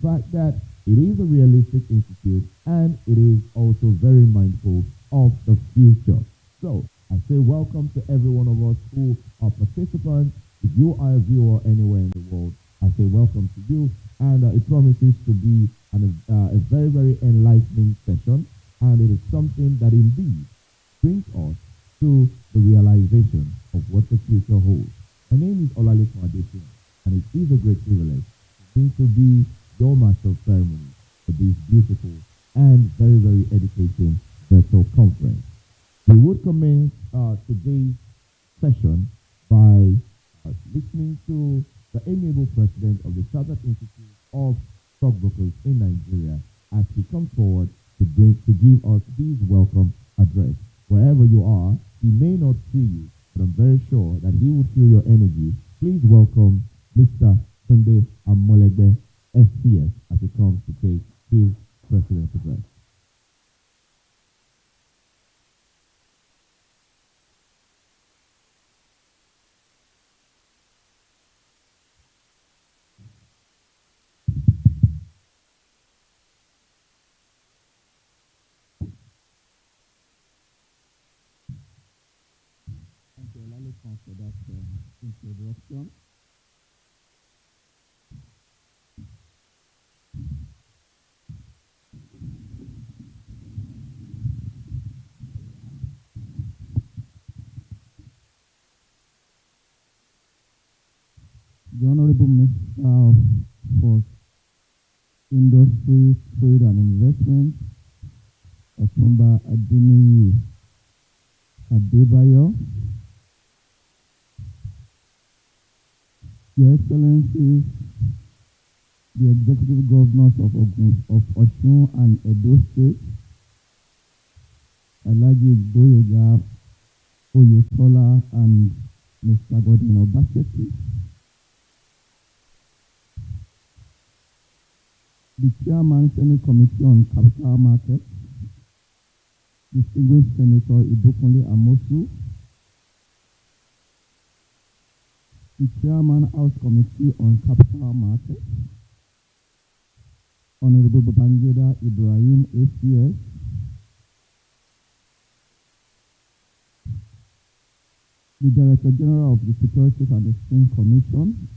fact that it is a realistic institute and it is also very mindful of the future. So I say welcome to every one of us who are participants. If you are a viewer anywhere in the world, I say welcome to you, and it promises to be a very, very enlightening session, and it is something that indeed brings us to the realization of what the future holds. My name is Olalekan Adesina, and it is a great privilege for me to be your master of ceremony for this beautiful and very, very educating virtual conference. We would commence today's session by listening to the amiable president of the Chartered Institute of Stockbrokers in Nigeria as he comes forward to give us his welcome address. Wherever you are, he may not see you, but I'm very sure that he would feel your energy. Please welcome Mr. Sunday Amolegbe, STS, as he comes to take his president's address. For that introduction. The Honorable Minister for Industry, Trade and Investment, Otumba Adeniyi Adebayo, Your Excellencies, the Executive Governors of Osun and Edo State, Alhaji Gboyega Oyetola and Mr. Godwin Obaseki, the Chairman, Senate Committee on Capital Markets, Distinguished Senator Ibukunle Amosu, the Chairman, House Committee on Capital Markets, Honorable Babangida Ibrahim, ACS, the Director General of the Securities and Exchange Commission,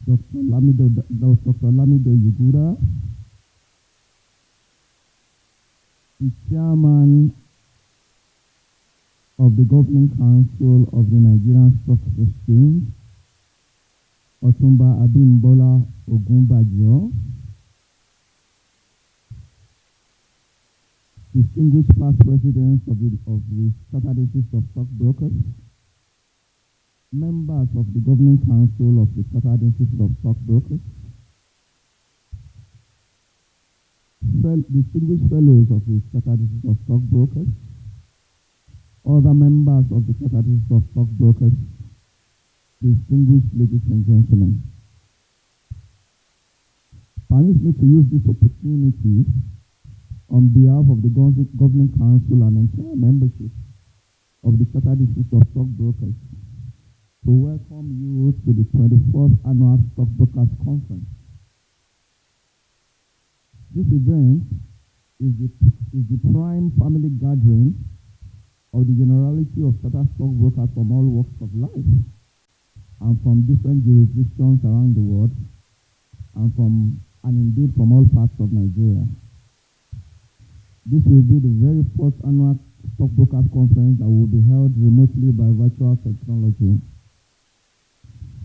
Dr. Lamido Yugura, the Chairman of the Governing Council of the Nigerian Stock Exchange, Otumba Abimbola Ogunbajo, distinguished past presidents of the Chartered Institute of Stockbrokers, members of the Governing Council of the Chartered Institute of Stockbrokers, distinguished fellows of the Chartered Institute of Stockbrokers, other members of the Chartered Institute of Stockbrokers, distinguished ladies and gentlemen. Permit me to use this opportunity on behalf of the Governing Council and entire membership of the Chartered Institute of Stockbrokers to welcome you to the 24th Annual Stockbrokers Conference. This event is the prime family gathering of the generality of chartered stockbrokers from all walks of life and from different jurisdictions around the world and indeed from all parts of Nigeria. This will be the very first annual stockbrokers conference that will be held remotely by virtual technology.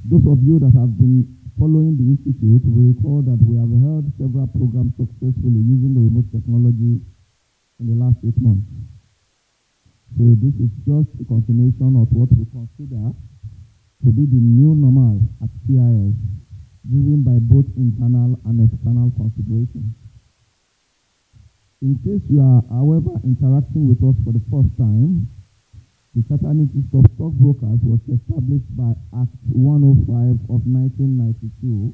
Those of you that have been following the Institute will recall that we have held several programs successfully using the remote technology in the last 8 months. So this is just a continuation of what we consider to be the new normal at CIS, driven by both internal and external considerations. In case you are, however, interacting with us for the first time, the Chartered Institute of Stockbrokers was established by Act 105 of 1992,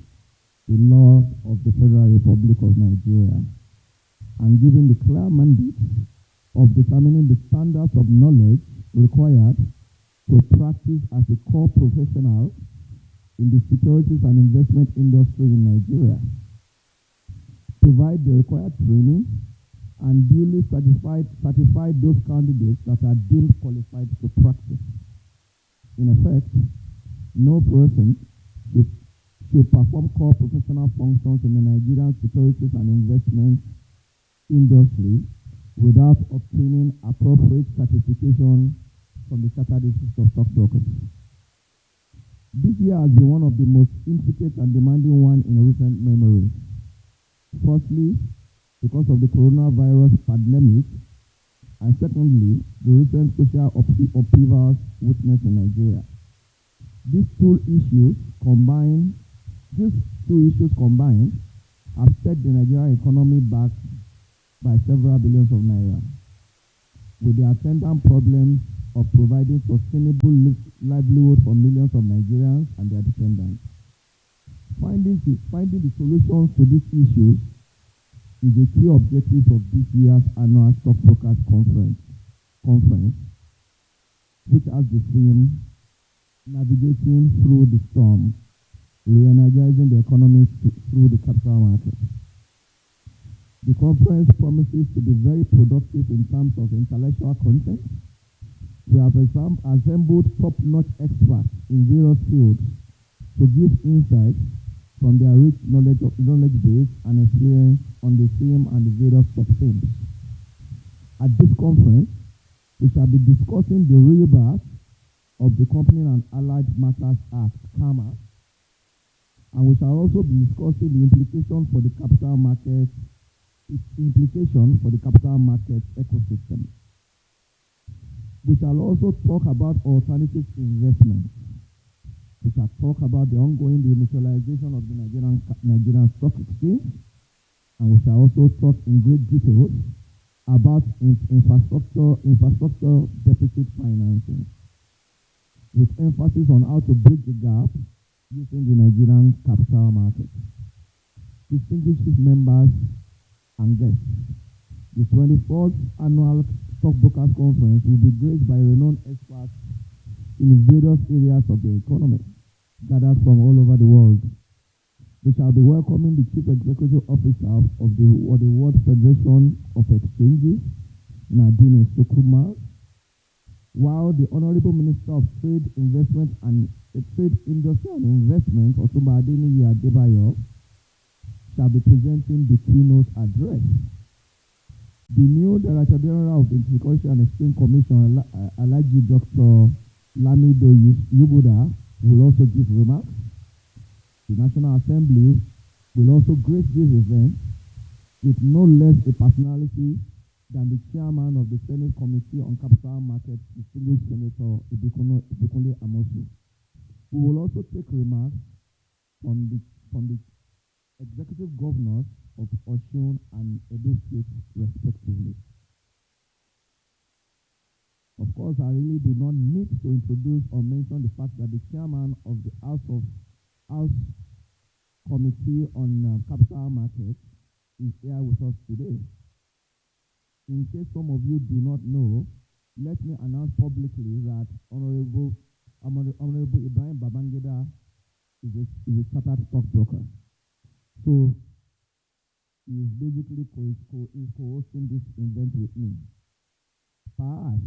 the law of the Federal Republic of Nigeria, and given the clear mandate of determining the standards of knowledge required to practice as a core professional in the securities and investment industry in Nigeria. provide the required training, and duly certify those candidates that are deemed qualified to practice. In effect, no person should perform core professional functions in the Nigerian securities and investment industry without obtaining appropriate certification from the Chartered Institute of Stockbrokers. This year has been one of the most intricate and demanding one in recent memory. Firstly, because of the coronavirus pandemic, and secondly, the recent social upheavals witnessed in Nigeria. These two issues combined have set the Nigerian economy back by several billions of naira, with the attendant problems of providing sustainable livelihood for millions of Nigerians and their dependents. Finding the solutions to these issues is a key objective of this year's annual Stockbrokers conference, which has the theme Navigating Through the Storm, Re-energizing the Economy Through the Capital Market. The conference promises to be very productive in terms of intellectual content. We have assembled top-notch experts in various fields to give insights from their rich knowledge base and experience on the theme and the various sub-themes. At this conference, we shall be discussing the rebirth of the Company and Allied Matters Act, CAMA, and we shall also be discussing the implication for the capital market ecosystem. We shall also talk about alternative investments. We shall talk about the ongoing demutualization of the Nigerian Stock Exchange, and we shall also talk in great detail about infrastructure deficit financing, with emphasis on how to bridge the gap using the Nigerian capital market. Distinguished members and guests, the 24th annual Stockbrokers Conference will be graced by renowned experts in various areas of the economy, gathered from all over the world. We shall be welcoming the Chief Executive Officer of the World Federation of Exchanges, Nadine Sokuma, while the Honorable Minister of Trade, Industry and Investment, Otumba Adeniyi Adebayo, shall be presenting the keynote address. The new Director General of the Securities and Exchange Commission, Alhaji Dr. Lamido Yubuda, will also give remarks. The National Assembly will also grace this event with no less a personality than the Chairman of the Senate Committee on Capital Markets, distinguished Senator Ibikunle Amosu. We will also take remarks from the Executive Governors of Osun and Edo State, respectively. Of course, I really do not need to introduce or mention the fact that the chairman of the House Committee on Capital Markets is here with us today. In case some of you do not know, let me announce publicly that Honorable Ibrahim Babangida is a chartered stockbroker. So he is basically co-hosting this event with me. Perhaps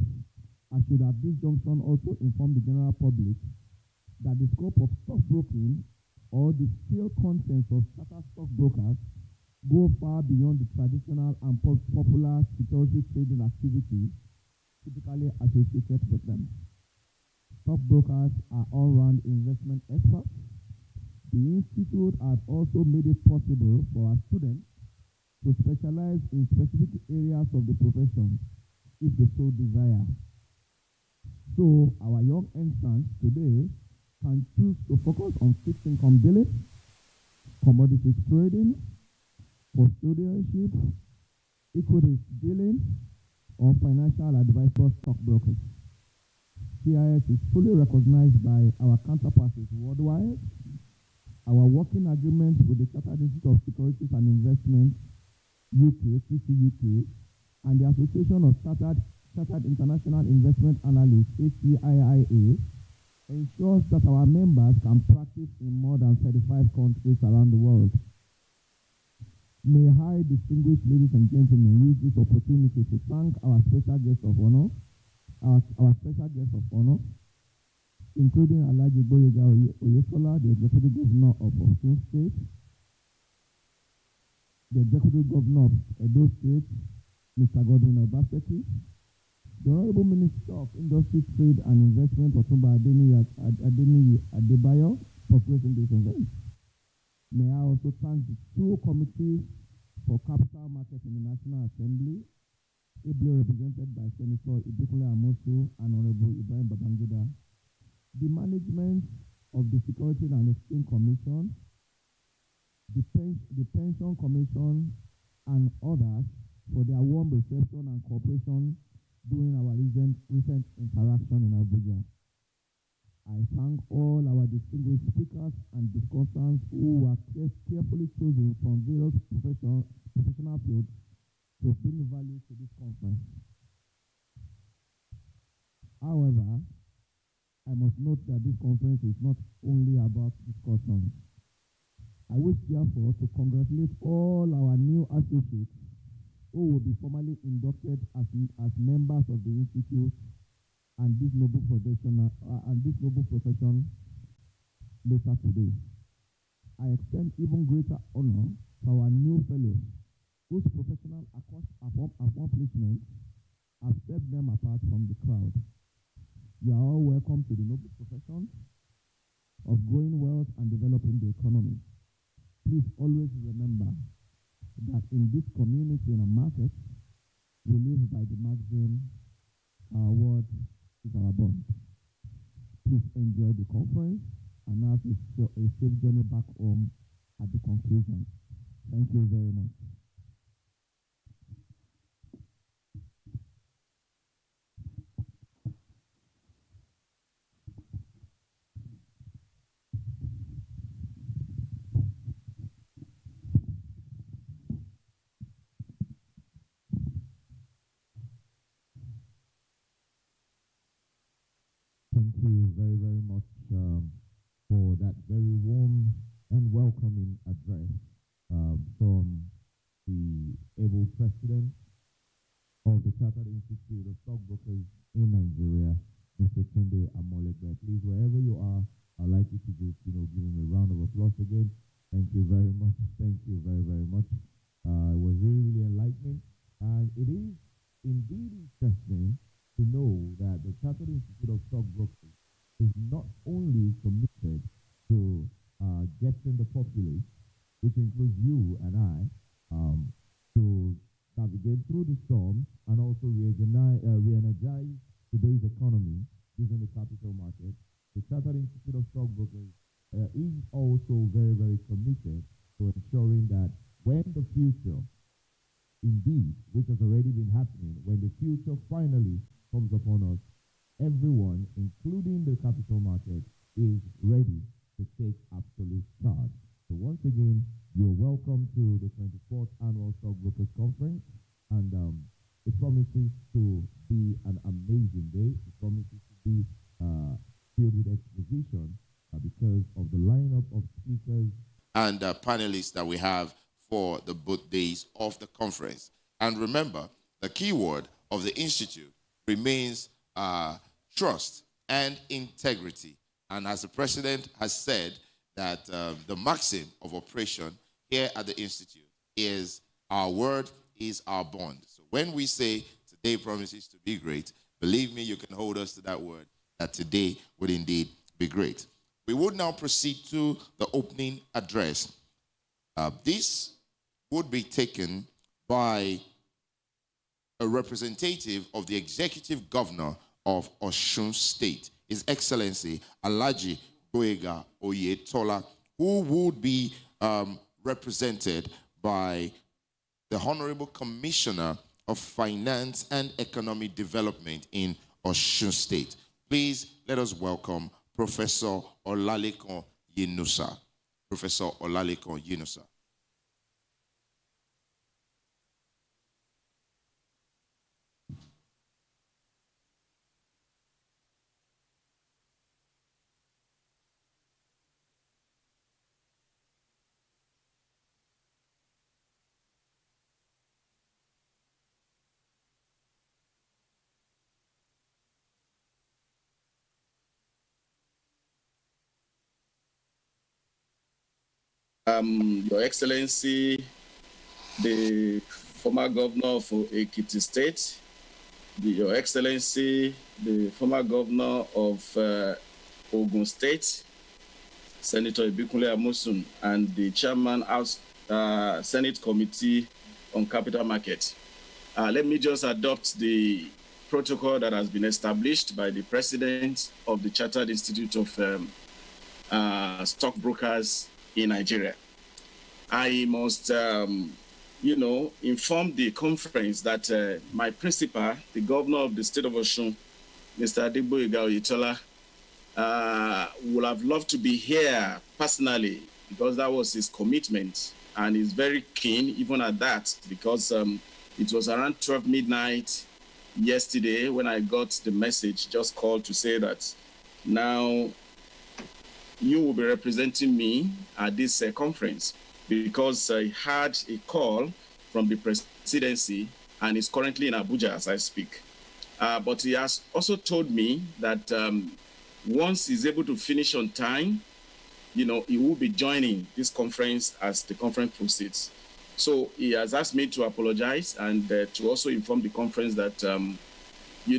I should at this junction also inform the general public that the scope of stockbroking or the still contents of chartered stockbrokers go far beyond the traditional and popular security trading activity typically associated with them. Stockbrokers are all-round investment experts. The Institute has also made it possible for our students to specialize in specific areas of the profession if they so desire. So our young entrants today can choose to focus on fixed income dealing, commodities trading, custodianship, equities dealing, or financial advisor stockbrokers. CIS is fully recognized by our counterparties worldwide. Our working agreement with the Chartered Institute of Securities and Investment UK, CCUK, and the Association of Chartered International Investment Analysts, ACIIA, ensures that our members can practice in more than 35 countries around the world. May I, distinguished ladies and gentlemen, use this opportunity to thank our special guest of honor, our special guest of honor, including Alhaji Gboyega Oyetola, the Executive Governor of Osun State, the Executive Governor of Edo State, Mr. Godwin Obaseki, the Honorable Minister of Industry, Trade and Investment, Otumba Adeniyi Adebayo, for creating this event. May I also thank the two committees for capital markets in the National Assembly, ably represented by Senator Ibikunle Amosu and Honorable Ibrahim Babangida, the management of the Security and Exchange Commission, the Pension Commission, and others for their warm reception and cooperation during our recent interaction in Abuja. I thank all our distinguished speakers and discussants who were carefully chosen from various professional fields to bring value to this conference. However, I must note that this conference is not only about discussions. I wish, therefore, to congratulate all our new associates who will be formally inducted as members of the Institute and this noble profession later today. I extend even greater honor to our new fellows whose professional accomplishments have set them apart from the crowd. You are all welcome to the noble profession of growing wealth and developing the economy. Please always remember that in this community and market, we live by the maxim, our word is our bond. Please enjoy the conference and have a safe journey back home at the conclusion. Thank you very much. Thank you very, very much for that very warm and welcoming address from the able president of the Chartered Institute of Stockbrokers in Nigeria, Mr. Tunde Amolegbe. Please, wherever you are, I'd like you to just, give him a round of applause again. Thank you very much. Thank you very, very much. It was really, really enlightening. And it is indeed interesting to know that the Chartered Institute of Stockbrokers is not only committed to getting the populace, which includes you and I, to navigate through the storm and also re-energize today's economy using the capital market. The Chartered Institute of Stockbrokers is also very, very committed to ensuring that when the future, indeed, which has already been happening, when the future finally comes upon us, everyone, including the capital market, is ready to take absolute charge. So once again, you're welcome to the 24th Annual Stockbrokers Conference, and it promises to be an amazing day. It promises to be filled with exposition because of the lineup of speakers and panelists that we have for the both days of the conference. And remember, the keyword of the Institute remains trust and integrity. And as the president has said, that the maxim of operation here at the Institute is our word is our bond. So when we say today promises to be great, believe me, you can hold us to that word, that today would indeed be great. We would now proceed to the opening address. This would be taken by a representative of the Executive Governor of Osun State, His Excellency Alhaji Gboyega Oyetola, who would be represented by the Honorable Commissioner of Finance and Economic Development in Osun State. Please let us welcome Professor Olalekan Yunusa. Professor Olalekan Yunusa. Your Excellency, the former governor of Ekiti State, Your Excellency, the former governor of Ogun State, Senator Ibikunle Amosun, and the chairman of Senate Committee on Capital Market. Let me just adopt the protocol that has been established by the president of the Chartered Institute of Stockbrokers in Nigeria. I must, inform the conference that my principal, the governor of the state of Osun, Mr. Adegboyega Oyetola, would have loved to be here personally because that was his commitment, and he's very keen even at that because it was around 12 midnight yesterday when I got the message, just called to say that now you will be representing me at this conference because I had a call from the presidency and is currently in Abuja as I speak. But he has also told me that once he's able to finish on time, he will be joining this conference as the conference proceeds. So he has asked me to apologize and to also inform the conference that, he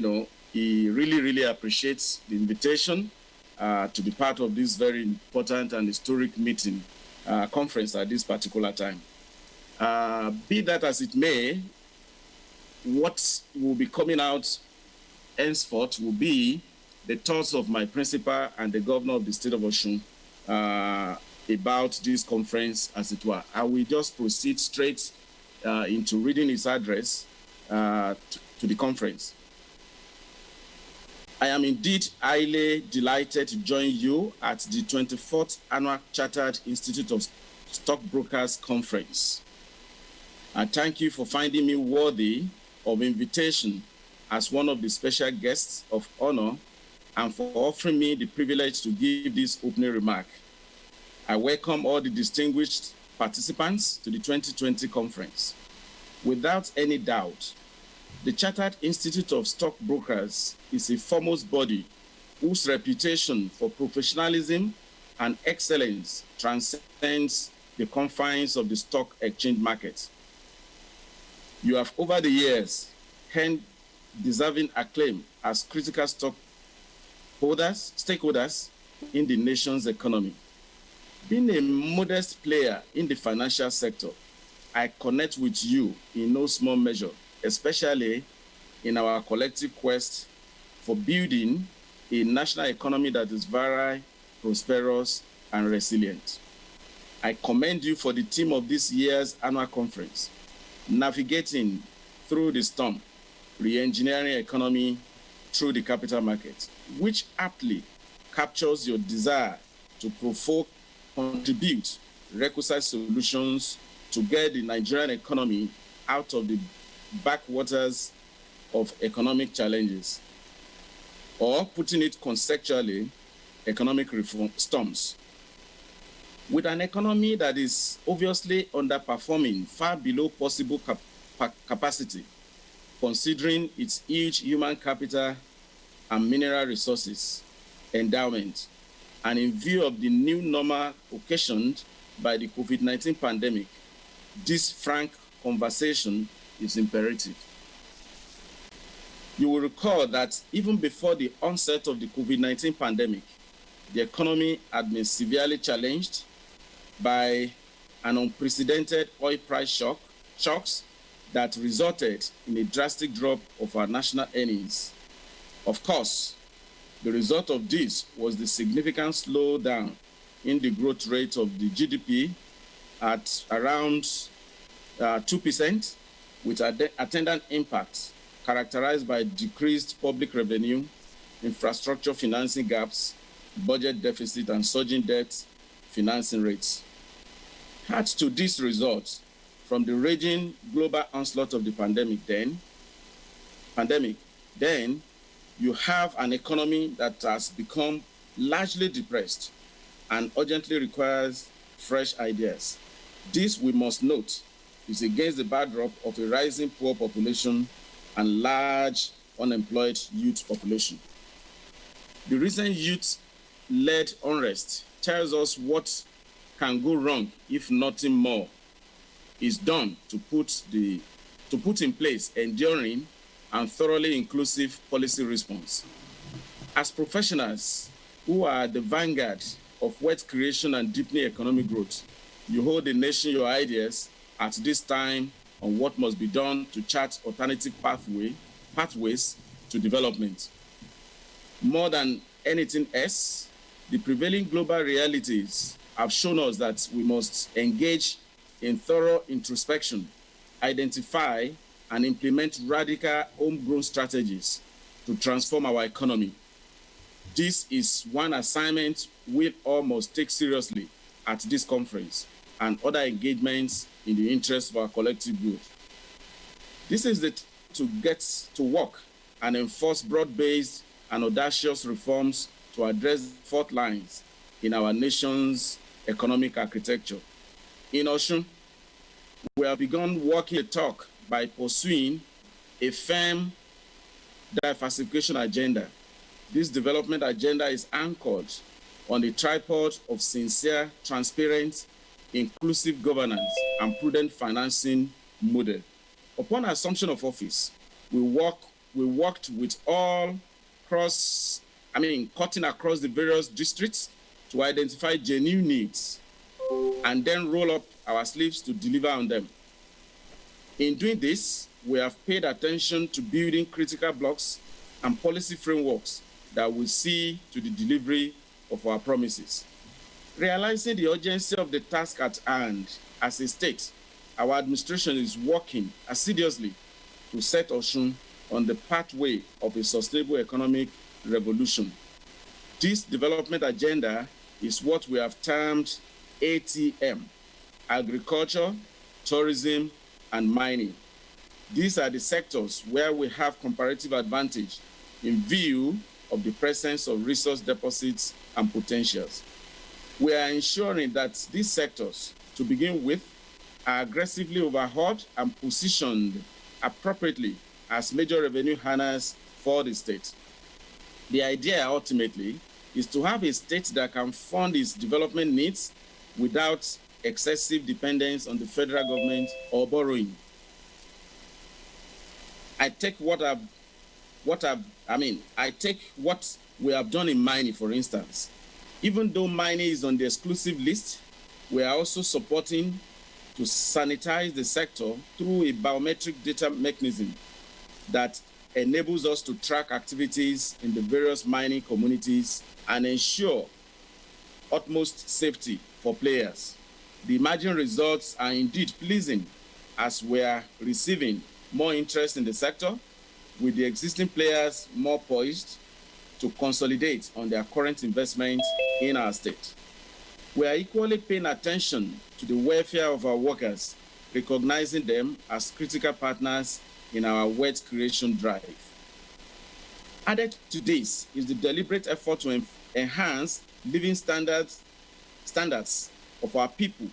really, really appreciates the invitation to be part of this very important and historic meeting conference at this particular time. Be that as it may, what will be coming out henceforth will be the thoughts of my principal and the governor of the state of Osun about this conference, as it were. I will just proceed straight into reading his address to the conference. I am indeed highly delighted to join you at the 24th Annual Chartered Institute of Stockbrokers Conference. I thank you for finding me worthy of invitation as one of the special guests of honor and for offering me the privilege to give this opening remark. I welcome all the distinguished participants to the 2020 conference. Without any doubt, the Chartered Institute of Stockbrokers is a foremost body whose reputation for professionalism and excellence transcends the confines of the stock exchange market. You have over the years earned deserving acclaim as critical stakeholders in the nation's economy. Being a modest player in the financial sector, I connect with you in no small measure, especially in our collective quest for building a national economy that is virile, prosperous, and resilient. I commend you for the theme of this year's annual conference, Navigating Through the Storm, Re-engineering Economy Through the Capital Market, which aptly captures your desire to contribute requisite solutions to get the Nigerian economy out of the backwaters of economic challenges, or putting it conceptually, economic reform storms. With an economy that is obviously underperforming far below possible capacity, considering its huge human capital and mineral resources endowment, and in view of the new normal occasioned by the COVID-19 pandemic, this frank conversation is imperative. You will recall that even before the onset of the COVID-19 pandemic, the economy had been severely challenged by an unprecedented oil price shocks that resulted in a drastic drop of our national earnings. Of course, the result of this was the significant slowdown in the growth rate of the GDP at around 2%, with attendant impacts characterized by decreased public revenue, infrastructure financing gaps, budget deficit, and surging debt financing rates. Add to this result from the raging global onslaught of the pandemic, then you have an economy that has become largely depressed and urgently requires fresh ideas. This, we must note, is against the backdrop of a rising poor population and large unemployed youth population. The recent youth-led unrest tells us what can go wrong if nothing more is done to put in place enduring and thoroughly inclusive policy response. As professionals who are the vanguard of wealth creation and deepening economic growth, you hold the nation your ideas at this time on what must be done to chart alternative pathways to development. More than anything else, the prevailing global realities have shown us that we must engage in thorough introspection, identify and implement radical homegrown strategies to transform our economy. This is one assignment we all must take seriously at this conference and other engagements in the interest of our collective good. This is to get to work and enforce broad-based and audacious reforms to address fault lines in our nation's economic architecture. In Osun, we have begun walking the talk by pursuing a firm diversification agenda. This development agenda is anchored on the tripod of sincere, transparent, inclusive governance and prudent financing model. Upon assumption of office, we worked with cutting across the various districts to identify genuine needs and then roll up our sleeves to deliver on them. In doing this, we have paid attention to building critical blocks and policy frameworks that will see to the delivery of our promises. Realizing the urgency of the task at hand, as a state, our administration is working assiduously to set Osun on the pathway of a sustainable economic revolution. This development agenda is what we have termed ATM: agriculture, tourism, and mining. These are the sectors where we have comparative advantage in view of the presence of resource deposits and potentials. We are ensuring that these sectors, to begin with, are aggressively overhauled and positioned appropriately as major revenue earners for the state. The idea, ultimately, is to have a state that can fund its development needs without excessive dependence on the federal government or borrowing. I take what we have done in mining, for instance. Even though mining is on the exclusive list, we are also supporting to sanitize the sector through a biometric data mechanism that enables us to track activities in the various mining communities and ensure utmost safety for players. The emerging results are indeed pleasing, as we are receiving more interest in the sector, with the existing players more poised to consolidate on their current investment in our state. We are equally paying attention to the welfare of our workers, recognizing them as critical partners in our wealth creation drive. Added to this is the deliberate effort to enhance living standards of our people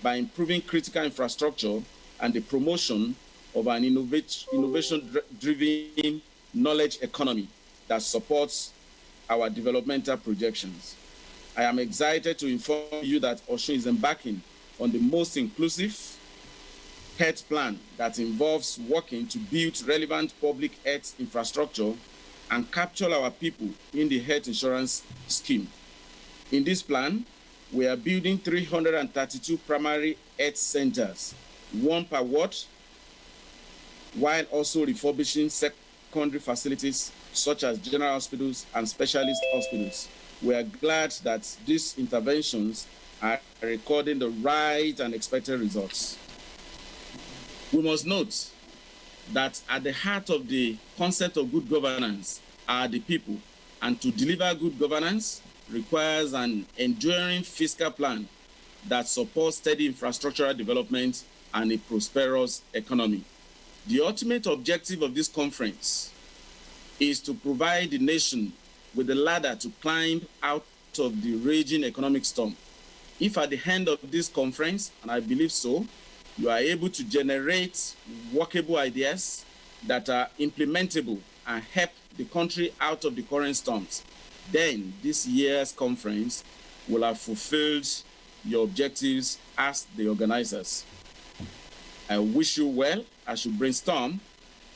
by improving critical infrastructure and the promotion of an innovation-driven knowledge economy that supports our developmental projections. I am excited to inform you that Osun is embarking on the most inclusive health plan that involves working to build relevant public health infrastructure and capture our people in the health insurance scheme. In this plan, we are building 332 primary health centers, one per ward, while also refurbishing secondary facilities such as general hospitals and specialist hospitals. We are glad that these interventions are recording the right and expected results. We must note that at the heart of the concept of good governance are the people, and to deliver good governance requires an enduring fiscal plan that supports steady infrastructural development and a prosperous economy. The ultimate objective of this conference is to provide the nation with a ladder to climb out of the raging economic storm. If at the end of this conference, and I believe so, you are able to generate workable ideas that are implementable and help the country out of the current storms, then this year's conference will have fulfilled your objectives as the organizers. I wish you well as you brainstorm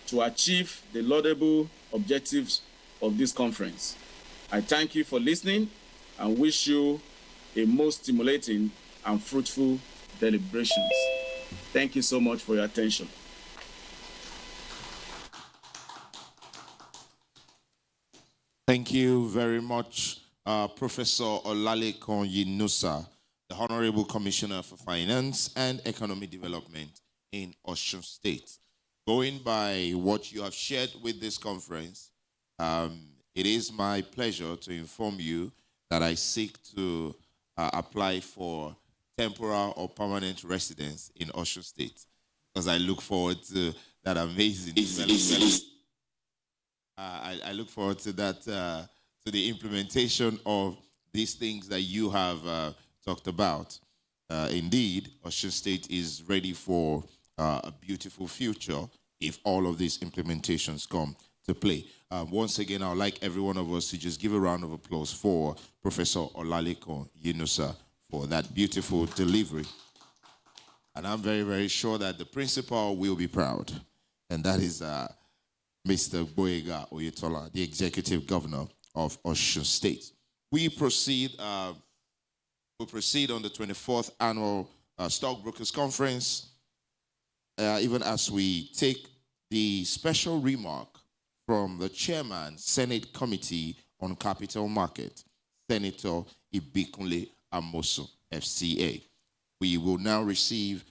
to achieve the laudable objectives of this conference. I thank you for listening and wish you a most stimulating and fruitful deliberations. Thank you so much for your attention. Thank you very much, Professor Olalekan Yunusa, the Honorable Commissioner for Finance and Economic Development in Osun State. Going by what you have shared with this conference, it is my pleasure to inform you that I seek to apply for temporal or permanent residence in Osun State, because I look forward to that amazing development. I look forward to that, to the implementation of these things that you have talked about. Indeed, Osun State is ready for a beautiful future if all of these implementations come to play. Once again, I would like every one of us to just give a round of applause for Professor Olalekan Yunusa for that beautiful delivery. And I'm very, very sure that the principal will be proud. And that is Mr. Boyega Oyetola, the Executive Governor of Osun State. We proceed on the 24th Annual Stockbrokers Conference, even as we take the special remark from the Chairman, Senate Committee on Capital Market, Senator Ibikunle Amosun, FCA. We will now receive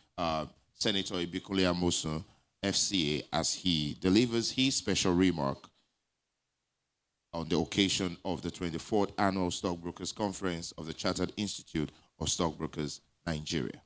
Senator Ibikunle Amosun, FCA, as he delivers his special remark on the occasion of the 24th Annual Stockbrokers Conference of the Chartered Institute of Stockbrokers, Nigeria.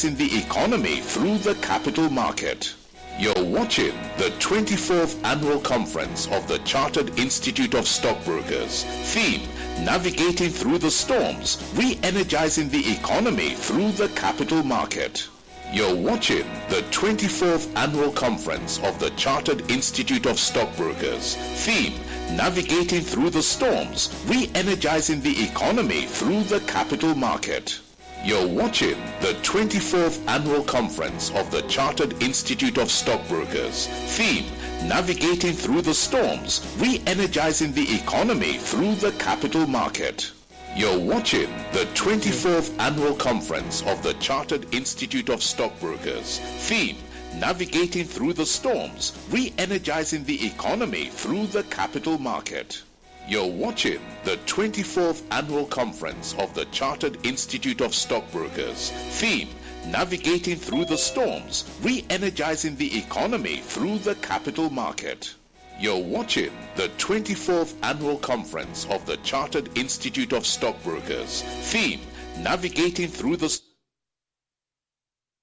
In the economy through the capital market. You're watching the 24th Annual Conference of the Chartered Institute of Stockbrokers. Theme: Navigating Through the Storms, Re-energizing the Economy Through the Capital Market. You're watching the 24th Annual Conference of the Chartered Institute of Stockbrokers. Theme: Navigating Through the Storms, Re-energizing the Economy Through the Capital Market. You're watching the 24th Annual Conference of the Chartered Institute of Stockbrokers. Theme: Navigating Through the Storms, Re-energizing the Economy Through the Capital Market. You're watching the 24th Annual Conference of the Chartered Institute of Stockbrokers. Theme: Navigating Through the Storms, Re-energizing the Economy Through the Capital Market. You're watching the 24th Annual Conference of the Chartered Institute of Stockbrokers. Theme: Navigating Through the Storms, Re-energizing the Economy Through the Capital Market. You're watching the 24th Annual Conference of the Chartered Institute of Stockbrokers. Theme: Navigating Through the...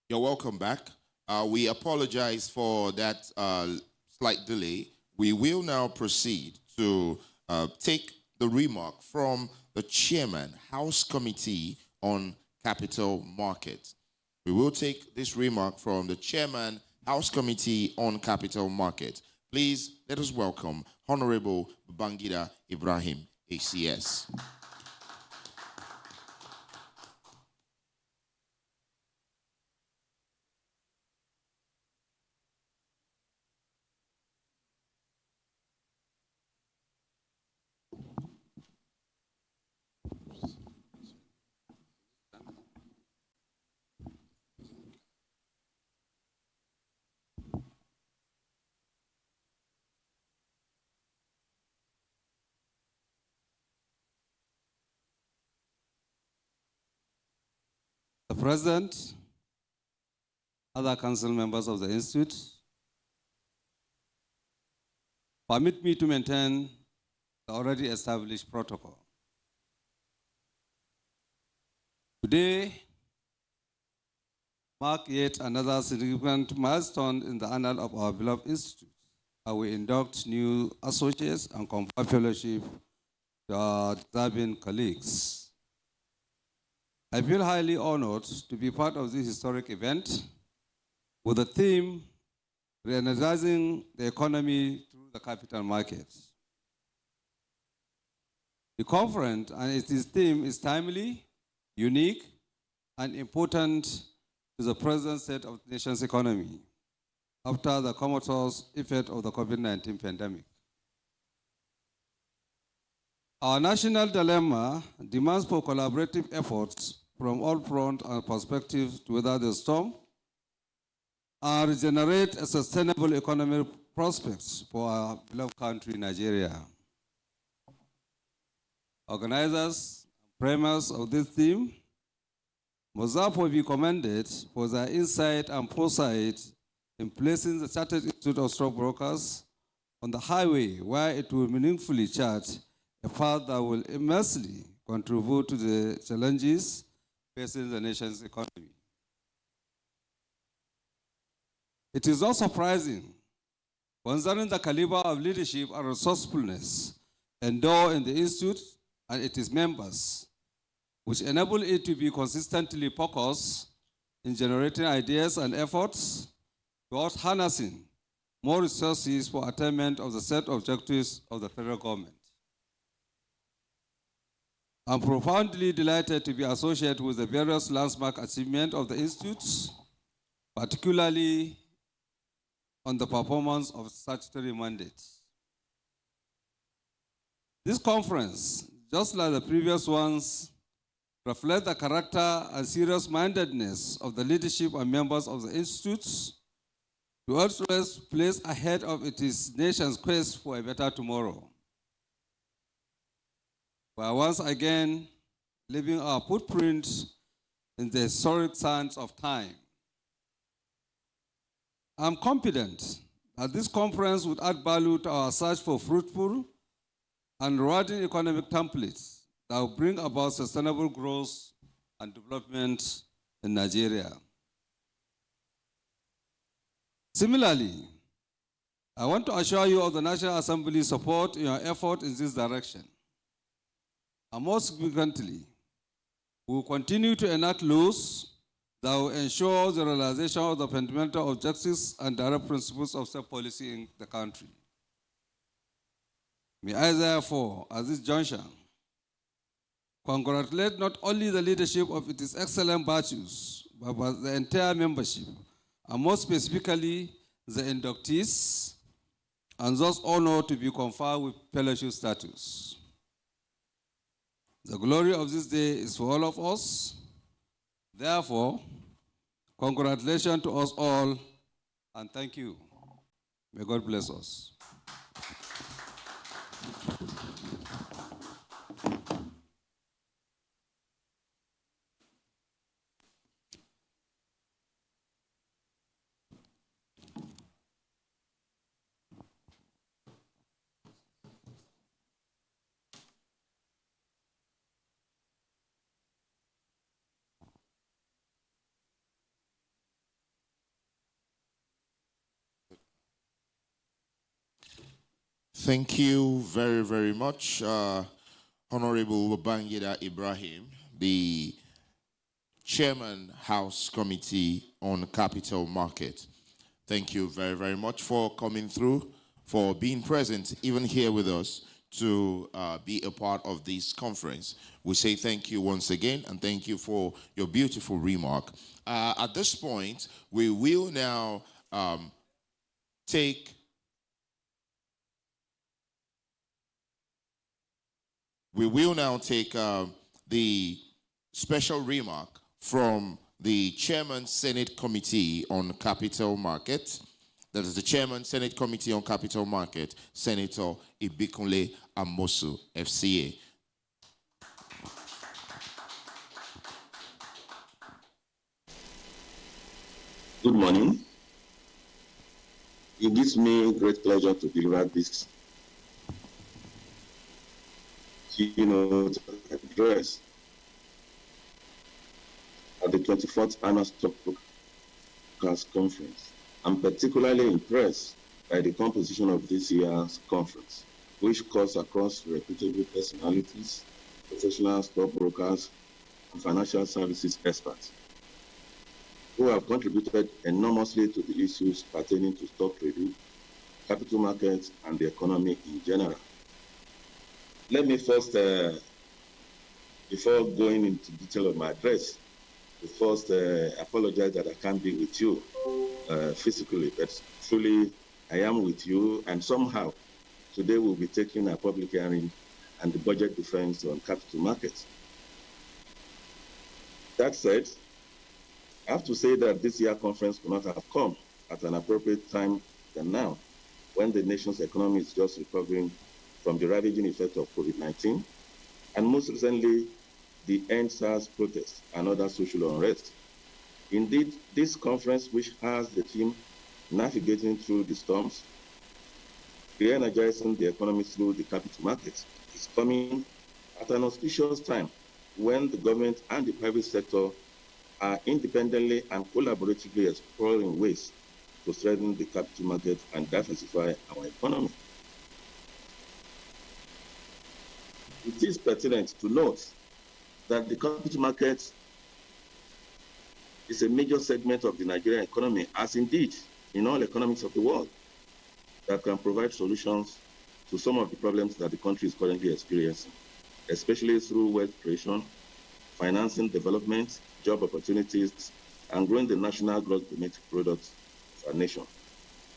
You're welcome back. We apologize for that slight delay. We will now proceed to take the remark from the Chairman, House Committee on Capital Markets. We will take this remark from the Chairman, House Committee on Capital Markets. Please let us welcome Honorable Babangida Ibrahim, ACS. The President, other council members of the Institute, permit me to maintain the already established protocol. Today marks yet another significant milestone in the annals of our beloved Institute, as we induct new associates and confer fellowship to our deserving colleagues. I feel highly honored to be part of this historic event with the theme, Re-energizing the Economy Through the Capital Markets. The conference and its theme is timely, unique, and important to the present state of the nation's economy after the comatose effect of the COVID-19 pandemic. Our national dilemma demands for collaborative efforts from all fronts and perspectives to weather the storm and regenerate a sustainable economic prospects for our beloved country, Nigeria. Organizers and framers of this theme must therefore be commended for their insight and foresight in placing the Chartered Institute of Stockbrokers on the highway where it will meaningfully chart a path that will immensely contribute to the challenges facing the nation's economy. It is not surprising, concerning the caliber of leadership and resourcefulness endured in the Institute and its members, which enable it to be consistently focused in generating ideas and efforts towards harnessing more resources for attainment of the set objectives of the federal government. I'm profoundly delighted to be associated with the various landmark achievements of the institutes, particularly on the performance of statutory mandates. This conference, just like the previous ones, reflects the character and serious-mindedness of the leadership and members of the institutes to always place ahead of its nation's quest for a better tomorrow. We are once again leaving our footprint in the historic sands of time. I'm confident that this conference would add value to our search for fruitful and rewarding economic templates that will bring about sustainable growth and development in Nigeria. Similarly, I want to assure you of the National Assembly's support in your effort in this direction. And most significantly, we will continue to enact laws that will ensure the realization of the fundamental objectives and direct principles of state policy in the country. May I therefore, at this juncture, congratulate not only the leadership of its excellent virtues, but the entire membership, and more specifically, the inductees, and those honored to be conferred with fellowship status. The glory of this day is for all of us. Therefore, congratulations to us all, and thank you. May God bless us. Thank you very, very much, Honorable Babangida Ibrahim, the Chairman, House Committee on Capital Market. Thank you very, very much for coming through, for being present, even here with us, to be a part of this conference. We say thank you once again, and thank you for your beautiful remark. At this point, we will now take the special remark from the Chairman Senate Committee on Capital Market. That is the Chairman Senate Committee on Capital Market, Senator Ibikunle Amosu, FCA. Good morning. It gives me great pleasure to deliver this keynote address at the 24th Annual Stockbrokers Conference. I'm particularly impressed by the composition of this year's conference, which cuts across reputable personalities, professional stockbrokers, and financial services experts who have contributed enormously to the issues pertaining to stock trading, capital markets, and the economy in general. Let me first, before going into detail of my address, apologize that I can't be with you physically, but truly I am with you, and somehow today we'll be taking a public hearing and the budget defense on capital markets. That said, I have to say that this year's conference could not have come at an appropriate time than now, when the nation's economy is just recovering from the ravaging effect of COVID-19, and most recently, the End SARS protests and other social unrest. Indeed, this conference, which has the theme Navigating Through the Storms, re-energizing the economy through the capital markets, is coming at an auspicious time when the government and the private sector are independently and collaboratively exploring ways to strengthen the capital market and diversify our economy. It is pertinent to note that the capital market is a major segment of the Nigerian economy, as indeed in all economies of the world, that can provide solutions to some of the problems that the country is currently experiencing, especially through wealth creation, financing development, job opportunities, and growing the national gross domestic product of our nation.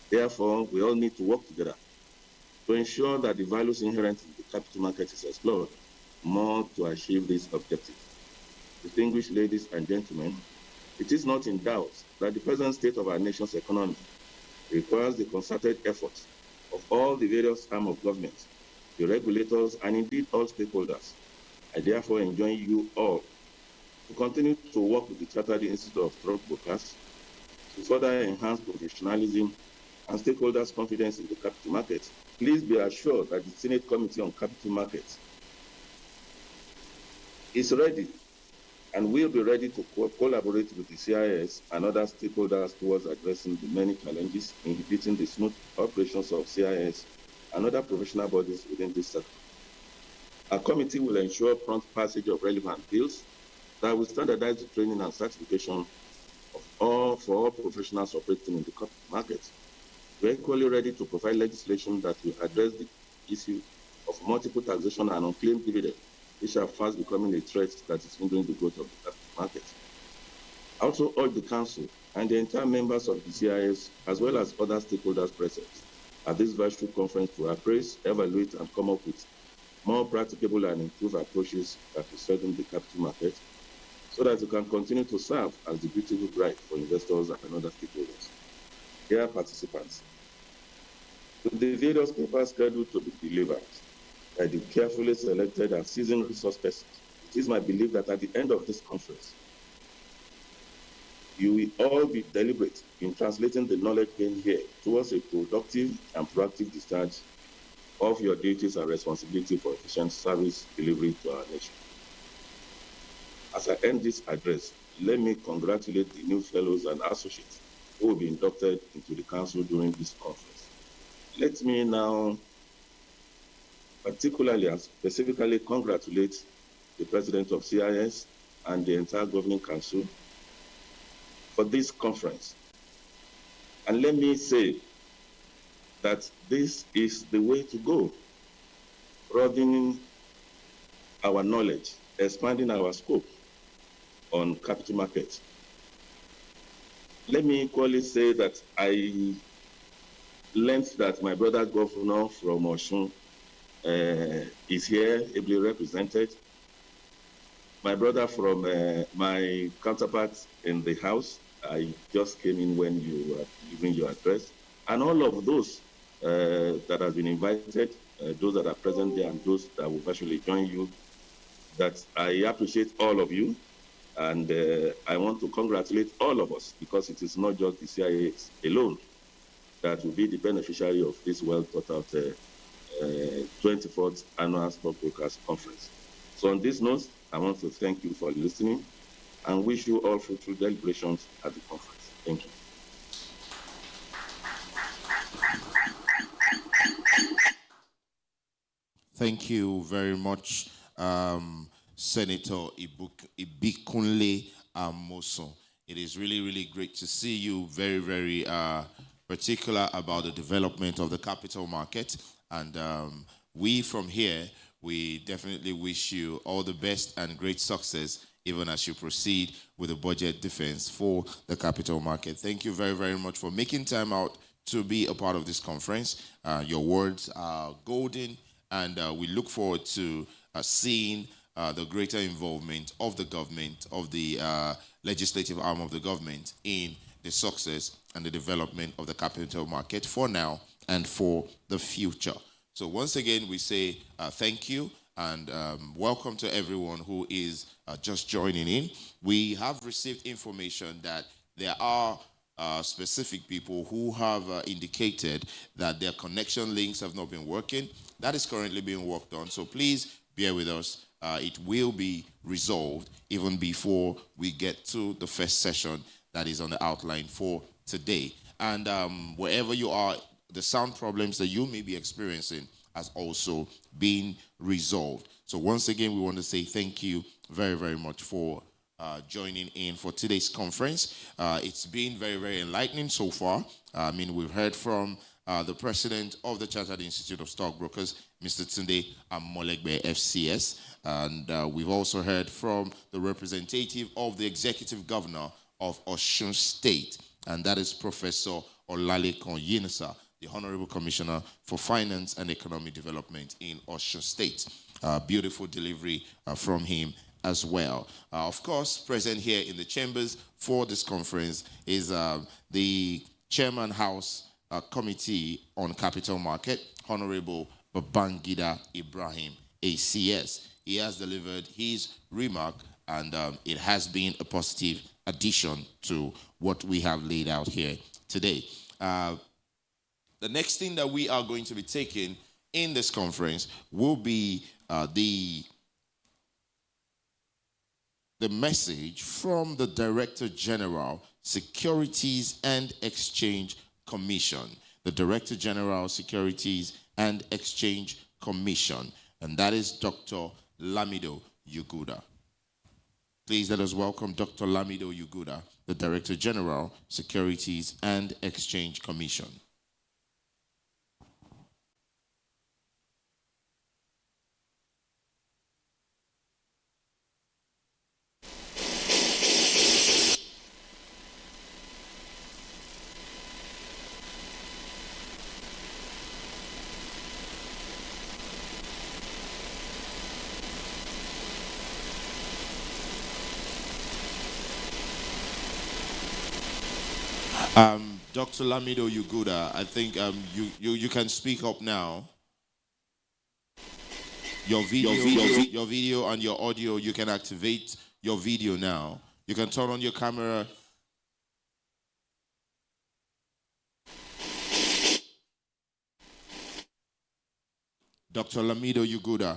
Therefore, we all need to work together to ensure that the values inherent in the capital market is explored more to achieve this objective. Distinguished ladies and gentlemen, it is not in doubt that the present state of our nation's economy requires the concerted efforts of all the various arms of government, the regulators, and indeed all stakeholders. I therefore enjoin you all to continue to work with the Chartered Institute of Stockbrokers to further enhance professionalism and stakeholders' confidence in the capital market. Please be assured that the Senate Committee on Capital Markets is ready and will be ready to collaborate with the CIS and other stakeholders towards addressing the many challenges inhibiting the smooth operations of CIS and other professional bodies within this sector. Our committee will ensure prompt passage of relevant bills that will standardize the training and certification for all professionals operating in the capital market. We are equally ready to provide legislation that will address the issue of multiple taxation and unclaimed dividend, which are fast becoming a threat that is hindering the growth of the capital market. I also urge the Council and the entire members of the CIS, as well as other stakeholders present at this virtual conference, to appraise, evaluate, and come up with more practicable and improved approaches that will strengthen the capital market so that it can continue to serve as the beautiful guide for investors and other stakeholders. Dear participants, with the various papers scheduled to be delivered by the carefully selected and seasoned resource persons, it is my belief that at the end of this conference, you will all be deliberate in translating the knowledge gained here towards a productive and proactive discharge of your duties and responsibility for efficient service delivery to our nation. As I end this address, let me congratulate the new fellows and associates who will be inducted into the council during this conference. Let me now particularly and specifically congratulate the President of CIS and the entire Governing Council for this conference. And let me say that this is the way to go, broadening our knowledge, expanding our scope on capital markets. Let me equally say that I learned that my brother governor from Osun is here, ably represented. My brother from my counterpart in the House, I just came in when you were giving your address, and all of those that have been invited, those that are present there and those that will virtually join you, that I appreciate all of you, and I want to congratulate all of us, because it is not just the CIS alone that will be the beneficiary of this well thought out 24th Annual Stockbrokers Conference. So on this note, I want to thank you for listening and wish you all fruitful deliberations at the conference. Thank you. Thank you very much, Senator Ibikunle Amoson. It is really, really great to see you very, very particular about the development of the capital market. And we from here, we definitely wish you all the best and great success even as you proceed with the budget defense for the capital market. Thank you very, very much for making time out to be a part of this conference. Your words are golden, and we look forward to seeing the greater involvement of the government, of the legislative arm of the government in the success and the development of the capital market for now and for the future. So once again, we say thank you and welcome to everyone who is just joining in. We have received information that there are specific people who have indicated that their connection links have not been working. That is currently being worked on, so please bear with us. It will be resolved even before we get to the first session that is on the outline for today. And wherever you are, the sound problems that you may be experiencing has also been resolved. So once again, we want to say thank you very, very much for joining in for today's conference. It's been very, very enlightening so far. I mean, we've heard from the president of the Chartered Institute of Stockbrokers, Mr. Tunde Amolegbe, FCS. And we've also heard from the representative of the executive governor of Osun State, and that is Professor Olalekan Yinusa, the Honorable Commissioner for Finance and Economic Development in Osun State. Beautiful delivery from him as well. Of course, present here in the chambers for this conference is the Chairman House Committee on Capital Market, Honorable Babangida Ibrahim, ACS. He has delivered his remark, and it has been a positive addition to what we have laid out here today. The next thing that we are going to be taking in this conference will be the message from the Director General, Securities and Exchange Commission. The Director General, Securities and Exchange Commission, and that is Dr. Lamido Yuguda. Please let us welcome Dr. Lamido Yuguda, the Director General, Securities and Exchange Commission. Dr. Lamido Yuguda, I think you can speak up now. Your video and your audio, you can activate your video now. You can turn on your camera. Dr. Lamido Yuguda.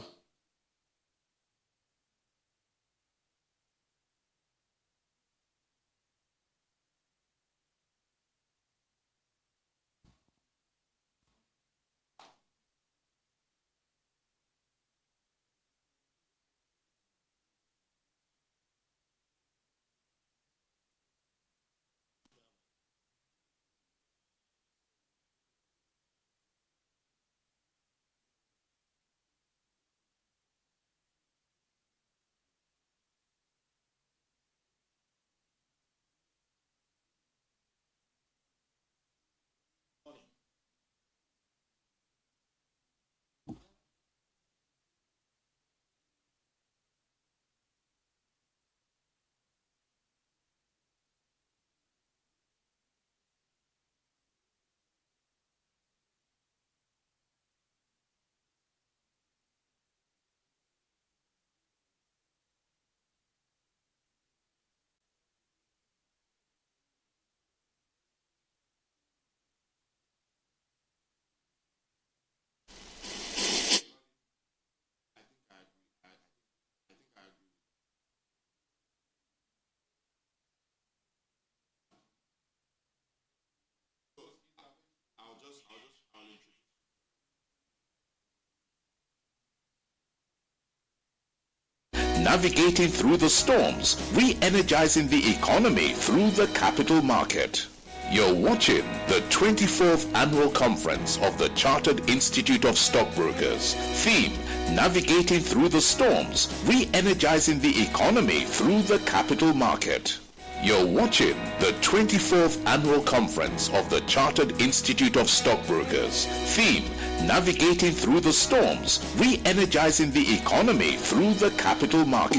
Navigating through the storms, re-energizing the economy through the capital market. You're watching the 24th Annual Conference of the Chartered Institute of Stockbrokers. Theme, Navigating through the storms, re-energizing the economy through the capital market. You're watching the 24th Annual Conference of the Chartered Institute of Stockbrokers. Theme, Navigating through the storms, re-energizing the economy through the capital market.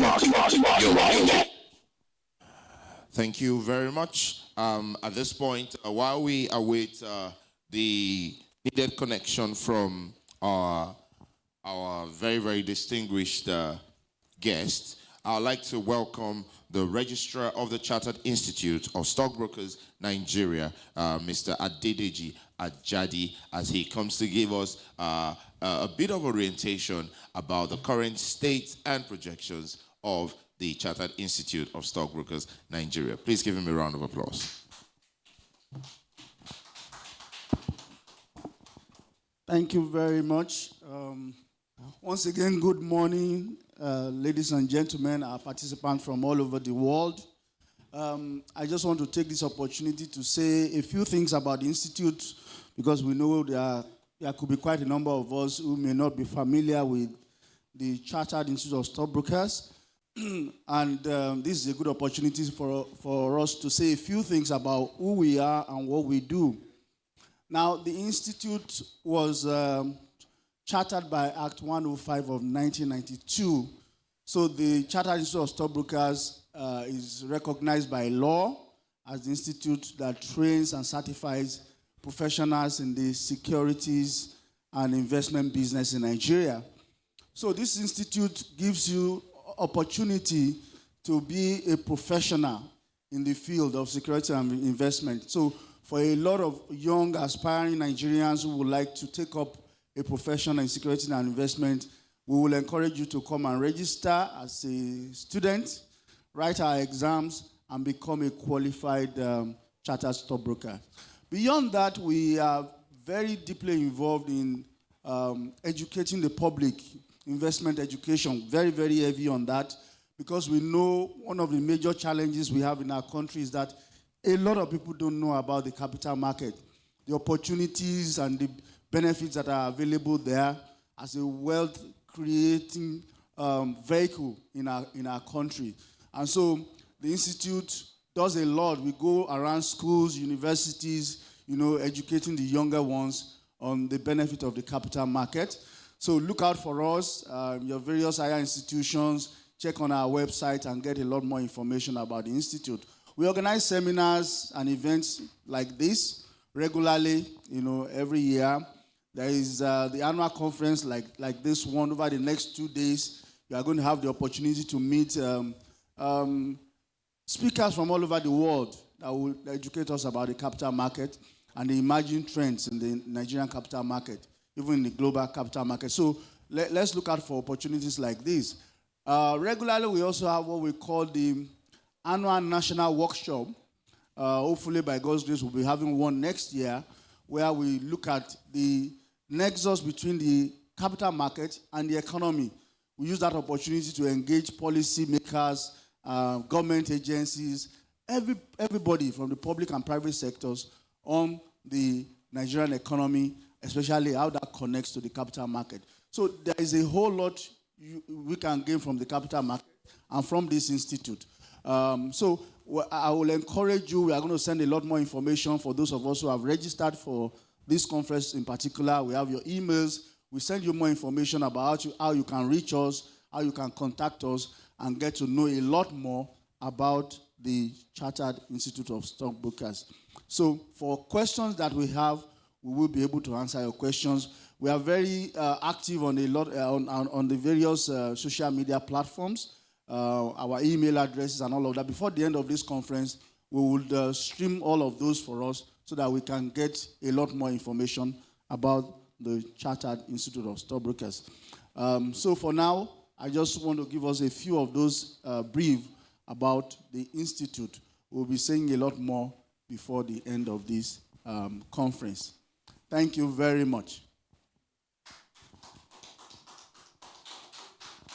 Thank you very much. At this point, while we await the needed connection from our very, very distinguished guest, I'd like to welcome the Registrar of the Chartered Institute of Stockbrokers, Nigeria, Mr. Adedeji Ajadi, as he comes to give us a bit of orientation about the current state and projections of the Chartered Institute of Stockbrokers, Nigeria. Please give him a round of applause. Thank you very much. Once again, good morning, ladies and gentlemen, our participants from all over the world. I just want to take this opportunity to say a few things about the Institute, because we know there could be quite a number of us who may not be familiar with the Chartered Institute of Stockbrokers. And this is a good opportunity for us to say a few things about who we are and what we do. Now, the Institute was chartered by Act 105 of 1992. So the Chartered Institute of Stockbrokers is recognized by law as the institute that trains and certifies professionals in the securities and investment business in Nigeria. So this institute gives you opportunity to be a professional in the field of security and investment. So for a lot of young aspiring Nigerians who would like to take up a profession in security and investment, we will encourage you to come and register as a student, write our exams, and become a qualified chartered stockbroker. Beyond that, we are very deeply involved in educating the public, investment education, very, very heavy on that, because we know one of the major challenges we have in our country is that a lot of people don't know about the capital market, the opportunities and the benefits that are available there as a wealth-creating vehicle in our country. And so the Institute does a lot. We go around schools, universities, educating the younger ones on the benefit of the capital market. So look out for us, your various higher institutions, check on our website and get a lot more information about the Institute. We organize seminars and events like this regularly, every year. There is the annual conference like this one. Over the next 2 days, you are going to have the opportunity to meet speakers from all over the world that will educate us about the capital market and the emerging trends in the Nigerian capital market, even in the global capital market. So let's look out for opportunities like this. Regularly, we also have what we call the annual national workshop. Hopefully, by God's grace, we'll be having one next year where we look at the nexus between the capital market and the economy. We use that opportunity to engage policy makers, government agencies, everybody from the public and private sectors on the Nigerian economy, especially how that connects to the capital market. So there is a whole lot we can gain from the capital market and from this institute. So I will encourage you. We are going to send a lot more information for those of us who have registered for this conference in particular. We have your emails. We send you more information about how you can reach us, how you can contact us, and get to know a lot more about the Chartered Institute of Stockbrokers. So for questions that we have, we will be able to answer your questions. We are very active on on the various social media platforms, our email addresses and all of that. Before the end of this conference, we will stream all of those for us so that we can get a lot more information about the Chartered Institute of Stockbrokers. So for now, I just want to give us a few of those brief about the Institute. We'll be saying a lot more before the end of this conference. Thank you very much.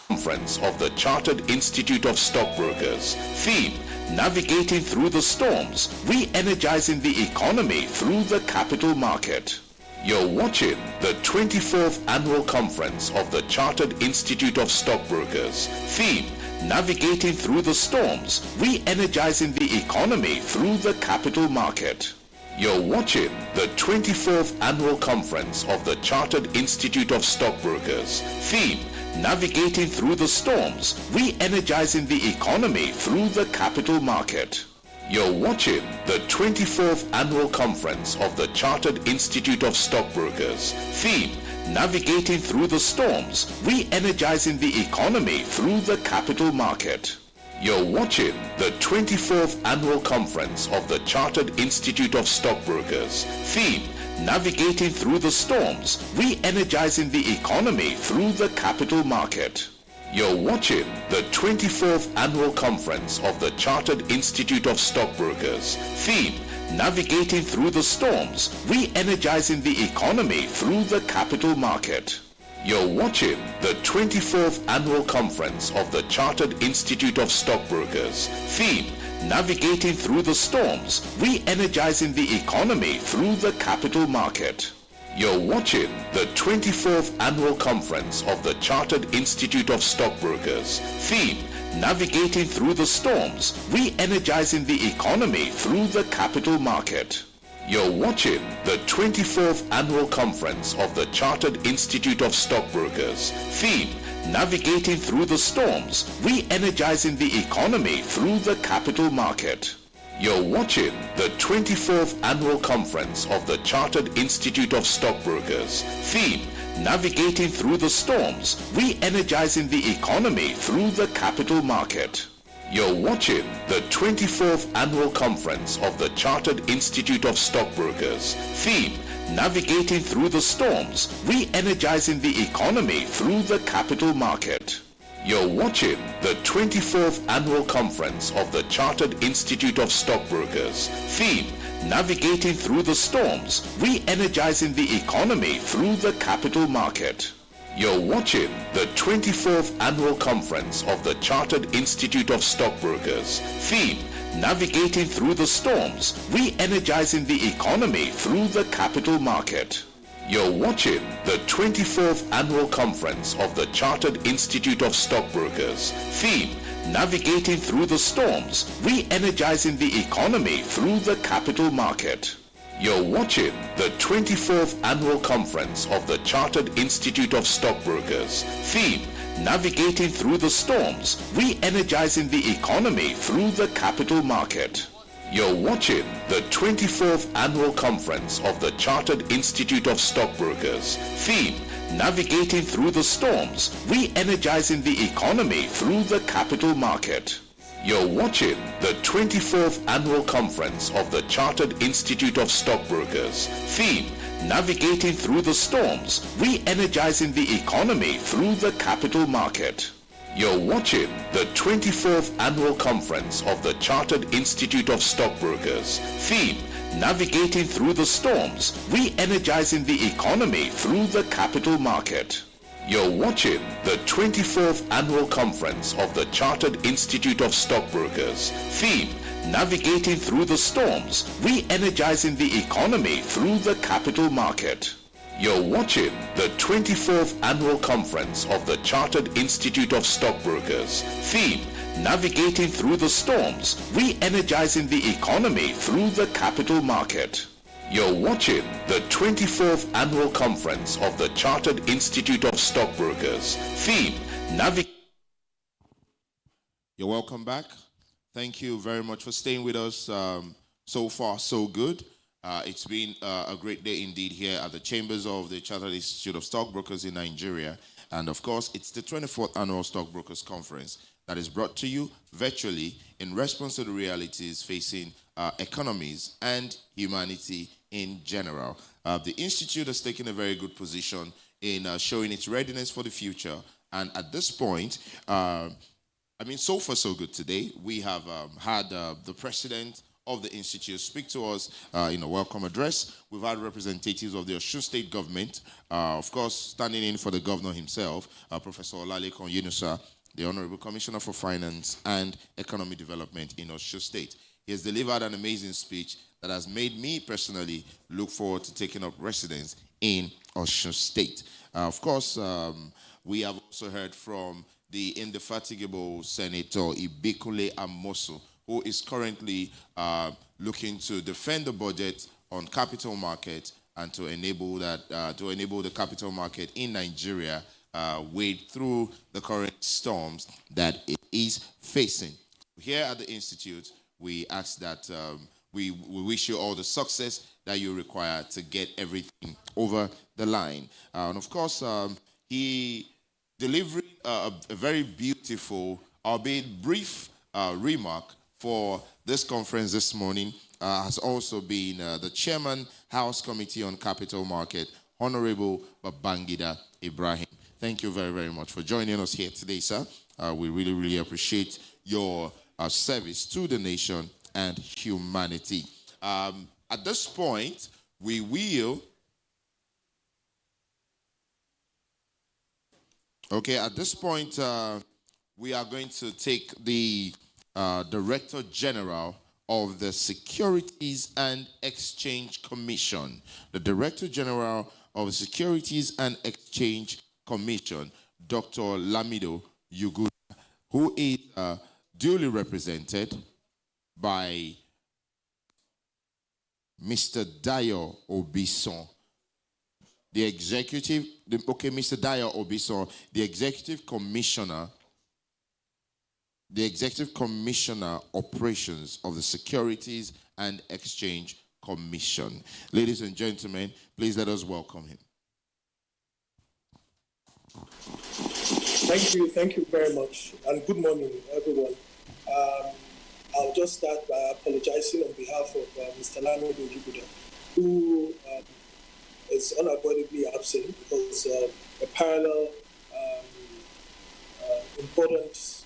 Conference of the Chartered Institute of Stockbrokers. Theme: Navigating through the storms, re-energizing the economy through the capital market. You're watching the 24th Annual Conference of the Chartered Institute of Stockbrokers. Theme: Navigating through the storms, re-energizing the economy through the capital market. You're watching the 24th Annual Conference of the Chartered Institute of Stockbrokers. Theme: Navigating through the storms, re-energizing the economy through the capital market. You're watching the 24th Annual Conference of the Chartered Institute of Stockbrokers. Theme: Navigating through the storms, re-energizing the economy through the capital market. You're watching the 24th Annual Conference of the Chartered Institute of Stockbrokers. Theme: Navigating through the storms, re-energizing the economy through the capital market. You're watching the 24th Annual Conference of the Chartered Institute of Stockbrokers. Theme: Navigating through the storms, re-energizing the economy through the capital market. You're watching the 24th Annual Conference of the Chartered Institute of Stockbrokers. Theme: Navigating through the storms, re-energizing the economy through the capital market. You're watching the 24th Annual Conference of the Chartered Institute of Stockbrokers. Theme: Navigating through the storms, re-energizing the economy through the capital market. You're watching the 24th Annual Conference of the Chartered Institute of Stockbrokers. Theme: Navigating through the storms, re-energizing the economy through the capital market. You're watching the 24th Annual Conference of the Chartered Institute of Stockbrokers. Theme: Navigating through the storms, re-energizing the economy through the capital market. You're watching the 24th Annual Conference of the Chartered Institute of Stockbrokers. Theme: Navigating through the storms, re-energizing the economy through the capital market. You're watching the 24th Annual Conference of the Chartered Institute of Stockbrokers. Theme: Navigating through the storms, re-energizing the economy through the capital market. You're watching the 24th Annual Conference of the Chartered Institute of Stockbrokers. Theme: Navigating through the storms, re-energizing the economy through the capital market. You're watching the 24th Annual Conference of the Chartered Institute of Stockbrokers. Theme: Navigating through the storms, re-energizing the economy through the capital market. You're watching the 24th Annual Conference of the Chartered Institute of Stockbrokers. Theme: navigating through the storms, re-energizing the economy through the capital market. You're watching the 24th Annual Conference of the Chartered Institute of Stockbrokers. Theme: navigating through the storms, re-energizing the economy through the capital market. You're watching the 24th Annual Conference of the Chartered Institute of Stockbrokers. Theme: navigating through the storms, re-energizing the economy through the capital market. You're watching the 24th Annual Conference of the Chartered Institute of Stockbrokers. Theme: navigating through the storms, re-energizing the economy through the capital market. You're watching the 24th Annual Conference of the Chartered Institute of Stockbrokers. Theme: navigating through the storms, re-energizing the economy through the capital market. You're watching the 24th Annual Conference of the Chartered Institute of Stockbrokers. Theme: navigating through the storms, re-energizing the economy through the capital market. You're watching the 24th Annual Conference of the Chartered Institute of Stockbrokers. Theme: You're welcome back. Thank you very much for staying with us. So far, so good. It's been a great day indeed here at the chambers of the Chartered Institute of Stockbrokers in Nigeria. And of course, it's the 24th Annual Stockbrokers Conference that is brought to you virtually in response to the realities facing economies and humanity in general. The Institute has taken a very good position in showing its readiness for the future. And at this point, so far so good today. We have had the president of the Institute speak to us in a welcome address. We've had representatives of the Osun State government, of course, standing in for the governor himself, Professor Olalekan Yunusa, the Honorable Commissioner for Finance and Economic Development in Osun State. He has delivered an amazing speech that has made me personally look forward to taking up residence in Osun State. Of course, we have also heard from the indefatigable Senator Ibikunle Amosu, who is currently looking to defend the budget on capital market and to enable the capital market in Nigeria wade through the current storms that it is facing. Here at the Institute, we ask that we wish you all the success that you require to get everything over the line. And of course, he delivered a very beautiful, albeit brief, remark for this conference this morning. Has also been the Chairman, House Committee on Capital Market, Honorable Babangida Ibrahim. Thank you very, very much for joining us here today, sir. We really, really appreciate your service to the nation and humanity. At this point, we will... Okay, at this point, we are going to take the Director General of the Securities and Exchange Commission. The Director General of the Securities and Exchange Commission, Dr. Lamido Yuguda, who is duly represented by Mr. Dayo Obison, Mr. Dayo Obison, the Executive Commissioner Operations of the Securities and Exchange Commission. Ladies and gentlemen, please let us welcome him. Thank you very much, and good morning, everyone. I'll just start by apologizing on behalf of Mr. Lamido Yuguda, who is unavoidably absent because a parallel important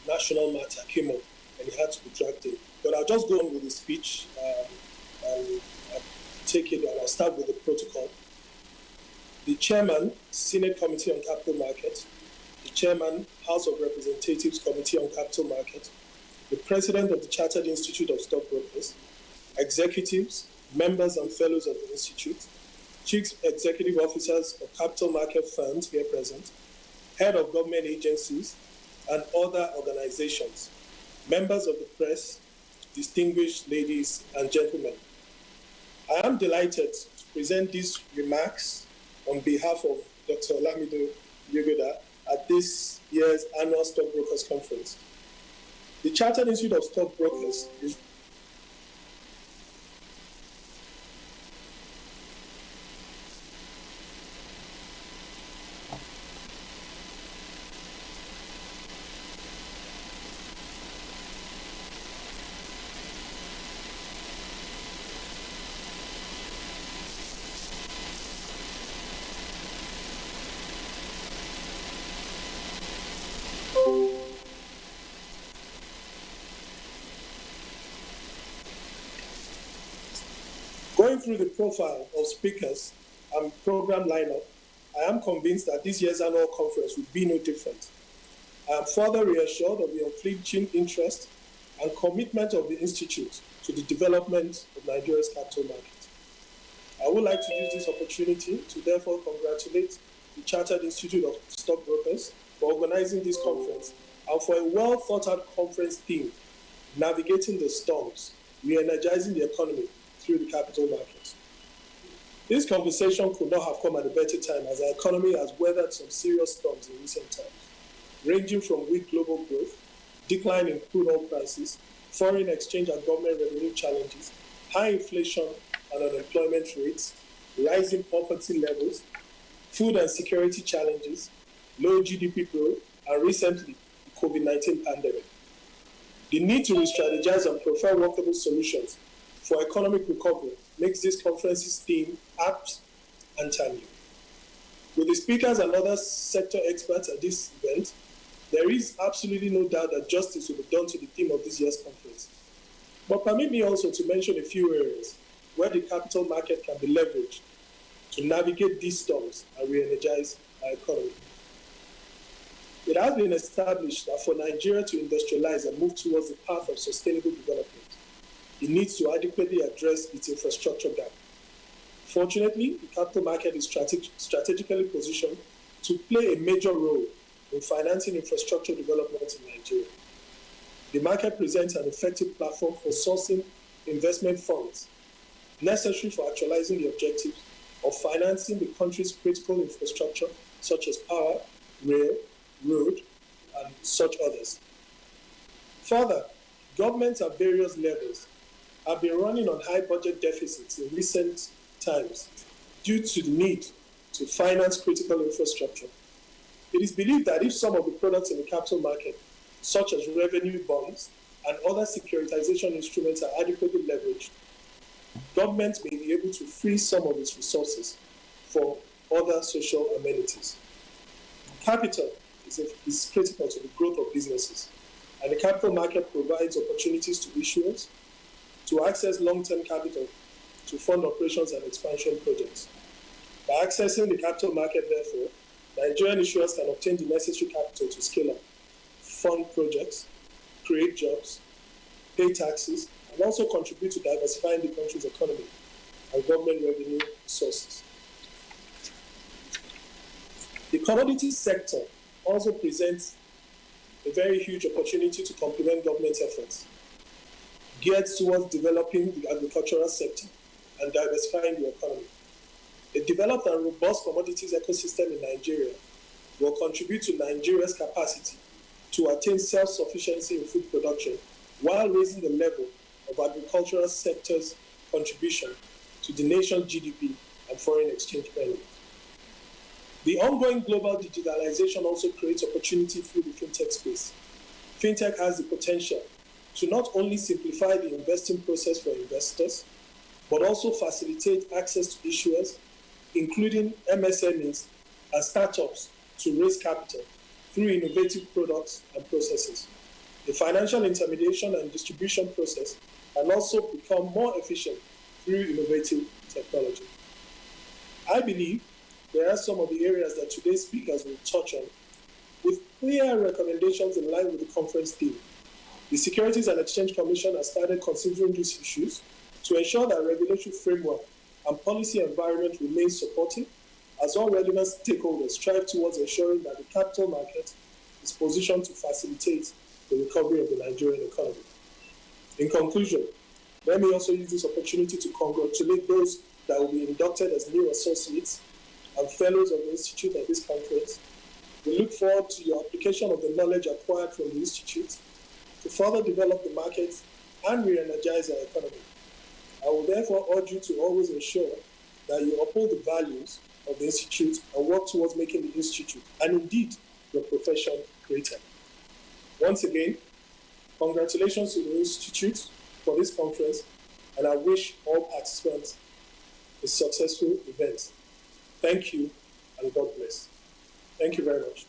national matter came up and he had to be dragged in. But I'll just go on with the speech and I'll take it, and I'll start with the protocol. The Chairman, Senate Committee on Capital Markets, the Chairman, House of Representatives Committee on Capital Markets, the President of the Chartered Institute of Stockbrokers, executives, members and fellows of the Institute, Chief Executive Officers of capital market firms here present, head of government agencies, and other organizations, members of the press, distinguished ladies and gentlemen. I am delighted to present these remarks on behalf of Dr. Lamido Yuguda at this year's annual Stockbrokers Conference. The Chartered Institute of Stockbrokers is going through the profile of speakers and program lineup. I am convinced that this year's annual conference will be no different. I am further reassured of the unflinching interest and commitment of the Institute to the development of Nigeria's capital market. I would like to use this opportunity to therefore congratulate the Chartered Institute of Stockbrokers for organizing this conference and for a well thought out conference theme, navigating the storms, re-energizing the economy through the capital market. This conversation could not have come at a better time as our economy has weathered some serious storms in recent times, ranging from weak global growth, decline in crude oil prices, foreign exchange and government revenue challenges, high inflation and unemployment rates, rising poverty levels, food and security challenges, low GDP growth, and recently, the COVID-19 pandemic. The need to re-strategize and prefer workable solutions for economic recovery makes this conference's theme apt and timely. With the speakers and other sector experts at this event, there is absolutely no doubt that justice will be done to the theme of this year's conference. But permit me also to mention a few areas where the capital market can be leveraged to navigate these storms and re-energize our economy. It has been established that for Nigeria to industrialize and move towards the path of sustainable development, it needs to adequately address its infrastructure gap. Fortunately, the capital market is strategically positioned to play a major role in financing infrastructure development in Nigeria. The market presents an effective platform for sourcing investment funds necessary for actualizing the objectives of financing the country's critical infrastructure, such as power, rail, road, and such others. Further, governments at various levels have been running on high budget deficits in recent times due to the need to finance critical infrastructure. It is believed that if some of the products in the capital market, such as revenue bonds and other securitization instruments, are adequately leveraged, government may be able to free some of its resources for other social amenities. Capital is critical to the growth of businesses, and the capital market provides opportunities to issuers to access long-term capital to fund operations and expansion projects. By accessing the capital market, therefore, Nigerian issuers can obtain the necessary capital to scale up, fund projects, create jobs, pay taxes, and also contribute to diversifying the country's economy and government revenue sources. The commodities sector also presents a very huge opportunity to complement government efforts geared towards developing the agricultural sector and diversifying the economy. A developed and robust commodities ecosystem in Nigeria will contribute to Nigeria's capacity to attain self-sufficiency in food production while raising the level of agricultural sector's contribution to the nation's GDP and foreign exchange earnings. The ongoing global digitalization also creates opportunity through the fintech space. Fintech has the potential to not only simplify the investing process for investors, but also facilitate access to issuers, including MSMEs and startups, to raise capital through innovative products and processes. The financial intermediation and distribution process can also become more efficient through innovative technology. I believe there are some of the areas that today's speakers will touch on, with clear recommendations in line with the conference theme. The Securities and Exchange Commission has started considering these issues to ensure that regulatory framework and policy environment remain supportive, as all relevant stakeholders strive towards ensuring that the capital market is positioned to facilitate the recovery of the Nigerian economy. In conclusion, let me also use this opportunity to congratulate those that will be inducted as new associates and fellows of the Institute at this conference, We look forward to your application of the knowledge acquired from the Institute to further develop the market and re-energize our economy. I will therefore urge you to always ensure that you uphold the values of the Institute and work towards making the Institute, and indeed your profession, greater. Once again, congratulations to the Institute for this conference, and I wish all participants a successful event. Thank you, and God bless. Thank you very much.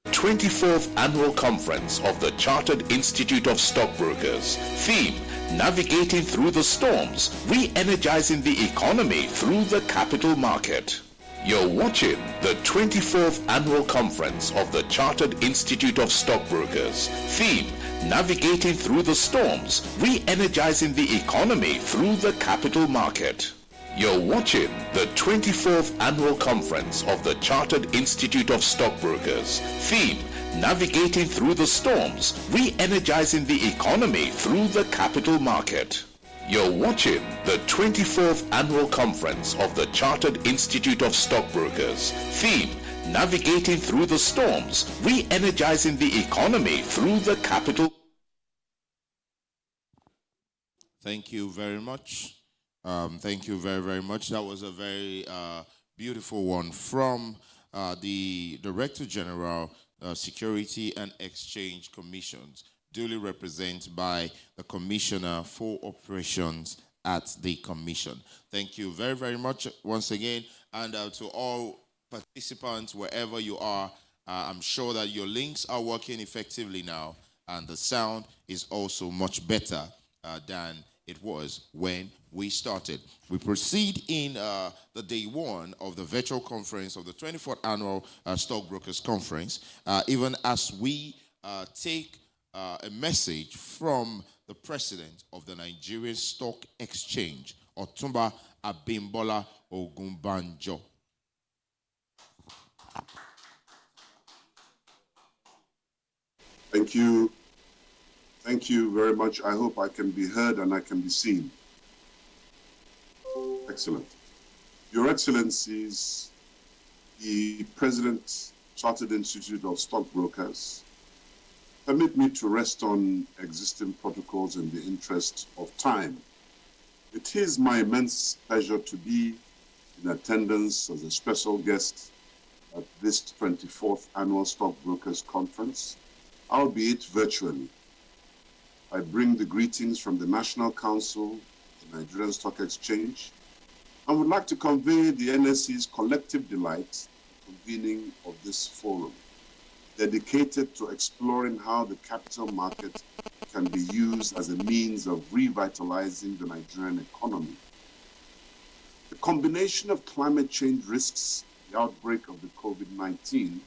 The 24th Annual Conference of the Chartered Institute of Stockbrokers. Theme: Navigating Through the Storms, Re-energizing the Economy Through the Capital Market. You're watching the 24th Annual Conference of the Chartered Institute of Stockbrokers. Theme: Navigating Through the Storms, Re-energizing the Economy Through the Capital Market. You're watching the 24th Annual Conference of the Chartered Institute of Stockbrokers. Theme: Navigating Through the Storms, Re-energizing the Economy Through the Capital Market. You're watching the 24th Annual Conference of the Chartered Institute of Stockbrokers. Theme: Navigating Through the Storms, Re-energizing the Economy Through the Capital. Thank you very much. Thank you very, very much. That was a very beautiful one from the Director General, Security and Exchange Commissions, duly represented by the Commissioner for Operations at the Commission. Thank you very, very much once again. And to all participants, wherever you are, I'm sure that your links are working effectively now, and the sound is also much better than it was when we started. We proceed in the day one of the virtual conference of the 24th Annual Stockbrokers Conference, even as we take a message from the President of the Nigerian Stock Exchange, Otumba Abimbola Ogunbanjo. Thank you. Thank you very much. I hope I can be heard and I can be seen. Excellent. Your Excellencies, the President, Chartered Institute of Stockbrokers, permit me to rest on existing protocols in the interest of time. It is my immense pleasure to be in attendance as a special guest at this 24th Annual Stockbrokers Conference, albeit virtually. I bring the greetings from the National Council, the Nigerian Stock Exchange, and would like to convey the NSE's collective delight in convening of this forum, dedicated to exploring how the capital market can be used as a means of revitalizing the Nigerian economy. The combination of climate change risks, the outbreak of the COVID-19,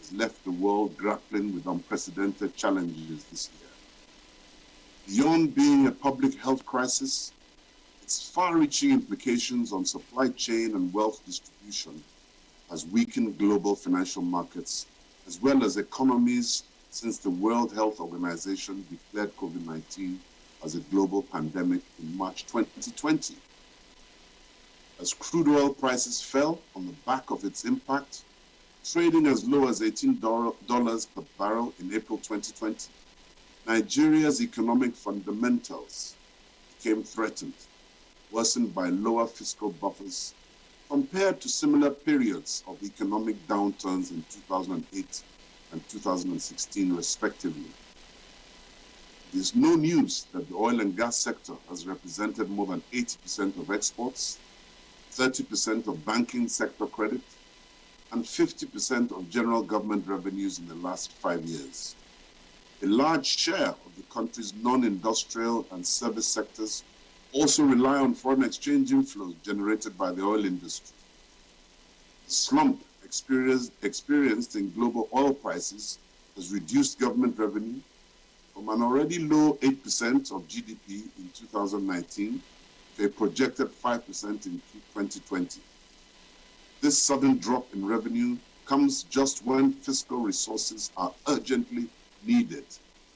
has left the world grappling with unprecedented challenges this year. Beyond being a public health crisis, its far-reaching implications on supply chain and wealth distribution has weakened global financial markets, as well as economies, since the World Health Organization declared COVID-19 as a global pandemic in March 2020. As crude oil prices fell on the back of its impact, trading as low as $18 per barrel in April 2020, Nigeria's economic fundamentals became threatened, worsened by lower fiscal buffers compared to similar periods of economic downturns in 2008 and 2016, respectively. It is no news that the oil and gas sector has represented more than 80% of exports, 30% of banking sector credit, and 50% of general government revenues in the last 5 years. A large share of the country's non-industrial and service sectors also rely on foreign exchange inflows generated by the oil industry. The slump experienced in global oil prices has reduced government revenue from an already low 8% of GDP in 2019 to a projected 5% in 2020. This sudden drop in revenue comes just when fiscal resources are urgently needed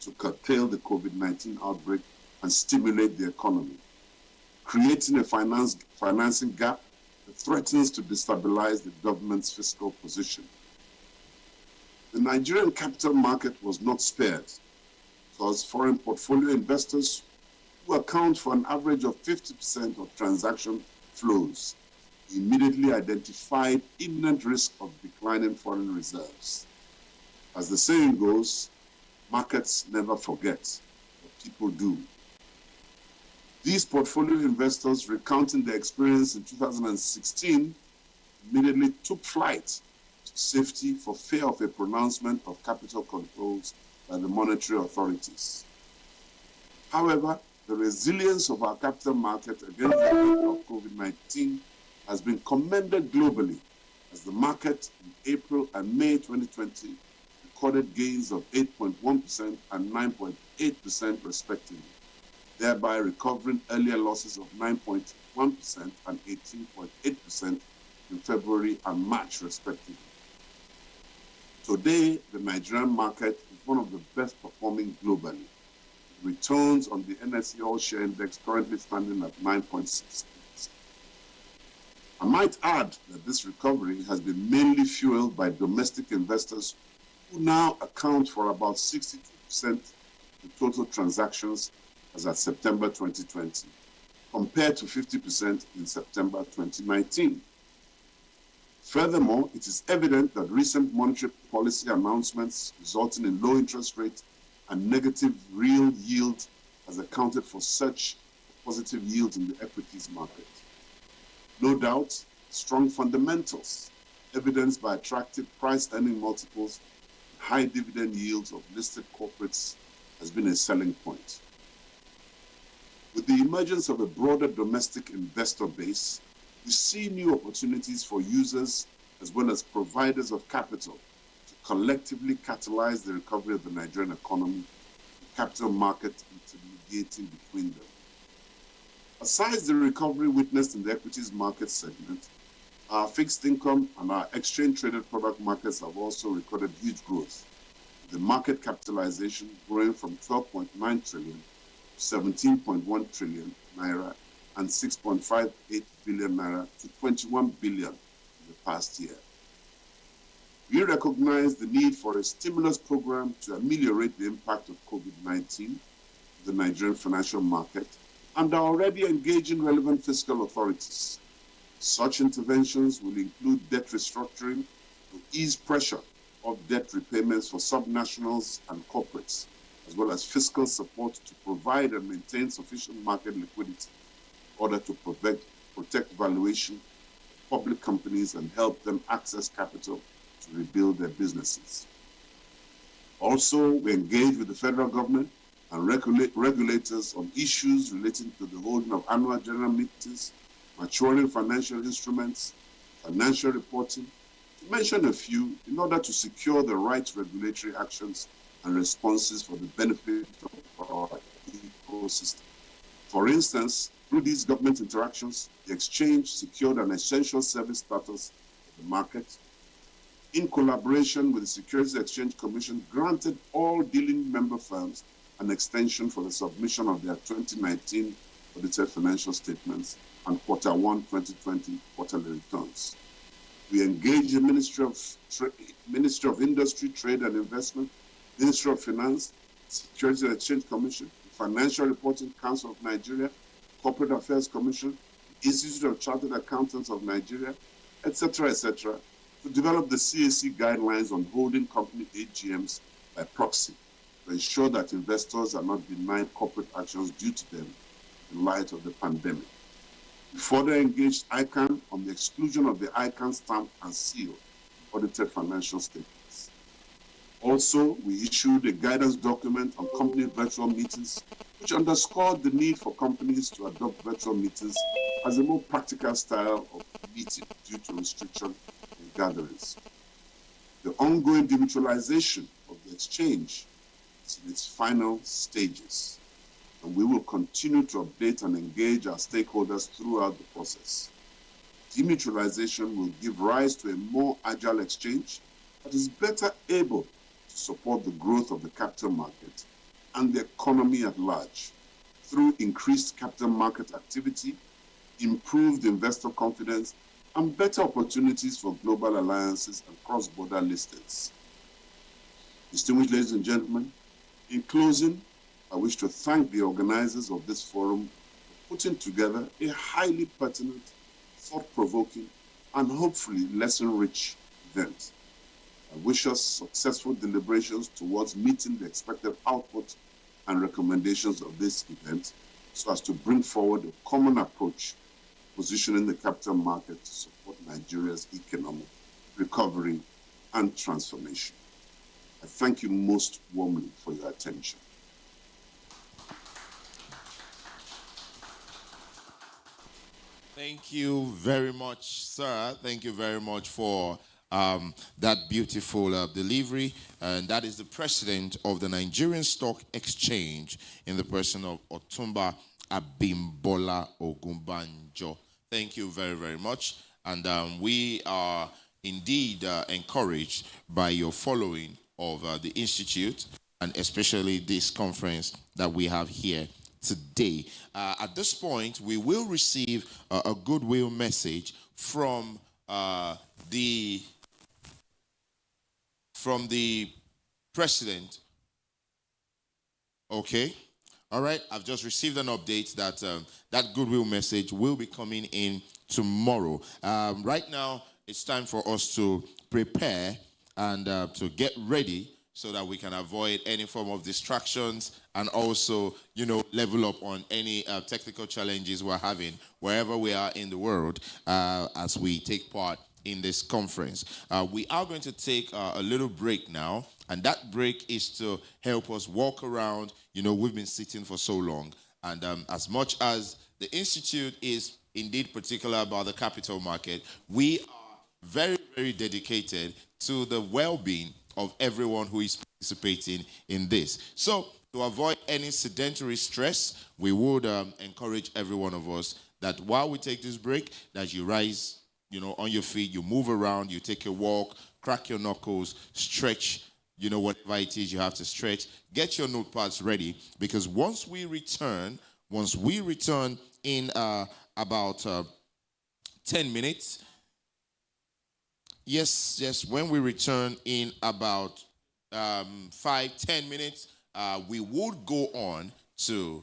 to curtail the COVID-19 outbreak and stimulate the economy, creating a financing gap that threatens to destabilize the government's fiscal position. The Nigerian capital market was not spared because foreign portfolio investors, who account for an average of 50% of transaction flows, immediately identified imminent risk of declining foreign reserves. As the saying goes, markets never forget, but people do. These portfolio investors, recounting their experience in 2016, immediately took flight to safety for fear of a pronouncement of capital controls by the monetary authorities. However, the resilience of our capital market against the effect of COVID-19 has been commended globally, as the market in April and May 2020 recorded gains of 8.1% and 9.8% respectively, thereby recovering earlier losses of 9.1% and 18.8% in February and March respectively. Today, the Nigerian market is one of the best performing globally. Returns on the NSE All Share Index currently standing at 9.6%. I might add that this recovery has been mainly fueled by domestic investors, who now account for about 62% of the total transactions as at September 2020, compared to 50% in September 2019. Furthermore, it is evident that recent monetary policy announcements resulting in low interest rates and negative real yield has accounted for such positive yields in the equities market. No doubt, strong fundamentals, evidenced by attractive price-earning multiples and high dividend yields of listed corporates, has been a selling point. With the emergence of a broader domestic investor base, we see new opportunities for users as well as providers of capital to collectively catalyze the recovery of the Nigerian economy, the capital market intermediating between them. Aside the recovery witnessed in the equities market segment, our fixed income and our exchange-traded product markets have also recorded huge growth, with the market capitalization growing from 12.9 trillion to 17.1 trillion naira and 6.58 billion naira to 21 billion in the past year. We recognize the need for a stimulus program to ameliorate the impact of COVID-19 on the Nigerian financial market, and are already engaging relevant fiscal authorities. Such interventions will include debt restructuring to ease pressure of debt repayments for subnationals and corporates, as well as fiscal support to provide and maintain sufficient market liquidity in order to protect valuation of public companies and help them access capital to rebuild their businesses. Also, we engage with the federal government and regulators on issues relating to the holding of annual general meetings, maturing financial instruments, financial reporting, to mention a few, in order to secure the right regulatory actions and responses for the benefit of our ecosystem. For instance, through these government interactions, the exchange secured an essential service status for the market. In collaboration with the Securities Exchange Commission, granted all dealing member firms an extension for the submission of their 2019 audited financial statements and Q1 2020 quarterly returns. We engage the Ministry of Industry, Trade and Investment, Ministry of Finance, Securities and Exchange Commission, the Financial Reporting Council of Nigeria, Corporate Affairs Commission, the Institute of Chartered Accountants of Nigeria, etc., to develop the CAC guidelines on holding company AGMs by proxy, to ensure that investors are not denied corporate actions due to them in light of the pandemic. We further engaged ICANN on the exclusion of the ICANN stamp and seal audited financial statements. Also, we issued a guidance document on company virtual meetings, which underscored the need for companies to adopt virtual meetings as a more practical style of meeting due to restriction in gatherings. The ongoing demutualization of the exchange is in its final stages, and we will continue to update and engage our stakeholders throughout the process. Demutualization will give rise to a more agile exchange that is better able to support the growth of the capital market and the economy at large through increased capital market activity, improved investor confidence, and better opportunities for global alliances and cross-border listings. Distinguished ladies and gentlemen, in closing, I wish to thank the organizers of this forum for putting together a highly pertinent, thought-provoking, and hopefully lesson-rich event. I wish us successful deliberations towards meeting the expected output and recommendations of this event so as to bring forward a common approach positioning the capital market to support Nigeria's economic recovery and transformation. I thank you most warmly for your attention. Thank you very much, sir. Thank you very much for that beautiful delivery. And that is the president of the Nigerian Stock Exchange in the person of Otumba Abimbola Ogunbanjo. Thank you very, very much. And we are indeed encouraged by your following of the Institute, and especially this conference that we have here today. At this point, we will receive a goodwill message from the president. Okay. All right. I've just received an update that that goodwill message will be coming in tomorrow. Right now, it's time for us to prepare and to get ready so that we can avoid any form of distractions and also, level up on any technical challenges we're having wherever we are in the world as we take part in this conference. We are going to take a little break now, and that break is to help us walk around. We've been sitting for so long, and as much as the Institute is indeed particular about the capital market, we are very, very dedicated to the well-being of everyone who is participating in this. So, to avoid any sedentary stress, we would encourage every one of us that while we take this break, that you rise, on your feet, you move around, you take a walk, crack your knuckles, stretch, whatever it is you have to stretch. Get your notepads ready, because once we return in about 10 minutes, yes, when we return in about 5-10 minutes, we would go on to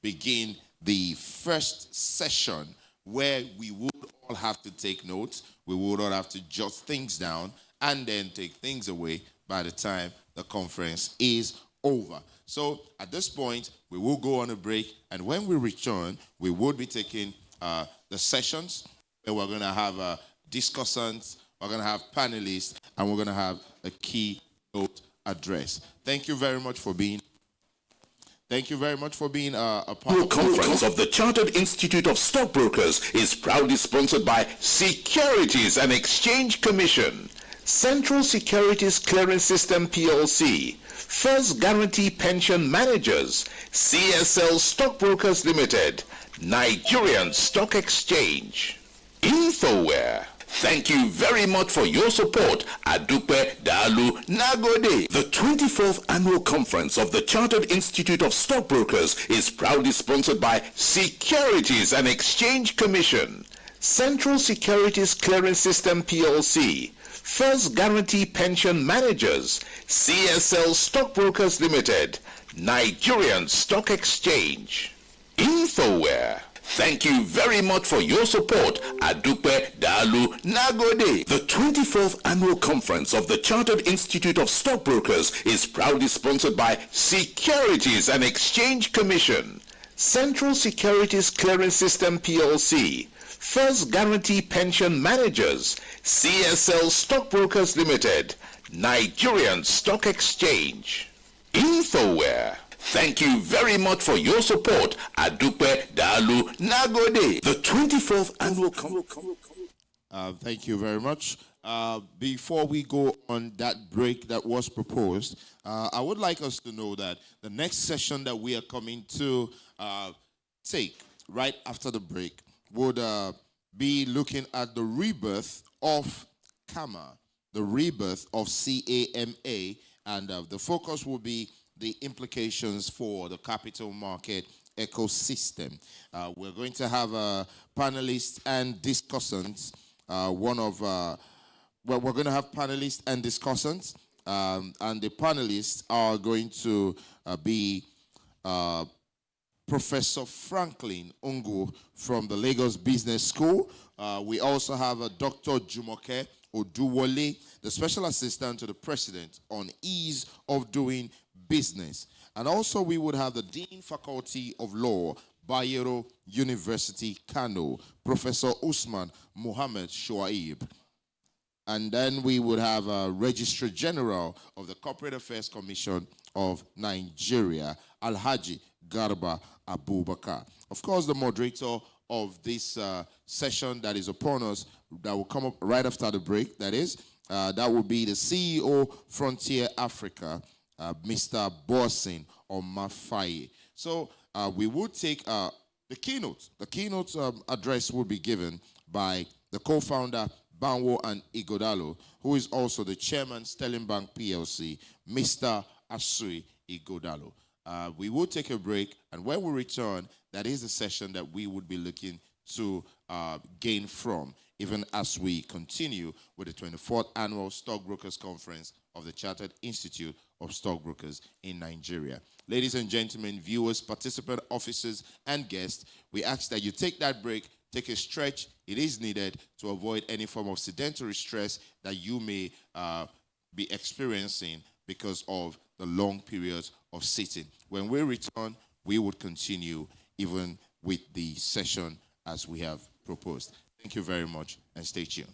begin the first session where we would all have to take notes, we would all have to jot things down, and then take things away by the time the conference is over. So at this point, we will go on a break, and when we return, we would be taking the sessions where we're going to have discussants, we're going to have panelists, and we're going to have a keynote address. Thank you very much for being a part The conference of the Chartered Institute of Stockbrokers is proudly sponsored by Securities and Exchange Commission, Central Securities Clearing System PLC, First Guarantee Pension Managers, CSL Stockbrokers Limited, Nigerian Stock Exchange, Infoware. Thank you very much for your support. Adupe Dalu Nagode. The 24th Annual Conference of the Chartered Institute of Stockbrokers is proudly sponsored by Securities and Exchange Commission, Central Securities Clearing System PLC, First Guarantee Pension Managers, CSL Stockbrokers Limited, Nigerian Stock Exchange, Infoware. Thank you very much for your support. Adupe Dalu Nagode. The 24th Annual Conference of the Chartered Institute of Stockbrokers is proudly sponsored by Securities and Exchange Commission, Central Securities Clearing System PLC, First Guarantee Pension Managers, CSL Stockbrokers Limited, Nigerian Stock Exchange, Infoware. Thank you very much for your support. Adupe Dalu Nagode. The 24th Annual Thank you very much. Before we go on that break that was proposed, I would like us to know that the next session that we are coming to take right after the break would be looking at the rebirth of CAMA, the rebirth of CAMA, and the focus will be the implications for the capital market ecosystem. We're going to have panelists and discussants. We're going to have panelists and discussants, and the panelists are going to be Professor Franklin Ungu from the Lagos Business School. We also have Dr. Jumoke Oduwole, the Special Assistant to the President on Ease of Doing Business. And also we would have the Dean Faculty of Law, Bayero University, Kano, Professor Usman Mohammed Shoaib. And then we would have a Registrar General of the Corporate Affairs Commission of Nigeria, Alhaji Garba Abubakar. Of course, the moderator of this session that is upon us, that will come up right after the break, that will be the CEO Frontier Africa, Mr. Bosin Omafaye. So we will take the keynote. The keynote address will be given by the co-founder, Banwo and Igodalo, who is also the chairman, Sterling Bank PLC, Mr. Asui Igodalo. We will take a break, and when we return, that is the session that we would be looking to gain from, even as we continue with the 24th Annual Stockbrokers Conference of the Chartered Institute of Stockbrokers in Nigeria. Ladies and gentlemen, viewers, participant officers, and guests, we ask that you take that break, take a stretch. It is needed to avoid any form of sedentary stress that you may be experiencing because of the long periods of sitting. When we return, we would continue even with the session as we have proposed. Thank you very much, and stay tuned.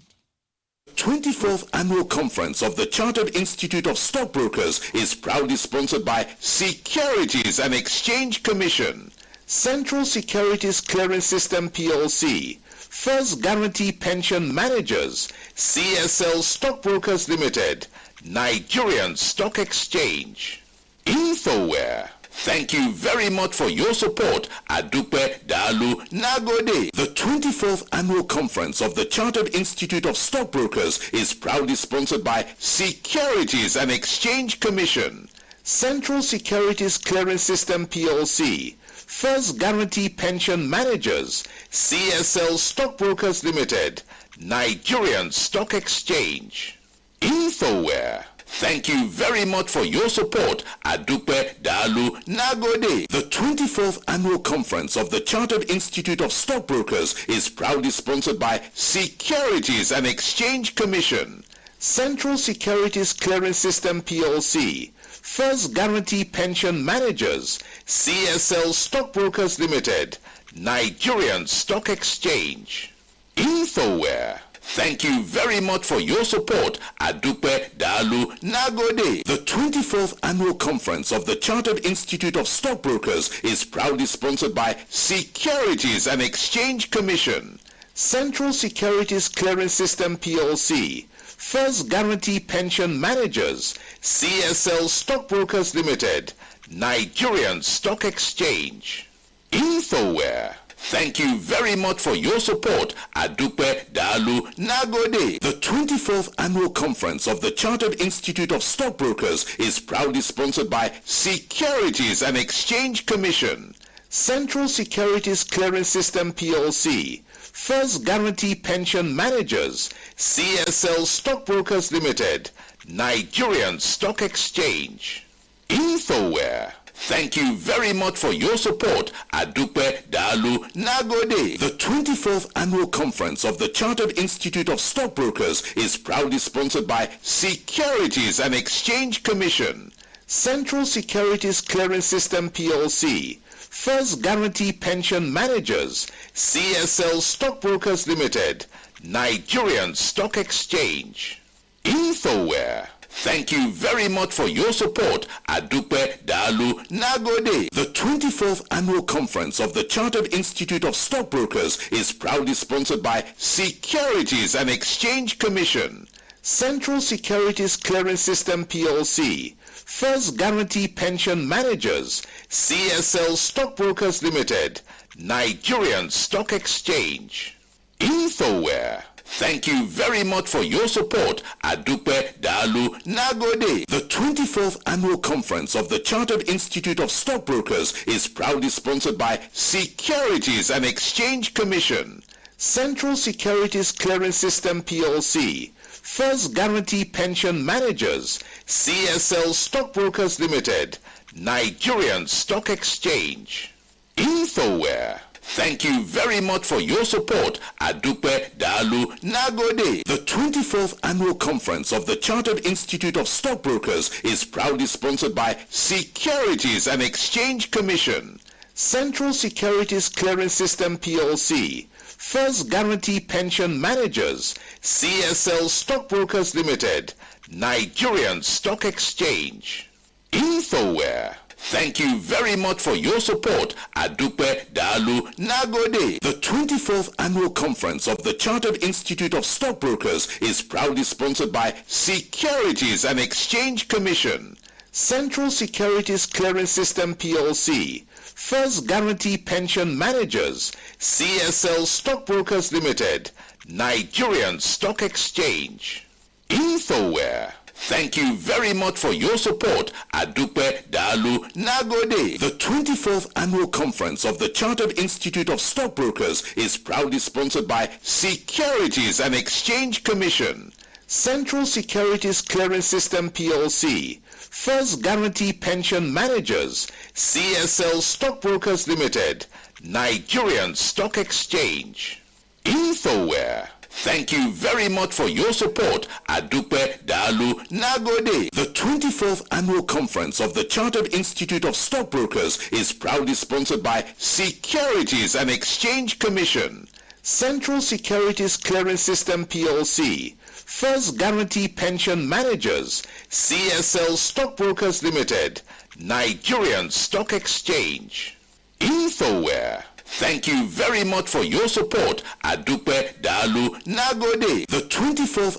24th Annual Conference of the Chartered Institute of Stockbrokers is proudly sponsored by Securities and Exchange Commission, Central Securities Clearing System PLC, First Guarantee Pension Managers, CSL Stockbrokers Limited, Nigerian Stock Exchange, Infoware. Thank you very much for your support. Adupe Dalu Nagode. The 24th Annual Conference of the Chartered Institute of Stockbrokers is proudly sponsored by Securities and Exchange Commission, Central Securities Clearing System PLC, First Guarantee Pension Managers, CSL Stockbrokers Limited, Nigerian Stock Exchange, Infoware. Thank you very much for your support. Adupe Dalu Nagode. The 24th Annual Conference of the Chartered Institute of Stockbrokers is proudly sponsored by Securities and Exchange Commission, Central Securities Clearing System PLC, First Guarantee Pension Managers, CSL Stockbrokers Limited, Nigerian Stock Exchange, Infoware. Thank you very much for your support. Adupe Dalu Nagode. The 24th Annual Conference of the Chartered Institute of Stockbrokers is proudly sponsored by Securities and Exchange Commission, Central Securities Clearing System PLC, First Guarantee Pension Managers, CSL Stockbrokers Limited, Nigerian Stock Exchange, Infoware. Thank you very much for your support. Adupe Dalu Nagode. The 24th Annual Conference of the Chartered Institute of Stockbrokers is proudly sponsored by Securities and Exchange Commission, Central Securities Clearing System PLC, First Guarantee Pension Managers, CSL Stockbrokers Limited, Nigerian Stock Exchange, Infoware. Thank you very much for your support. Adupe Dalu Nagode. The 24th Annual Conference of the Chartered Institute of Stockbrokers is proudly sponsored by Securities and Exchange Commission, Central Securities Clearing System PLC, First Guarantee Pension Managers, CSL Stockbrokers Limited, Nigerian Stock Exchange, Infoware. Thank you very much for your support. Adupe Dalu Nagode. The 24th Annual Conference of the Chartered Institute of Stockbrokers is proudly sponsored by Securities and Exchange Commission, Central Securities Clearing System PLC, First Guarantee Pension Managers, CSL Stockbrokers Limited, Nigerian Stock Exchange, InfoWare. Thank you very much for your support. Adupe Dalu Nagode. The 24th Annual Conference of the Chartered Institute of Stockbrokers is proudly sponsored by Securities and Exchange Commission, Central Securities Clearing System PLC, First Guarantee Pension Managers, CSL Stockbrokers Limited, Nigerian Stock Exchange. InfoWare. Thank you very much for your support. Adupe Dalu Nagode. The 24th Annual Conference of the Chartered Institute of Stockbrokers is proudly sponsored by Securities and Exchange Commission, Central Securities Clearing System PLC, First Guarantee Pension Managers, CSL Stockbrokers Limited, Nigerian Stock Exchange. InfoWare. Thank you very much for your support. Adupe Dalu Nagode. The 24th Annual Conference of the Chartered Institute of Stockbrokers is proudly sponsored by Securities and Exchange Commission, Central Securities Clearing System PLC, First Guarantee Pension Managers, CSL Stockbrokers Limited, Nigerian Stock Exchange. InfoWare. Thank you very much for your support. Adupe Dalu Nagode. The 24th Annual Conference of the Chartered Institute of Stockbrokers is proudly sponsored by Securities and Exchange Commission, Central Securities Clearing System PLC, First Guarantee Pension Managers, CSL Stockbrokers Limited, Nigerian Stock Exchange. InfoWare. Thank you very much for your support. Adupe Dalu Nagode. The 24th Annual Conference of the Chartered Institute of Stockbrokers is proudly sponsored by Securities and Exchange Commission, Central Securities Clearing System PLC, First Guarantee Pension Managers, CSL Stockbrokers Limited, Nigerian Stock Exchange. InfoWare. Thank you very much for your support. Adupe Dalu Nagode. The 24th.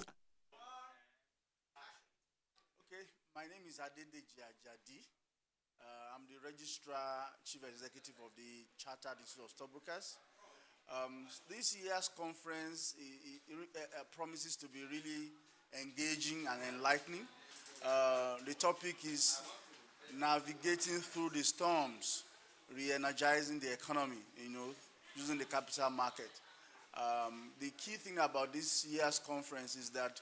Okay, my name is Adedeji Ajadi. I'm the Registrar Chief Executive of the Chartered Institute of Stockbrokers. This year's conference promises to be really engaging and enlightening. The topic is navigating through the storms, re-energizing the economy, using the capital market. The key thing about this year's conference is that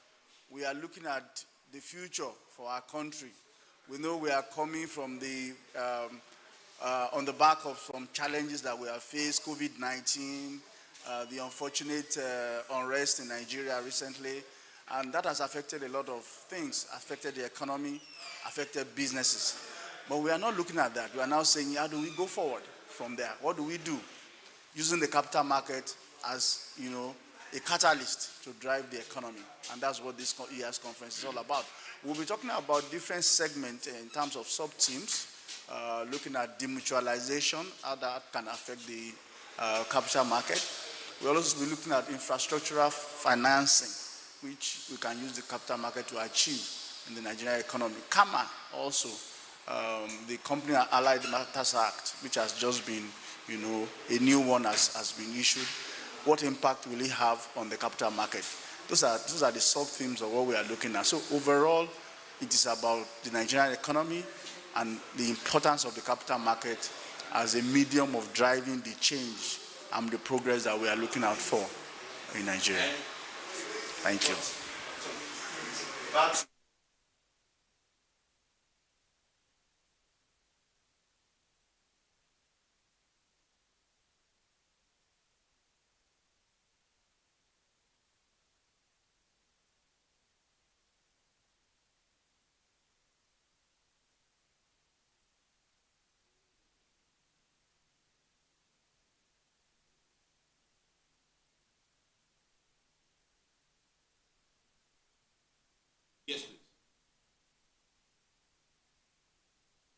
we are looking at the future for our country. We know we are coming from on the back of some challenges that we have faced, COVID-19, the unfortunate unrest in Nigeria recently, and that has affected a lot of things, affected the economy, affected businesses. But we are not looking at that. We are now saying, how do we go forward from there? What do we do? Using the capital market as, a catalyst to drive the economy. And that's what this year's conference is all about. We'll be talking about different segments in terms of sub-themes, looking at demutualization, how that can affect the capital market. We'll also be looking at infrastructural financing, which we can use the capital market to achieve in the Nigerian economy. KAMA also. The Company and Allied Matters Act, which has just been, a new one has been issued. What impact will it have on the capital market? Those are the sub-themes of what we are looking at. So overall, it is about the Nigerian economy and the importance of the capital market as a medium of driving the change and the progress that we are looking out for in Nigeria. Thank you. Yes,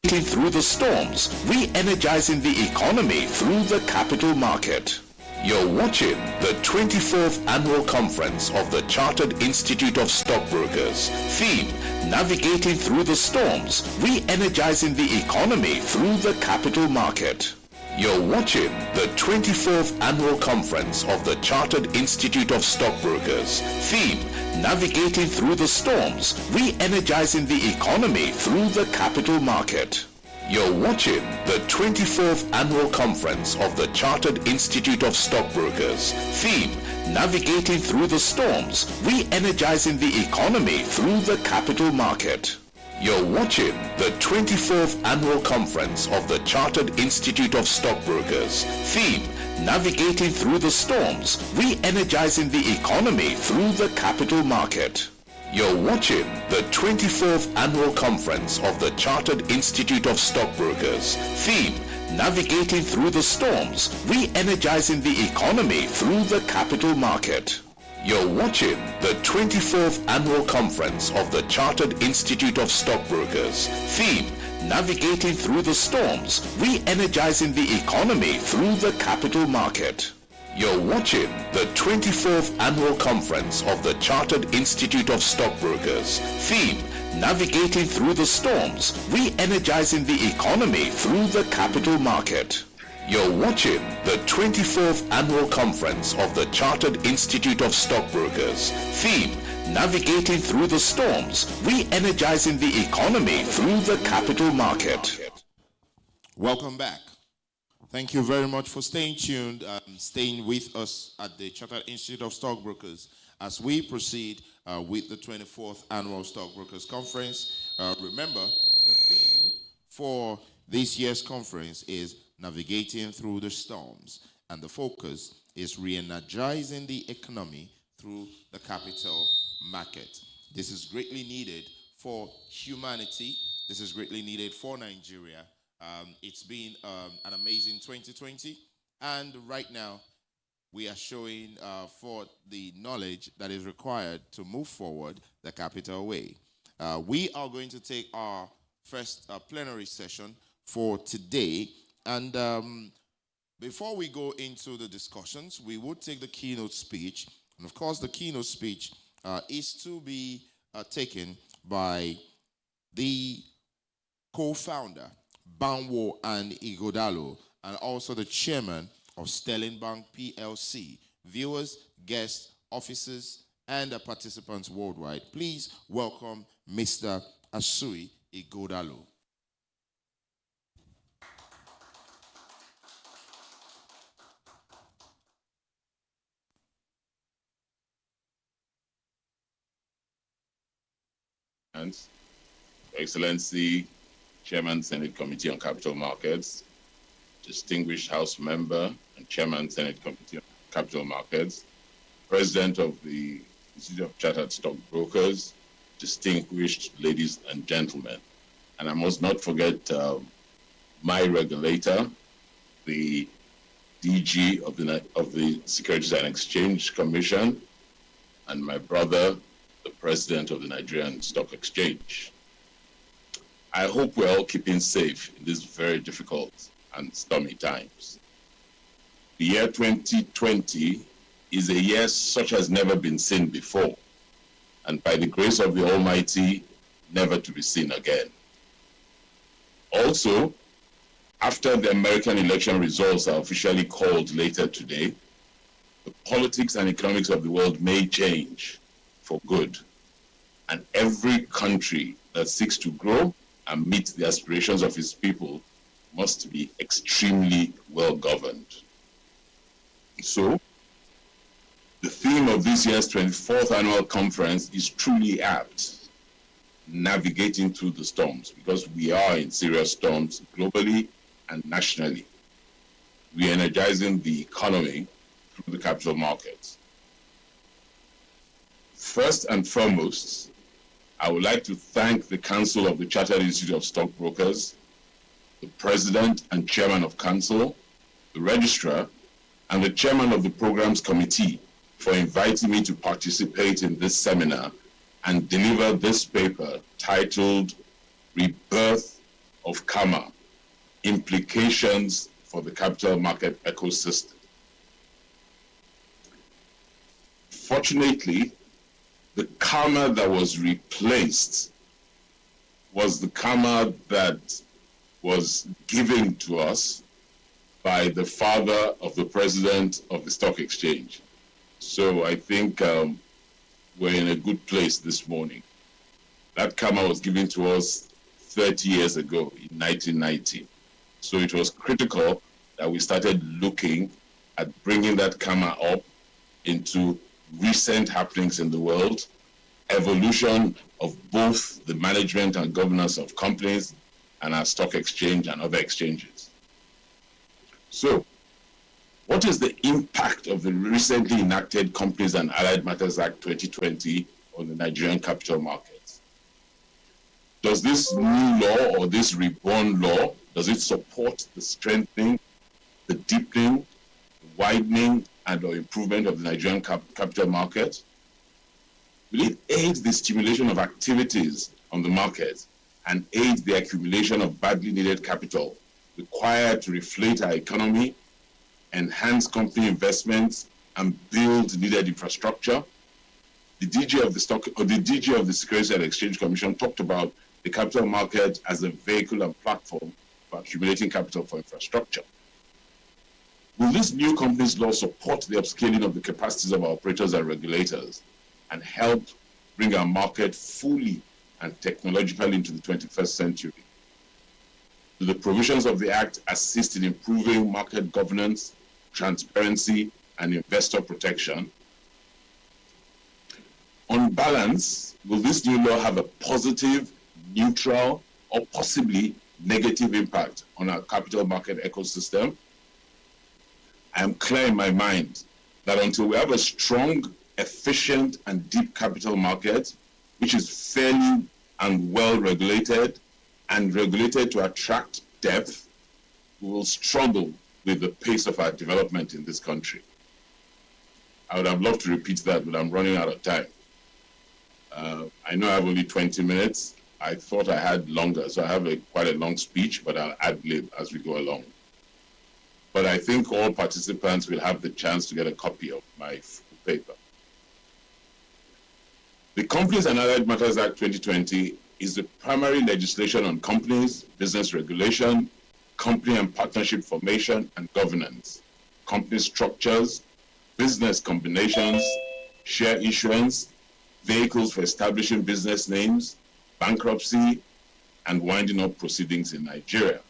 please. Through the storms, re-energizing the economy through the capital market. You're watching the 24th Annual Conference of the Chartered Institute of Stockbrokers. Theme, Navigating Through the Storms, Re-energizing the Economy Through the Capital Market. You're watching the 24th Annual Conference of the Chartered Institute of Stockbrokers. Theme: Navigating Through the Storms, Re-energizing the Economy Through the Capital Market. You're watching the 24th Annual Conference of the Chartered Institute of Stockbrokers. Theme: Navigating Through the Storms, Re-energizing the Economy Through the Capital Market. You're watching the 24th Annual Conference of the Chartered Institute of Stockbrokers. Theme: Navigating Through the Storms, Re-energizing the Economy Through the Capital Market. You're watching the 24th Annual Conference of the Chartered Institute of Stockbrokers. Theme: Navigating Through the Storms, Re-energizing the Economy Through the Capital Market. You're watching the 24th Annual Conference of the Chartered Institute of Stockbrokers. Theme: Navigating Through the Storms, Re-energizing the Economy Through the Capital Market. You're watching the 24th Annual Conference of the Chartered Institute of Stockbrokers. Theme: Navigating Through the Storms, Re-energizing the Economy Through the Capital Market. You're watching the 24th Annual Conference of the Chartered Institute of Stockbrokers. Theme: Navigating Through the Storms, Re-energizing the Economy Through the Capital Market. Welcome back. Thank you very much for staying tuned, staying with us at the Chartered Institute of Stockbrokers as we proceed with the 24th Annual Stockbrokers Conference. Remember, the theme for this year's conference is Navigating Through the Storms, and the focus is re-energizing the economy through the capital market. This is greatly needed for humanity. This is greatly needed for Nigeria. It's been an amazing 2020, and right now we are showing for the knowledge that is required to move forward the capital way. We are going to take our first plenary session for today, and before we go into the discussions, we would take the keynote speech, and of course the keynote speech is to be taken by the co-founder Banwo and Igodalo, and also the chairman of Sterling Bank PLC. Viewers, guests, officers, and participants worldwide, please welcome Mr. Asui Igodalo. Excellency, Chairman, Senate Committee on Capital Markets, distinguished House Member and Chairman, Senate Committee on Capital Markets, President of the Institute of Chartered Stockbrokers, distinguished ladies and gentlemen. And I must not forget my regulator, the DG of the Securities and Exchange Commission, and my brother, the President of the Nigerian Stock Exchange. I hope we're all keeping safe in these very difficult and stormy times. The year 2020 is a year such as never been seen before, and by the grace of the Almighty, never to be seen again. Also, after the American election results are officially called later today, the politics and economics of the world may change for good, and every country that seeks to grow and meet the aspirations of its people must be extremely well governed. So, the theme of this year's 24th annual conference is truly apt: navigating through the storms, because we are in serious storms globally and nationally, re-energizing the economy through the capital markets. First and foremost, I would like to thank the Council of the Chartered Institute of Stockbrokers, the President and Chairman of Council, the Registrar, and the Chairman of the Programs Committee for inviting me to participate in this seminar and deliver this paper titled Rebirth of Karma: Implications for the Capital Market Ecosystem. Fortunately, the karma that was replaced was the karma that was given to us by the father of the president of the stock exchange. So I think we're in a good place this morning. That KAMA was given to us 30 years ago in 1990. So it was critical that we started looking at bringing that KAMA up into recent happenings in the world, evolution of both the management and governance of companies and our stock exchange and other exchanges. So, what is the impact of the recently enacted Companies and Allied Matters Act 2020 on the Nigerian capital markets? Does this new law or this reborn law, does it support the strengthening, the deepening, widening, and or improvement of the Nigerian capital market? Will it aid the stimulation of activities on the market and aid the accumulation of badly needed capital required to reflate our economy, enhance company investments, and build needed infrastructure? The DG of the Securities and Exchange Commission talked about the capital market as a vehicle and platform for accumulating capital for infrastructure. Will this new companies law support the upscaling of the capacities of our operators and regulators and help bring our market fully and technologically into the 21st century? Do the provisions of the Act assist in improving market governance, transparency, and investor protection? On balance, will this new law have a positive, neutral, or possibly negative impact on our capital market ecosystem? I am clear in my mind that until we have a strong, efficient, and deep capital market, which is fairly and well regulated and regulated to attract depth, we will struggle with the pace of our development in this country. I would have loved to repeat that, but I'm running out of time. I know I have only 20 minutes. I thought I had longer, so I have quite a long speech, but I'll ad-lib as we go along. But I think all participants will have the chance to get a copy of my paper. The Companies and Allied Matters Act 2020 is the primary legislation on companies, business regulation, company and partnership formation and governance, company structures, business combinations, share issuance, vehicles for establishing business names, bankruptcy, and winding up proceedings in Nigeria.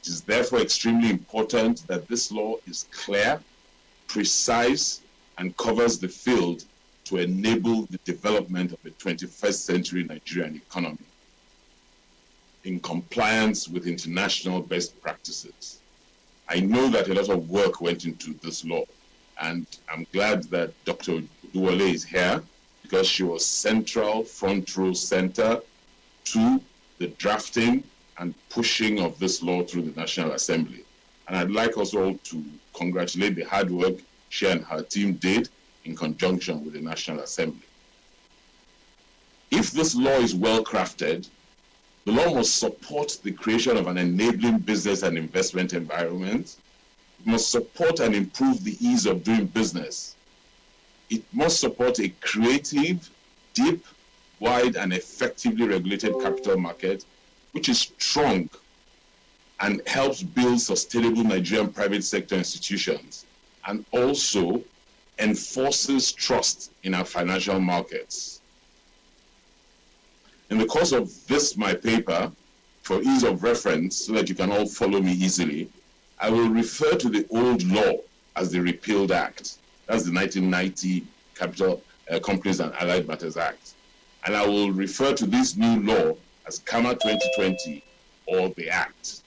It is therefore extremely important that this law is clear, precise, and covers the field to enable the development of the 21st century Nigerian economy in compliance with international best practices. I know that a lot of work went into this law, and I'm glad that Dr. Oduwole is here because she was central, front row center to the drafting and pushing of this law through the National Assembly. And I'd like us all to congratulate the hard work she and her team did in conjunction with the National Assembly. If this law is well crafted, the law must support the creation of an enabling business and investment environment. It must support and improve the ease of doing business. It must support a creative, deep, wide, and effectively regulated capital market, which is strong and helps build sustainable Nigerian private sector institutions, and also enforces trust in our financial markets. In the course of this, my paper, for ease of reference, so that you can all follow me easily, I will refer to the old law as the repealed act. That's the 1990 Companies and Allied Matters Act. And I will refer to this new law as KAMA 2020, or the Act.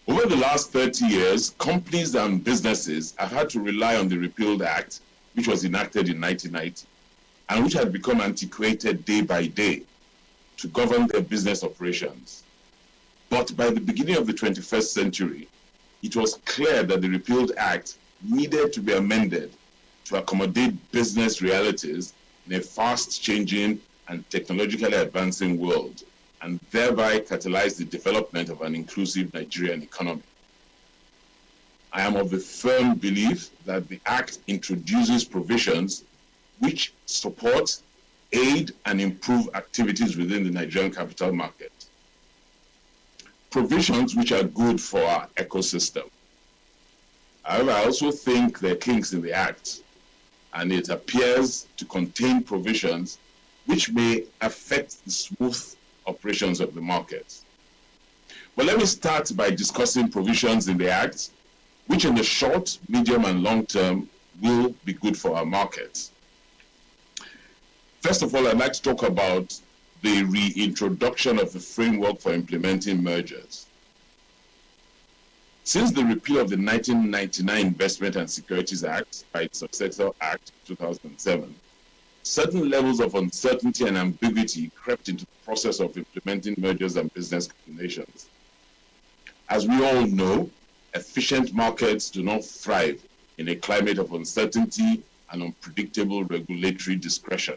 Over the last 30 years, companies and businesses have had to rely on the repealed Act, which was enacted in 1990, and which had become antiquated day by day to govern their business operations. But by the beginning of the 21st century, it was clear that the repealed Act needed to be amended to accommodate business realities in a fast-changing and technologically advancing world, and thereby catalyze the development of an inclusive Nigerian economy. I am of the firm belief that the Act introduces provisions which support, aid, and improve activities within the Nigerian capital market. provisions which are good for our ecosystem. However, I also think there are kinks in the Act, and it appears to contain provisions which may affect the smooth operations of the market. But let me start by discussing provisions in the Act, which in the short, medium, and long term will be good for our markets. First of all, I'd like to talk about the reintroduction of the framework for implementing mergers. Since the repeal of the 1999 Investment and Securities Act by its successor Act 2007, certain levels of uncertainty and ambiguity crept into the process of implementing mergers and business combinations. As we all know, efficient markets do not thrive in a climate of uncertainty and unpredictable regulatory discretion.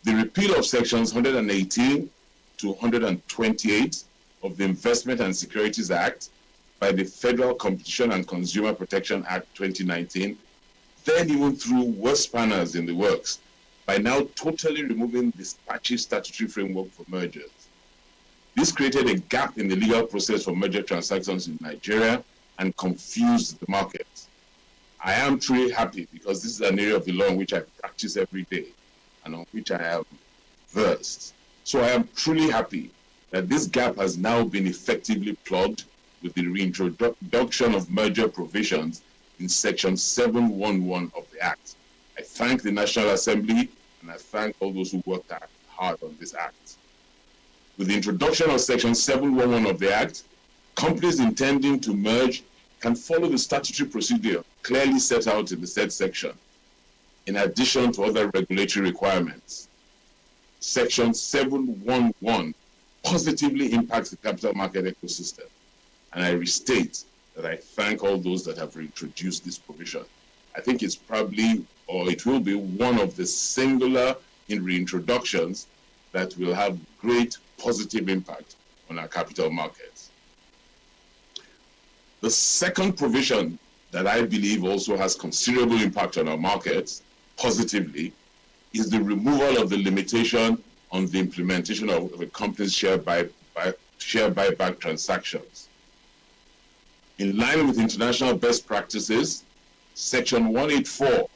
The repeal of sections 118 to 128 of the Investment and Securities Act by the Federal Competition and Consumer Protection Act 2019 then even threw worse spanners in the works by now totally removing this patchy statutory framework for mergers. This created a gap in the legal process for merger transactions in Nigeria and confused the market. I am truly happy because this is an area of the law in which I practice every day and on which I am versed. So I am truly happy that this gap has now been effectively plugged with the reintroduction of merger provisions in Section 711 of the Act. I thank the National Assembly and I thank all those who worked hard on this Act. With the introduction of Section 711 of the Act, companies intending to merge can follow the statutory procedure clearly set out in the said section, in addition to other regulatory requirements. Section 711 positively impacts the capital market ecosystem, and I restate that I thank all those that have reintroduced this provision. I think it's probably, or it will be, one of the singular in reintroductions that will have great positive impact on our capital markets. The second provision that I believe also has considerable impact on our markets positively is the removal of the limitation on the implementation of a company's share buyback transactions. In line with international best practices, Section 184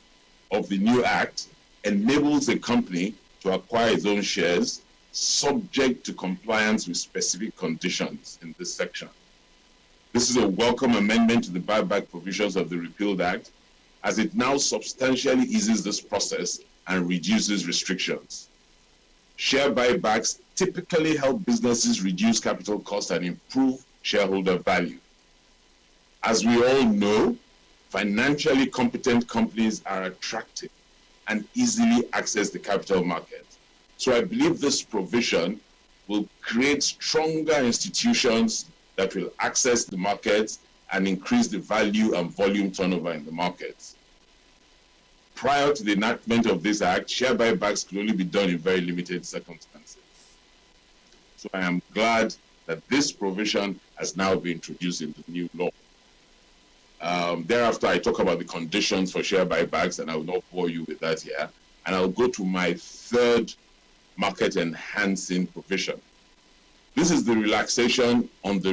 of the new Act enables a company to acquire its own shares subject to compliance with specific conditions in this section. This is a welcome amendment to the buyback provisions of the repealed Act, as it now substantially eases this process and reduces restrictions. Share buybacks typically help businesses reduce capital costs and improve shareholder value. As we all know, financially competent companies are attractive and easily access the capital market. So I believe this provision will create stronger institutions that will access the markets and increase the value and volume turnover in the markets. Prior to the enactment of this Act, share buybacks could only be done in very limited circumstances. So I am glad that this provision has now been introduced into the new law. Thereafter, I talk about the conditions for share buybacks, and I will not bore you with that here. And I'll go to my third market-enhancing provision. This is the relaxation on the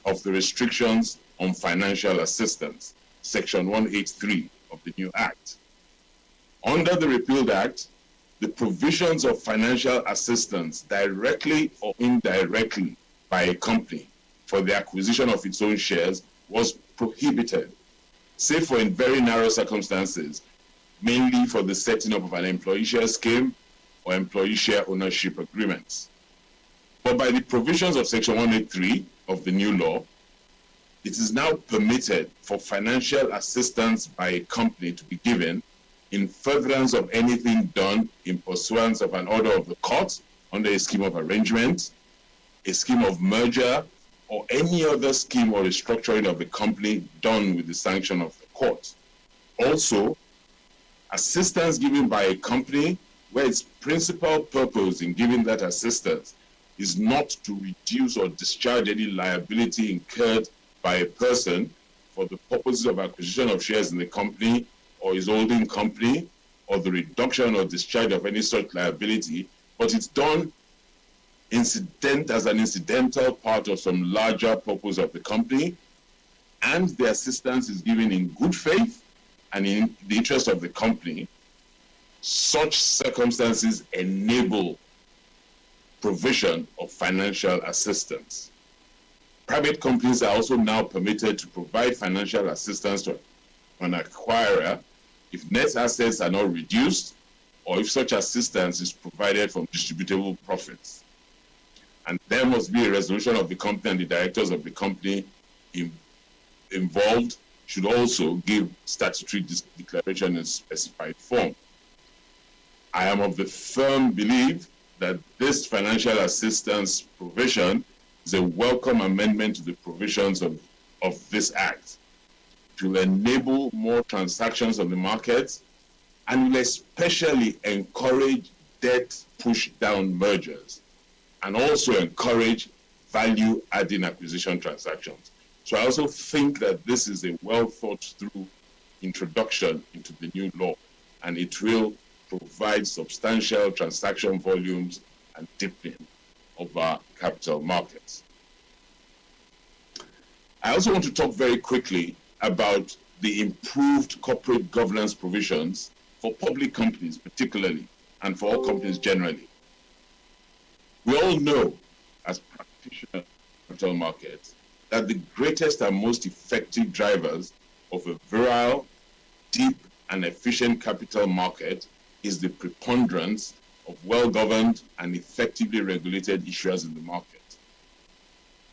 of the restrictions on financial assistance, Section 183 of the new Act. Under the repealed Act, the provisions of financial assistance directly or indirectly by a company for the acquisition of its own shares was prohibited, save for in very narrow circumstances, mainly for the setting up of an employee share scheme or employee share ownership agreements. But by the provisions of Section 183 of the new law, it is now permitted for financial assistance by a company to be given in furtherance of anything done in pursuance of an order of the court under a scheme of arrangement, a scheme of merger, or any other scheme or restructuring of the company done with the sanction of the court. Also, assistance given by a company where its principal purpose in giving that assistance is not to reduce or discharge any liability incurred by a person for the purposes of acquisition of shares in the company or his holding company, or the reduction or discharge of any such liability, but it's done as an incidental part of some larger purpose of the company, and the assistance is given in good faith and in the interest of the company, such circumstances enable provision of financial assistance. Private companies are also now permitted to provide financial assistance to an acquirer if net assets are not reduced or if such assistance is provided from distributable profits. And there must be a resolution of the company, and the directors of the company involved should also give statutory declaration in specified form. I am of the firm belief that this financial assistance provision is a welcome amendment to the provisions of this Act. It will enable more transactions on the market and will especially encourage debt push-down mergers and also encourage value-adding acquisition transactions. So I also think that this is a well-thought-through introduction into the new law, and it will provide substantial transaction volumes and deepening of our capital markets. I also want to talk very quickly about the improved corporate governance provisions for public companies particularly, and for all companies generally. We all know, as practitioners of capital markets, that the greatest and most effective drivers of a virile, deep, and efficient capital market is the preponderance of well-governed and effectively regulated issuers in the market.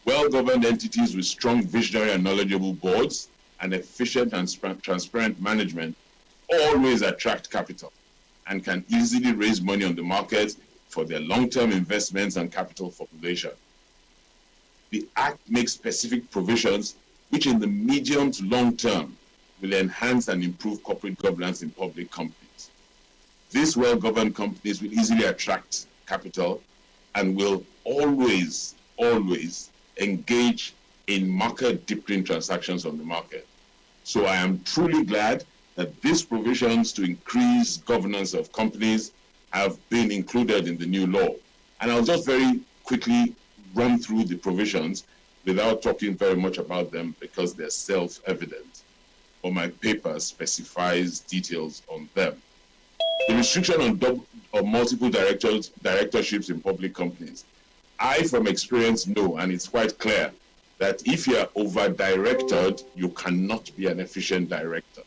Well-governed entities with strong visionary and knowledgeable boards and efficient and transparent management always attract capital and can easily raise money on the market for their long-term investments and capital formulation. The Act makes specific provisions which in the medium to long term will enhance and improve corporate governance in public companies. These well-governed companies will easily attract capital and will always engage in market-deepening transactions on the market. So I am truly glad that these provisions to increase governance of companies have been included in the new law. And I'll just very quickly run through the provisions without talking very much about them because they're self-evident, but my paper specifies details on them. The restriction on multiple directorships in public companies. I, from experience, know, and it's quite clear, that if you're over-directed, you cannot be an efficient director.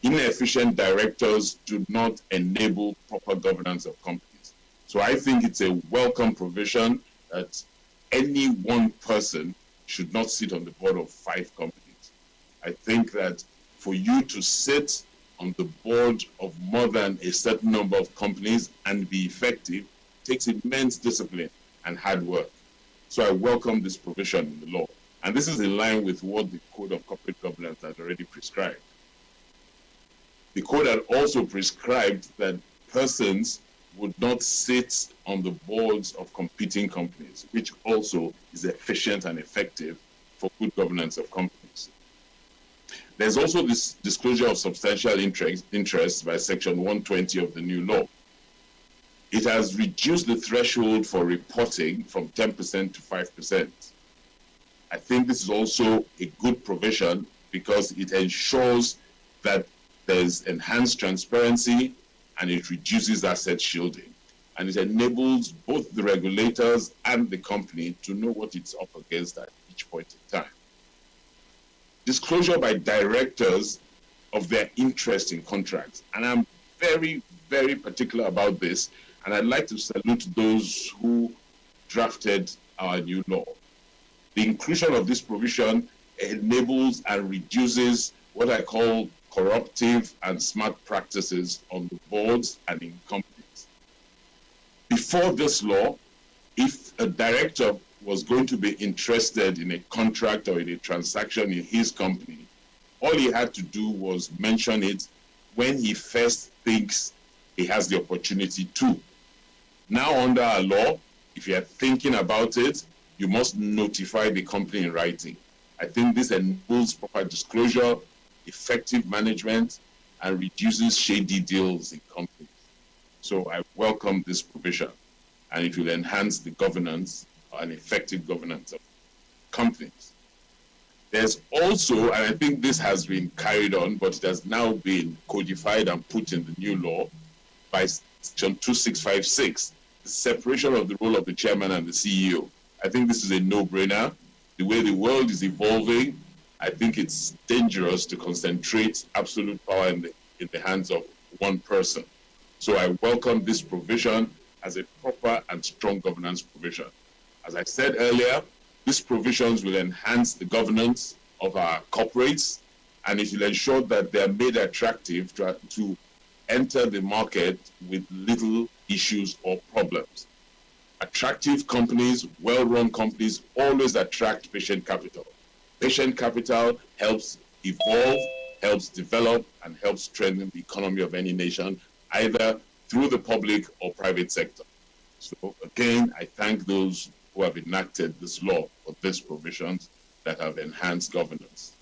Inefficient directors do not enable proper governance of companies. So I think it's a welcome provision that any one person should not sit on the board of 5 companies. I think that for you to sit on the board of more than a certain number of companies and be effective takes immense discipline and hard work. So I welcome this provision in the law. And this is in line with what the Code of Corporate Governance has already prescribed. The code had also prescribed that persons would not sit on the boards of competing companies, which also is efficient and effective for good governance of companies. There's also this disclosure of substantial interest by Section 120 of the new law. It has reduced the threshold for reporting from 10% to 5%. I think this is also a good provision because it ensures that there's enhanced transparency and it reduces asset shielding. And it enables both the regulators and the company to know what it's up against at each point in time. Disclosure by directors of their interest in contracts. And I'm very, very particular about this. And I'd like to salute those who drafted our new law. The inclusion of this provision enables and reduces what I call corruptive and smart practices on the boards and in companies. Before this law, if a director was going to be interested in a contract or in a transaction in his company, all he had to do was mention it when he first thinks he has the opportunity to. Now, under our law, if you are thinking about it, you must notify the company in writing. I think this enables proper disclosure, effective management, and reduces shady deals in companies. So I welcome this provision. and it will enhance the governance and effective governance of companies. There's also, and I think this has been carried on, but it has now been codified and put in the new law by Section 2656, the separation of the role of the chairman and the CEO. I think this is a no-brainer. The way the world is evolving, I think it's dangerous to concentrate absolute power in the hands of one person. So I welcome this provision as a proper and strong governance provision. As I said earlier, these provisions will enhance the governance of our corporates, and it will ensure that they are made attractive to enter the market with little issues or problems. Attractive companies, well-run companies, always attract patient capital. Patient capital helps evolve, helps develop, and helps strengthen the economy of any nation, either through the public or private sector. So again, I thank those who have enacted this law for these provisions that have enhanced governance.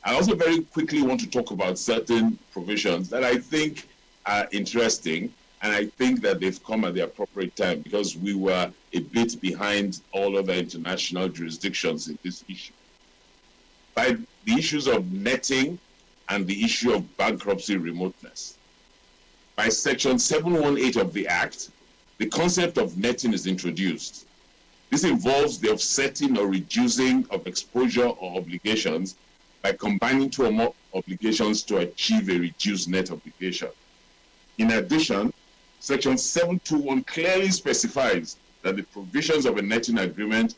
I also very quickly want to talk about certain provisions that I think are interesting, and I think that they've come at the appropriate time because we were a bit behind all other international jurisdictions in this issue. By the issues of netting and the issue of bankruptcy remoteness. By Section 718 of the Act, the concept of netting is introduced. This involves the offsetting or reducing of exposure or obligations by combining two or more obligations to achieve a reduced net obligation. In addition, Section 721 clearly specifies that the provisions of a netting agreement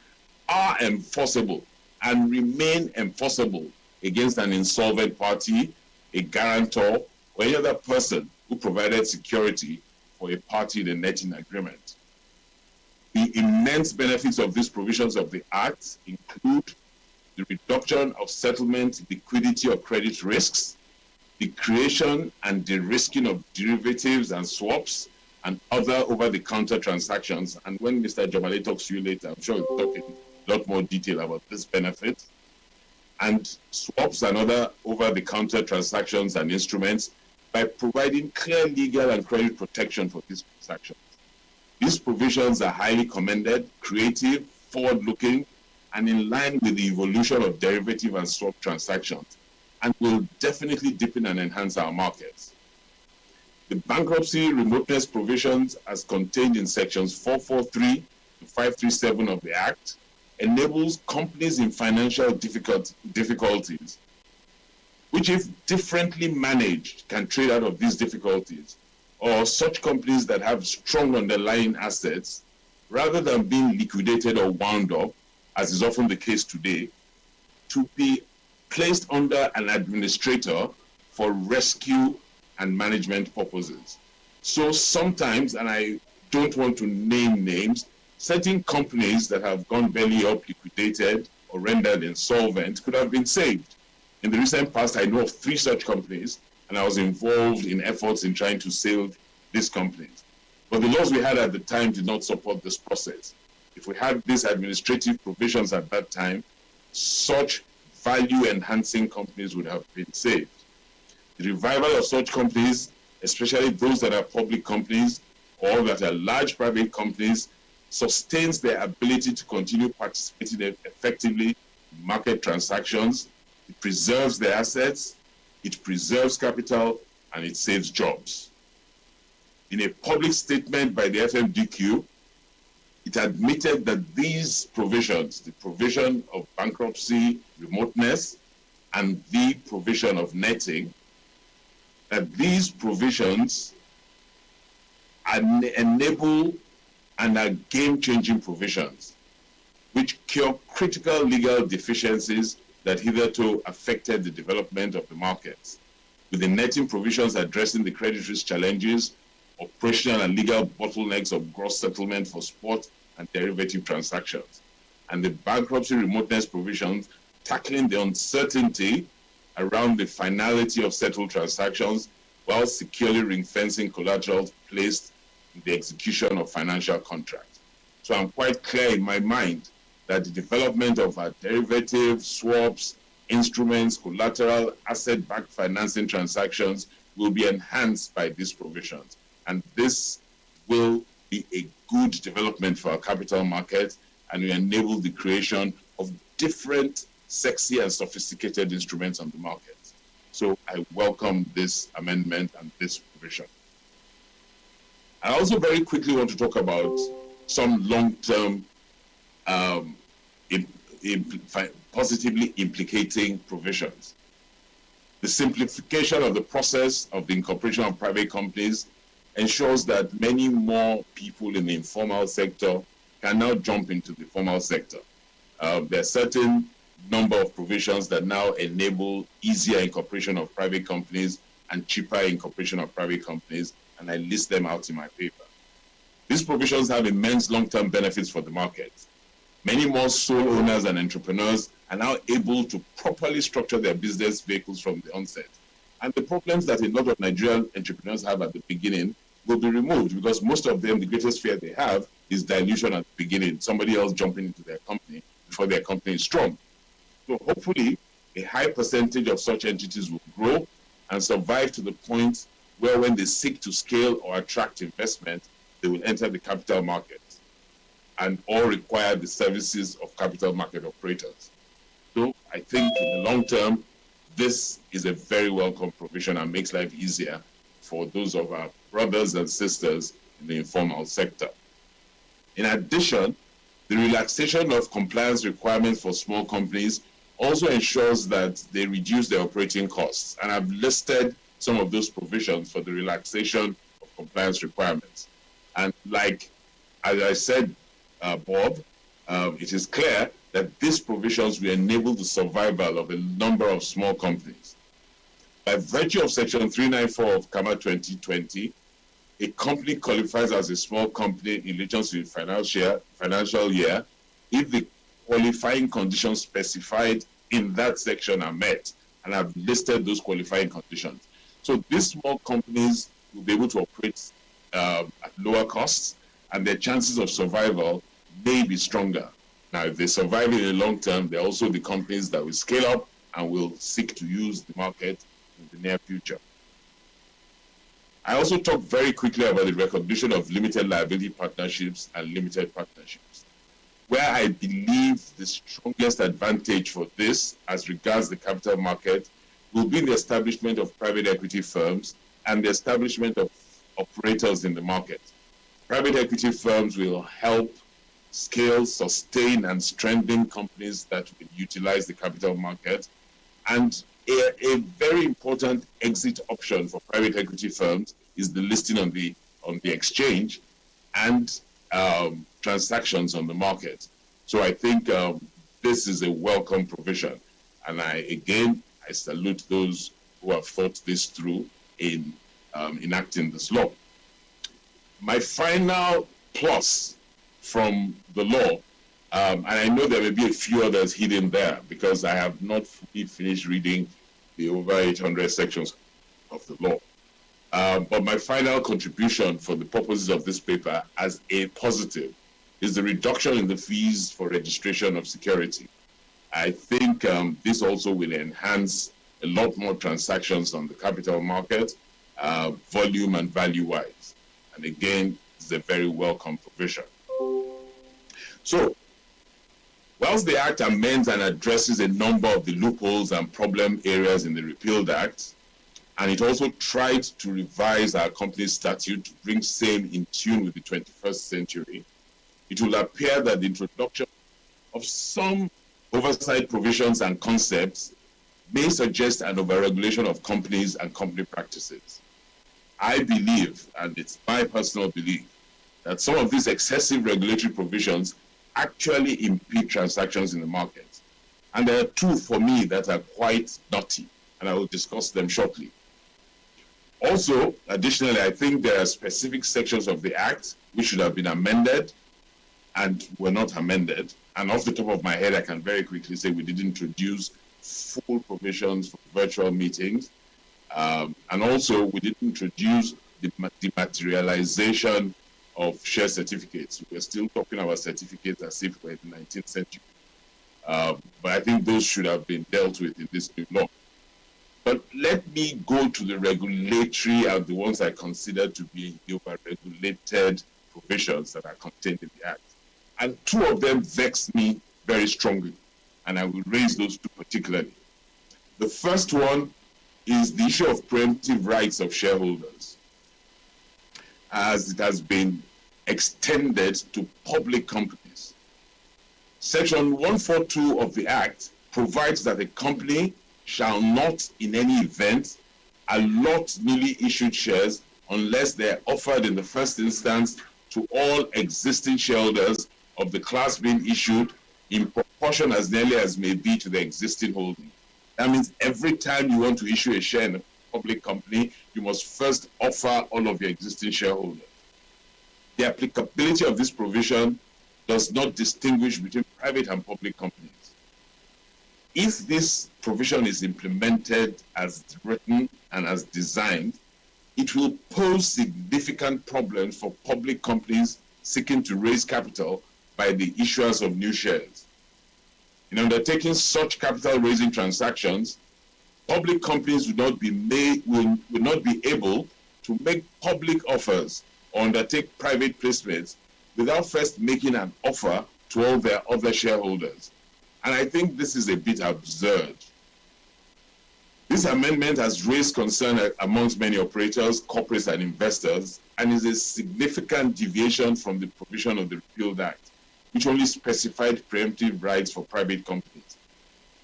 are enforceable and remain enforceable against an insolvent party, a guarantor, or any other person who provided security for a party in a netting agreement. The immense benefits of these provisions of the Act include the reduction of settlement, liquidity, or credit risks, the creation and de-risking of derivatives and swaps, and other over-the-counter transactions. And when Mr. Jomale talks to you later, I'm sure he'll talk in a lot more detail about this benefit. And swaps and other over-the-counter transactions and instruments by providing clear legal and credit protection for these transactions. These provisions are highly commended, creative, forward-looking, and in line with the evolution of derivative and swap transactions, and will definitely deepen and enhance our markets. The bankruptcy remoteness provisions, as contained in sections 443 to 537 of the Act, enables companies in financial difficulties, which if differently managed can trade out of these difficulties, or such companies that have strong underlying assets, rather than being liquidated or wound up, as is often the case today, to be placed under an administrator for rescue and management purposes. So sometimes, and I don't want to name names, certain companies that have gone belly up, liquidated, or rendered insolvent could have been saved. In the recent past, I know of 3 such companies, and I was involved in efforts in trying to save these companies. But the laws we had at the time did not support this process. If we had these administrative provisions at that time, such value-enhancing companies would have been saved. The revival of such companies, especially those that are public companies or that are large private companies, sustains their ability to continue participating effectively in market transactions. It preserves their assets, it preserves capital, and it saves jobs. In a public statement by the FMDQ, it admitted that these provisions, the provision of bankruptcy remoteness and the provision of netting, that these provisions enable and are game-changing provisions which cure critical legal deficiencies that hitherto affected the development of the markets, with the netting provisions addressing the credit risk challenges, operational and legal bottlenecks of gross settlement for spot and derivative transactions, and the bankruptcy remoteness provisions tackling the uncertainty around the finality of settled transactions while securely ring-fencing collateral placed in the execution of financial contracts. So I'm quite clear in my mind that the development of our derivatives, swaps, instruments, collateral, asset-backed financing transactions will be enhanced by these provisions. And this will be a good development for our capital market, and we enable the creation of different sexy and sophisticated instruments on the market. So I welcome this amendment and this provision. I also very quickly want to talk about some long-term positively implicating provisions. The simplification of the process of the incorporation of private companies ensures that many more people in the informal sector can now jump into the formal sector. There are certain number of provisions that now enable easier incorporation of private companies and cheaper incorporation of private companies, and I list them out in my paper. These provisions have immense long-term benefits for the market. Many more sole owners and entrepreneurs are now able to properly structure their business vehicles from the onset. And the problems that a lot of Nigerian entrepreneurs have at the beginning will be removed, because most of them, the greatest fear they have is dilution at the beginning, somebody else jumping into their company before their company is strong. So hopefully, a high percentage of such entities will grow and survive to the point where when they seek to scale or attract investment, they will enter the capital market and all require the services of capital market operators. So I think in the long term, this is a very welcome provision and makes life easier for those of our brothers and sisters in the informal sector. In addition, the relaxation of compliance requirements for small companies also ensures that they reduce their operating costs. And I've listed some of those provisions for the relaxation of compliance requirements. And like, as I said, Bob, it is clear that these provisions will enable the survival of a number of small companies. By virtue of Section 394 of CAMA 2020, a company qualifies as a small company in relation to the financial year if the qualifying conditions specified in that section are met, and I've listed those qualifying conditions. So these small companies will be able to operate at lower costs, and their chances of survival may be stronger. Now, if they survive in the long term, they're also the companies that will scale up and will seek to use the market in the near future. I also talked very quickly about the recognition of limited liability partnerships and limited partnerships, where I believe the strongest advantage for this as regards the capital market will be the establishment of private equity firms and the establishment of operators in the market. Private equity firms will help scale, sustain, and strengthen companies that will utilize the capital market. And a very important exit option for private equity firms is the listing on the exchange and transactions on the market. So I think this is a welcome provision. And I salute those who have thought this through in enacting this law. My final plus from the law, and I know there may be a few others hidden there because I have not fully finished reading the over 800 sections of the law. But my final contribution for the purposes of this paper as a positive is the reduction in the fees for registration of security. I think this also will enhance a lot more transactions on the capital market, volume and value-wise. And again, it's a very welcome provision. So, whilst the Act amends and addresses a number of the loopholes and problem areas in the repealed Act, and it also tried to revise our company statute to bring same in tune with the 21st century, it will appear that the introduction of some oversight provisions and concepts may suggest an overregulation of companies and company practices. I believe, and it's my personal belief, that some of these excessive regulatory provisions actually impede transactions in the market. And there are two for me that are quite naughty, and I will discuss them shortly. Also, additionally, I think there are specific sections of the Act which should have been amended and were not amended. And off the top of my head, I can very quickly say we did introduce full provisions for virtual meetings. And also, we did introduce the dematerialization of share certificates. We're still talking about certificates as if we're in the 19th century. But I think those should have been dealt with in this new law. But let me go to the regulatory and the ones I consider to be the overregulated provisions that are contained in the Act. And two of them vex me very strongly, and I will raise those two particularly. The first one is the issue of preemptive rights of shareholders, as it has been extended to public companies. Section 142 of the Act provides that a company shall not in any event allot newly issued shares unless they are offered in the first instance to all existing shareholders of the class being issued in proportion as nearly as may be to the existing holding. That means every time you want to issue a share in a public company, you must first offer all of your existing shareholders. The applicability of this provision does not distinguish between private and public companies. If this provision is implemented as written and as designed, it will pose significant problems for public companies seeking to raise capital by the issuance of new shares. In undertaking such capital raising transactions, public companies will not be able to make public offers or undertake private placements without first making an offer to all their other shareholders. And I think this is a bit absurd. This amendment has raised concern amongst many operators, corporates, and investors, and is a significant deviation from the provision of the repealed Act, which only specified preemptive rights for private companies.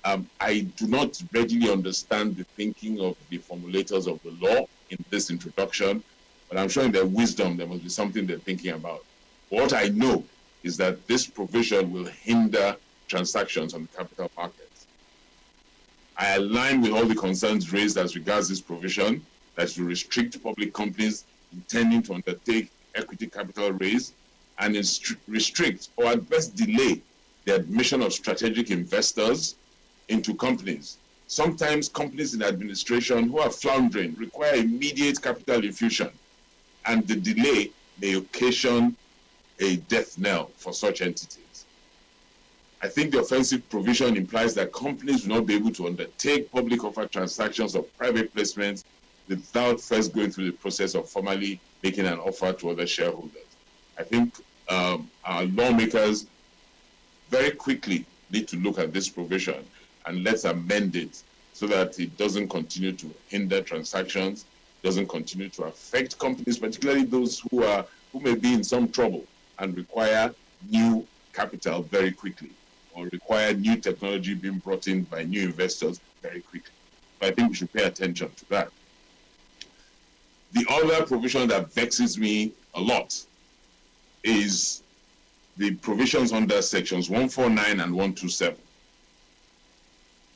I do not readily understand the thinking of the formulators of the law in this introduction, but I'm sure in their wisdom there must be something they're thinking about. What I know is that this provision will hinder transactions on the capital markets. I align with all the concerns raised as regards this provision that will restrict public companies intending to undertake equity capital raise and restrict or at best delay the admission of strategic investors into companies. Sometimes companies in administration who are floundering require immediate capital infusion, and the delay may occasion a death knell for such entities. I think the offensive provision implies that companies will not be able to undertake public offer transactions or private placements without first going through the process of formally making an offer to other shareholders. I think our lawmakers very quickly need to look at this provision and let's amend it so that it doesn't continue to hinder transactions, doesn't continue to affect companies, particularly those who may be in some trouble and require new capital very quickly, or require new technology being brought in by new investors very quickly. So I think we should pay attention to that. The other provision that vexes me a lot is the provisions under sections 149 and 127.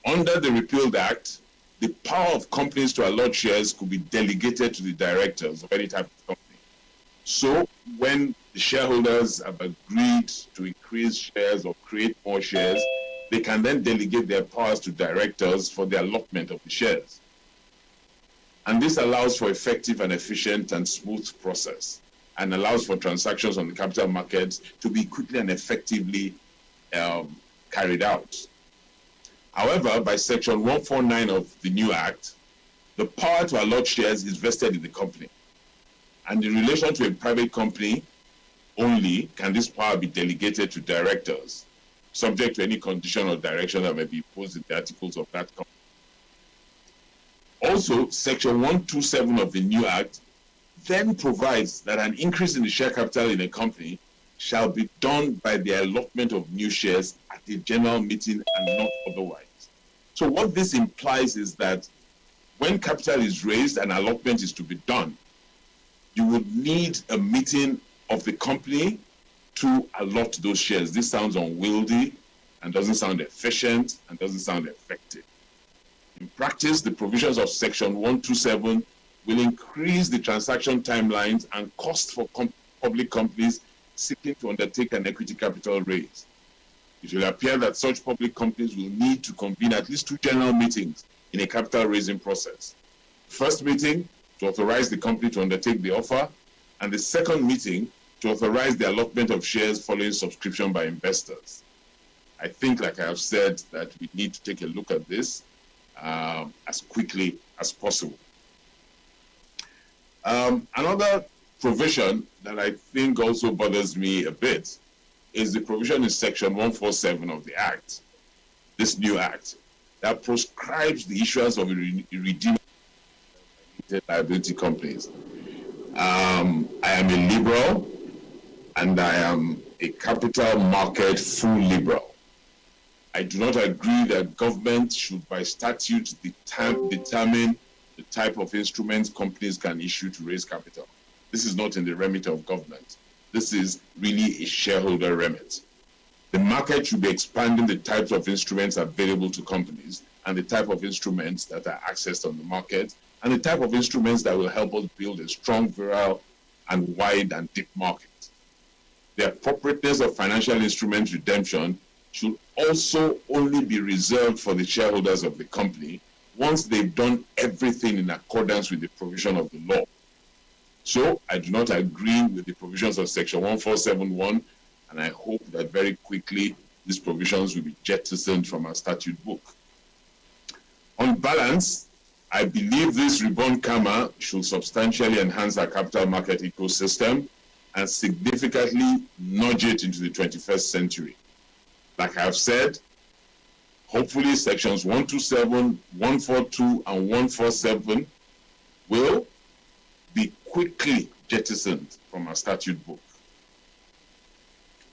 Under the repealed Act, the power of companies to allot shares could be delegated to the directors of any type of company. So when the shareholders have agreed to increase shares or create more shares, they can then delegate their powers to directors for the allotment of the shares. And this allows for effective and efficient and smooth process, and allows for transactions on the capital markets to be quickly and effectively carried out. However, by section 149 of the new Act, the power to allot shares is vested in the company. And in relation to a private company only can this power be delegated to directors, subject to any condition or direction that may be imposed in the articles of that company. Also, section 127 of the new Act then provides that an increase in the share capital in a company shall be done by the allotment of new shares at a general meeting and not otherwise. So what this implies is that when capital is raised and allotment is to be done, you would need a meeting of the company to allot those shares. This sounds unwieldy and doesn't sound efficient and doesn't sound effective. In practice, the provisions of section 127 will increase the transaction timelines and cost for public companies seeking to undertake an equity capital raise. It will appear that such public companies will need to convene at least 2 general meetings in a capital raising process. First meeting to authorize the company to undertake the offer, and the second meeting to authorize the allotment of shares following subscription by investors. I think, like I have said, that we need to take a look at this as quickly as possible. Another provision that I think also bothers me a bit is the provision in Section 147 of the Act, this new Act, that proscribes the issuance of irredeemable liability companies. I am a liberal, and I am a capital market full liberal. I do not agree that government should, by statute, determine the type of instruments companies can issue to raise capital. This is not in the remit of government. This is really a shareholder remit. The market should be expanding the types of instruments available to companies and the type of instruments that are accessed on the market and the type of instruments that will help us build a strong, virile, and wide and deep market. The appropriateness of financial instrument redemption should also only be reserved for the shareholders of the company once they've done everything in accordance with the provision of the law. So I do not agree with the provisions of Section 1471, and I hope that very quickly these provisions will be jettisoned from our statute book. On balance, I believe this reborn CAMA should substantially enhance our capital market ecosystem and significantly nudge it into the 21st century. Like I have said, hopefully sections 127, 142, and 147 will be quickly jettisoned from our statute book,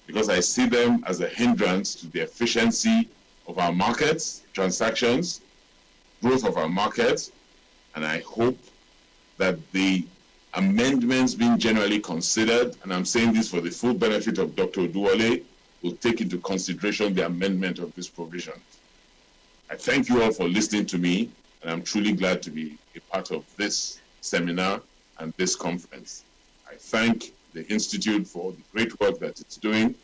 because I see them as a hindrance to the efficiency of our markets, transactions, growth of our markets, and I hope that the amendments being generally considered, and I'm saying this for the full benefit of Dr. Oduwole, will take into consideration the amendment of this provision. I thank you all for listening to me, and I'm truly glad to be a part of this seminar and this conference. I thank the Institute for the great work that it's doing,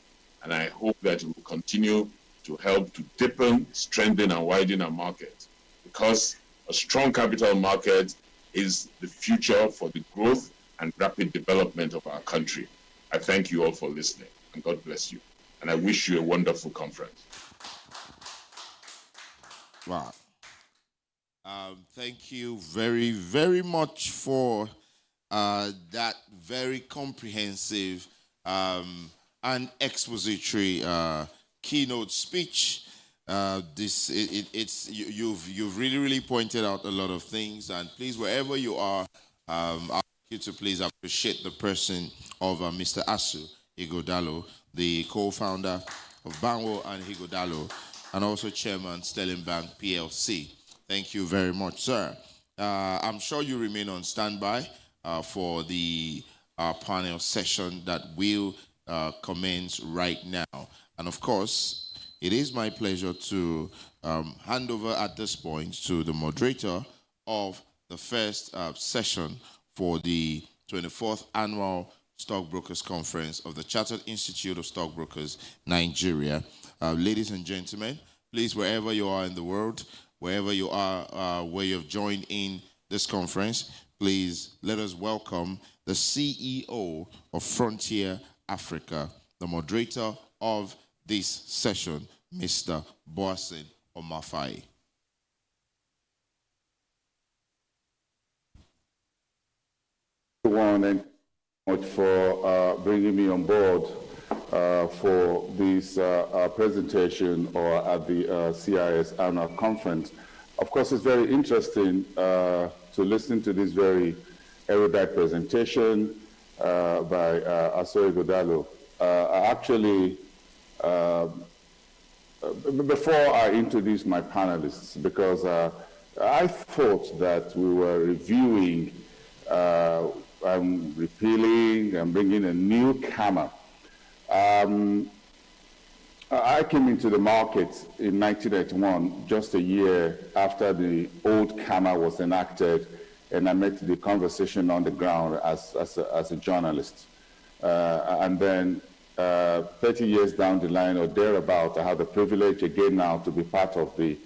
and I hope that it will continue to help to deepen, strengthen, and widen our market, because a strong capital market is the future for the growth and rapid development of our country. I thank you all for listening, and God bless you. And I wish you a wonderful conference. Wow. Thank you very, very much for that very comprehensive and expository keynote speech. You've really pointed out a lot of things, and please, wherever you are, I'd like you to please appreciate the person of Mr. Asu Ighodalo, the co-founder of Banwo and Ighodalo, and also chairman Sterling Bank PLC. Thank you very much, sir. I'm sure you remain on standby for the panel session that will commence right now. And of course, it is my pleasure to hand over at this point to the moderator of the first session for the 24th Annual Stockbrokers Conference of the Chartered Institute of Stockbrokers, Nigeria. Ladies and gentlemen, please, wherever you are in the world, wherever you are, where you've joined in this conference, please let us welcome the CEO of Frontier Africa, the moderator of this session, Mr. Boasin Omafai. Everyone, and much for bringing me on board for this presentation or at the CIS annual conference. Of course, it's very interesting to listen to this very erudite presentation by Asu Ighodalo. Actually, before I introduce my panelists, because I thought that we were reviewing repealing and bringing a new CAMA. I came into the market in 1981, just a year after the old CAMA was enacted, and I met the conversation on the ground as a journalist. And then 30 years down the line or thereabout, I have the privilege again now to be part of the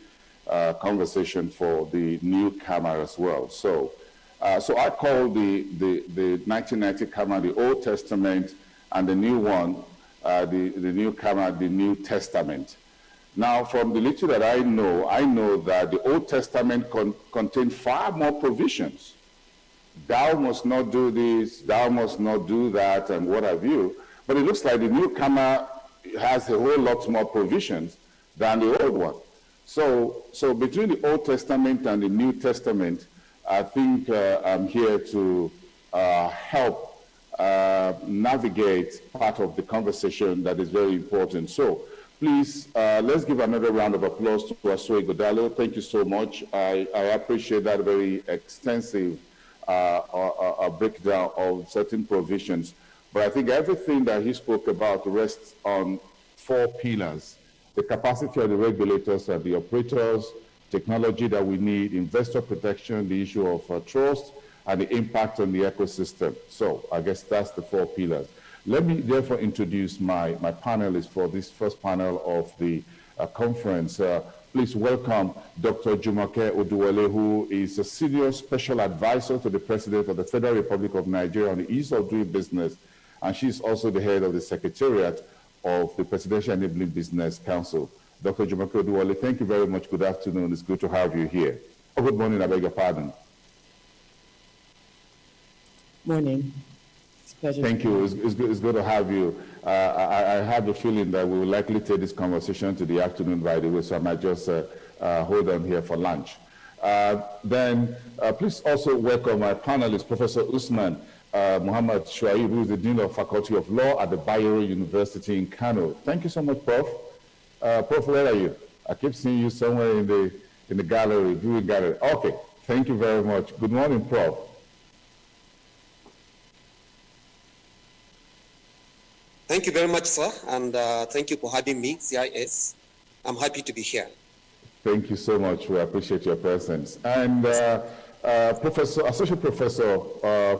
conversation for the new CAMA as well. So I call the 1990 CAMA the Old Testament, and the new one, the new CAMA, the New Testament. Now, from the little that I know that the Old Testament contained far more provisions thou must not do this, thou must not do that, and what have you. But it looks like the new CAMA has a whole lot more provisions than the old one. So between the Old Testament and the New Testament, I think I'm here to help navigate part of the conversation that is very important. So please, let's give another round of applause to Asue Godalo. Thank you so much. I appreciate that very extensive breakdown of certain provisions. But I think everything that he spoke about rests on 4 pillars: the capacity of the regulators and the operators, technology that we need, investor protection, the issue of trust, and the impact on the ecosystem. So I guess that's the 4 pillars. Let me therefore introduce my panelists for this first panel of the conference. Please welcome Dr. Jumoke Oduwole, who is a senior special advisor to the President of the Federal Republic of Nigeria on the ease of doing business, and she's also the head of the Secretariat of the Presidential Enabling Business Council. Dr. Jumoke Oduwole, thank you very much. Good afternoon. It's good to have you here. Oh, good morning, I beg your pardon. Morning. It's a pleasure. Thank you. It's good to have you. I have the feeling that we will likely take this conversation to the afternoon, by the way, so I might just hold on here for lunch. Please also welcome my panelist, Professor Usman Muhammad Shuaib, who is the Dean of Faculty of Law at the Bayero University in Kano. Thank you so much, Prof. Prof, where are you? I keep seeing you somewhere in the gallery, viewing gallery. Okay, thank you very much. Good morning, Prof. Thank you very much, sir, and thank you for having me, CIS. I'm happy to be here. Thank you so much. We appreciate your presence. And Associate Professor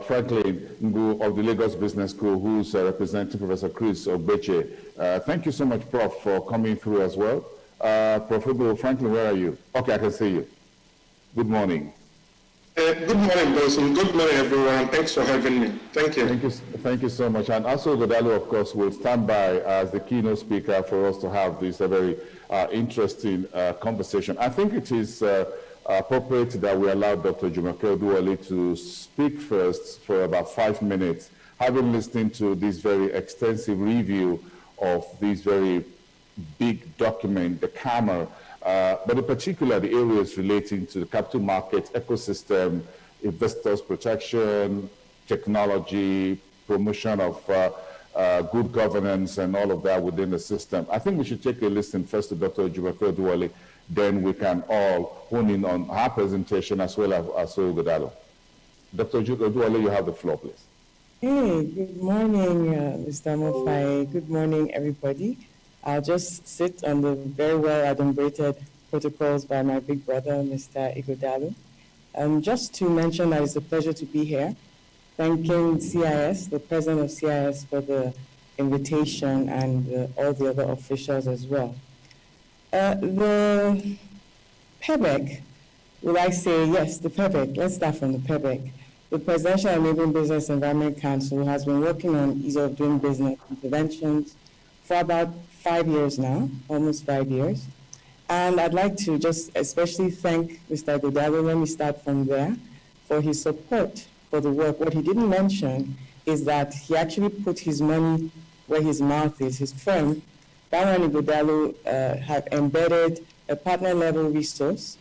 Franklin Ngu of the Lagos Business School, who's representing Professor Chris Ogbeche. Thank you so much, Prof, for coming through as well. Professor Franklin, where are you? Okay, I can see you. Good morning. Good morning, Dawson. Good morning, everyone. Thanks for having me. Thank you. Thank you so much. And also, Godalo, of course, will stand by as the keynote speaker for us to have this very interesting conversation. I think it is appropriate that we allow Dr. Jumoke Oduwole to speak first for about 5 minutes, having listened to this very extensive review of this very big document, the CAMA, but in particular the areas relating to the capital market ecosystem, investors protection, technology, promotion of good governance and all of that within the system. I think we should take a listen first to Dr. Jumoke Oduwole, then we can all hone in on her presentation as well as Godalo. Dr. Oduwole, you have the floor, please. Hey, good morning, Mr. Mofai. Good morning, everybody. I'll just sit on the very well adumbrated protocols by my big brother, Mr. Igodalu. Just to mention that it's a pleasure to be here, thanking CIS, the president of CIS, for the invitation and all the other officials as well. The PEBEC, will I say, yes, the PEBEC, let's start from the PEBEC. The Presidential Enabling Business Environment Council has been working on ease of doing business interventions for about 5 years now, almost 5 years. And I'd like to just especially thank Mr. Godalo, let me start from there, for his support for the work. What he didn't mention is that he actually put his money where his mouth is. His firm, Barani Godalo, have embedded a partner-level resource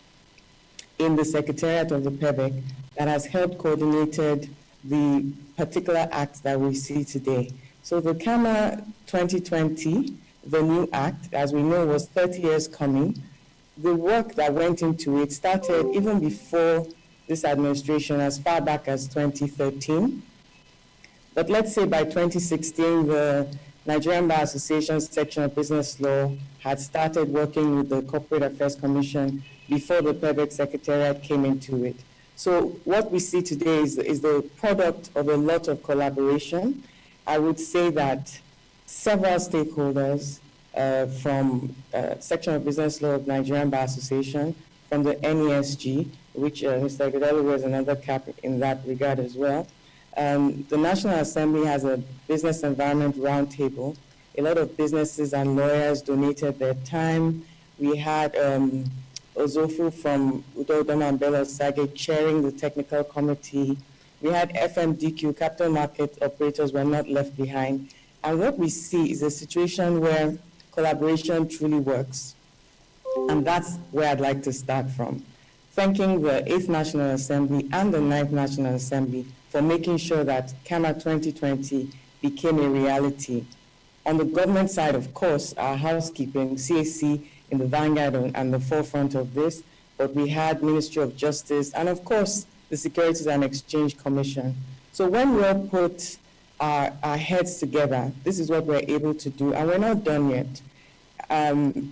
in the Secretariat of the PEBEC that has helped coordinated the particular act that we see today. So the CAMA 2020, the new act, as we know, was 30 years coming. The work that went into it started even before this administration, as far back as 2013. But let's say by 2016, the Nigerian Bar Association's section of business law had started working with the Corporate Affairs Commission before the PEBEC Secretariat came into it. So what we see today is the product of a lot of collaboration. I would say that several stakeholders from Section of Business Law of Nigerian Bar Association, from the NESG, which Mr. Godalo wears another cap in that regard as well. The National Assembly has a business environment roundtable. A lot of businesses and lawyers donated their time. We had Ozofu from Udo Doma and Bello Sage chairing the technical committee. We had FMDQ, capital market operators were not left behind. And what we see is a situation where collaboration truly works. And that's where I'd like to start from. Thanking the 8th National Assembly and the 9th National Assembly for making sure that CAMA 2020 became a reality. On the government side, of course, our housekeeping, CAC in the vanguard and the forefront of this, but we had Ministry of Justice and, of course, the Securities and Exchange Commission. So when we all put our heads together, this is what we're able to do, and we're not done yet.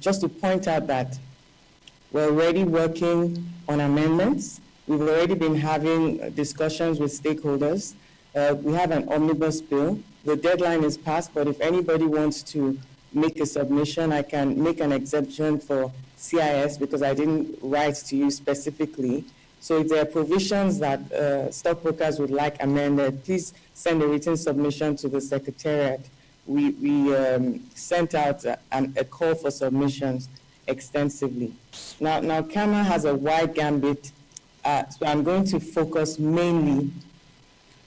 Just to point out that we're already working on amendments. We've already been having discussions with stakeholders. We have an omnibus bill. The deadline is passed, but if anybody wants to make a submission, I can make an exemption for CIS because I didn't write to you specifically. So if there are provisions that stockbrokers would like amended, please send a written submission to the Secretariat. We sent out a call for submissions extensively. Now CAMA has a wide gambit, so I'm going to focus mainly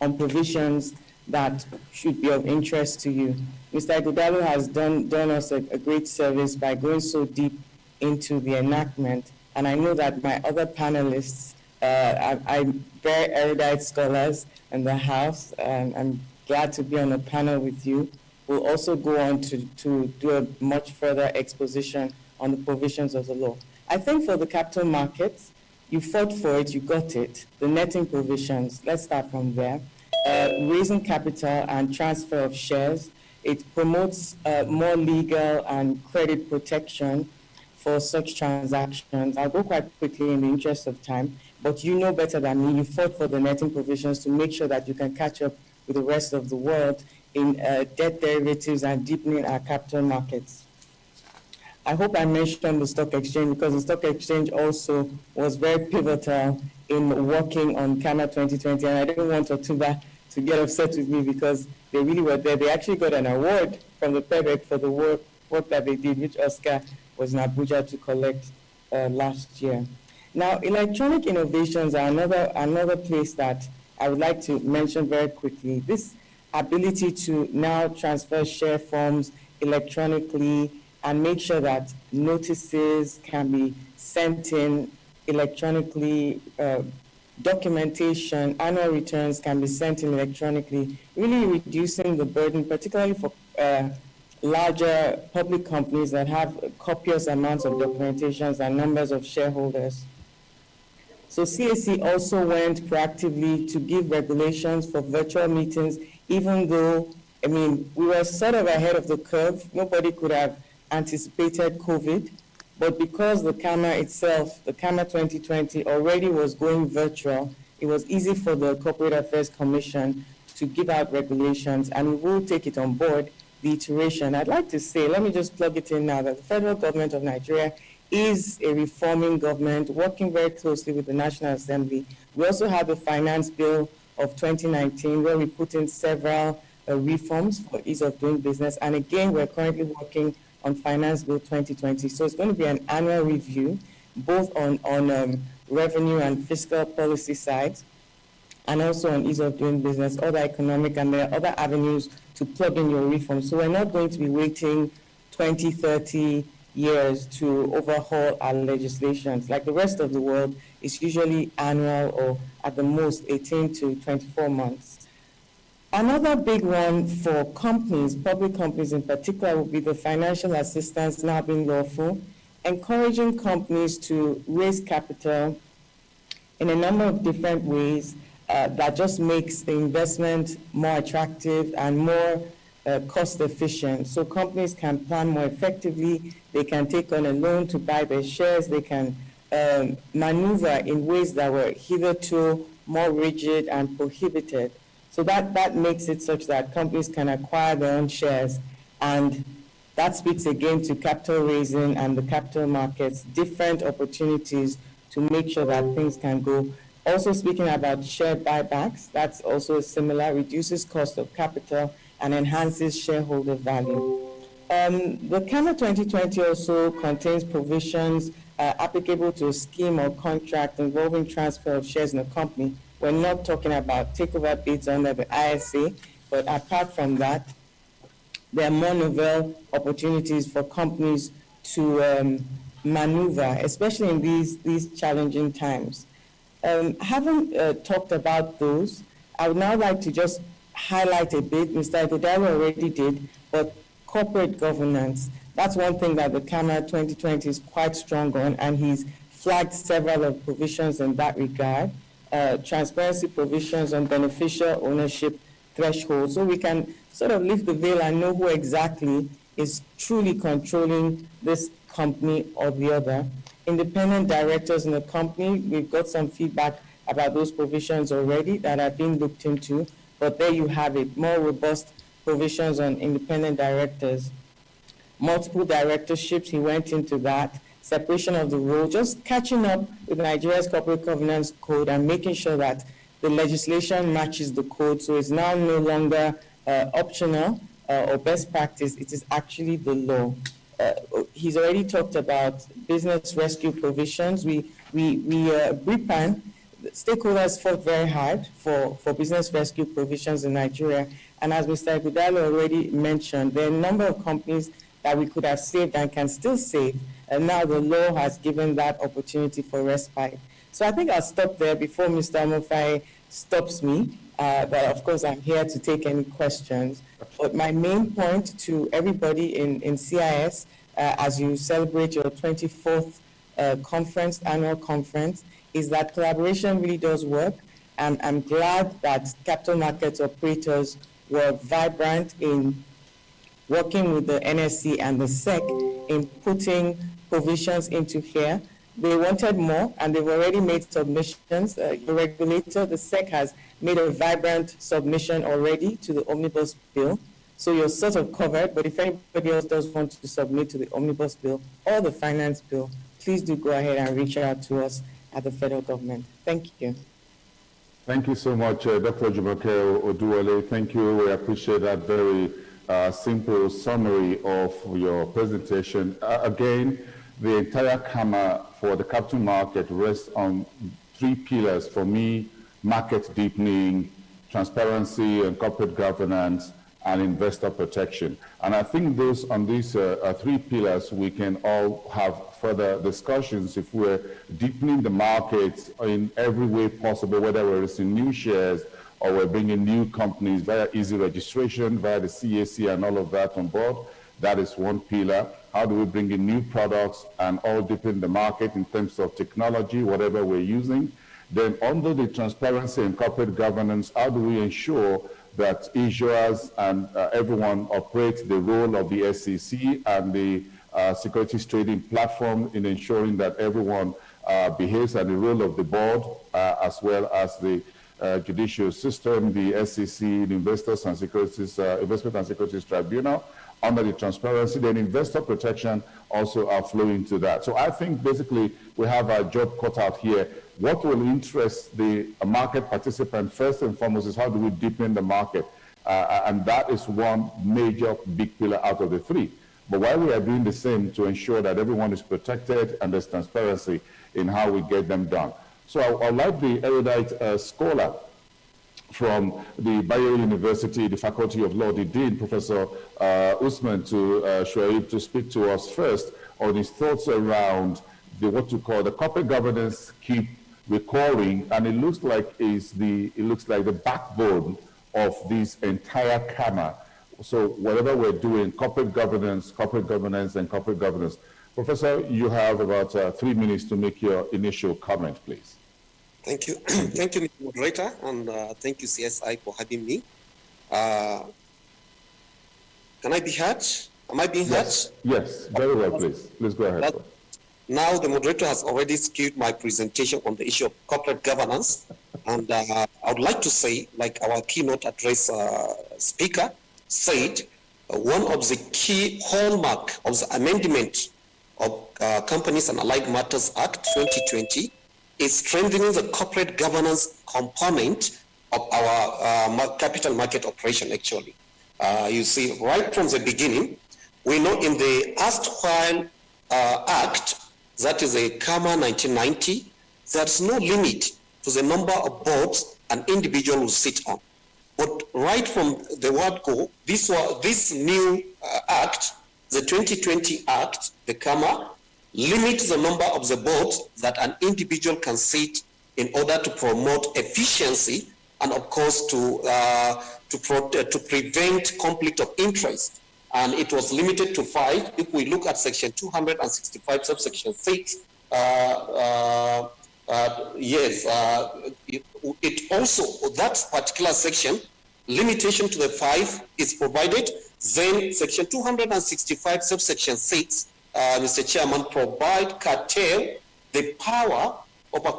on provisions that should be of interest to you. Mr. Ighodalo has done us a great service by going so deep into the enactment, and I know that my other panelists are very erudite scholars in the House, and I'm glad to be on a panel with you. We'll also go on to do a much further exposition on the provisions of the law. I think for the capital markets, you fought for it, you got it. The netting provisions, let's start from there. Raising capital and transfer of shares, it promotes more legal and credit protection for such transactions. I'll go quite quickly in the interest of time, but you know better than me, you fought for the netting provisions to make sure that you can catch up with the rest of the world in debt derivatives and deepening our capital markets. I hope I mentioned the stock exchange because the stock exchange also was very pivotal in working on CAMA 2020, and I didn't want Otuba to get upset with me because they really were there. They actually got an award from the PEBEC for the work that they did, which Oscar was in Abuja to collect last year. Now, electronic innovations are another place that I would like to mention very quickly. This ability to now transfer share forms electronically and make sure that notices can be sent in electronically, documentation, annual returns can be sent in electronically, really reducing the burden, particularly for larger public companies that have copious amounts of documentations and numbers of shareholders. So CAC also went proactively to give regulations for virtual meetings, even though, I mean, we were sort of ahead of the curve. Nobody could have anticipated COVID, but because the CAMA itself, the CAMA 2020 already was going virtual, it was easy for the Corporate Affairs Commission to give out regulations, and we will take it on board, the iteration. I'd like to say, let me just plug it in now, that the federal government of Nigeria is a reforming government working very closely with the National Assembly. We also have the Finance Bill of 2019 where we put in several reforms for ease of doing business. And again, we're currently working on Finance Bill 2020. So it's going to be an annual review, both on revenue and fiscal policy sides, and also on ease of doing business, other economic, and there are other avenues to plug in your reforms. So we're not going to be waiting 20, 30 years to overhaul our legislations. Like the rest of the world, it's usually annual or at the most 18 to 24 months. Another big one for companies, public companies in particular, would be the financial assistance now being lawful, encouraging companies to raise capital in a number of different ways that just makes the investment more attractive and more cost efficient. So companies can plan more effectively, they can take on a loan to buy their shares, they can maneuver in ways that were hitherto more rigid and prohibited. So that makes it such that companies can acquire their own shares, and that speaks again to capital raising and the capital markets, different opportunities to make sure that things can go. Also speaking about share buybacks, that's also similar, reduces cost of capital and enhances shareholder value. The CAMA 2020 also contains provisions applicable to a scheme or contract involving transfer of shares in a company We're not talking about takeover bids under the ISA, but apart from that, there are more novel opportunities for companies to maneuver, especially in these challenging times. Having talked about those, I would now like to just highlight a bit. Mr. Godalo already did, but corporate governance. That's one thing that the CAMA 2020 is quite strong on, and he's flagged several of provisions in that regard. Transparency provisions on beneficial ownership thresholds, so we can sort of lift the veil and know who exactly is truly controlling this company or the other. Independent directors in the company, we've got some feedback about those provisions already that are being looked into, but there you have it, more robust provisions on independent directors. Multiple directorships, he went into that. Separation of the role, just catching up with Nigeria's corporate governance code and making sure that the legislation matches the code, so it's now no longer optional or best practice, it is actually the law. He's already talked about business rescue provisions. BRIPAN, stakeholders fought very hard for business rescue provisions in Nigeria, and as Mr. Godalo already mentioned, there are a number of companies that we could have saved and can still save, and now the law has given that opportunity for respite. So I think I'll stop there before Mr. Amofai stops me, but of course I'm here to take any questions. But my main point to everybody in CIS, as you celebrate your 24th annual conference, is that collaboration really does work. And I'm glad that capital markets operators were vibrant in working with the NSC and the SEC in putting provisions into here. They wanted more, and they've already made submissions. The regulator, the SEC, has made a vibrant submission already to the Omnibus Bill. So you're sort of covered, but if anybody else does want to submit to the Omnibus Bill or the Finance Bill, please do go ahead and reach out to us at the federal government. Thank you. Thank you so much, Dr. Jumoke Oduwole. Thank you. We appreciate that very simple summary of your presentation. Again, the entire CAMA for the capital market rests on three pillars for me: market deepening, transparency and corporate governance, and investor protection. And I think on these three pillars, we can all have further discussions if we're deepening the markets in every way possible, whether we're releasing new shares or we're bringing new companies via easy registration, via the CAC and all of that on board. That is one pillar. How do we bring in new products and all deepen the market in terms of technology, whatever we're using? Then under the transparency and corporate governance, how do we ensure that issuers and everyone operates the role of the SEC and the securities trading platform in ensuring that everyone behaves at the role of the board, as well as the judicial system, the SEC, the Investors and Securities, Investment and Securities Tribunal, under the transparency, then investor protection also are flowing to that. So I think basically we have our job cut out here. What will interest the market participant first and foremost is how do we deepen the market? And that is one major big pillar out of the three. But while we are doing the same to ensure that everyone is protected and there's transparency in how we get them done. So I'd like the erudite scholar from the Bayo University, the Faculty of Law, the Dean, Professor Usman Shuaib, to speak to us first on his thoughts around what you call the corporate governance keep recurring, and it looks like the backbone of this entire CAMA. So whatever we're doing, corporate governance, and corporate governance. Professor, you have about 3 minutes to make your initial comment, please. Thank you. Thank you, Mr. Moderator, and thank you, CSI, for having me. Can I be heard? Am I being heard? Yes, very well, please. Please go ahead. Now, the moderator has already skewed my presentation on the issue of corporate governance, and I would like to say, like our keynote address speaker said, one of the key hallmark of the amendment of Companies and Allied Matters Act 2020 is strengthening the corporate governance component of our capital market operation, actually. You see, right from the beginning, we know in the erstwhile Act, that is a CAMA 1990, there's no limit to the number of boards an individual will sit on. But right from the word go, this new act, the 2020 Act, the KAMA, limits the number of the boards that an individual can sit in order to promote efficiency and, of course, to prevent conflict of interest. And it was limited to 5. If we look at Section 265, subsection 6, it also, that particular section, limitation to the 5 is provided. Then Section 265, subsection 6, Mr. Chairman, curtail the power of a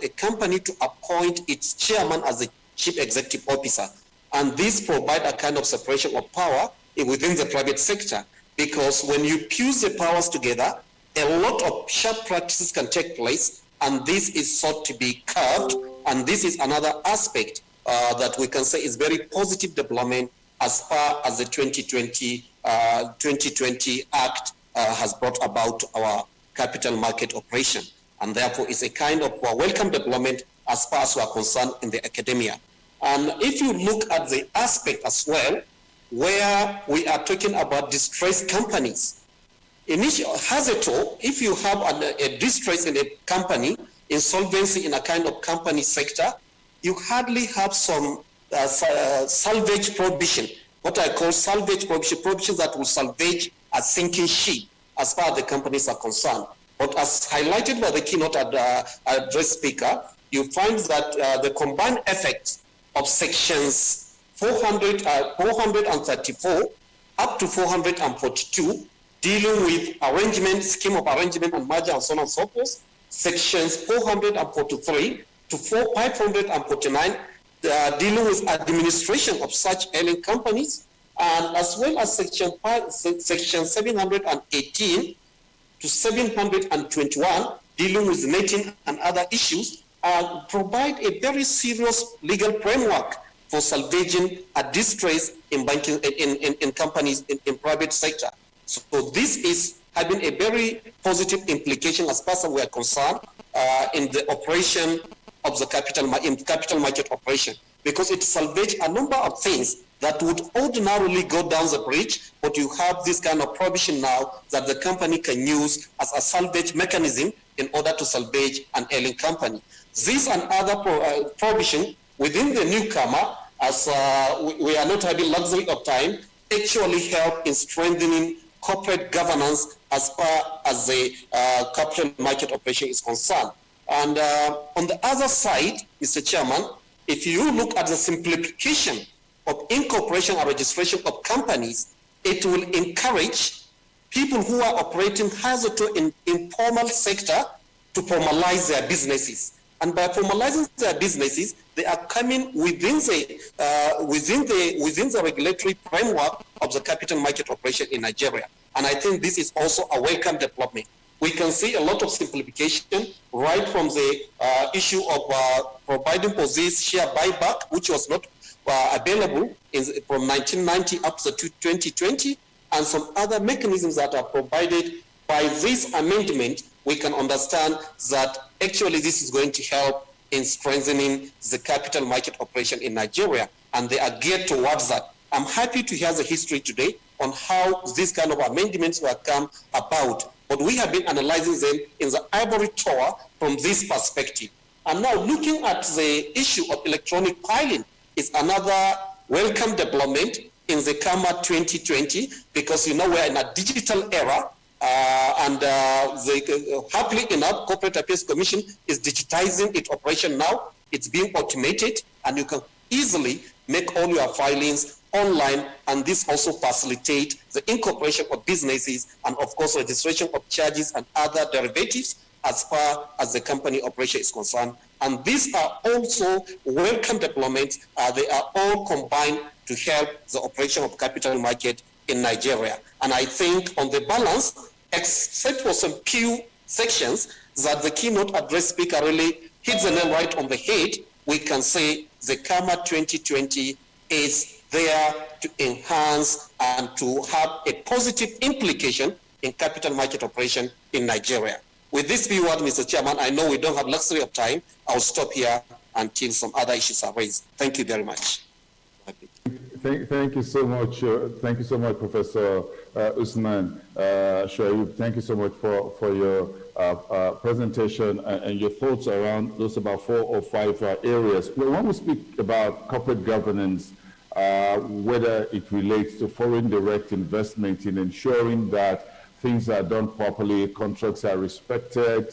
company to appoint its chairman as the chief executive officer. And this provide a kind of separation of power within the private sector, because when you fuse the powers together, a lot of sharp practices can take place, and this is sought to be curbed. And this is another aspect that we can say is very positive development as far as the 2020 Act has brought about our capital market operation. And therefore, it's a kind of welcome development as far as we are concerned in the academia. And if you look at the aspect as well, where we are talking about distressed companies, hitherto, if you have a distress in a company, insolvency in a kind of company sector, you hardly have some salvage provision, what I call salvage provision that will salvage a sinking ship as far as the companies are concerned. But as highlighted by the keynote address speaker, you find that the combined effects of sections 434 up to 442, dealing with arrangement, scheme of arrangement and merger and so on and so forth, sections 443 to 549, dealing with administration of such ailing companies, and as well as section 718 to 721, dealing with netting and other issues, provide a very serious legal framework for salvaging a distress in banking, in companies, in private sector. So this is having a very positive implication as far as we are concerned in the operation of the capital market operation, because it salvages a number of things that would ordinarily go down the bridge, but you have this kind of provision now that the company can use as a salvage mechanism in order to salvage an ailing company. This and other provision within the newcomer, as we are not having luxury of time, actually help in strengthening corporate governance as far as the capital market operation is concerned. And on the other side, Mr. Chairman, if you look at the simplification of incorporation or registration of companies, it will encourage people who are operating hitherto in informal sector to formalize their businesses. And by formalizing their businesses, they are coming within the regulatory framework of the capital market operation in Nigeria. And I think this is also a welcome development. We can see a lot of simplification right from the issue of providing for this share buyback, which was not available from 1990 up to 2020, and some other mechanisms that are provided by this amendment. We can understand that actually this is going to help in strengthening the capital market operation in Nigeria, and they are geared towards that. I'm happy to hear the history today on how these kind of amendments were come about, but we have been analyzing them in the ivory tower from this perspective. And now looking at the issue of electronic filing is another welcome development in the KAMA 2020, because you know we're in a digital era, happily enough, Corporate Affairs Commission is digitizing its operation now. It's being automated, and you can easily make all your filings online, and this also facilitates the incorporation of businesses and, of course, registration of charges and other derivatives as far as the company operation is concerned. And these are also welcome developments. They are all combined to help the operation of capital market in Nigeria. And I think on the balance, except for some few sections that the keynote address speaker really hits the nail right on the head, we can say the KAMA 2020 is there to enhance and to have a positive implication in capital market operation in Nigeria. With this few words, Mr. Chairman, I know we don't have luxury of time. I'll stop here until some other issues are raised. Thank you very much. Thank you so much. Thank you so much, Professor Usman Shoaib. Thank you so much for your presentation and your thoughts around those about 4 or 5 areas. When we speak about corporate governance, whether it relates to foreign direct investment in ensuring that things are done properly, contracts are respected,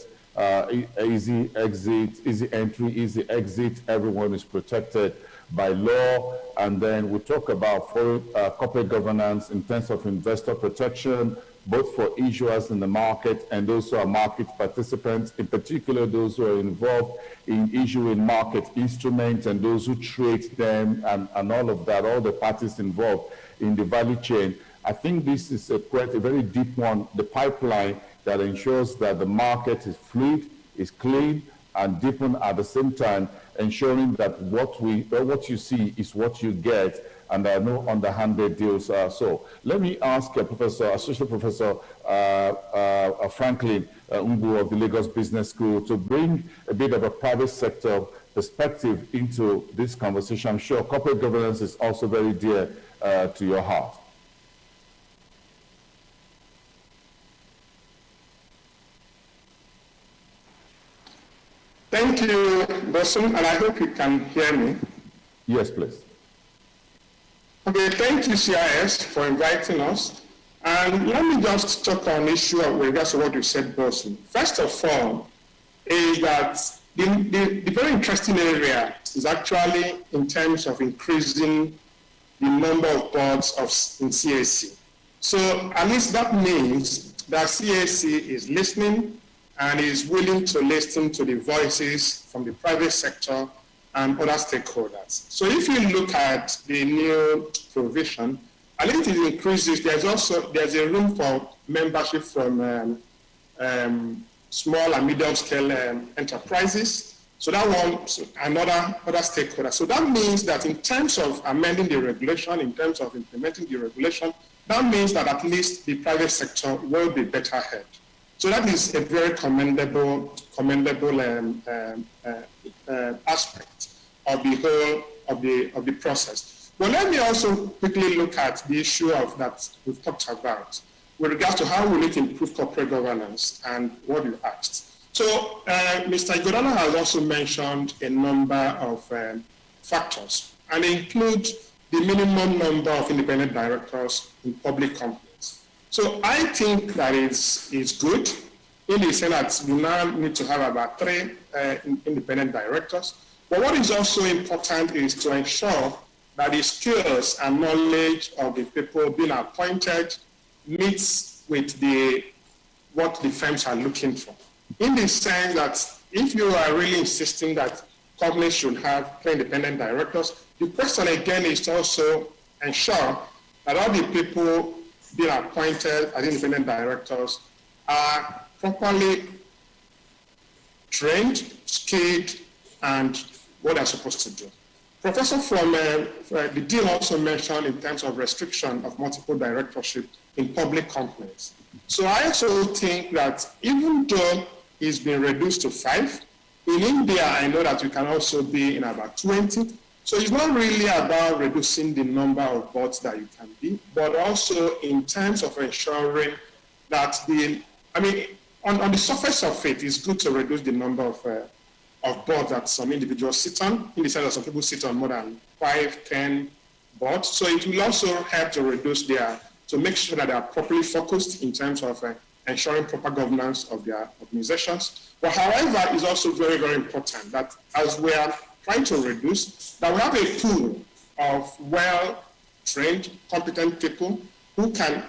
easy exit, easy entry, easy exit, everyone is protected by law. And then we talk about foreign, corporate governance in terms of investor protection, both for issuers in the market and those who are market participants, in particular those who are involved in issuing market instruments and those who trade them and all of that, all the parties involved in the value chain. I think this is quite a very deep one, the pipeline that ensures that the market is fluid, is clean, and deepen at the same time, ensuring that what you see is what you get, and there are no underhanded deals. So let me ask Associate Professor Franklin Ngwu of the Lagos Business School to bring a bit of a private sector perspective into this conversation. I'm sure corporate governance is also very dear to your heart. Thank you, Bosun, and I hope you can hear me. Yes, please. Okay, thank you, CIS, for inviting us. And let me just talk on the issue of regards to what you said, Bosun. First of all, is that the very interesting area is actually in terms of increasing the number of boards in CAC. So at least that means that CAC is listening and is willing to listen to the voices from the private sector and other stakeholders. So if you look at the new provision, I think it increases, there's a room for membership from small and medium scale enterprises. So that one, and other stakeholders. So that means that in terms of amending the regulation, in terms of implementing the regulation, that means that at least the private sector will be better heard. So that is a very commendable aspect of the whole of the process. But let me also quickly look at the issue of that we've talked about with regards to how we need to improve corporate governance and what you asked. So Mr. Igodala has also mentioned a number of factors, and include the minimum number of independent directors in public companies. So I think that is good in the sense that we now need to have about 3 independent directors. But what is also important is to ensure that the skills and knowledge of the people being appointed meets with what the firms are looking for. In the sense that if you are really insisting that companies should have 3 independent directors, the question again is to also ensure that all the people being appointed as independent directors are properly trained, skilled, and what they're supposed to do. Professor from the deal also mentioned in terms of restriction of multiple directorship in public companies. So I also think that even though it's been reduced to 5, in India, I know that you can also be in about 20. So it's not really about reducing the number of boards that you can be, but also in terms of ensuring that on the surface of it, it's good to reduce the number of boards that some individuals sit on, in the sense that some people sit on more than 5, 10 boards. So it will also help to reduce to make sure that they are properly focused in terms of ensuring proper governance of their organizations. But however, it's also very, very important that as we are trying to reduce, that we have a pool of well-trained, competent people who can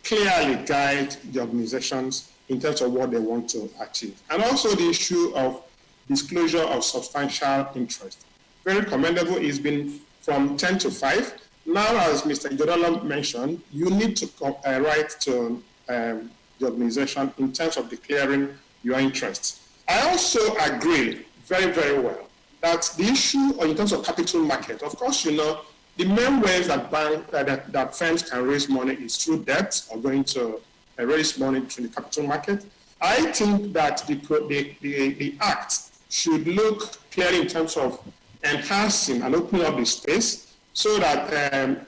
clearly guide the organizations in terms of what they want to achieve. And also the issue of disclosure of substantial interest. Very commendable. It's been from 10 to 5. Now, as Mr. Igodala mentioned, you need to write to the organization in terms of declaring your interests. I also agree very, very well that the issue in terms of capital market, of course, you know, the main ways that that firms can raise money is through debt or going to raise money through the capital market. I think that the Act should look clearly in terms of enhancing and opening up the space so that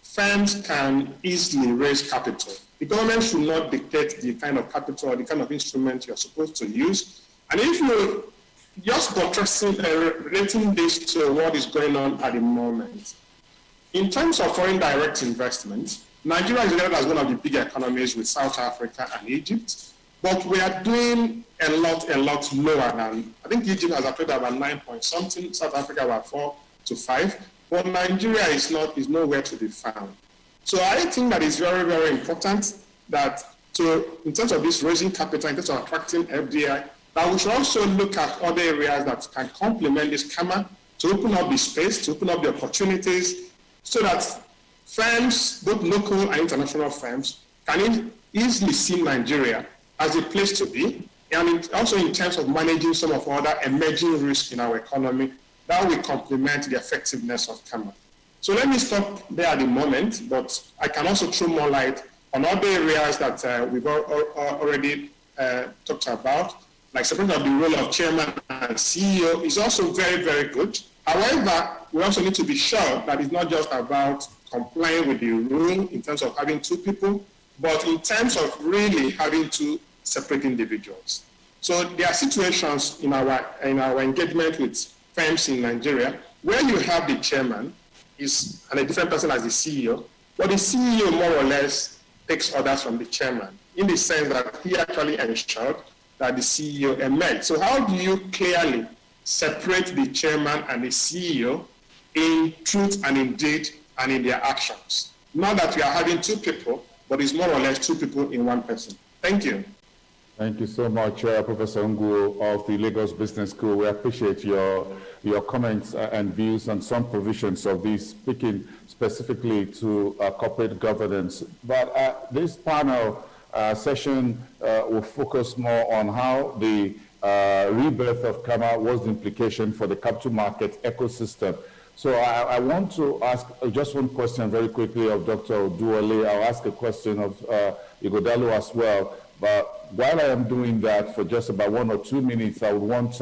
firms can easily raise capital. The government should not dictate the kind of capital or the kind of instrument you're supposed to use. And if you just relating this to what is going on at the moment, in terms of foreign direct investment, Nigeria is regarded as one of the big economies with South Africa and Egypt, but we are doing a lot lower than, I think Egypt has applied about 9 point something, South Africa about 4 to 5, but Nigeria is nowhere to be found. So I think that it's very, very important that in terms of this raising capital, in terms of attracting FDI, that we should also look at other areas that can complement this CAMA to open up the space, to open up the opportunities, so that firms, both local and international firms, can easily see Nigeria as a place to be, and also in terms of managing some of other emerging risks in our economy that will complement the effectiveness of CAMA. So let me stop there at the moment, but I can also throw more light on other areas that we've already talked about, like separation of the role of chairman and CEO is also very, very good. However, we also need to be sure that it's not just about complying with the rule in terms of having two people, but in terms of really having two separate individuals. So there are situations in our engagement with firms in Nigeria where you have the chairman and a different person as the CEO, but the CEO more or less takes orders from the chairman in the sense that he actually ensured that the CEO emerged. So how do you clearly separate the chairman and the CEO in truth and in deed and in their actions? Not that we are having two people, but it's more or less two people in one person. Thank you. Thank you so much, Professor Nguo of the Lagos Business School. We appreciate your comments and views on some provisions of this, speaking specifically to corporate governance. But this panel session will focus more on how the rebirth of CAMA was the implication for the capital market ecosystem. So I want to ask just one question very quickly of Dr. Oduwole. I'll ask a question of Ighodalo as well. But while I am doing that for just about 1 or 2 minutes, I would want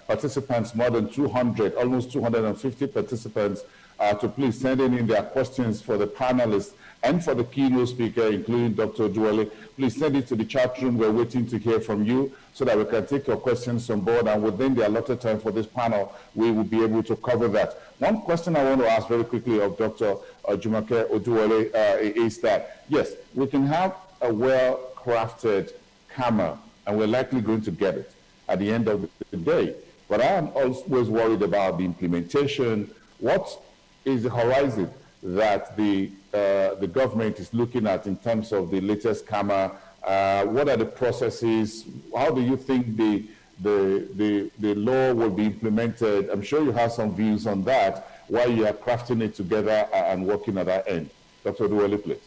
participants, more than 200, almost 250 participants, to please send in their questions for the panelists and for the keynote speaker, including Dr. Oduwole. Please send it to the chat room. We're waiting to hear from you so that we can take your questions on board. And within the allotted time for this panel, we will be able to cover that. One question I want to ask very quickly of Dr. Jumoke Oduwole is that, yes, we can have a well-crafted CAMA, and we're likely going to get it at the end of the day. But I am always worried about the implementation. What is the horizon that the government is looking at in terms of the latest CAMA? What are the processes? How do you think the law will be implemented? I'm sure you have some views on that while you are crafting it together and working at that end. Dr. Oduwole, please.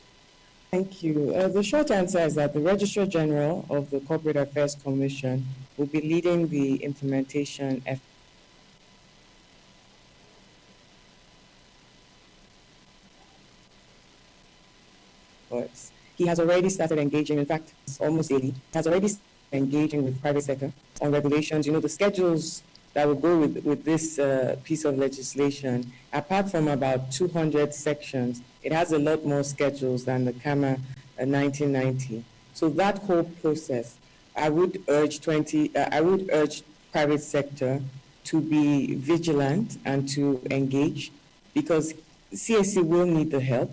Thank you. The short answer is that the Registrar General of the Corporate Affairs Commission will be leading the implementation efforts. He has already started engaging, in fact, almost daily, has already started engaging with private sector on regulations. You know, the schedules that will go with this piece of legislation, apart from about 200 sections, it has a lot more schedules than the CAMA 1990. So that whole process, I would urge private sector to be vigilant and to engage, because CAC will need the help.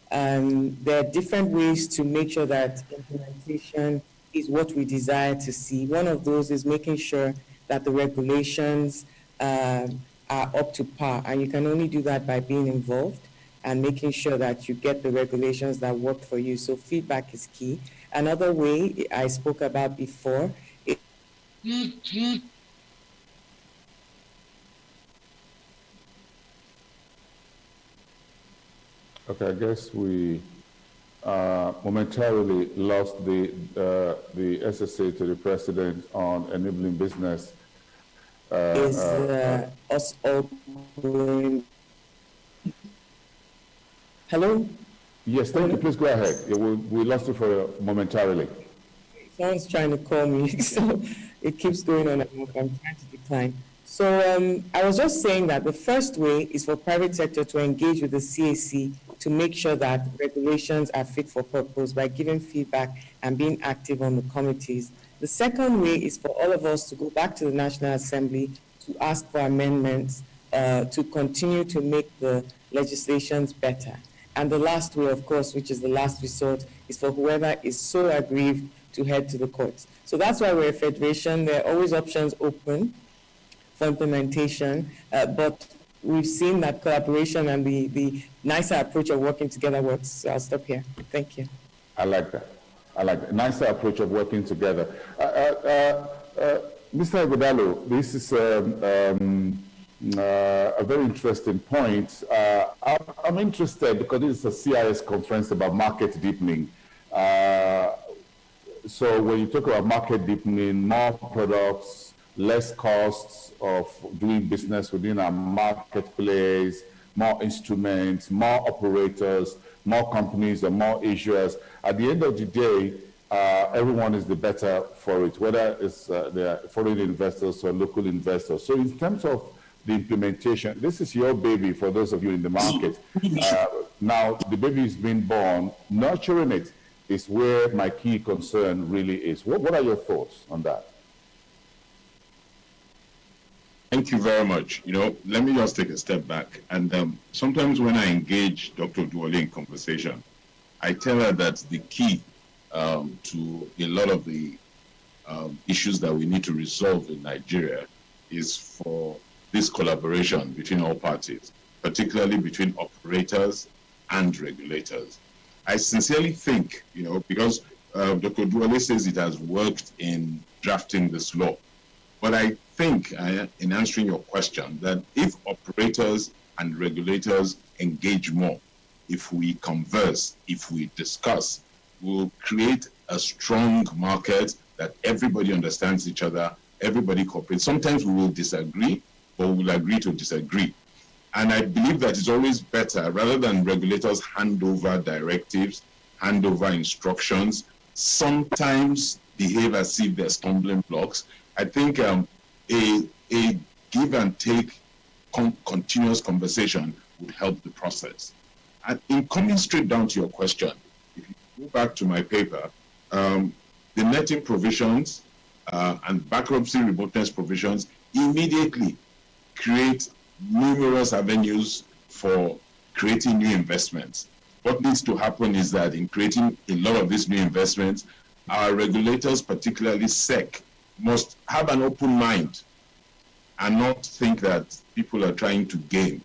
There are different ways to make sure that implementation is what we desire to see. One of those is making sure that the regulations are up to par, and you can only do that by being involved and making sure that you get the regulations that work for you. So feedback is key. Another way I spoke about before is okay, I guess we momentarily lost the SSA to the president on enabling business. Us all going. Hello? Yes, thank you. Please go ahead. We lost you for momentarily. Someone's trying to call me, so it keeps going on and off. I'm trying to decline. So I was just saying that the first way is for private sector to engage with the CAC to make sure that regulations are fit for purpose by giving feedback and being active on the committees. The second way is for all of us to go back to the National Assembly to ask for amendments to continue to make the legislations better. And the last way, of course, which is the last resort, is for whoever is so aggrieved to head to the courts. So that's why we're a federation. There are always options open for implementation, but we've seen that collaboration and the nicer approach of working together works. So I'll stop here. Thank you. I like that. I like that. Nicer approach of working together. Mr. Godalo, this is a very interesting point. I'm interested because this is a CIS conference about market deepening. So when you talk about market deepening, more products, less costs of doing business within our marketplace, more instruments, more operators, more companies, and more issuers. At the end of the day, everyone is the better for it, whether it's the foreign investors or local investors. So in terms of the implementation, this is your baby for those of you in the market. Now, the baby is being born. Nurturing it is where my key concern really is. What are your thoughts on that? Thank you very much. Let me just take a step back. And sometimes when I engage Dr. Duale in conversation, I tell her that the key to a lot of the issues that we need to resolve in Nigeria is for this collaboration between all parties, particularly between operators and regulators. I sincerely think, because Dr. Duale says it has worked in drafting this law, but I think, in answering your question, that if operators and regulators engage more, if we converse, if we discuss, we'll create a strong market that everybody understands each other, everybody cooperates. Sometimes we will disagree, but we'll agree to disagree. And I believe that it's always better, rather than regulators hand over directives, hand over instructions, sometimes behave as if they're stumbling blocks. I think a give and take continuous conversation would help the process. And in coming straight down to your question, if you go back to my paper, the netting provisions and bankruptcy remoteness provisions immediately create numerous avenues for creating new investments. What needs to happen is that in creating a lot of these new investments, our regulators, particularly SEC, must have an open mind and not think that people are trying to game.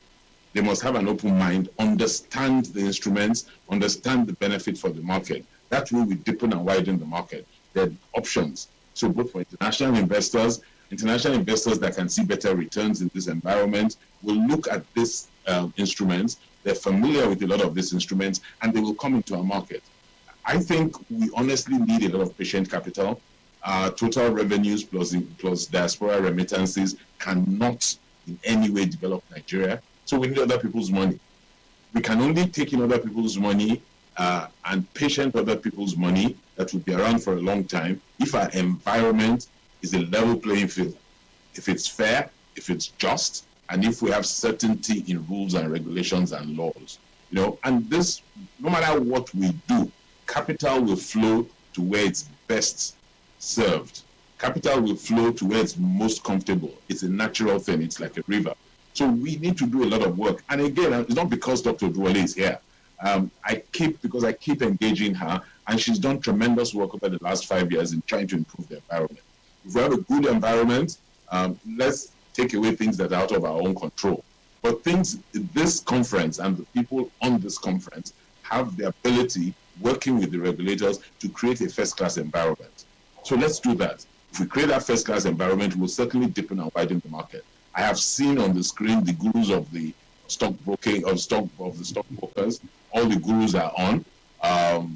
They must have an open mind, understand the instruments, understand the benefit for the market. That way we deepen and widen the market. There are options. So both for international investors that can see better returns in this environment will look at these instruments. They're familiar with a lot of these instruments, and they will come into our market. I think we honestly need a lot of patient capital. Total revenues plus diaspora remittances cannot in any way develop Nigeria. So we need other people's money. We can only take in other people's money and patient other people's money that will be around for a long time if our environment is a level playing field, if it's fair, if it's just, and if we have certainty in rules and regulations and laws. And this, no matter what we do, capital will flow to where it's best served. Capital will flow to where it's most comfortable. It's a natural thing. It's like a river. So we need to do a lot of work. And again, it's not because Dr. Duale is here. I keep engaging her, and she's done tremendous work over the last 5 years in trying to improve the environment. If we have a good environment, let's take away things that are out of our own control. But this conference and the people on this conference have the ability, working with the regulators, to create a first-class environment. So let's do that. If we create that first-class environment, we'll certainly deepen and widen the market. I have seen on the screen the gurus of the stockbroking, of the stockbrokers. All the gurus are on.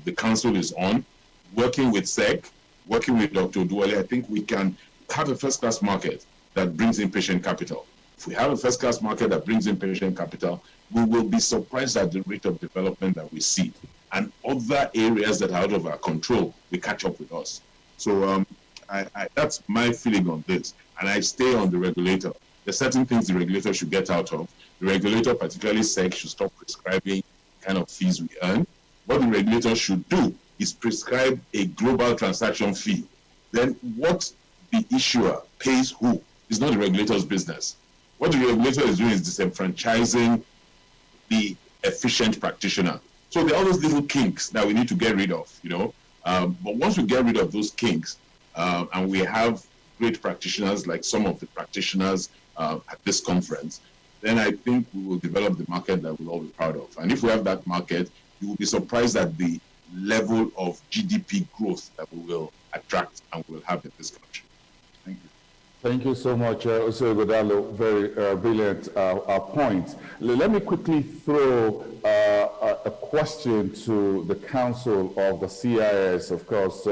The council is on. Working with SEC, working with Dr. Duale, I think we can have a first-class market that brings in patient capital. If we have a first-class market that brings in patient capital, we will be surprised at the rate of development that we see. And other areas that are out of our control will catch up with us. So that's my feeling on this. And I stay on the regulator. There's certain things the regulator should get out of. The regulator, particularly SEC, should stop prescribing the kind of fees we earn. What the regulator should do is prescribe a global transaction fee. Then what the issuer pays who is not the regulator's business. What the regulator is doing is disenfranchising the efficient practitioner. So there are all those little kinks that we need to get rid of, you know. But once we get rid of those kinks, and we have great practitioners like some of the practitioners at this conference, then I think we will develop the market that we'll all be proud of. And if we have that market, you will be surprised at the level of GDP growth that we will attract and will have in this country. Thank you. Thank you so much, Osei Godalo. Very brilliant point. Let me quickly throw a question to the Council of the CIS. Of course,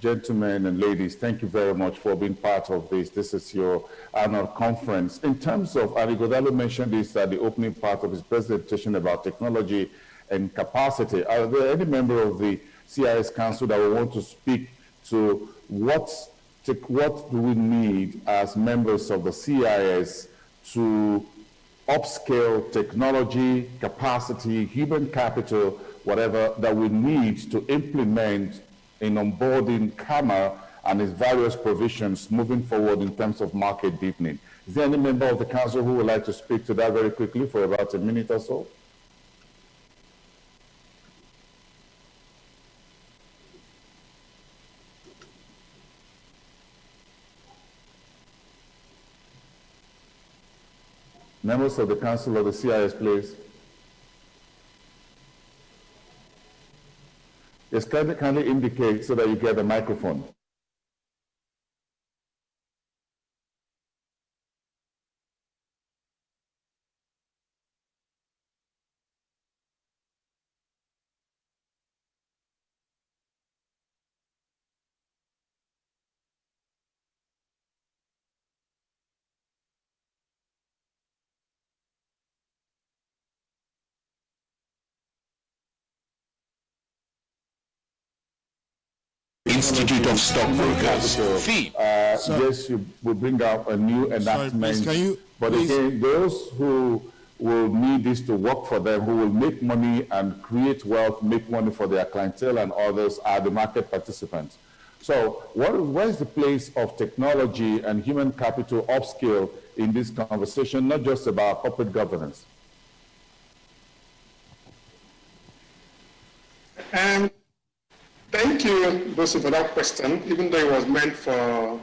gentlemen and ladies, thank you very much for being part of this. This is your annual conference. In terms of, Ali Godalo mentioned this at the opening part of his presentation about technology and capacity. Are there any member of the CIS Council that will want to speak to what do we need as members of the CIS to upscale technology, capacity, human capital, whatever that we need to implement in onboarding CAMA and its various provisions moving forward in terms of market deepening? Is there any member of the council who would like to speak to that very quickly for about a minute or so? Members of the Council of the CIS, please. Yes, kindly indicate so that you get the microphone. Institute of Stockbrokers. Yes, you will bring out a new enactment. But again, those who will need this to work for them, who will make money and create wealth, make money for their clientele and others, are the market participants. So where is the place of technology and human capital upskill in this conversation, not just about corporate governance? Thank you, Lucy, for that question, even though it was meant for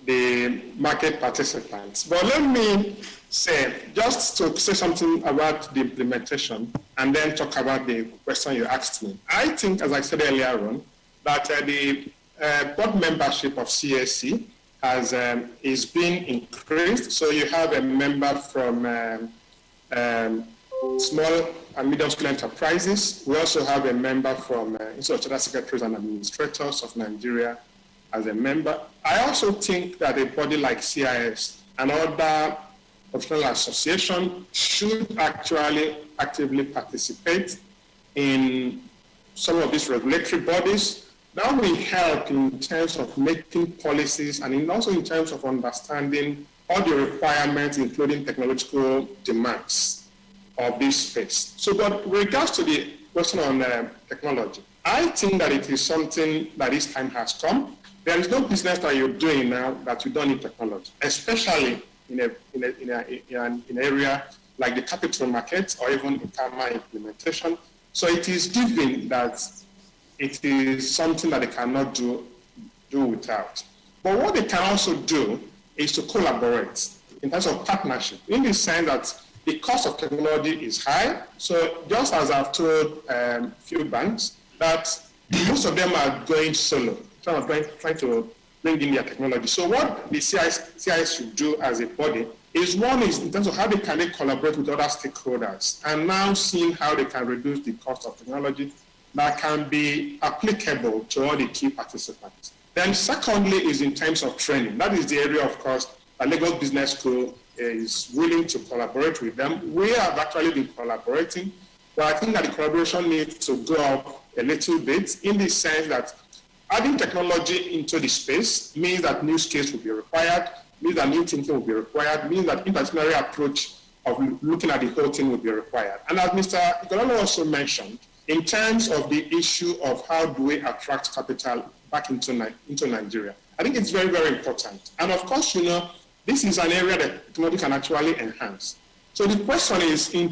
the market participants. But let me say, just to say something about the implementation and then talk about the question you asked me. I think, as I said earlier on, that the board membership of CSC is being increased. So you have a member from small and medium-scale enterprises. We also have a member from Institute of Chartered Secretaries and Administrators of Nigeria as a member. I also think that a body like CIS and other professional associations should actually actively participate in some of these regulatory bodies. That will help in terms of making policies and also in terms of understanding all the requirements, including technological demands of this space. So, but with regards to the question on technology, I think that it is something that this time has come. There is no business that you're doing now that you don't need technology, especially in an area like the capital markets or even in CAMA implementation. So it is given that it is something that they cannot do without. But what they can also do is to collaborate in terms of partnership, in the sense that the cost of technology is high. So just as I've told few banks, that most of them are going solo, trying to bring in their technology. So what the CIS should do as a body is, one is in terms of how they can collaborate with other stakeholders and now seeing how they can reduce the cost of technology that can be applicable to all the key participants. Then secondly is in terms of training. That is the area, of course, that Lagos Business School is willing to collaborate with them. We have actually been collaborating, but I think that the collaboration needs to go up a little bit in the sense that adding technology into the space means that new skills will be required, means that new thinking will be required, means that interdisciplinary approach of looking at the whole thing will be required. And as Mr. Ighodalo also mentioned, in terms of the issue of how do we attract capital back into Nigeria, I think it's very, very important. And of course, you know, this is an area that technology can actually enhance. So the question is, in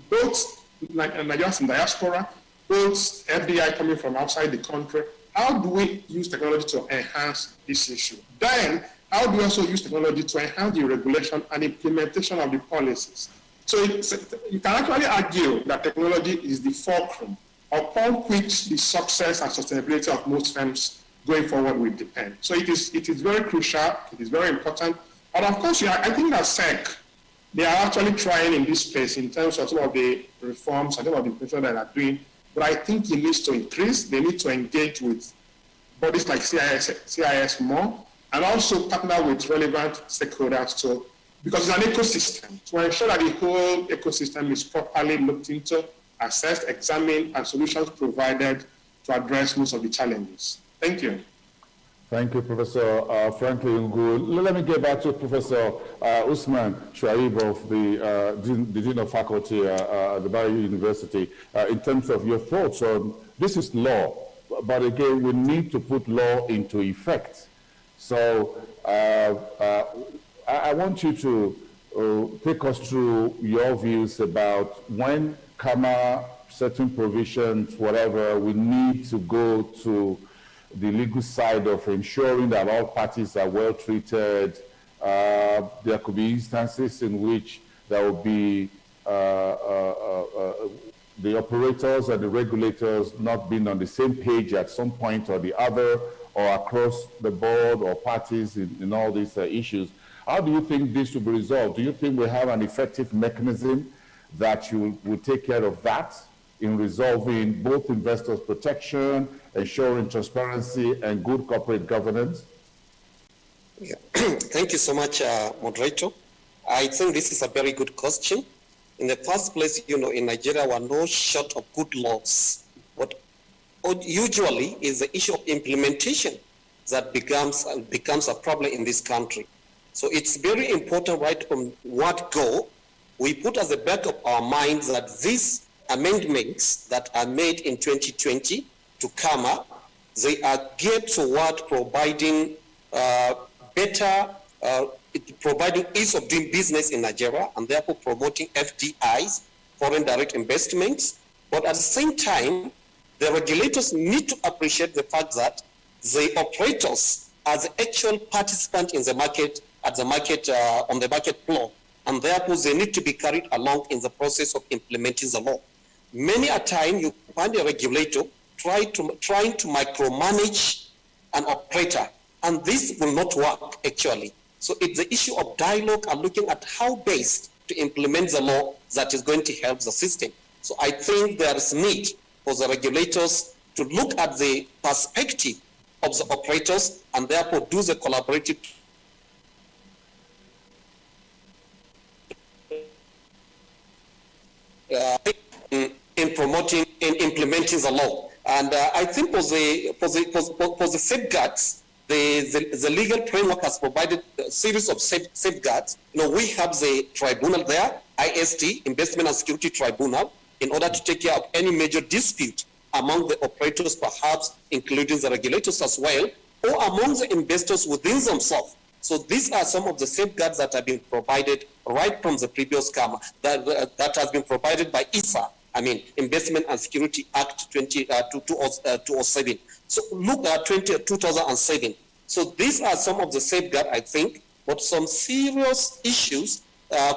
both Nigerians in diaspora, both FDI coming from outside the country, how do we use technology to enhance this issue? Then, how do we also use technology to enhance the regulation and implementation of the policies? So you can actually argue that technology is the fulcrum upon which the success and sustainability of most firms going forward will depend. So it is very crucial, it is very important. And of course, I think that SEC, they are actually trying in this space in terms of some of the reforms and some of the things that they are doing. But I think it needs to increase. They need to engage with bodies like CIS more, and also partner with relevant stakeholders because it's an ecosystem, to ensure that the whole ecosystem is properly looked into, assessed, examined, and solutions provided to address most of the challenges. Thank you. Thank you, Professor Franklin Ngu. Let me get back to Professor Usman Shuaib of the Dean of Faculty at the Bayero University. In terms of your thoughts on, this is law, but again, we need to put law into effect. So I want you to take us through your views about when CAMA, certain provisions, whatever, we need to go to the legal side of ensuring that all parties are well treated. There could be instances in which there will be the operators and the regulators not being on the same page at some point or the other, or across the board, or parties in all these issues. How do you think this will be resolved? Do you think we have an effective mechanism that will take care of that in resolving both investors' protection, ensuring transparency, and good corporate governance? Yeah. Thank you so much, Moderator. I think this is a very good question. In the first place, you know, in Nigeria, we are no short of good laws. What usually is the issue of implementation that becomes a problem in this country. So it's very important right from what go, we put as the back of our minds that these amendments that are made in 2020 to CAMA, they are geared toward providing providing ease of doing business in Nigeria, and therefore promoting FDIs, foreign direct investments. But at the same time, the regulators need to appreciate the fact that the operators are the actual participant in the market, on the market floor, and therefore they need to be carried along in the process of implementing the law. Many a time you find a regulator trying to micromanage an operator, and this will not work actually. So it's the issue of dialogue and looking at how best to implement the law that is going to help the system. So I think there is need for the regulators to look at the perspective of the operators and therefore do the collaborative in implementing the law. And I think for the safeguards, the legal framework has provided a series of safeguards. You know, we have the tribunal there, IST, Investment and Security Tribunal, in order to take care of any major dispute among the operators, perhaps including the regulators as well, or among the investors within themselves. So these are some of the safeguards that have been provided right from the previous CAMA, that has been provided by ISA, Investment and Security Act 2007. So look at 2007. So these are some of the safeguards, I think, but some serious issues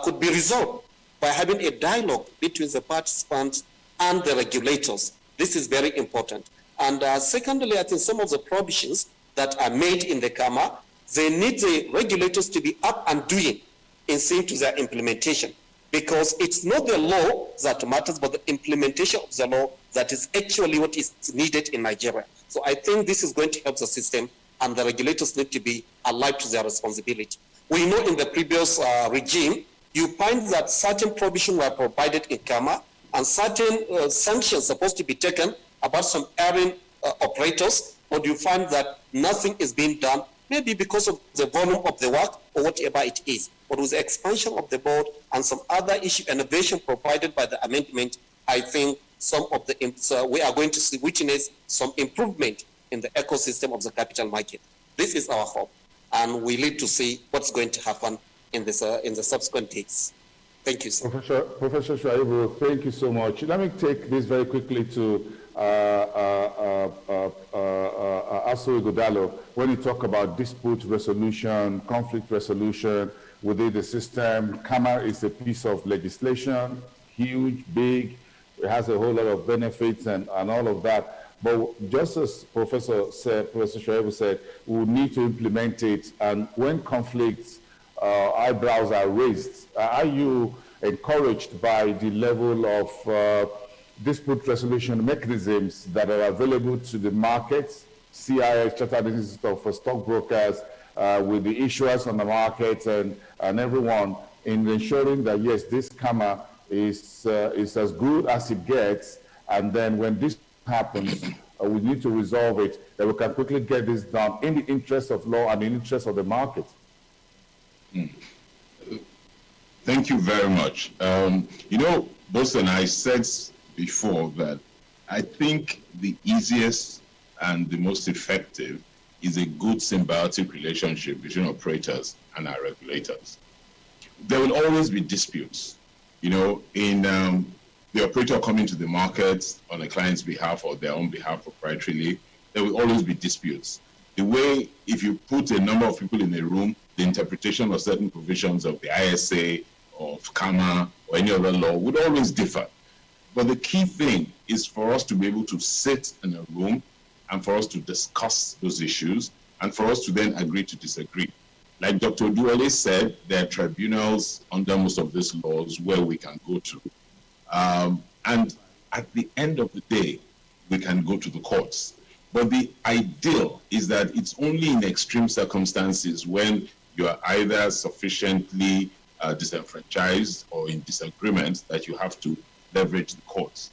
could be resolved by having a dialogue between the participants and the regulators. This is very important. And secondly, I think some of the provisions that are made in the CAMA, they need the regulators to be up and doing in seeing to their implementation, because it's not the law that matters, but the implementation of the law that is actually what is needed in Nigeria. So I think this is going to help the system, and the regulators need to be alive to their responsibility. We know in the previous regime, you find that certain provisions were provided in CAMA, and certain sanctions supposed to be taken about some erring operators, or do you find that nothing is being done, maybe because of the volume of the work or whatever it is? But with the expansion of the board and some other issue innovation provided by the amendment, I think some of the we are going to witness some improvement in the ecosystem of the capital market. This is our hope, and we need to see what's going to happen in the subsequent days. Thank you, sir. Professor Shuaibu, thank you so much. Let me take this very quickly to Aso Ighodalo. When you talk about dispute resolution, conflict resolution within the system, CAMA is a piece of legislation, huge, big. It has a whole lot of benefits and all of that. But just as Professor Shuaibu said, we need to implement it. And when conflicts, eyebrows are raised, are you encouraged by the level of dispute resolution mechanisms that are available to the markets, CIS, Chartered Institute of Stockbrokers, with the issuers on the market and everyone, in ensuring that, yes, this CAMA is as good as it gets, and then when this happens, we need to resolve it, that we can quickly get this done in the interest of law and in the interest of the market. Thank you very much. You know, Boss and I said before that I think the easiest and the most effective is a good symbiotic relationship between operators and our regulators. There will always be disputes, you know, in the operator coming to the market on a client's behalf or their own behalf proprietarily. There will always be disputes. The way, if you put a number of people in a room, the interpretation of certain provisions of the ISA, of CAMA, or any other law would always differ. But the key thing is for us to be able to sit in a room and for us to discuss those issues and for us to then agree to disagree. Like Dr. Oduwole said, there are tribunals under most of these laws where we can go to. And at the end of the day, we can go to the courts. But the ideal is that it's only in extreme circumstances when you are either sufficiently disenfranchised or in disagreement that you have to leverage the courts.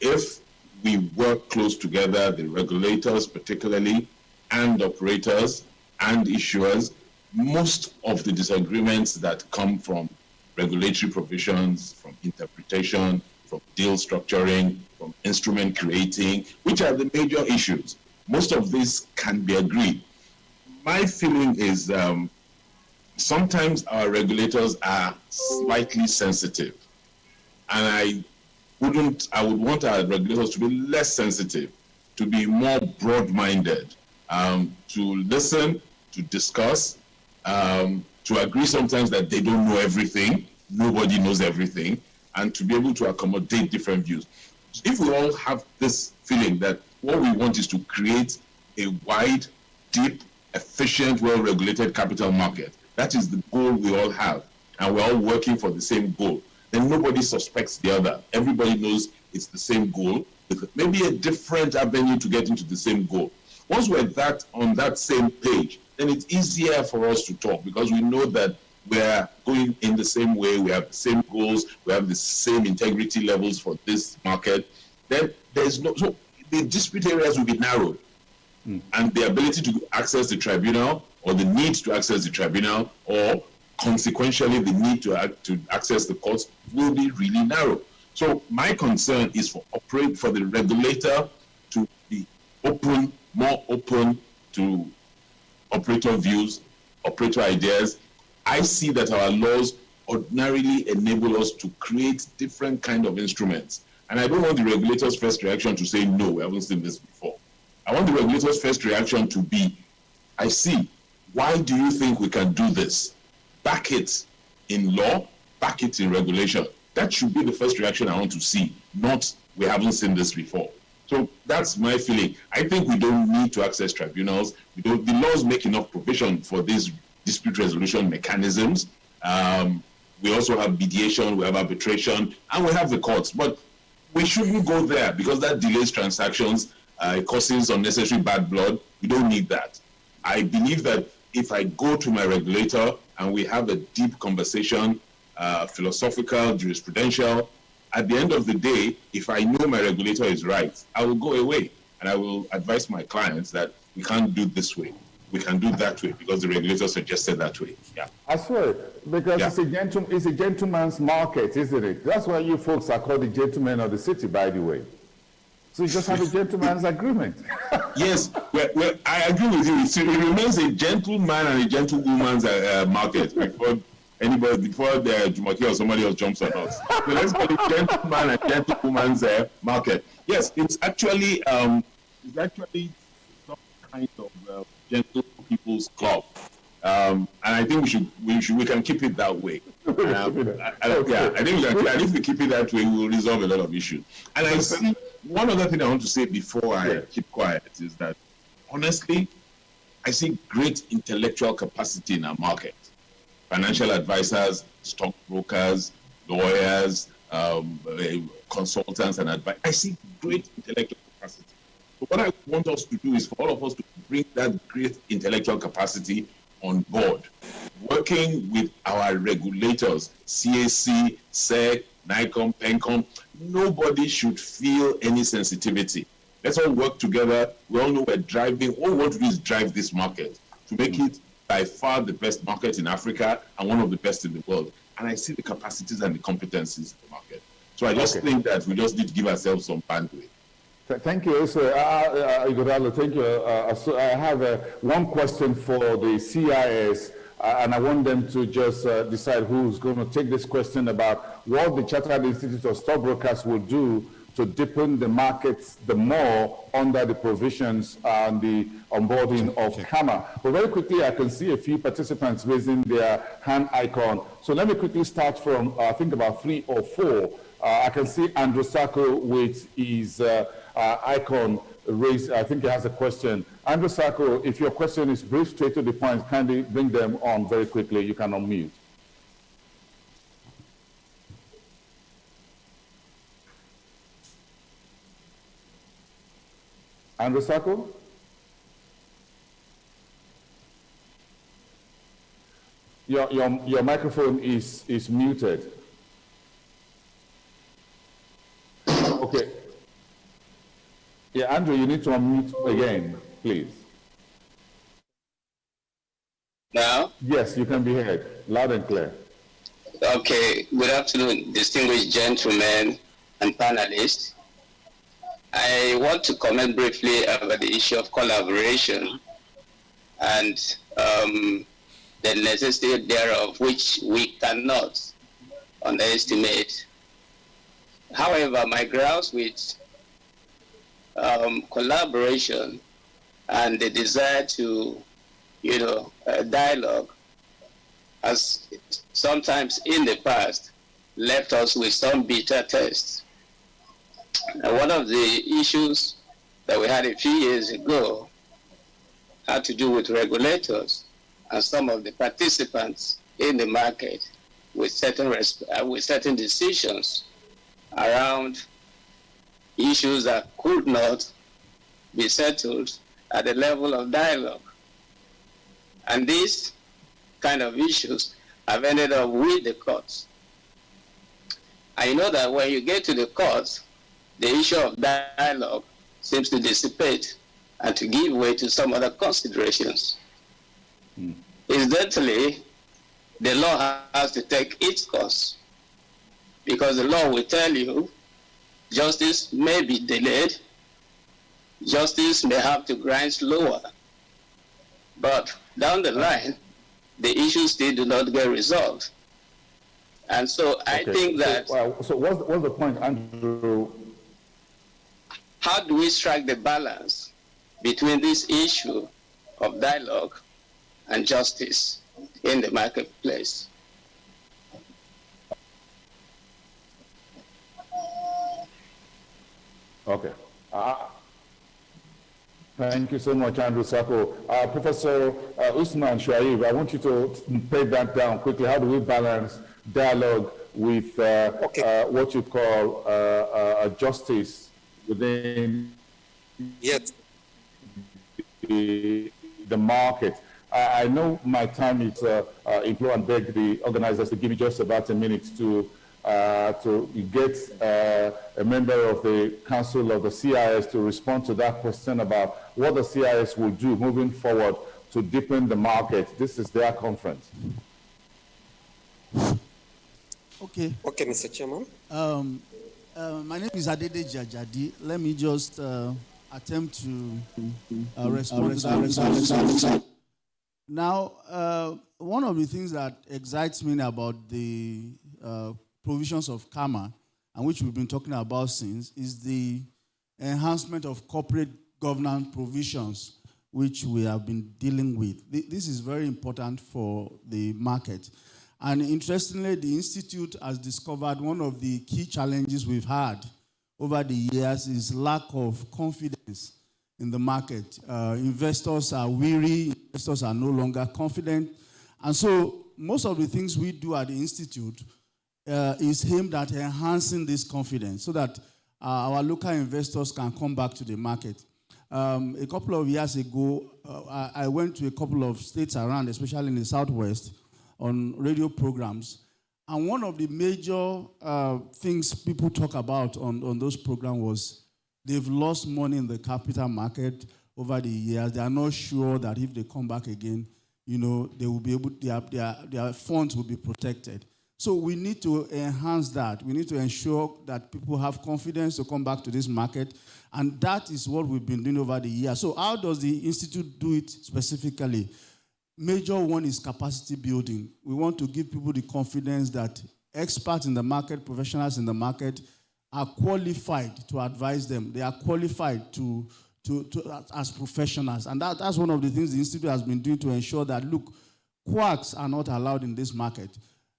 If we work close together, the regulators particularly, and operators and issuers, most of the disagreements that come from regulatory provisions, from interpretation, from deal structuring, from instrument creating, which are the major issues, most of these can be agreed. My feeling is sometimes our regulators are slightly sensitive, and I would want our regulators to be less sensitive, to be more broad-minded, to listen, to discuss, to agree sometimes that they don't know everything, nobody knows everything, and to be able to accommodate different views. If we all have this feeling that what we want is to create a wide, deep, efficient, well-regulated capital market, that is the goal we all have, and we're all working for the same goal, then nobody suspects the other. Everybody knows it's the same goal, with maybe a different avenue to get into the same goal. Once we're on that same page, then it's easier for us to talk because we know that we're going in the same way, we have the same goals, we have the same integrity levels for this market. Then there's so the dispute areas will be narrowed, and the ability to access the tribunal or the need to access the tribunal or consequentially the need to access the courts will be really narrow. So my concern is for the regulator to be open, more open to operator views, operator ideas. I see that our laws ordinarily enable us to create different kind of instruments. And I don't want the regulator's first reaction to say, no, we haven't seen this before. I want the regulator's first reaction to be, I see, why do you think we can do this? Back it in law, back it in regulation. That should be the first reaction I want to see, not we haven't seen this before. So that's my feeling. I think we don't need to access tribunals. The laws make enough provision for these dispute resolution mechanisms. We also have mediation, we have arbitration, and we have the courts. But we shouldn't go there because that delays transactions, it causes unnecessary bad blood. We don't need that. I believe that if I go to my regulator and we have a deep conversation, philosophical, jurisprudential, at the end of the day, if I know my regulator is right, I will go away and I will advise my clients that we can't do this way. We can do that way because the regulator suggested that way. Yeah. I swear, because Yeah. it's a gentleman's market, isn't it? That's why you folks are called the gentlemen of the city, by the way. So you just have a gentleman's agreement. Yes, well, I agree with you. It remains a gentleman and a gentlewoman's market before the Jumaki or somebody else jumps on us. So let's call it gentleman and gentlewoman's market. Yes, it's actually some kind of gentle people's club, and I think we can keep it that way. Yeah, I think we can. And if we keep it that way, we will resolve a lot of issues. And I see one other thing I want to say before I keep quiet is that honestly, I see great intellectual capacity in our market. Financial advisors, stockbrokers, lawyers, consultants, and advisors. I see great intellectual capacity. So what I want us to do is for all of us to bring that great intellectual capacity on board, working with our regulators, CAC, SEC, NICOM, PENCOM. Nobody should feel any sensitivity. Let's all work together. We all know we're driving. All we want to do is drive this market to make it by far the best market in Africa and one of the best in the world. And I see the capacities and the competencies in the market. So I just think that we just need to give ourselves some bandwidth. Thank you, sir. Ighodalo, thank you. So I have one question for the CIS, and I want them to just decide who's going to take this question about what the Chartered Institute of Stockbrokers will do to deepen the markets the more under the provisions and the onboarding of CAMA. But very quickly, I can see a few participants raising their hand icon. So let me quickly start from, I think, about 3 or 4. I can see Andrew Sacco with his icon raised. I think he has a question. Andrew Sacco, if your question is brief, straight to the point, kindly bring them on very quickly. You can unmute. Andrew Sacco? Your microphone is muted. Okay. Yeah, Andrew, you need to unmute again, please. Now? Yes, you can be heard, loud and clear. Okay, good afternoon, distinguished gentlemen and panelists. I want to comment briefly about the issue of collaboration and the necessity thereof, which we cannot underestimate. However, my grounds with collaboration and the desire to, dialogue has sometimes in the past left us with some bitter taste. And one of the issues that we had a few years ago had to do with regulators and some of the participants in the market with certain decisions around issues that could not be settled at the level of dialogue. And these kind of issues have ended up with the courts. I know that when you get to the courts, the issue of dialogue seems to dissipate and to give way to some other considerations. Incidentally, the law has to take its course, because the law will tell you justice may be delayed, justice may have to grind slower, but down the line, the issues still do not get resolved. And so I think that... So what's the point, Andrew? How do we strike the balance between this issue of dialogue and justice in the marketplace? Okay. Thank you so much, Andrew Sacco. Professor Usman Shuaib, I want you to break that down quickly. How do we balance dialogue with what you call justice within the market? I know my time is implore and beg the organizers to give me just about a minute to to get a member of the Council of the CIS to respond to that question about what the CIS will do moving forward to deepen the market. This is their conference. Okay. Okay, Mr. Chairman. My name is Adede Jajadi. Let me just attempt to respond to that. Now, one of the things that excites me about the provisions of CAMA, and which we've been talking about since, is the enhancement of corporate governance provisions, which we have been dealing with. This is very important for the market. And interestingly, the Institute has discovered one of the key challenges we've had over the years is lack of confidence in the market. Investors are weary, investors are no longer confident. And so most of the things we do at the Institute is aimed at enhancing this confidence so that our local investors can come back to the market. A couple of years ago, I went to a couple of states around, especially in the Southwest, on radio programs. And one of the major things people talk about on those programs was they've lost money in the capital market over the years. They are not sure that if they come back again, you know, they will be able, their funds will be protected. So we need to enhance that. We need to ensure that people have confidence to come back to this market. And that is what we've been doing over the years. So how does the Institute do it specifically? Major one is capacity building. We want to give people the confidence that experts in the market, professionals in the market are qualified to advise them. They are qualified to as professionals. And that's one of the things the Institute has been doing to ensure that, look, quacks are not allowed in this market.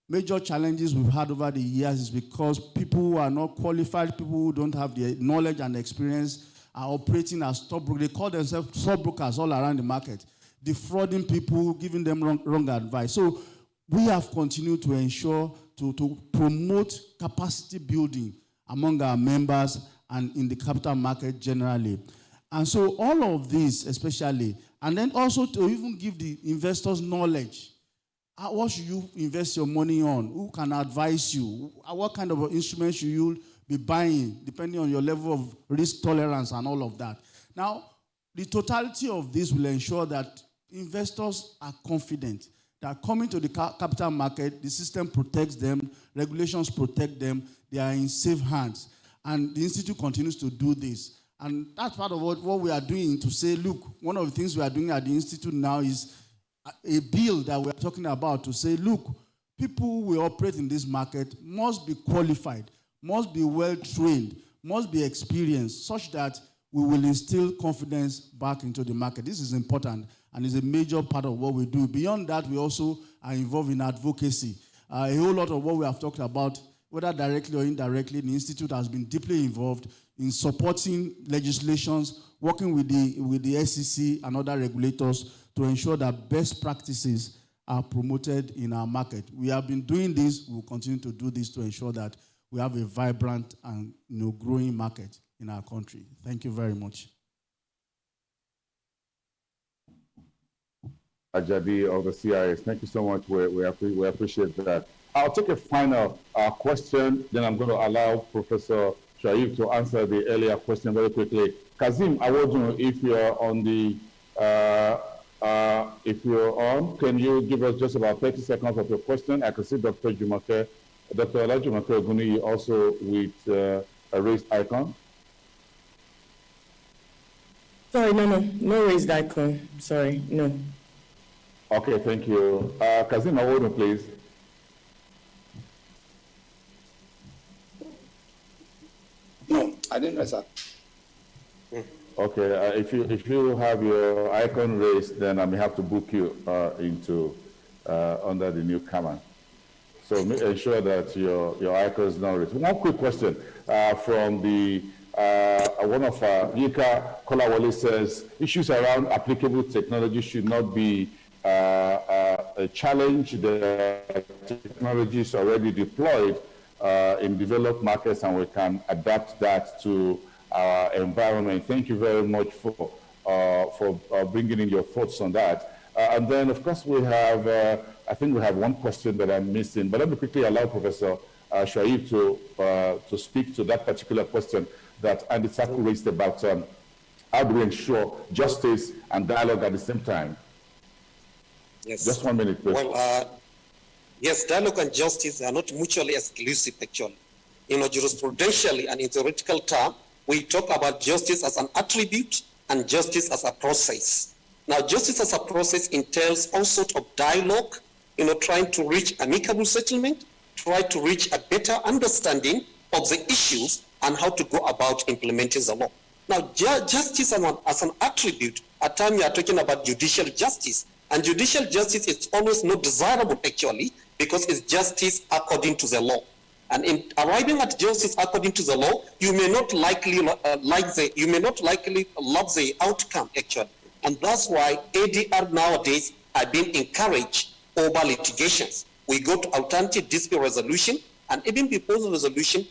Major challenges we've had over the years is because people who are not qualified, people who don't have the knowledge and experience are operating as stockbrokers. They call themselves stockbrokers all around the market, defrauding people, giving them wrong advice. So we have continued to ensure to promote capacity building among our members and in the capital market generally. And so all of this especially, and then also to even give the investors knowledge. What should you invest your money on? Who can advise you? What kind of instruments should you be buying, depending on your level of risk tolerance and all of that? Now, the totality of this will ensure that investors are confident that coming to the capital market, the system protects them, regulations protect them, they are in safe hands. And the Institute continues to do this. And that's part of what we are doing to say, look, one of the things we are doing at the Institute now is a bill that we're talking about to say, look, people who will operate in this market must be qualified, must be well-trained, must be experienced, such that we will instill confidence back into the market. This is important and is a major part of what we do. Beyond that, we also are involved in advocacy. A whole lot of what we have talked about, whether directly or indirectly, the Institute has been deeply involved in supporting legislations, working with the SEC and other regulators to ensure that best practices are promoted in our market. We have been doing this, we'll continue to do this to ensure that we have a vibrant and growing market in our country. Thank you very much. Ajadi of the CIS, thank you so much. We appreciate that. I'll take a final question, then I'm going to allow Professor Shaib to answer the earlier question very quickly. Kazim Awodun, if you're on the if you're on, can you give us just about 30 seconds of your question? I can see Dr. Jumake, Dr. Olajumake Oguni also with a raised icon. Sorry, no raised icon. Sorry, no. Okay, thank you. Kazim Awodun, please. No, I didn't raise that. Okay, if you have your icon raised, then I may have to book you into under the new command. So ensure that your icon is not raised. One quick question from the one of Yika Kolawole says issues around applicable technology should not be a challenge. The technology is already deployed in developed markets, and we can adapt that to our environment. Thank you very much for bringing in your thoughts on that. And then, of course, we have, I think we have one question that I'm missing, but let me quickly allow Professor Shaib to speak to that particular question that Andy Saku raised about how do we ensure justice and dialogue at the same time? Yes. Just 1 minute, please. Well, yes, dialogue and justice are not mutually exclusive, actually. Jurisprudentially and in theoretical term, we talk about justice as an attribute and justice as a process. Now, justice as a process entails all sorts of dialogue, trying to reach amicable settlement, try to reach a better understanding of the issues and how to go about implementing the law. Now, justice as an attribute, at times we are talking about judicial justice, and judicial justice is always not desirable, actually, because it's justice according to the law. And in arriving at justice according to the law, you may not likely love the outcome, actually. And that's why ADR nowadays are being encouraged over litigations. We go to alternative dispute resolution, and even before the resolution,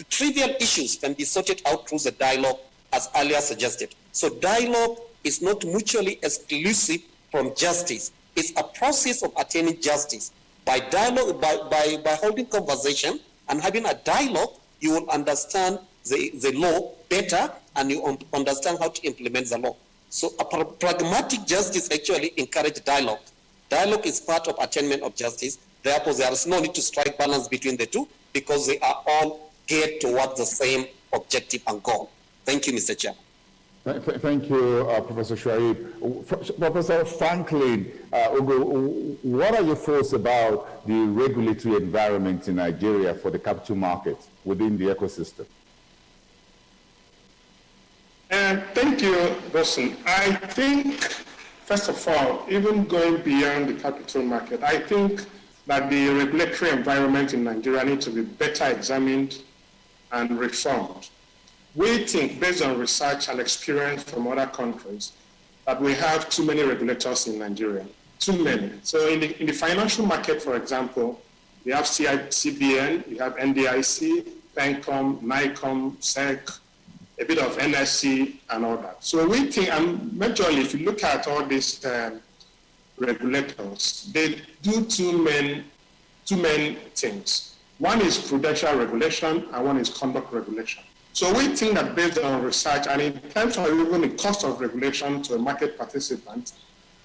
trivial issues can be sorted out through the dialogue, as earlier suggested. So dialogue is not mutually exclusive from justice. It's a process of attaining justice. By dialogue, by holding conversation and having a dialogue, you will understand the law better, and you understand how to implement the law. So a pragmatic justice actually encourages dialogue. Dialogue is part of attainment of justice. Therefore, there is no need to strike balance between the two, because they are all geared towards the same objective and goal. Thank you, Mr. Chair. Thank you, Professor Shaib. Professor Franklin Ugo, what are your thoughts about the regulatory environment in Nigeria for the capital market within the ecosystem? Thank you, Wilson. I think, first of all, even going beyond the capital market, I think that the regulatory environment in Nigeria needs to be better examined and reformed. We think, based on research and experience from other countries, that we have too many regulators in Nigeria, too many. So in the financial market, for example, we have CBN, we have NDIC, PENCOM, NICOM, SEC, a bit of NSC, and all that. So we think, and majorly, if you look at all these regulators, they do two main things. One is prudential regulation, and one is conduct regulation. So we think that based on research, and in terms of even the cost of regulation to a market participant,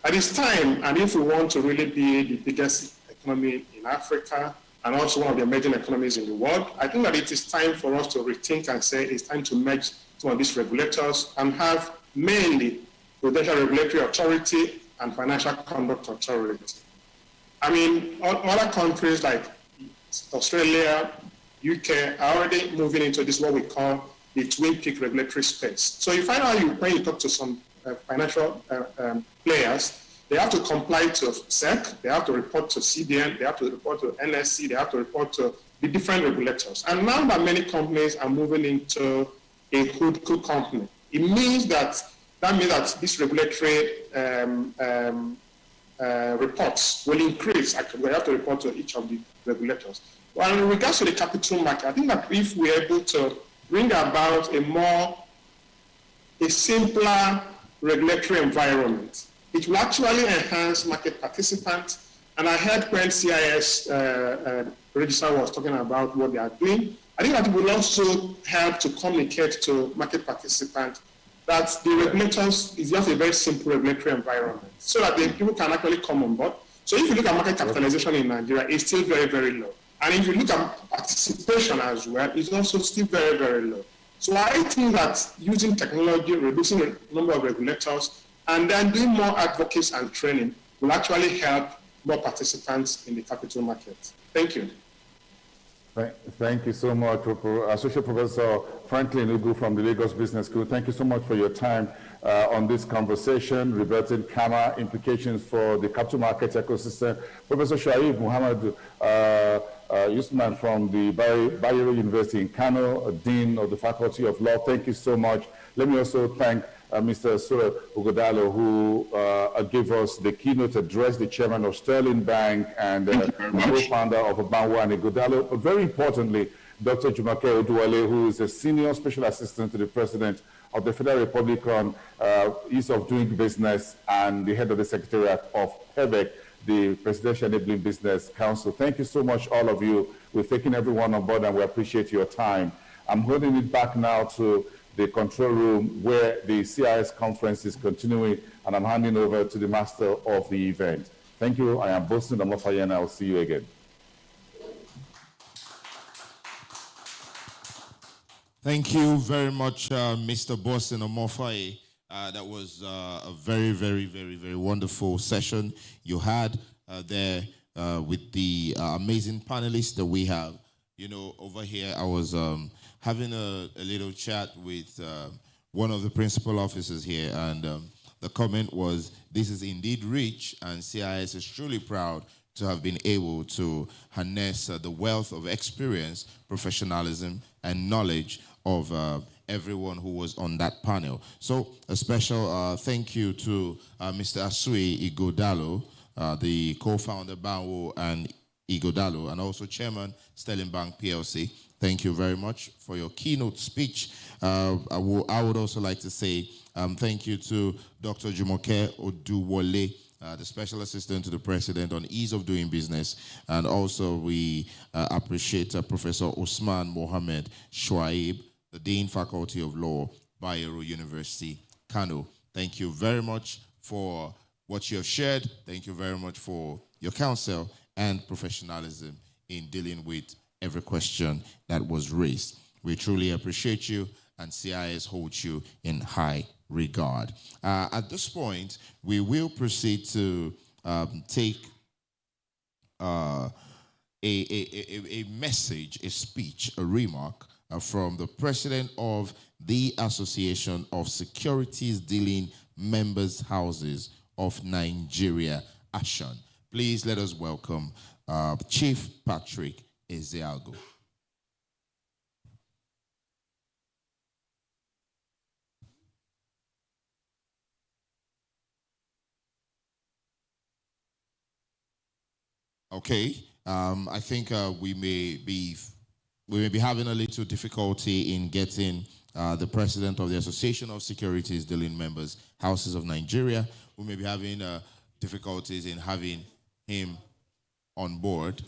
at this time, and if we want to really be the biggest economy in Africa, and also one of the emerging economies in the world, I think that it is time for us to rethink and say it's time to merge some of these regulators and have mainly prudential regulatory authority and financial conduct authority. I mean, other countries like Australia, UK are already moving into this, what we call the twin peak regulatory space. So you find out when you talk to some financial players, they have to comply to SEC, they have to report to CBN, they have to report to NSC, they have to report to the different regulators. And now that many companies are moving into a holdco company, it means that this regulatory reports will increase. Actually, we have to report to each of the regulators. Well, in regards to the capital market, I think that if we're able to bring about a simpler regulatory environment, it will actually enhance market participants. And I heard when CIS registrar was talking about what they are doing. I think that it will also help to communicate to market participants that the regulators is just a very simple regulatory environment, so that the people can actually come on board. So if you look at market capitalization in Nigeria, it's still very, very low. And if you look at participation as well, it's also still very, very low. So I think that using technology, reducing the number of regulators, and then doing more advocacy and training will actually help more participants in the capital market. Thank you. Thank you so much, Associate Professor Franklin Ugu from the Lagos Business School. Thank you so much for your time on this conversation, reverting CAMA implications for the capital market ecosystem. Professor Shaib Muhammad Usman from the Bayero University in Kano, Dean of the Faculty of Law. Thank you so much. Let me also thank Mr. Sura Ugodalo, who gave us the keynote address, the chairman of Sterling Bank and co-founder of Abanwa and Ugodalo. But very importantly, Dr. Jumake Oduwale, who is a senior special assistant to the president of the Federal Republic on Ease of Doing Business and the head of the Secretariat of PEBEC, the Presidential Enabling Business Council. Thank you so much, all of you. We're taking everyone on board and we appreciate your time. I'm holding it back now to the control room where the CIS conference is continuing, and I'm handing over to the master of the event. Thank you. I am Boston Omofaye, and I'll see you again. Thank you very much, Mr. Boston Omofaye. That was a very, very, very, very wonderful session you had there with the amazing panelists that we have. You know, over here, I was having a little chat with one of the principal officers here, and the comment was, this is indeed rich, and CIS is truly proud to have been able to harness the wealth of experience, professionalism, and knowledge of everyone who was on that panel. So a special thank you to Mr. Asui Igodalo, the co-founder Banwo and Igodalo, and also Chairman Sterling Bank PLC. Thank you very much for your keynote speech. I would also like to say thank you to Dr. Jumoke Oduwole, the Special Assistant to the President on Ease of Doing Business. And also we appreciate Professor Usman Mohammed Shuaib, the Dean Faculty of Law, Bayero University, Kano. Thank you very much for what you have shared. Thank you very much for your counsel and professionalism in dealing with every question that was raised. We truly appreciate you, and CIS holds you in high regard. At this point, we will proceed to take a message, a speech, a remark from the President of the Association of Securities Dealing Members Houses of Nigeria, ASHAN. Please let us welcome Chief Patrick Ezeago. Okay, I think we may be having a little difficulty in getting the President of the Association of Securities Dealing Members Houses of Nigeria. We may be having difficulties in having him on board.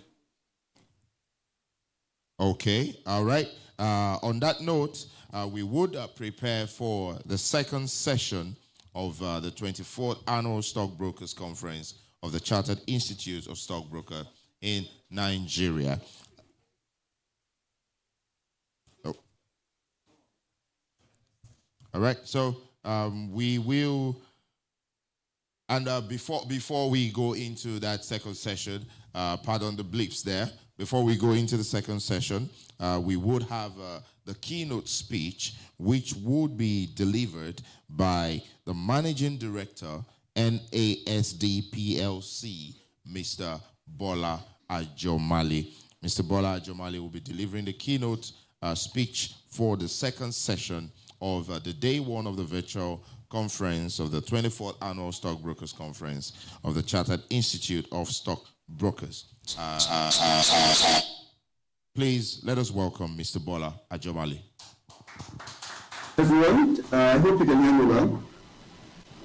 Okay, all right. On that note, we would prepare for the second session of the 24th Annual Stockbrokers Conference of the Chartered Institute of Stockbrokers in Nigeria. Oh. All right, so we will, and before we go into that second session, pardon the blips there, before we go into the second session, we would have the keynote speech, which would be delivered by the Managing Director, NASD PLC, Mr. Bola Ajomale. Mr. Bola Ajomale will be delivering the keynote speech for the second session of the day one of the virtual conference of the 24th Annual Stockbrokers Conference of the Chartered Institute of Stockbrokers. Please let us welcome Mr. Bola Ajomale. Everyone, I hope you can hear me well.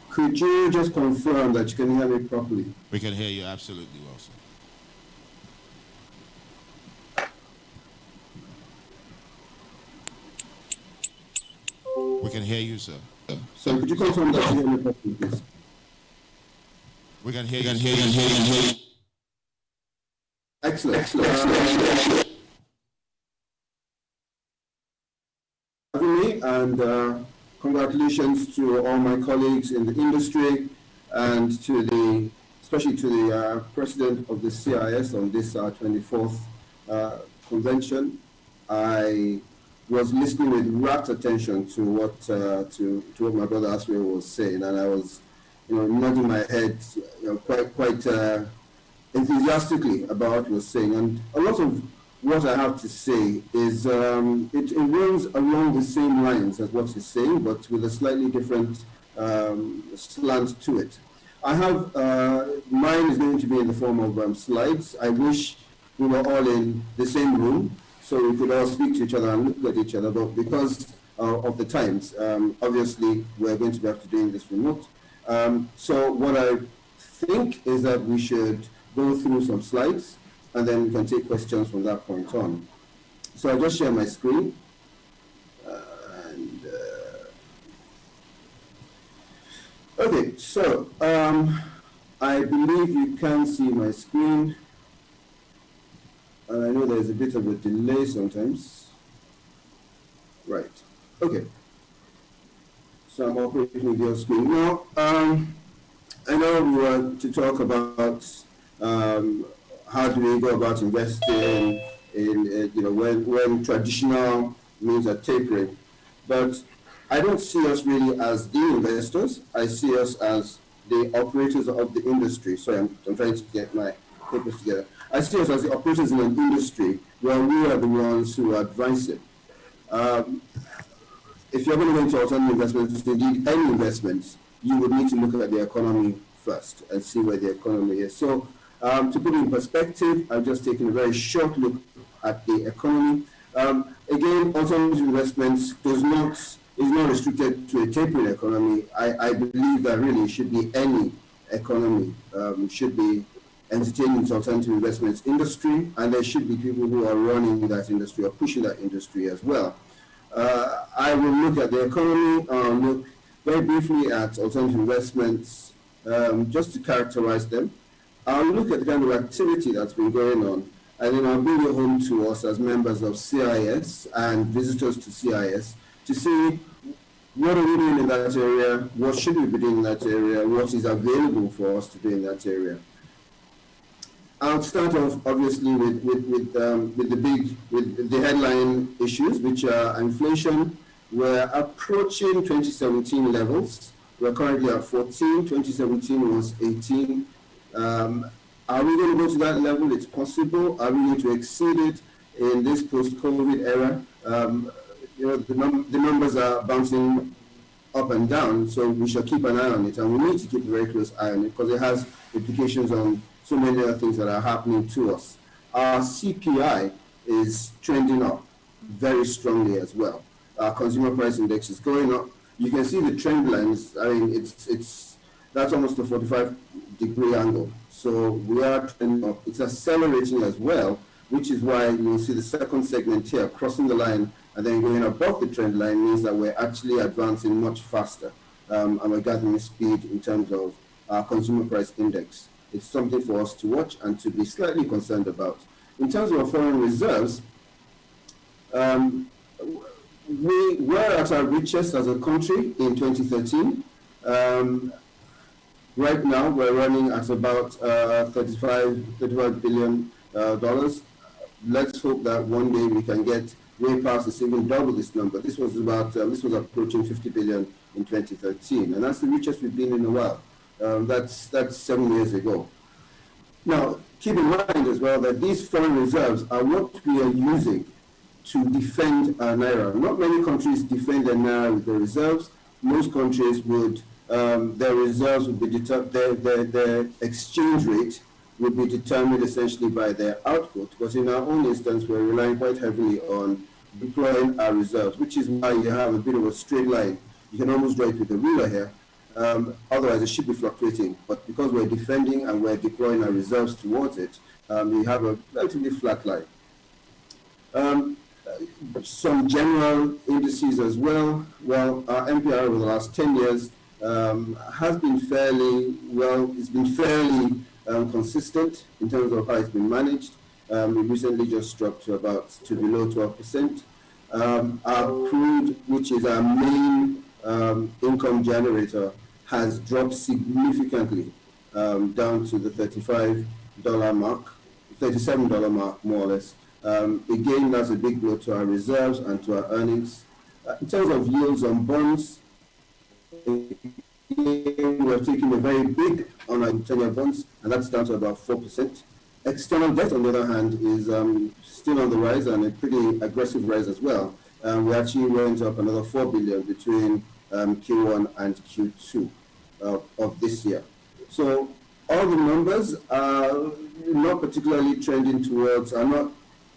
Could you just confirm that you can hear me properly? We can hear you absolutely well, sir. We can hear you, sir. So could you confirm that you hear me properly, please? We can hear you. Excellent. Having me, and congratulations to all my colleagues in the industry, and especially to the President of the CIS on this 24th convention. I was listening with rapt attention to what my brother Aswe was saying, and I was, nodding my head, quite enthusiastically about what he was saying. And a lot of what I have to say is it runs along the same lines as what he's saying, but with a slightly different slant to it. I have mine is going to be in the form of slides. I wish we were all in the same room so we could all speak to each other and look at each other, but because of the times, obviously we're going to be able to do this remote. So what I think is that we should go through some slides, and then we can take questions from that point on. So I'll just share my screen. Okay, so I believe you can see my screen. And I know there's a bit of a delay sometimes. Right, okay. So I'm operating with your screen. Now, I know we want to talk about how do we go about investing in, when traditional means are tapering. But I don't see us really as the investors. I see us as the operators of the industry. Sorry, I'm trying to get my papers together. I see us as the operators in an industry where we are the ones who are advising. If you're going to go into alternative investments, indeed any investments, you would need to look at the economy first and see where the economy is. So to put it in perspective, I've just taken a very short look at the economy. Again, alternative investments is not restricted to a tapering economy. I believe that really should be any economy should be entertaining its alternative investments industry, and there should be people who are running that industry or pushing that industry as well. I will look at the economy, look very briefly at alternative investments, just to characterize them. I'll look at the kind of activity that's been going on, and then I'll bring it home to us as members of CIS and visitors to CIS to see what are we doing in that area, what should we be doing in that area, what is available for us to do in that area. I'll start off obviously with the headline issues, which are inflation. We're approaching 2017 levels. We're currently at 14. 2017 was 18. Are we going to go to that level? It's possible. Are we going to exceed it in this post-COVID era? The numbers are bouncing up and down, so we shall keep an eye on it, and we need to keep a very close eye on it because it has implications on so many other things that are happening to us. Our CPI is trending up very strongly as well. Our consumer price index is going up. You can see the trend lines. I mean, that's almost a 45-degree angle. So we are trending up. It's accelerating as well, which is why you'll see the second segment here crossing the line and then going above the trend line means that we're actually advancing much faster and we're gathering speed in terms of our consumer price index. It's something for us to watch and to be slightly concerned about. In terms of our foreign reserves, we were at our richest as a country in 2013. Right now, we're running at about $35 billion. Let's hope that one day we can get way past this, even double this number. This was approaching 50 billion in 2013, and that's the richest we've been in a while. That's 7 years ago. Now, keep in mind as well that these foreign reserves are what we are using to defend our naira. Not many countries defend their naira with their reserves. Most countries would, their reserves would be their exchange rate would be determined essentially by their output. But in our own instance, we're relying quite heavily on deploying our reserves, which is why you have a bit of a straight line. You can almost draw it with a ruler here. Otherwise, it should be fluctuating. But because we're defending and we're deploying our reserves towards it, we have a relatively flat line. Some general indices as well. Well, our MPR over the last 10 years has been fairly well. It's been fairly consistent in terms of how it's been managed. We recently just dropped to below 12%. Our crude, which is our main income generator, has dropped significantly down to the $37 mark, more or less. Again, that's a big blow to our reserves and to our earnings. In terms of yields on bonds, we're taking a very big on our 10-year bonds, and that's down to about 4%. External debt, on the other hand, is still on the rise and a pretty aggressive rise as well. We actually went up another 4 billion between Q1 and Q2 of this year. So all the numbers are not particularly trending towards, are not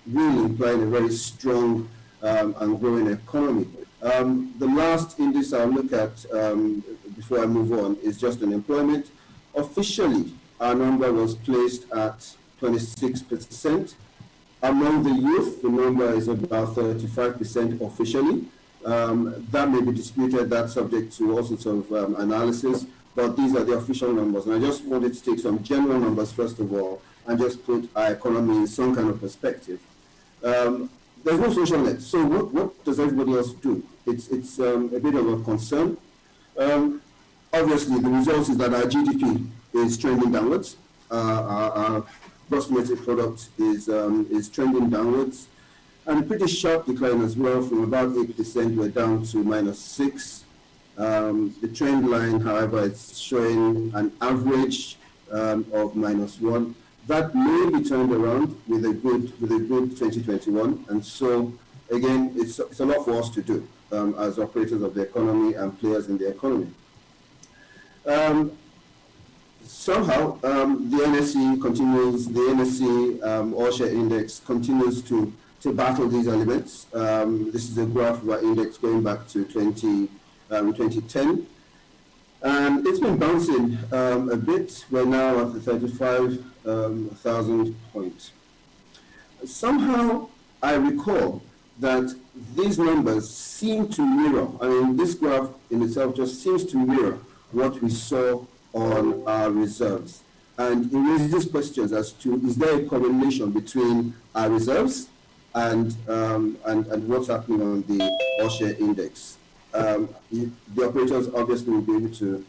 really implying a very strong and growing economy. The last index I'll look at before I move on is just unemployment. Officially, our number was placed at 26%. Among the youth, the number is about 35% officially. That may be disputed, that's subject to all sorts of analysis, but these are the official numbers. And I just wanted to take some general numbers first of all and just put our economy in some kind of perspective. There's no social net, so what does everybody else do? It's a bit of a concern. Obviously, the result is that our GDP is trending downwards. Our gross domestic product is trending downwards, and a pretty sharp decline as well. From about 8%, we're down to -6%. The trend line, however, is showing an average of -1%. That may be turned around with a good 2021, and so again, it's a lot for us to do as operators of the economy and players in the economy. Somehow, the NSE continues, the NSE all-share index continues to battle these elements. This is a graph of our index going back to 2010. And it's been bouncing a bit. We're now at the 35,000 point. Somehow, I recall that these numbers seem to mirror, I mean, this graph in itself just seems to mirror what we saw on our reserves. And it raises questions as to, is there a correlation between our reserves and what's happening on the all-share index? The operators obviously will be able to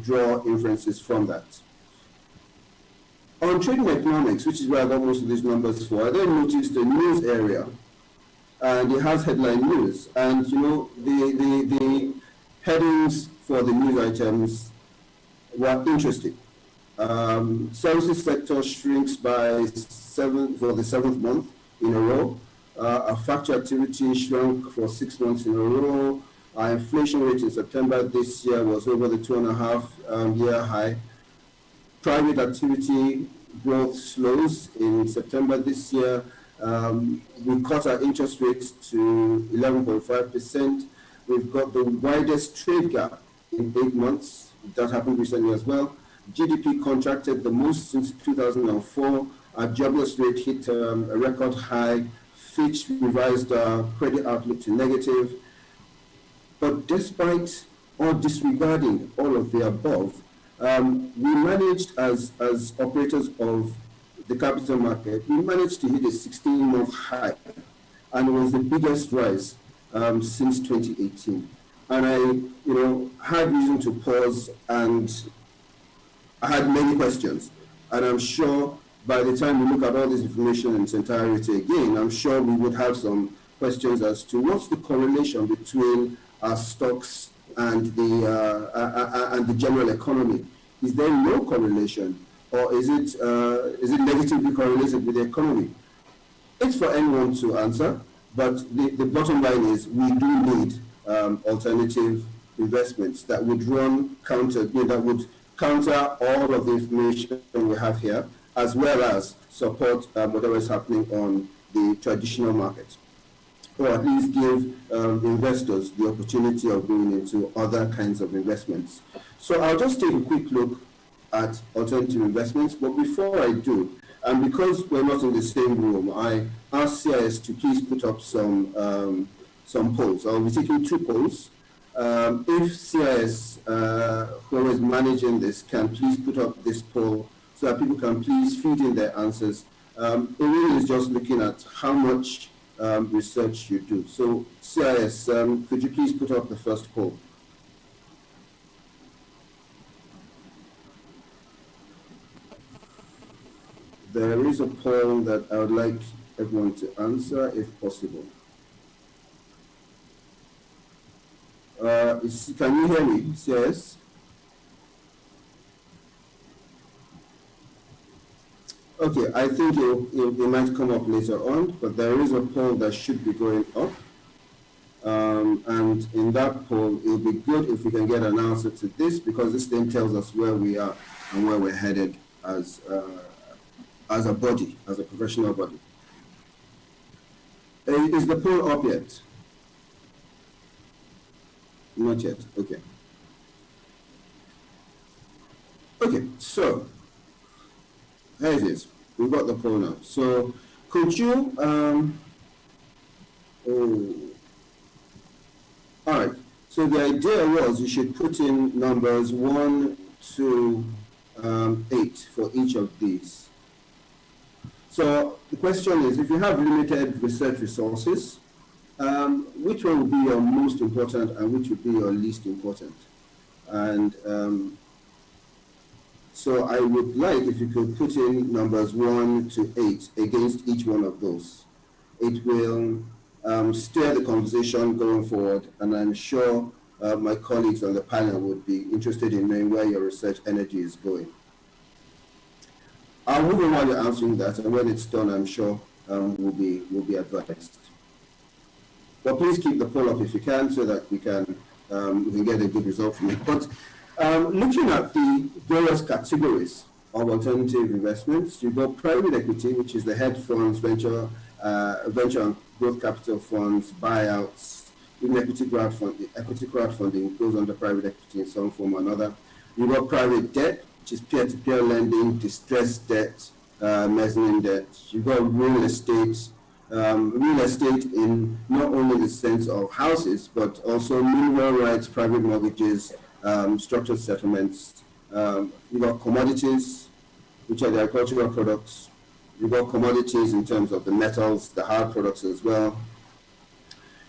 draw inferences from that. On trading economics, which is where I got most of these numbers for, I then noticed the news area, and it has headline news. And you know, the headings for the news items were interesting. Services sector shrinks by 7 for the 7th month in a row. Our factory activity shrunk for 6 months in a row. Our inflation rate in September this year was over the 2.5 year high. Private activity growth slows in September this year. We cut our interest rates to 11.5%. We've got the widest trade gap in 8 months. That happened recently as well. GDP contracted the most since 2004. Our jobless rate hit a record high. Fitch revised our credit outlook to negative. But despite or disregarding all of the above, we managed as operators of the capital market, we managed to hit a 16-month high, and it was the biggest rise since 2018. And I, had reason to pause, and I had many questions. And I'm sure by the time we look at all this information in its entirety again, I'm sure we would have some questions as to what's the correlation between our stocks and the general economy. Is there no correlation, or is it negatively correlated with the economy? It's for anyone to answer, but the bottom line is we do need alternative investments that would that would counter all of the information we have here, as well as support whatever is happening on the traditional market, or at least give investors the opportunity of going into other kinds of investments. So I'll just take a quick look at alternative investments, but before I do, and because we're not in the same room, I asked CIS to please put up some polls. I'll be taking 2 polls. If CIS, whoever is managing this, can please put up this poll so that people can please feed in their answers. It really is just looking at how much research you do. So CIS, could you please put up the first poll? There is a poll that I would like everyone to answer, if possible. Can you hear me, CIS? Okay, I think it might come up later on, but there is a poll that should be going up. And in that poll, it would be good if we can get an answer to this, because this then tells us where we are and where we're headed as a body, as a professional body. Is the poll up yet? Not yet, okay. Okay, so here it is. We've got the poll now. So could you, all right. So the idea was you should put in numbers 1 to 8 for each of these. So the question is, if you have limited research resources, which one would be your most important and which would be your least important? And so I would like if you could put in numbers 1 to 8 against each one of those. It will steer the conversation going forward, and I'm sure my colleagues on the panel would be interested in knowing where your research energy is going. I'll move on while you're answering that, and when it's done, I'm sure we'll be advised. But please keep the poll up if you can, so that we can get a good result from it. But looking at the various categories of alternative investments, you've got private equity, which is the hedge funds, venture and growth capital funds, buyouts, even equity crowdfunding goes under private equity in some form or another. You've got private debt, which is peer-to-peer lending, distressed debt, mezzanine debt. You've got real estate in not only the sense of houses, but also mineral rights, private mortgages, structured settlements. You've got commodities, which are the agricultural products. You've got commodities in terms of the metals, the hard products as well.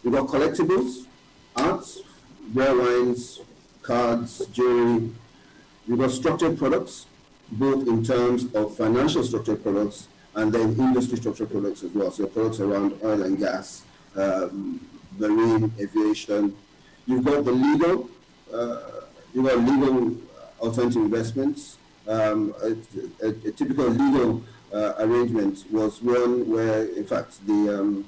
You've got collectibles, arts, rare wines, cards, jewelry. You've got structured products, both in terms of financial structured products and then industry structured products as well. So products around oil and gas, marine, aviation. You've got the legal, alternative investments. A typical legal arrangement was one where, in fact, the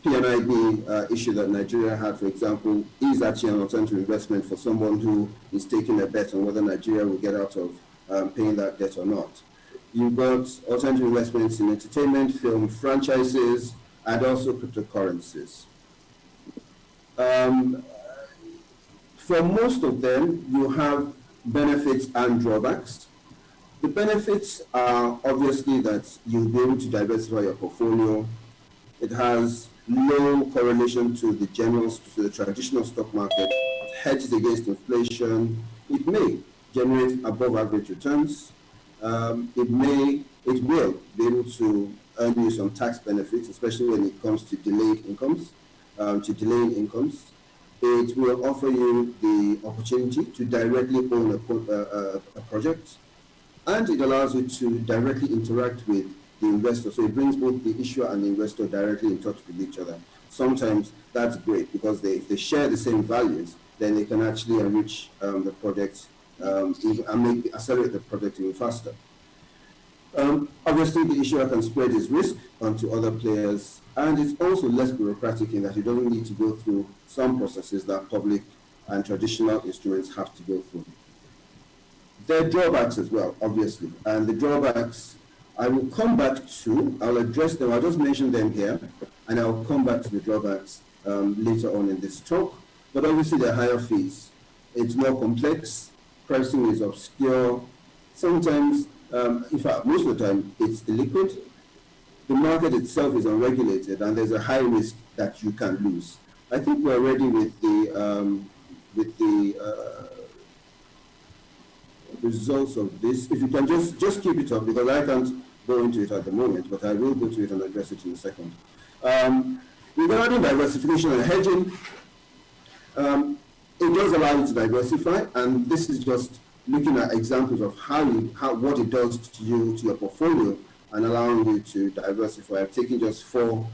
PNIB issue that Nigeria had, for example, is actually an alternative investment for someone who is taking a bet on whether Nigeria will get out of paying that debt or not. You've got alternative investments in entertainment, film franchises, and also cryptocurrencies. For most of them, you have benefits and drawbacks. The benefits are obviously that you'll be able to diversify your portfolio. It has low correlation to the traditional stock market. It hedges against inflation. It may generate above average returns. It will be able to earn you some tax benefits, especially when it comes to delaying incomes. It will offer you the opportunity to directly own a project, and it allows you to directly interact with the investor. So it brings both the issuer and the investor directly in touch with each other. Sometimes that's great because if they share the same values, then they can actually enrich the project and accelerate the project even faster. Obviously, the issuer can spread his risk onto other players, and it's also less bureaucratic in that it doesn't need to go through some processes that public and traditional instruments have to go through. There are drawbacks as well, obviously, and the drawbacks I will come back to. I'll address them. I'll just mention them here, and I'll come back to the drawbacks later on in this talk. But obviously, there are higher fees. It's more complex. Pricing is obscure. Sometimes, in fact, most of the time, it's illiquid. The market itself is unregulated, and there's a high risk that you can lose. I think we're ready with the results of this. If you can just keep it up, because I can't go into it at the moment, but I will go to it and address it in a second. Regarding diversification and hedging, it does allow you to diversify, and this is just looking at examples of what it does to you, to your portfolio, and allowing you to diversify. I've taken just four,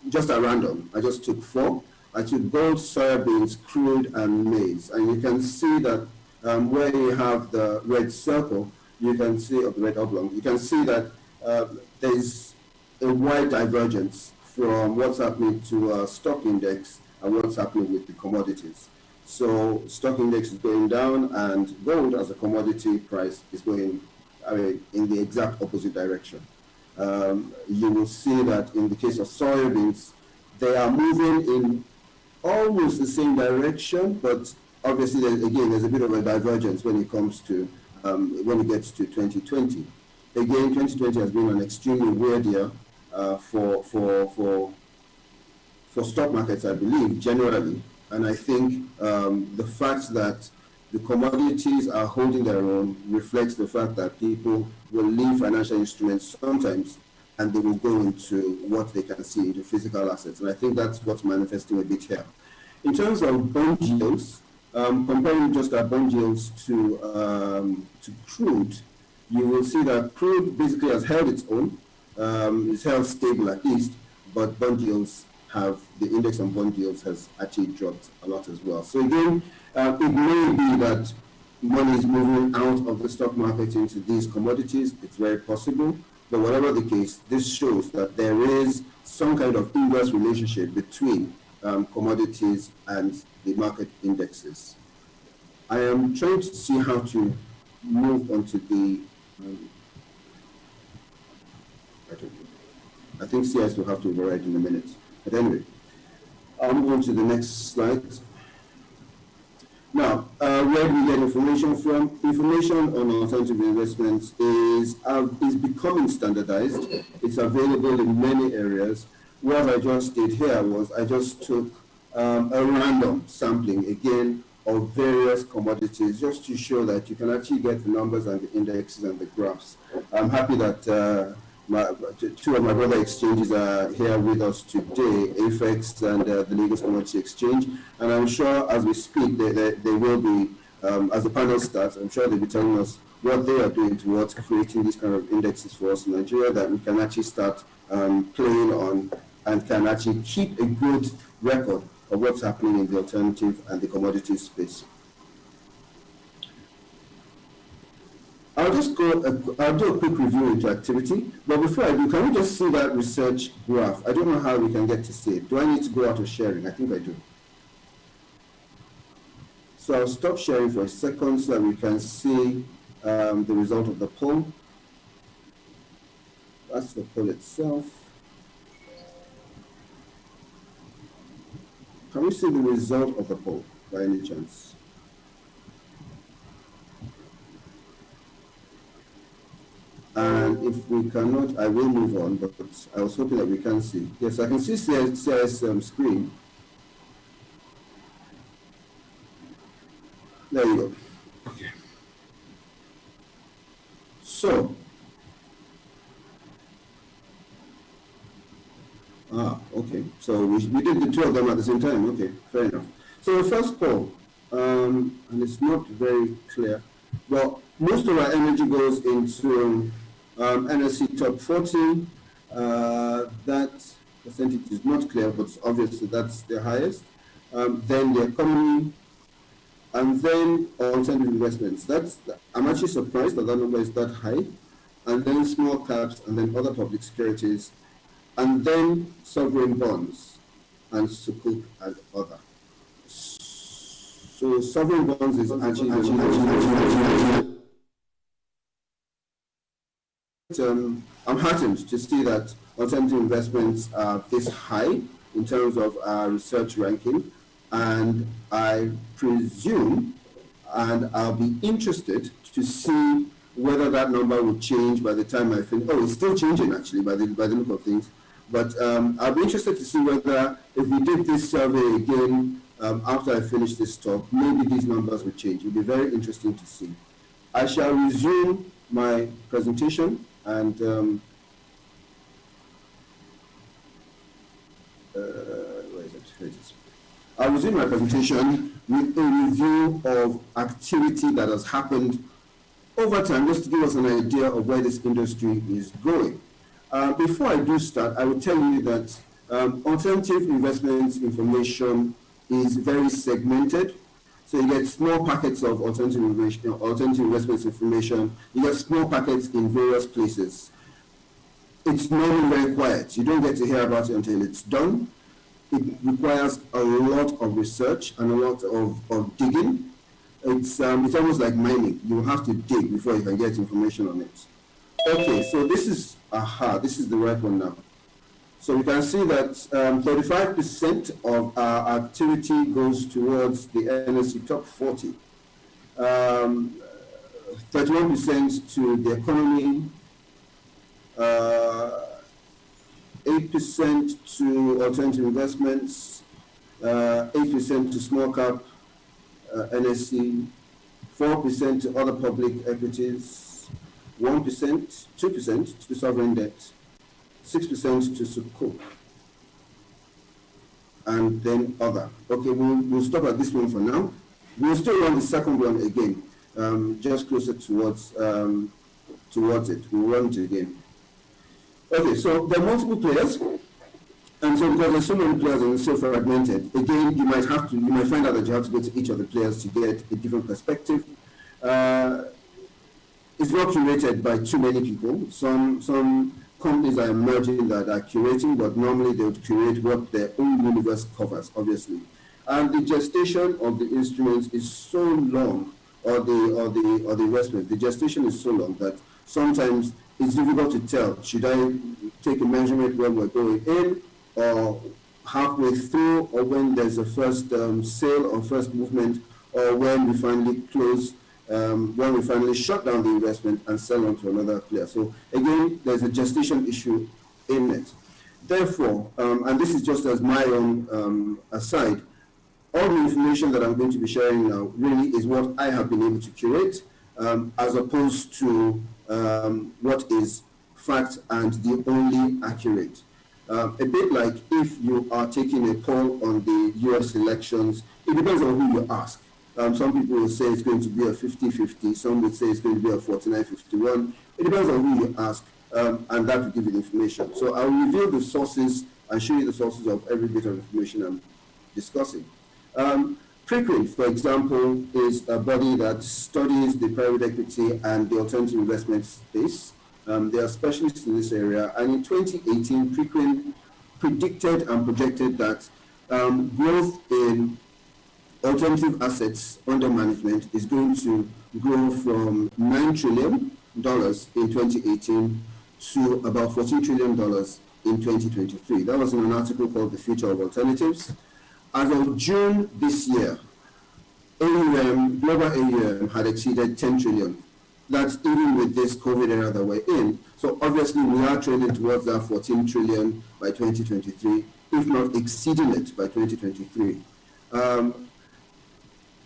just at random. I just took four. I took gold, soybeans, crude, and maize, and you can see that where you have the red circle, you can see, or the red oblong, you can see that there's a wide divergence from what's happening to stock index and what's happening with the commodities. So stock index is going down, and gold as a commodity price is going in the exact opposite direction. You will see that in the case of soybeans, they are moving in almost the same direction, but obviously, there's a bit of a divergence when it comes to when it gets to 2020. again, 2020 has been an extremely weird year for stock markets, I believe, generally. And I think the fact that the commodities are holding their own reflects the fact that people will leave financial instruments sometimes and they will go into what they can see, into physical assets. And I think that's what's manifesting a bit here. In terms of bond yields, comparing just our bond yields to crude, you will see that crude basically has held its own. It's held stable at least, but bond yields the index on bond yields has actually dropped a lot as well. So again, it may be that money is moving out of the stock market into these commodities. It's very possible. But whatever the case, this shows that there is some kind of inverse relationship between commodities and the market indexes. I am trying to see how to move on to the, I think CS will have to override in a minute. But anyway, I'll move on to the next slide. Now, where do we get information from? Information on alternative investments is becoming standardized. It's available in many areas. What I just did here was I just took a random sampling, again, of various commodities, just to show that you can actually get the numbers and the indexes and the graphs. I'm happy that two of my brother exchanges are here with us today, AFEX and the Lagos Commodity Exchange. And I'm sure as we speak, they will be, as the panel starts, I'm sure they'll be telling us what they are doing towards creating these kind of indexes for us in Nigeria that we can actually start playing on and can actually keep a good record of what's happening in the alternative and the commodities space. I'll do a quick review into activity, but before I do, can we just see that research graph? I don't know how we can get to see it. Do I need to go out of sharing? I think I do. So I'll stop sharing for a second so that we can see the result of the poll. That's the poll itself. Can we see the result of the poll by any chance? And if we cannot, I will move on, but I was hoping that we can see. Yes, I can see CS screen. There you go. Okay. So, okay. So we did the two of them at the same time. Okay, fair enough. So the first poll, and it's not very clear. Well, most of our energy goes into NSE top 40. That percentage is not clear, but obviously that's the highest. Then the economy, and then alternative investments. I'm actually surprised that number is that high. And then small caps, and then other public securities, and then sovereign bonds, and sukuk and other. So sovereign bonds is actually I'm heartened to see that alternative investments are this high in terms of our research ranking, and I presume, and I'll be interested to see whether that number will change by the time I finish. Oh, it's still changing actually by the look of things. But I'll be interested to see whether if we did this survey again after I finish this talk, maybe these numbers will change. It'll be very interesting to see. I shall resume my presentation and where is it? Here it is. I'll resume my presentation with a review of activity that has happened over time, just to give us an idea of where this industry is going. Before I do start, I will tell you that alternative investments information is very segmented. So you get small packets of alternative investments information. You get small packets in various places. It's normally very quiet. You don't get to hear about it until it's done. It requires a lot of research and a lot of digging. It's almost like mining. You have to dig before you can get information on it. Okay, so this is the right one now. So we can see that 35% of our activity goes towards the NSE top 40, 31% to the economy, 8% to alternative investments, 8% to small cap NSC, 4% to other public equities, 1%, 2% to sovereign debt, 6% to Sukuk, and then other. Okay, we'll stop at this one for now. We'll still run the second one again, just closer towards it. We'll run it again. Okay, so there are multiple players, and so because there's so many players and it's so fragmented, again, you might find out that you have to go to each of the players to get a different perspective. It's not curated by too many people. Some companies are emerging that are curating, but normally they would curate what their own universe covers, obviously. And the gestation of the instruments is so long, or the investment. The gestation is so long that sometimes it's difficult to tell. Should I take a measurement when we're going in, or halfway through, or when there's a first sale or first movement, or when we finally close, when we finally shut down the investment and sell on to another player. So again, there's a gestation issue in it. Therefore, and this is just as my own aside, all the information that I'm going to be sharing now really is what I have been able to curate, as opposed to what is fact and the only accurate. A bit like if you are taking a poll on the US elections, it depends on who you ask. Some people will say it's going to be a 50-50, some would say it's going to be a 49-51. It depends on who you ask, and that will give you the information. So I will reveal the sources and show you the sources of every bit of information I'm discussing. Preqin, for example, is a body that studies the private equity and the alternative investment space. They are specialists in this area, and in 2018, Preqin predicted and projected that growth in alternative assets under management is going to grow from $9 trillion in 2018 to about $14 trillion in 2023. That was in an article called The Future of Alternatives. As of June this year, AUM, global AUM had exceeded 10 trillion. That's even with this COVID era that we're in. So obviously we are trending towards that 14 trillion by 2023, if not exceeding it by 2023.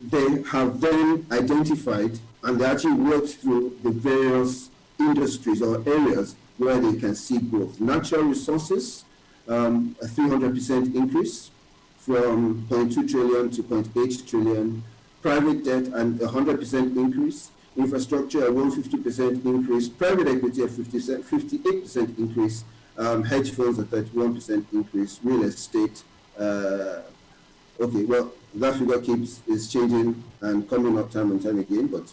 They have then identified and they actually worked through the various industries or areas where they can see growth. Natural resources, a 300% increase from 0.2 trillion to 0.8 trillion. Private debt, and 100% increase. Infrastructure, a 150% increase. Private equity, a 58% increase. Hedge funds, a 31% increase. Real estate, okay, well, that figure is changing and coming up time and time again, but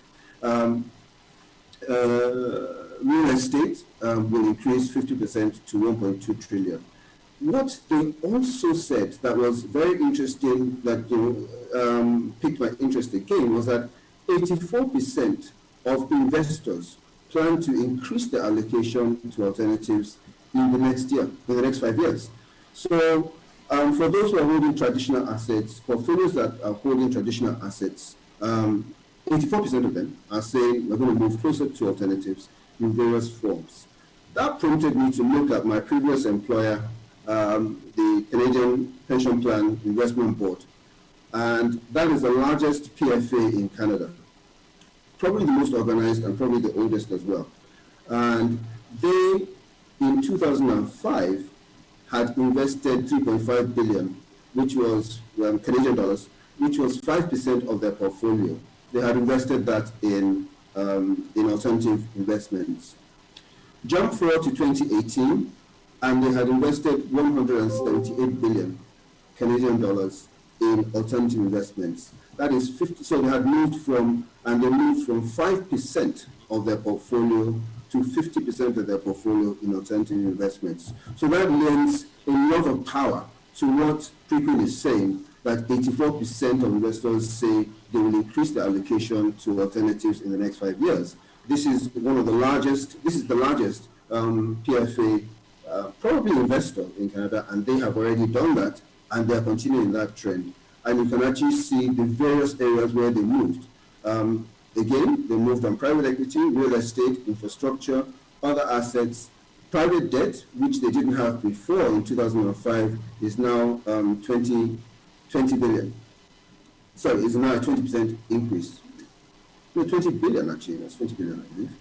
real estate will increase 50% to 1.2 trillion. What they also said that was very interesting, that piqued my interest again, was that 84% of investors plan to increase their allocation to alternatives in the next year, in the next 5 years. So for those who are holding traditional assets, portfolios that are holding traditional assets, 84% of them are saying we're going to move closer to alternatives in various forms. That prompted me to look at my previous employer, the Canadian Pension Plan Investment Board, and that is the largest PFA in Canada, probably the most organized and probably the oldest as well. And they, in 2005, had invested 3.5 billion, which was Canadian dollars, which was 5% of their portfolio. They had invested that in alternative investments. Jump forward to 2018, and they had invested 178 billion Canadian dollars in alternative investments. That is 50. So they had moved from 5% of their portfolio to 50% of their portfolio in alternative investments. So that lends a lot of power to what Preqin is saying, that 84% of investors say they will increase their allocation to alternatives in the next 5 years. This is one of the largest. This is the largest PFA. Probably investor in Canada, and they have already done that, and they are continuing that trend. And you can actually see the various areas where they moved. Again, they moved on private equity, real estate, infrastructure, other assets, Private debt, which they didn't have before in 2005, is now 20 billion. Sorry, is now a 20% increase. No, 20 billion actually. That's 20 billion, I believe.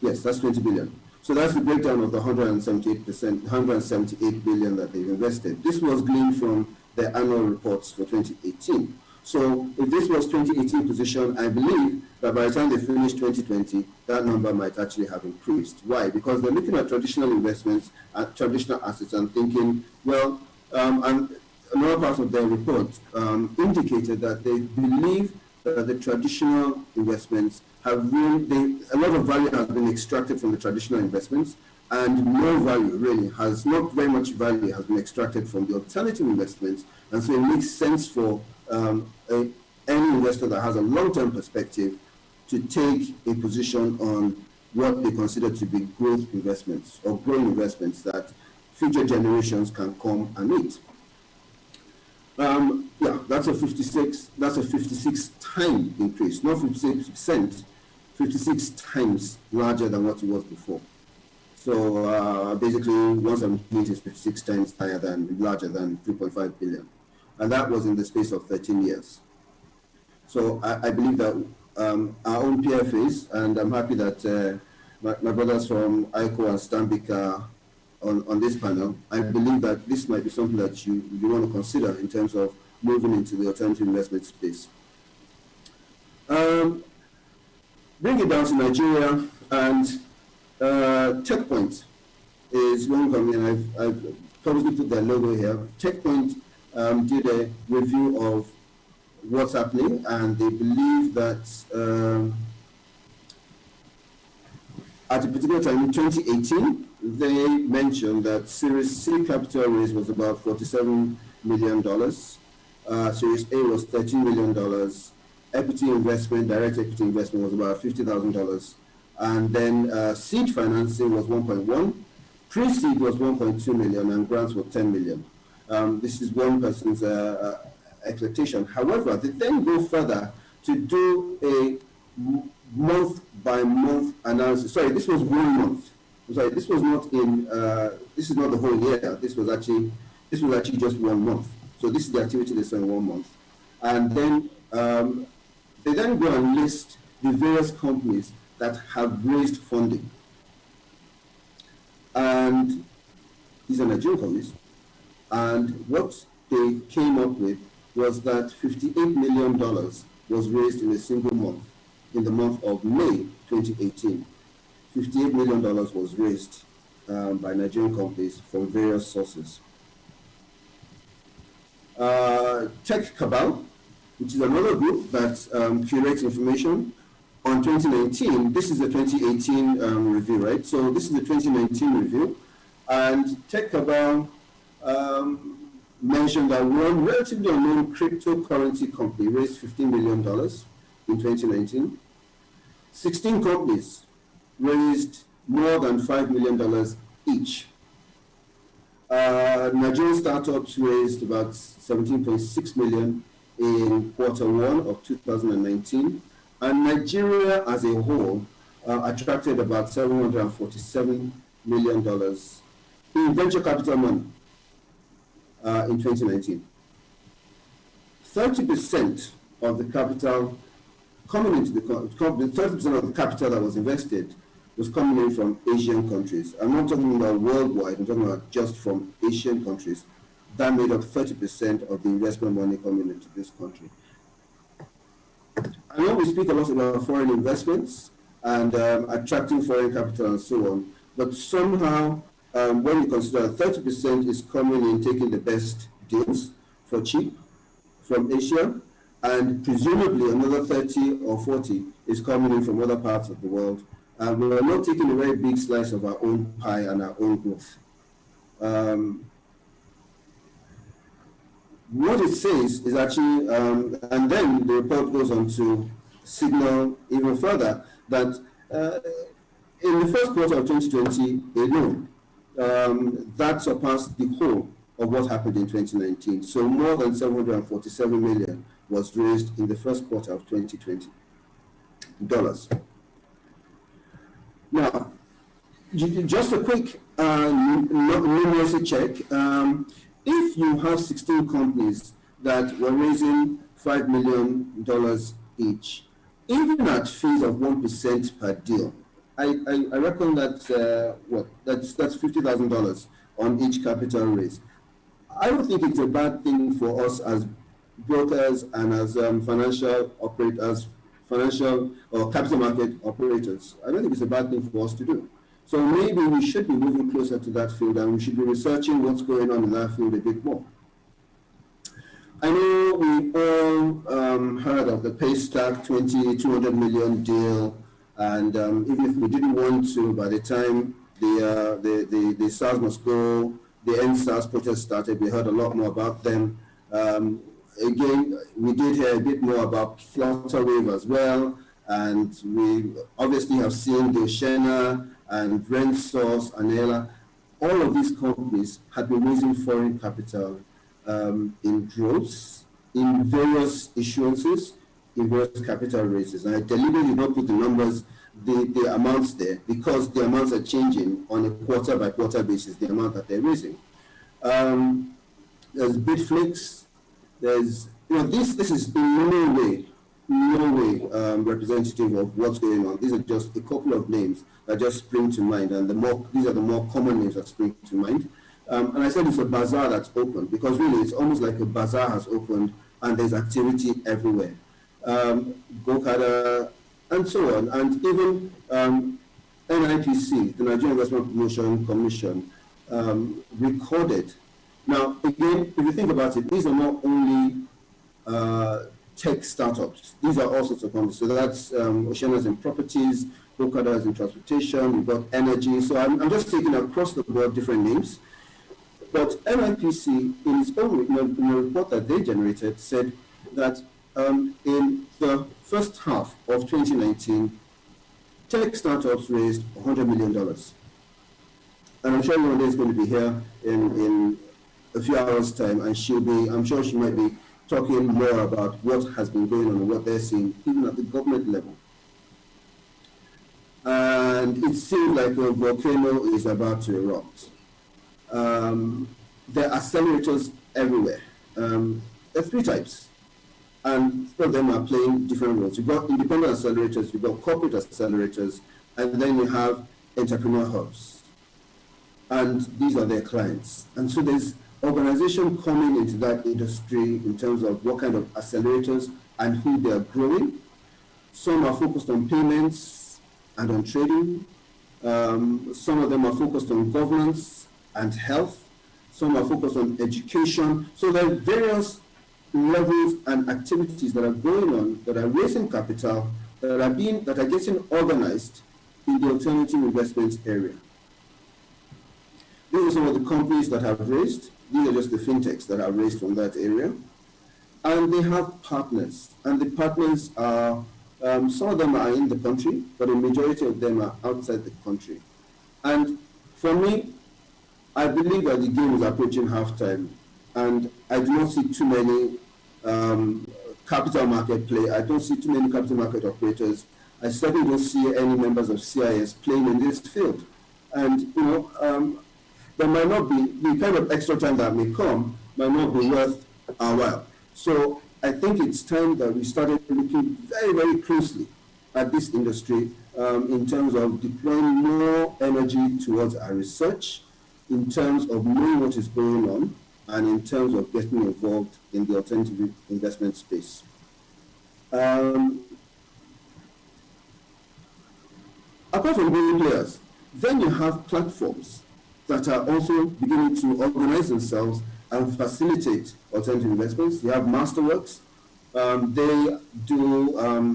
Yes, that's 20 billion. So that's the breakdown of the 178 billion that they've invested. This was gleaned from their annual reports for 2018. So if this was 2018 position, I believe that by the time they finish 2020, that number might actually have increased. Why? Because they're looking at traditional investments, at traditional assets, and thinking, well, and another part of their report indicated that they believe that the traditional investments have really, a lot of value has been extracted from the traditional investments, and no value really has, not very much value has been extracted from the alternative investments. And so it makes sense for any investor that has a long-term perspective to take a position on what they consider to be growth investments or growing investments that future generations can come and meet. Yeah, that's a 56 time increase, not 56%, 56 times larger than what it was before. So basically 178 is 56 times larger than 3.5 billion. And that was in the space of 13 years. So I believe that our own PFAs, and I'm happy that my brothers from ICO and Stanbic are on this panel. I believe that this might be something that you want to consider in terms of moving into the alternative investment space. Bring it down to Nigeria, and TechPoint is one company, and I've probably put their logo here. TechPoint did a review of what's happening, and they believe that at a particular time in 2018, they mentioned that Series C capital raise was about $47 million. Series A was $13 million. Equity investment, direct equity investment was about $50,000. And then seed financing was 1.1. Pre-seed was 1.2 million, and grants were 10 million. This is one person's expectation. However, they then go further to do a month-by-month analysis. Sorry, this was 1 month. I'm sorry, this was not in. This is not the whole year. This was actually just 1 month. So this is the activity they saw in 1 month, and then they then go and list the various companies that have raised funding, and these are Nigerian companies. And what they came up with was that $58 million was raised in a single month, in the month of May 2018. $58 million was raised by Nigerian companies from various sources. Tech Cabal, which is another group that curates information on 2019. This is the 2018 review, right? So this is the 2019 review. And Tech Cabal mentioned that one relatively unknown cryptocurrency company raised $15 million in 2019. 16 companies raised more than $5 million each. Nigerian startups raised about 17.6 million in Q1 of 2019, and Nigeria as a whole attracted about $747 million in venture capital money in 2019. 30% of the capital coming into the 30% of the capital that was invested was coming in from Asian countries. I'm not talking about worldwide, I'm talking about just from Asian countries. That made up 30% of the investment money coming into this country. I know we speak a lot about foreign investments and attracting foreign capital and so on, but somehow when you consider 30% is coming in taking the best deals for cheap from Asia, and presumably another 30 or 40 is coming in from other parts of the world. We're not taking a very big slice of our own pie and our own growth. What it says is actually, and then the report goes on to signal even further that in the first quarter of 2020 alone, that surpassed the whole of what happened in 2019. So more than 747 million was raised in the first quarter of 2020 dollars. Now, Just a quick numeracy check. If you have 16 companies that were raising $5 million each, even at fees of 1% per deal, I reckon that's that's $50,000 on each capital raise. I don't think it's a bad thing for us as brokers and as financial operators, financial or capital market operators. I don't think it's a bad thing for us to do. So maybe we should be moving closer to that field, and we should be researching what's going on in that field a bit more. I know we all heard of the Paystack $200 million deal, and even if we didn't want to, by the time the SARS must go, the end SARS protest started, we heard a lot more about them. Again, we did hear a bit more about Flutterwave as well, and we obviously have seen Doshena and RentSource and Ella. All of these companies had been raising foreign capital in droves, in various issuances, in various capital raises. And I deliberately did not put the numbers, the amounts there, because the amounts are changing on a quarter-by-quarter basis, the amount that they're raising. There's Bitflix. There's, this is in no way representative of what's going on. These are just a couple of names that just spring to mind, and these are the more common names that spring to mind. And I said it's a bazaar that's open, because really it's almost like a bazaar has opened and there's activity everywhere. Gokada and so on, and even NIPC, the Nigerian Investment Promotion Commission, recorded. Now, again, if you think about it, these are not only tech startups. These are all sorts of companies. So that's Oceana's in properties, Gokada's in transportation, we've got energy. So I'm just taking across the board different names. But NIPC, in its own in a report that they generated, said that in the first half of 2019, tech startups raised $100 million. And I'm sure Yolande is going to be here in a few hours' time, and I'm sure she might be talking more about what has been going on and what they're seeing, even at the government level. And it seems like a volcano is about to erupt. There are accelerators everywhere. There are three types, and some of them are playing different roles. You've got independent accelerators, you've got corporate accelerators, and then you have entrepreneur hubs. And these are their clients. And so there's organization coming into that industry in terms of what kind of accelerators and who they're growing. Some are focused on payments and on trading. Some of them are focused on governance and health. Some are focused on education. So there are various levels and activities that are going on that are raising capital, that are getting organized in the alternative investments area. These are some of the companies that have raised. These are just the fintechs that have raised from that area. And they have partners. And the partners are, some of them are in the country, but a majority of them are outside the country. And for me, I believe that the game is approaching halftime. And I do not see too many capital market play. I don't see too many capital market operators. I certainly don't see any members of CIS playing in this field. And, there might not be, the kind of extra time that may come might not be worth our while. So I think it's time that we started looking very, very closely at this industry in terms of deploying more energy towards our research, in terms of knowing what is going on, and in terms of getting involved in the alternative investment space. Apart from being players, then you have platforms that are also beginning to organize themselves and facilitate alternative investments. You have Masterworks.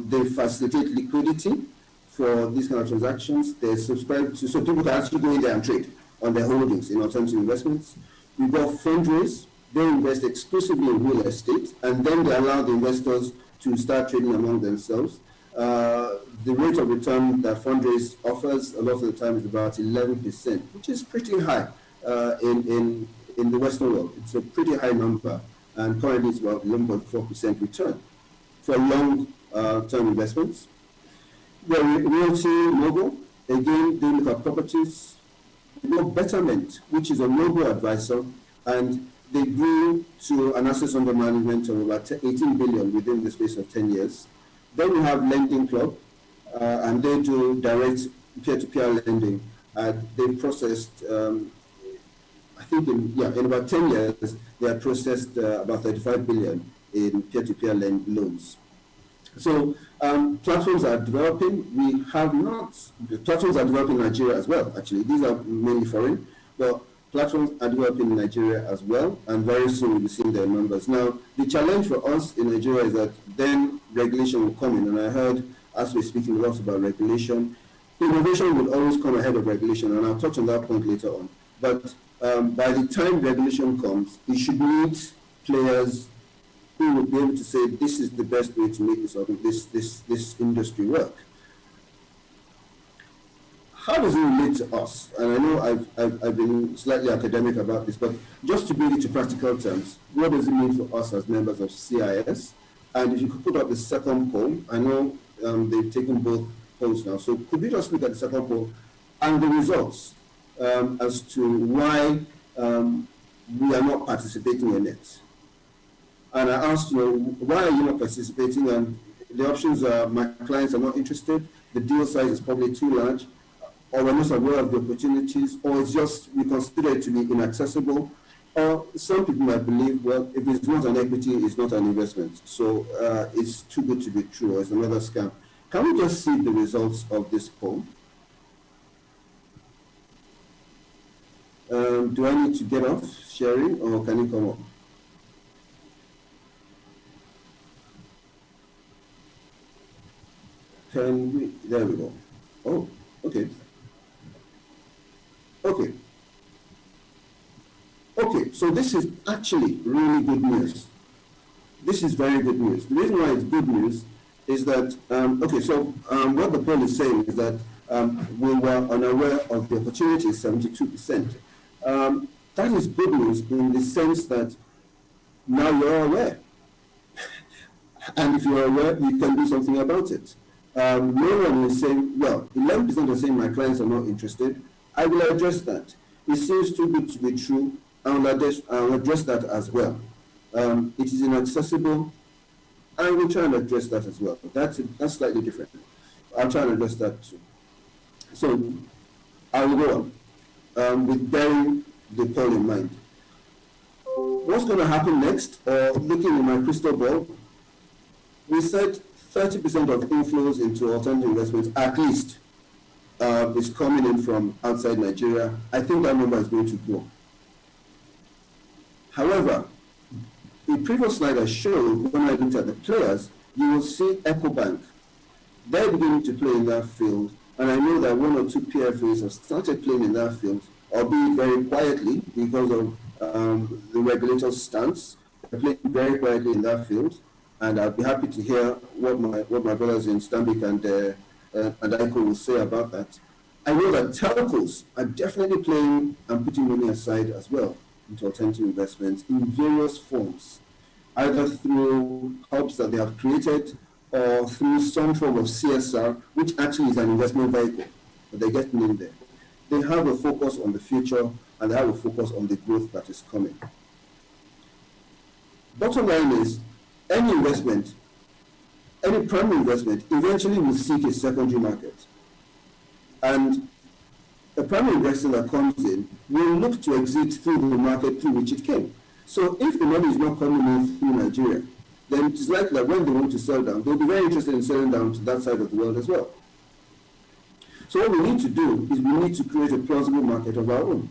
They facilitate liquidity for these kind of transactions. They subscribe to, so people can actually go in there and trade on their holdings in alternative investments. You've got Fundraise. They invest exclusively in real estate, and then they allow the investors to start trading among themselves. The rate of return that Fundraise offers a lot of the time is about 11%, which is pretty high in the Western world. It's a pretty high number, and currently it's about 11.4% return for long-term investments. The Realty Mobile, Again, they look at properties. They go Betterment, which is a robo-advisor, and they grew to an assets under management of about 18 billion within the space of 10 years. Then we have Lending Club, and they do direct peer-to-peer lending. They processed, I think in about 10 years, they have processed about 35 billion in peer-to-peer loans. So platforms are developing. We have not, the platforms are developing in Nigeria as well, actually. These are mainly foreign, but platforms are developing in Nigeria as well, and very soon we'll be seeing their numbers. Now, the challenge for us in Nigeria is that then regulation will come in, and I heard, as we're speaking, lots about regulation. Innovation will always come ahead of regulation, and I'll touch on that point later on. But by the time regulation comes, it should meet players who will be able to say, this is the best way to make this industry work. How does it relate to us? And I know I've been slightly academic about this, but just to bring it to practical terms, what does it mean for us as members of CIS? And if you could put up the second poll, I know they've taken both polls now, so could we just look at the second poll and the results as to why we are not participating in it? And I asked, why are you not participating? And the options are, my clients are not interested, the deal size is probably too large, or we're not aware of the opportunities, or it's just, we consider it to be inaccessible, or some people might believe, well, if it's not an equity, it's not an investment. So it's too good to be true, or it's another scam. Can we just see the results of this poll? Do I need to get off sharing, or can you come up? Can we, there we go. Oh, okay. Okay. Okay, so this is actually really good news. This is very good news. The reason why it's good news is that, what the poll is saying is that we were unaware of the opportunity, 72%. That is good news in the sense that now you're aware. And if you're aware, you can do something about it. No one is saying, well, 11% are saying my clients are not interested. I will address that. It seems too good to be true. I will address that as well. It is inaccessible. I will try and address that as well. That's slightly different. I'll try and address that too. So I will go on with bearing the poll in mind. What's going to happen next? Looking in my crystal ball, we said 30% of inflows into alternative investments, at least, is coming in from outside Nigeria. I think that number is going to grow. However, the previous slide I showed, when I looked at the players, you will see EcoBank. They're beginning to play in that field, and I know that one or two PFAs have started playing in that field, albeit very quietly because of the regulator's stance. They're playing very quietly in that field, and I'll be happy to hear what my brothers in Stanbic and ICO will say about that. I know that telcos are definitely playing and putting money aside as well into alternative investments in various forms, either through hubs that they have created or through some form of CSR, which actually is an investment vehicle, but they get in there. They have a focus on the future and they have a focus on the growth that is coming. Bottom line is, any investment, any primary investment, eventually will seek a secondary market. And a primary investor that comes in will look to exit through the market through which it came. So if the money is not coming in through Nigeria, then it's likely that when they want to sell down, they'll be very interested in selling down to that side of the world as well. So what we need to do is we need to create a plausible market of our own.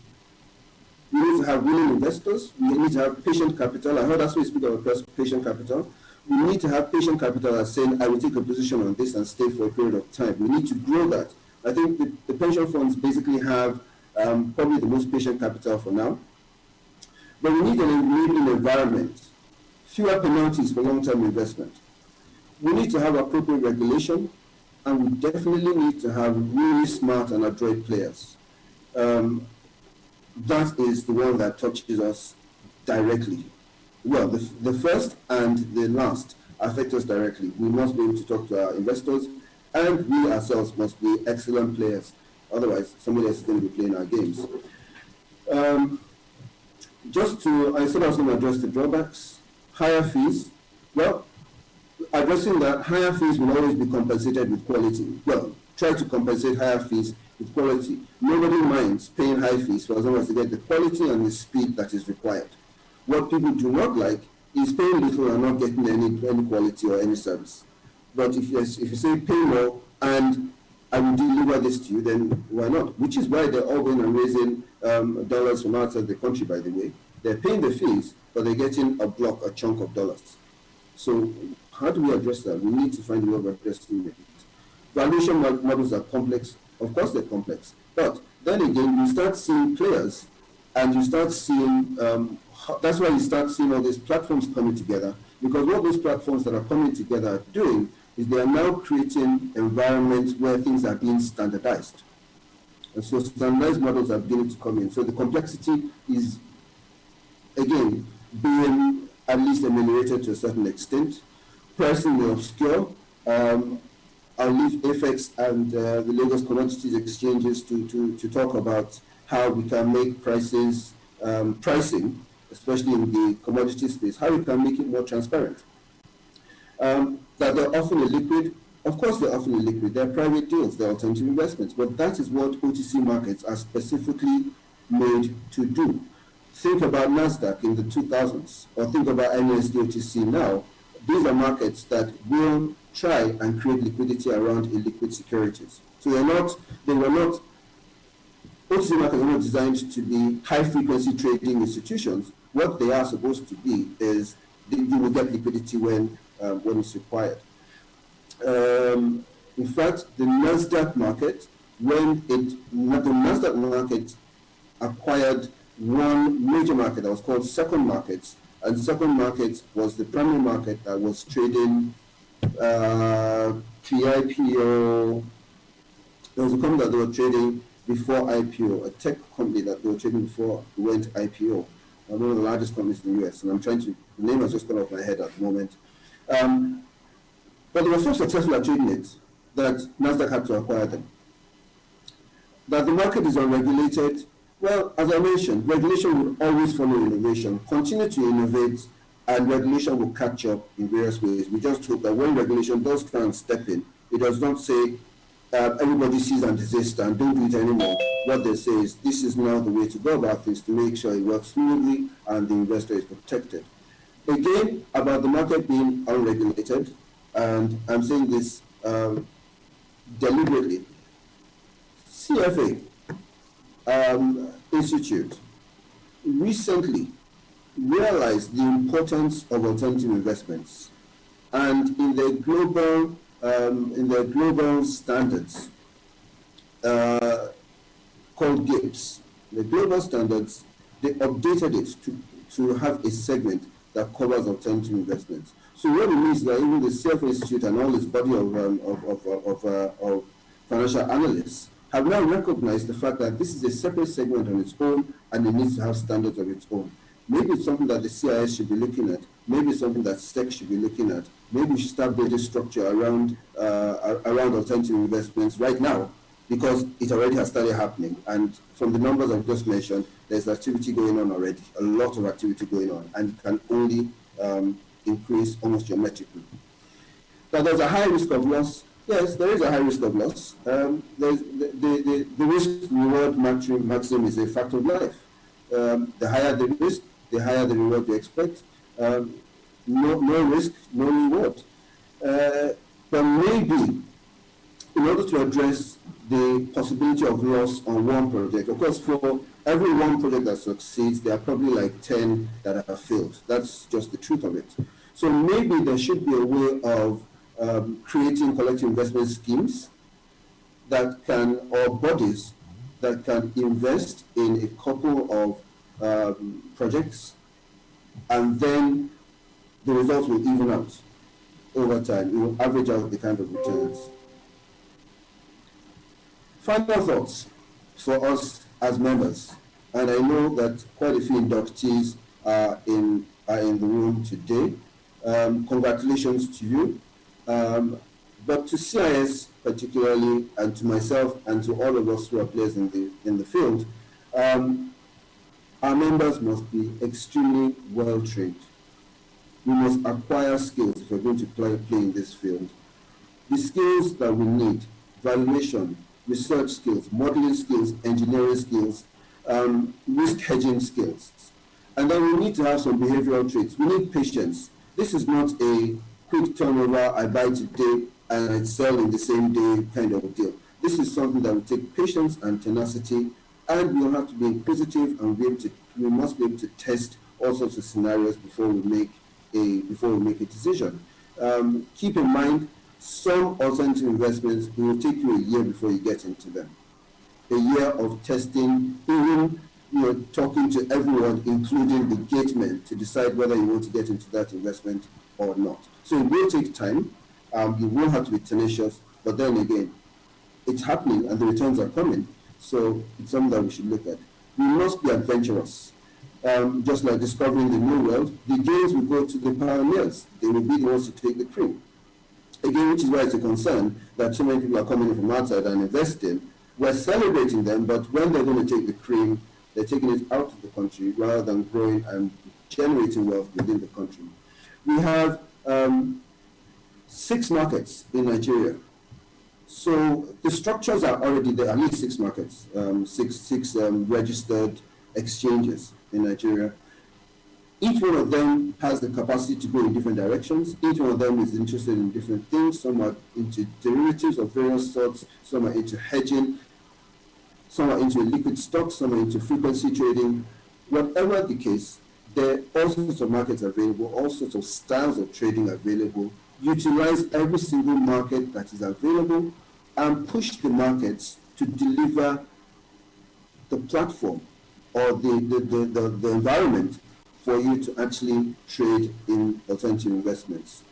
We need to have willing investors. We need to have patient capital. I heard that's why we speak about patient capital. We need to have patient capital that's saying, I will take a position on this and stay for a period of time. We need to grow that. I think the pension funds basically have probably the most patient capital for now. But we need an enabling environment, fewer penalties for long-term investment. We need to have appropriate regulation, and we definitely need to have really smart and adroit players. That is the one that touches us directly. Well, the first and the last affect us directly. We must be able to talk to our investors, and we ourselves must be excellent players Otherwise, somebody else is going to be playing our games. I said I was going to address the drawbacks. Higher fees. Well, addressing that, higher fees will always be compensated with quality. Well, try to compensate higher fees with quality. Nobody minds paying high fees for as long as they get the quality and the speed that is required. What people do not like is paying little and not getting any quality or any service. But if you say pay more and I will deliver this to you, then why not? Which is why they're all going and raising dollars from outside the country, by the way. They're paying the fees, but they're getting a chunk of dollars. So how do we address that? We need to find a way of addressing it. Valuation models are complex. Of course they're complex. But then again, you start seeing players and you start seeing, that's why you start seeing all these platforms coming together, because what those platforms that are coming together are doing is they are now creating environments where things are being standardized. And so standardized models are beginning to come in. So the complexity is, again, being at least ameliorated to a certain extent. Pricing may obscure. I'll leave AFEX and the Lagos Commodities Exchanges to talk about how we can make pricing, especially in the commodity space, how we can make it more transparent. That they're often illiquid. Of course they're often illiquid. They're private deals, they're alternative investments, but that is what OTC markets are specifically made to do. Think about NASDAQ in the 2000s, or think about NSD OTC now. These are markets that will try and create liquidity around illiquid securities. So OTC markets are not designed to be high-frequency trading institutions. What they are supposed to be is you will get liquidity when it's required. In fact, the NASDAQ market, the NASDAQ market acquired one major market that was called second markets, and second markets was the primary market that was trading pre-IPO. There was a company that they were trading before IPO, a tech company that they were trading before it went IPO. One of the largest companies in the US, and the name has just gone off my head at the moment. But they were so successful at trading it that NASDAQ had to acquire them. That the market is unregulated. Well, as I mentioned, regulation will always follow innovation. Continue to innovate, and regulation will catch up in various ways. We just hope that when regulation does try and step in, it does not say everybody sees and desist and don't do it anymore. What they say is this is now the way to go about things to make sure it works smoothly and the investor is protected. Again, about the market being unregulated, and I'm saying this deliberately. CFA Institute recently realized the importance of alternative investments, and in their global standards called GIPS, the global standards, they updated it to have a segment that covers alternative investments. So what it means is that even the CFA Institute and all its body of financial analysts have now recognized the fact that this is a separate segment on its own and it needs to have standards of its own. Maybe it's something that the CIS should be looking at. Maybe it's something that SEC should be looking at. Maybe we should start building structure around alternative investments right now, because it already has started happening. And from the numbers I've just mentioned, there's activity going on already, a lot of activity going on, and it can only increase almost geometrically. Now, there's a high risk of loss. Yes, there is a high risk of loss. The risk-reward maximum is a fact of life. The higher the risk, the higher the reward you expect. No risk, no reward. But maybe, in order to address the possibility of loss on one project, of course, for every one project that succeeds, there are probably like 10 that have failed. That's just the truth of it. So maybe there should be a way of creating collective investment schemes that can, or bodies that can invest in a couple of projects, and then the results will even out over time. It will average out the kind of returns. Final thoughts for us as members, and I know that quite a few inductees are in the room today. Congratulations to you. But to CIS particularly, and to myself, and to all of us who are players in the field, our members must be extremely well trained. We must acquire skills if we're going to play in this field. The skills that we need: valuation, research skills, modeling skills, engineering skills, risk hedging skills. And then we need to have some behavioral traits. We need patience. This is not a quick turnover, I buy today and I sell in the same day kind of deal. This is something that will take patience and tenacity, and we'll have to be inquisitive, and we must be able to test all sorts of scenarios before we make a decision. Keep in mind, some alternative investments, it will take you a year before you get into them. A year of testing, even talking to everyone, including the gatemen, to decide whether you want to get into that investment or not. So it will take time. You will have to be tenacious, but then again, it's happening and the returns are coming. So it's something that we should look at. We must be adventurous. Just like discovering the new world, the gains will go to the pioneers. They will be the ones to take the cream. Again, which is why it's a concern that so many people are coming in from outside and investing. We're celebrating them, but when they're going to take the cream, they're taking it out of the country rather than growing and generating wealth within the country. We have 6 markets in Nigeria. So the structures are already there, at least 6 markets, six registered exchanges in Nigeria. Each one of them has the capacity to go in different directions. Each one of them is interested in different things. Some are into derivatives of various sorts, some are into hedging, some are into liquid stocks, some are into frequency trading. Whatever the case, there are all sorts of markets available, all sorts of styles of trading available. Utilize every single market that is available and push the markets to deliver the platform or the environment for you to actually trade in alternative investments.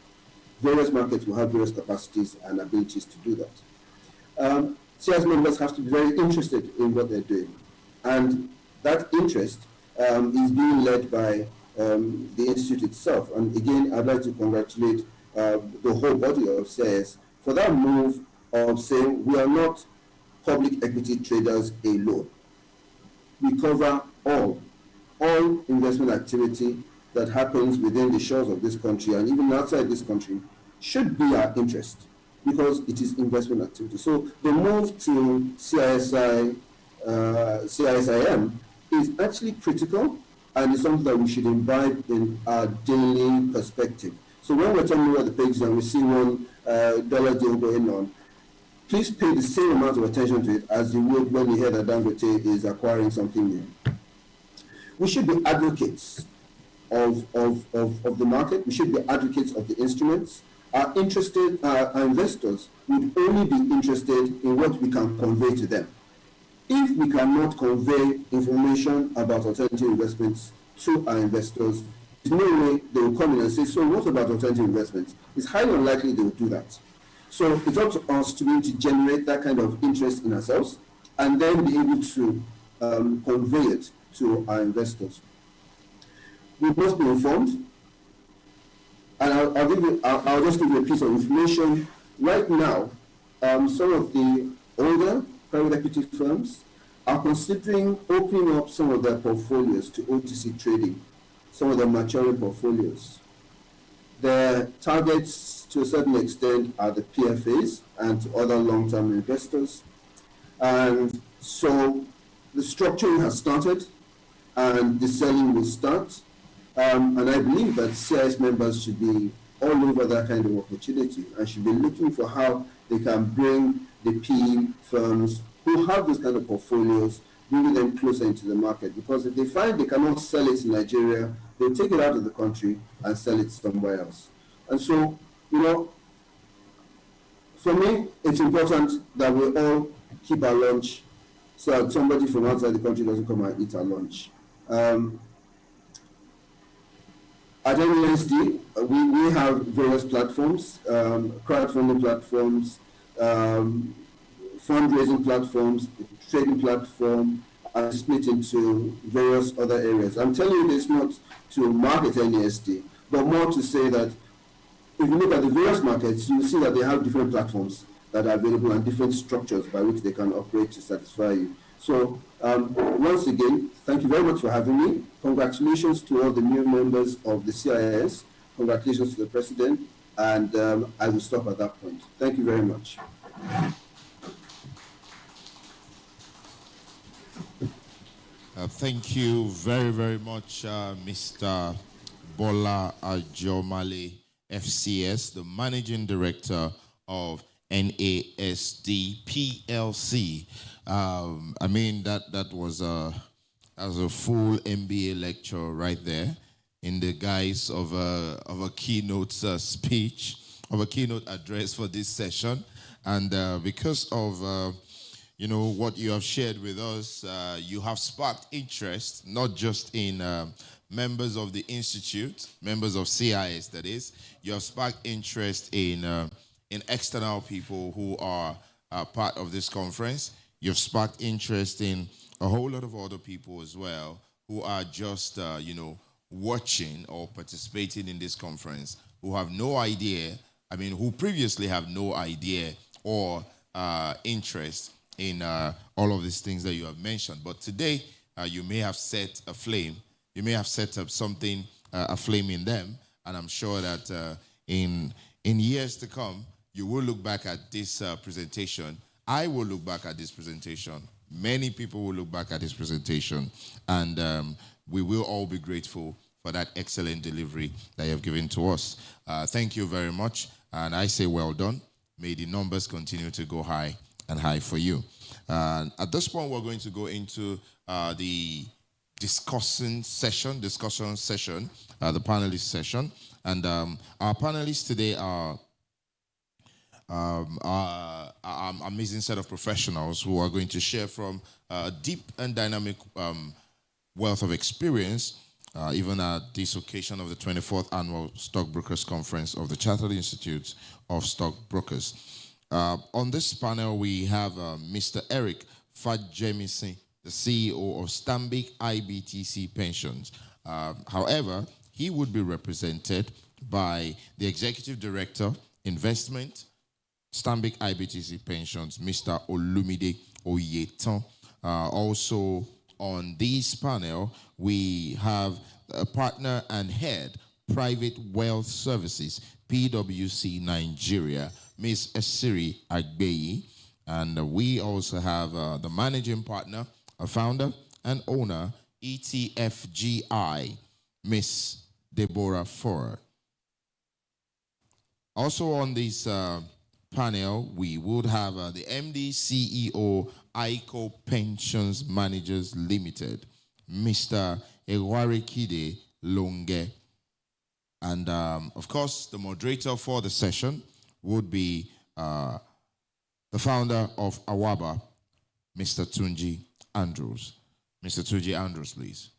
Various markets will have various capacities and abilities to do that. CIS members have to be very interested in what they're doing. And that interest is being led by the Institute itself. And again, I'd like to congratulate the whole body of CIS for that move of saying we are not public equity traders alone. We cover all investment activity that happens within the shores of this country and even outside this country should be our interest because it is investment activity. So the move to CISIM is actually critical and is something that we should imbibe in our daily perspective. So when we're talking about the pages and we see one dollar deal going on, please pay the same amount of attention to it as you would when you hear that Dangote is acquiring something new. We should be advocates of the market. We should be advocates of the instruments. Our investors would only be interested in what we can convey to them. If we cannot convey information about alternative investments to our investors, there's no way they will come in and say, so what about alternative investments? It's highly unlikely they will do that. So it's up to us to be able to generate that kind of interest in ourselves and then be able to convey it to our investors. We must be informed, and I'll just give you a piece of information. Right now, some of the older private equity firms are considering opening up some of their portfolios to OTC trading, some of their maturing portfolios. Their targets, to a certain extent, are the PFAs and to other long-term investors. And so the structuring has started, and the selling will start. And I believe that CIS members should be all over that kind of opportunity and should be looking for how they can bring the PE firms who have this kind of portfolios, bringing them closer into the market. Because if they find they cannot sell it in Nigeria, they'll take it out of the country and sell it somewhere else. And so, for me, it's important that we all keep our lunch so that somebody from outside the country doesn't come and eat our lunch. At NESD, we have various platforms, crowdfunding platforms, fundraising platforms, trading platform, and split into various other areas. I'm telling you this not to market NESD, but more to say that if you look at the various markets, you see that they have different platforms that are available and different structures by which they can operate to satisfy you. So once again, thank you very much for having me. Congratulations to all the new members of the CIS. Congratulations to the President. And I will stop at that point. Thank you very much. Thank you very, very much, Mr. Bola Ajomale, FCS, the Managing Director of NASD PLC. I mean, that was a full MBA lecture right there in the guise of a keynote speech, of a keynote address for this session. And because of you know, what you have shared with us, you have sparked interest, not just in members of the Institute, members of CIS, that is. You have sparked interest in external people who are part of this conference. You've sparked interest in a whole lot of other people as well who are just, you know, watching or participating in this conference, who have no idea, I mean, who previously have no idea or interest in all of these things that you have mentioned. But today, you may have set a flame. You may have set up something, a flame in them. And I'm sure that in years to come, you will look back at this presentation. I will look back at this presentation. Many people will look back at this presentation. And we will all be grateful for that excellent delivery that you have given to us. Thank you very much. And I say well done. May the numbers continue to go high and high for you. At this point, we're going to go into the discussion session, the panelist session. And our panelists today are an amazing set of professionals who are going to share from a deep and dynamic wealth of experience, even at this occasion of the 24th Annual Stockbrokers Conference of the Chartered Institute of Stockbrokers. On this panel, we have Mr. Eric Fajemisi, the CEO of Stanbic IBTC Pensions. However, he would be represented by the Executive Director, Investment, Stanbic IBTC Pensions, Mr. Olumide Oyetan. Also on this panel, we have a partner and head, Private Wealth Services, PwC Nigeria, Ms. Esiri Agbeyi. And we also have the managing partner, a founder and owner, ETFGI, Ms. Deborah Ford. Also on this panel, we would have the MD CEO, ICO Pensions Managers Limited, Mr. Ewarikide Longe. And of course, the moderator for the session would be the founder of Awaba, Mr. Tunji Andrews. Mr. Tunji Andrews, please.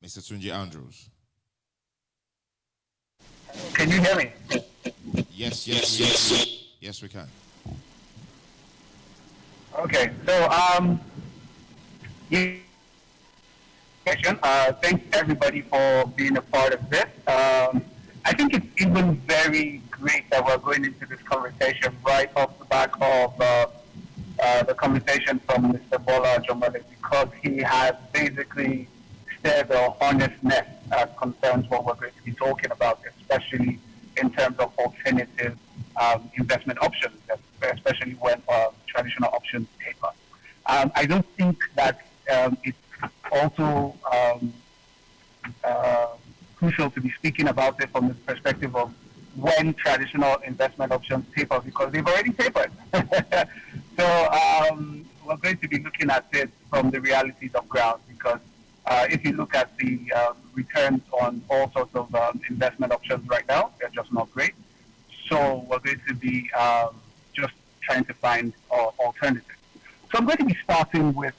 Mr. Tunji Andrews. Can you hear me? Yes, we can. Okay, so thanks everybody for being a part of this. I think it's even very great that we're going into this conversation right off the back of the conversation from Mr. Bola Ajomale, because he has basically stirred the hornet's nest as concerns what we're going to be talking about, especially in terms of alternative investment options, especially when traditional options taper. I don't think that it's also crucial to be speaking about it from the perspective of when traditional investment options taper, because they've already tapered. So we're going to be looking at it from the realities of ground, because if you look at the returns on all sorts of investment options right now, they're just not great. So we're going to be just trying to find alternatives. So I'm going to be starting with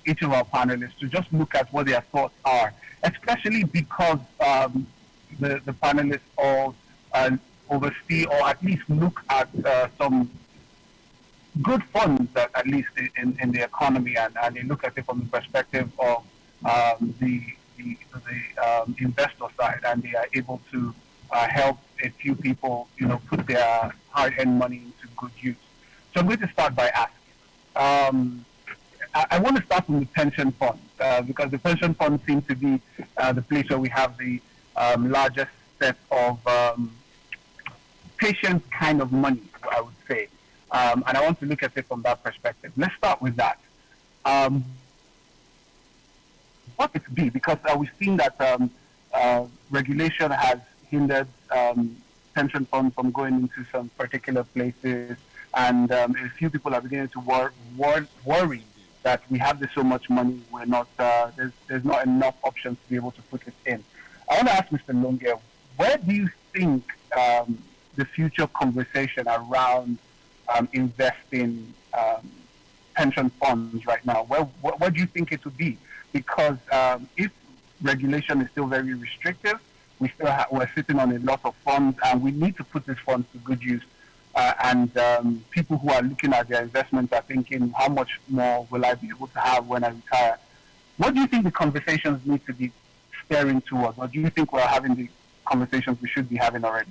each of our panelists to just look at what their thoughts are, especially because the panelists all oversee or at least look at some good funds, at least in the economy, and they look at it from the perspective of the investor side, and they are able to help a few people, put their hard-earned money into good use. So I'm going to start by asking. I want to start from the pension fund because the pension fund seems to be the place where we have the largest set of patient kind of money, I would say. And I want to look at it from that perspective. Let's start with that. What it be? Because we've seen that regulation has hindered pension funds from going into some particular places, and a few people are beginning to worry that we have so much money, we're not there's not enough options to be able to put it in. I want to ask Mr. Longe, where do you think the future conversation around investing pension funds right now, where do you think it would be? Because if regulation is still very restrictive, we're sitting on a lot of funds, and we need to put these funds to good use. And people who are looking at their investments are thinking, how much more will I be able to have when I retire? What do you think the conversations need to be steering towards? Or do you think we're having the conversations we should be having already?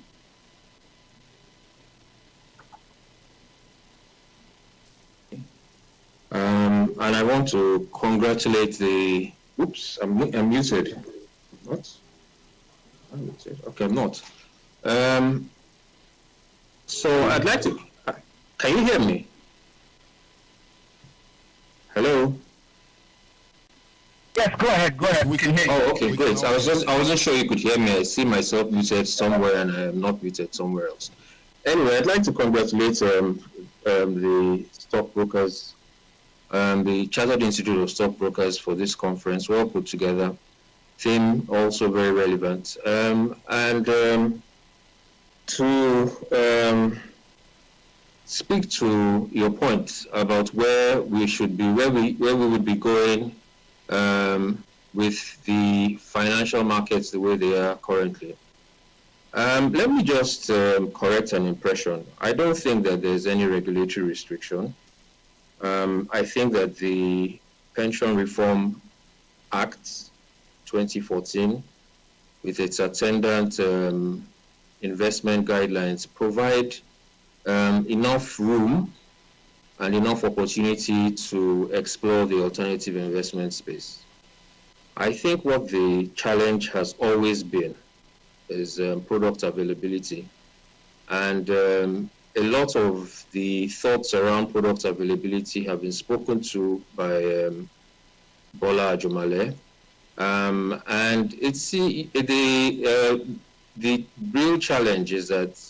And I want to congratulate the... Oops, I'm muted. What? I'm muted. Okay, I'm not. So I'd like to... Can you hear me? Hello? Yes, go ahead. We can hear you. Oh, okay, great. I wasn't sure you could hear me. I see myself muted somewhere and I am not muted somewhere else. Anyway, I'd like to congratulate the stockbrokers, the Chartered Institute of Stockbrokers for this conference. Well put together. Theme also very relevant. To speak to your point about where we should be, where we would be going with the financial markets the way they are currently. Let me just correct an impression. I don't think that there's any regulatory restriction. I think that the Pension Reform Act 2014, with its attendant investment guidelines, provide enough room and enough opportunity to explore the alternative investment space. I think what the challenge has always been is product availability. And a lot of the thoughts around product availability have been spoken to by Bola Ajomale. And it's the real challenge is that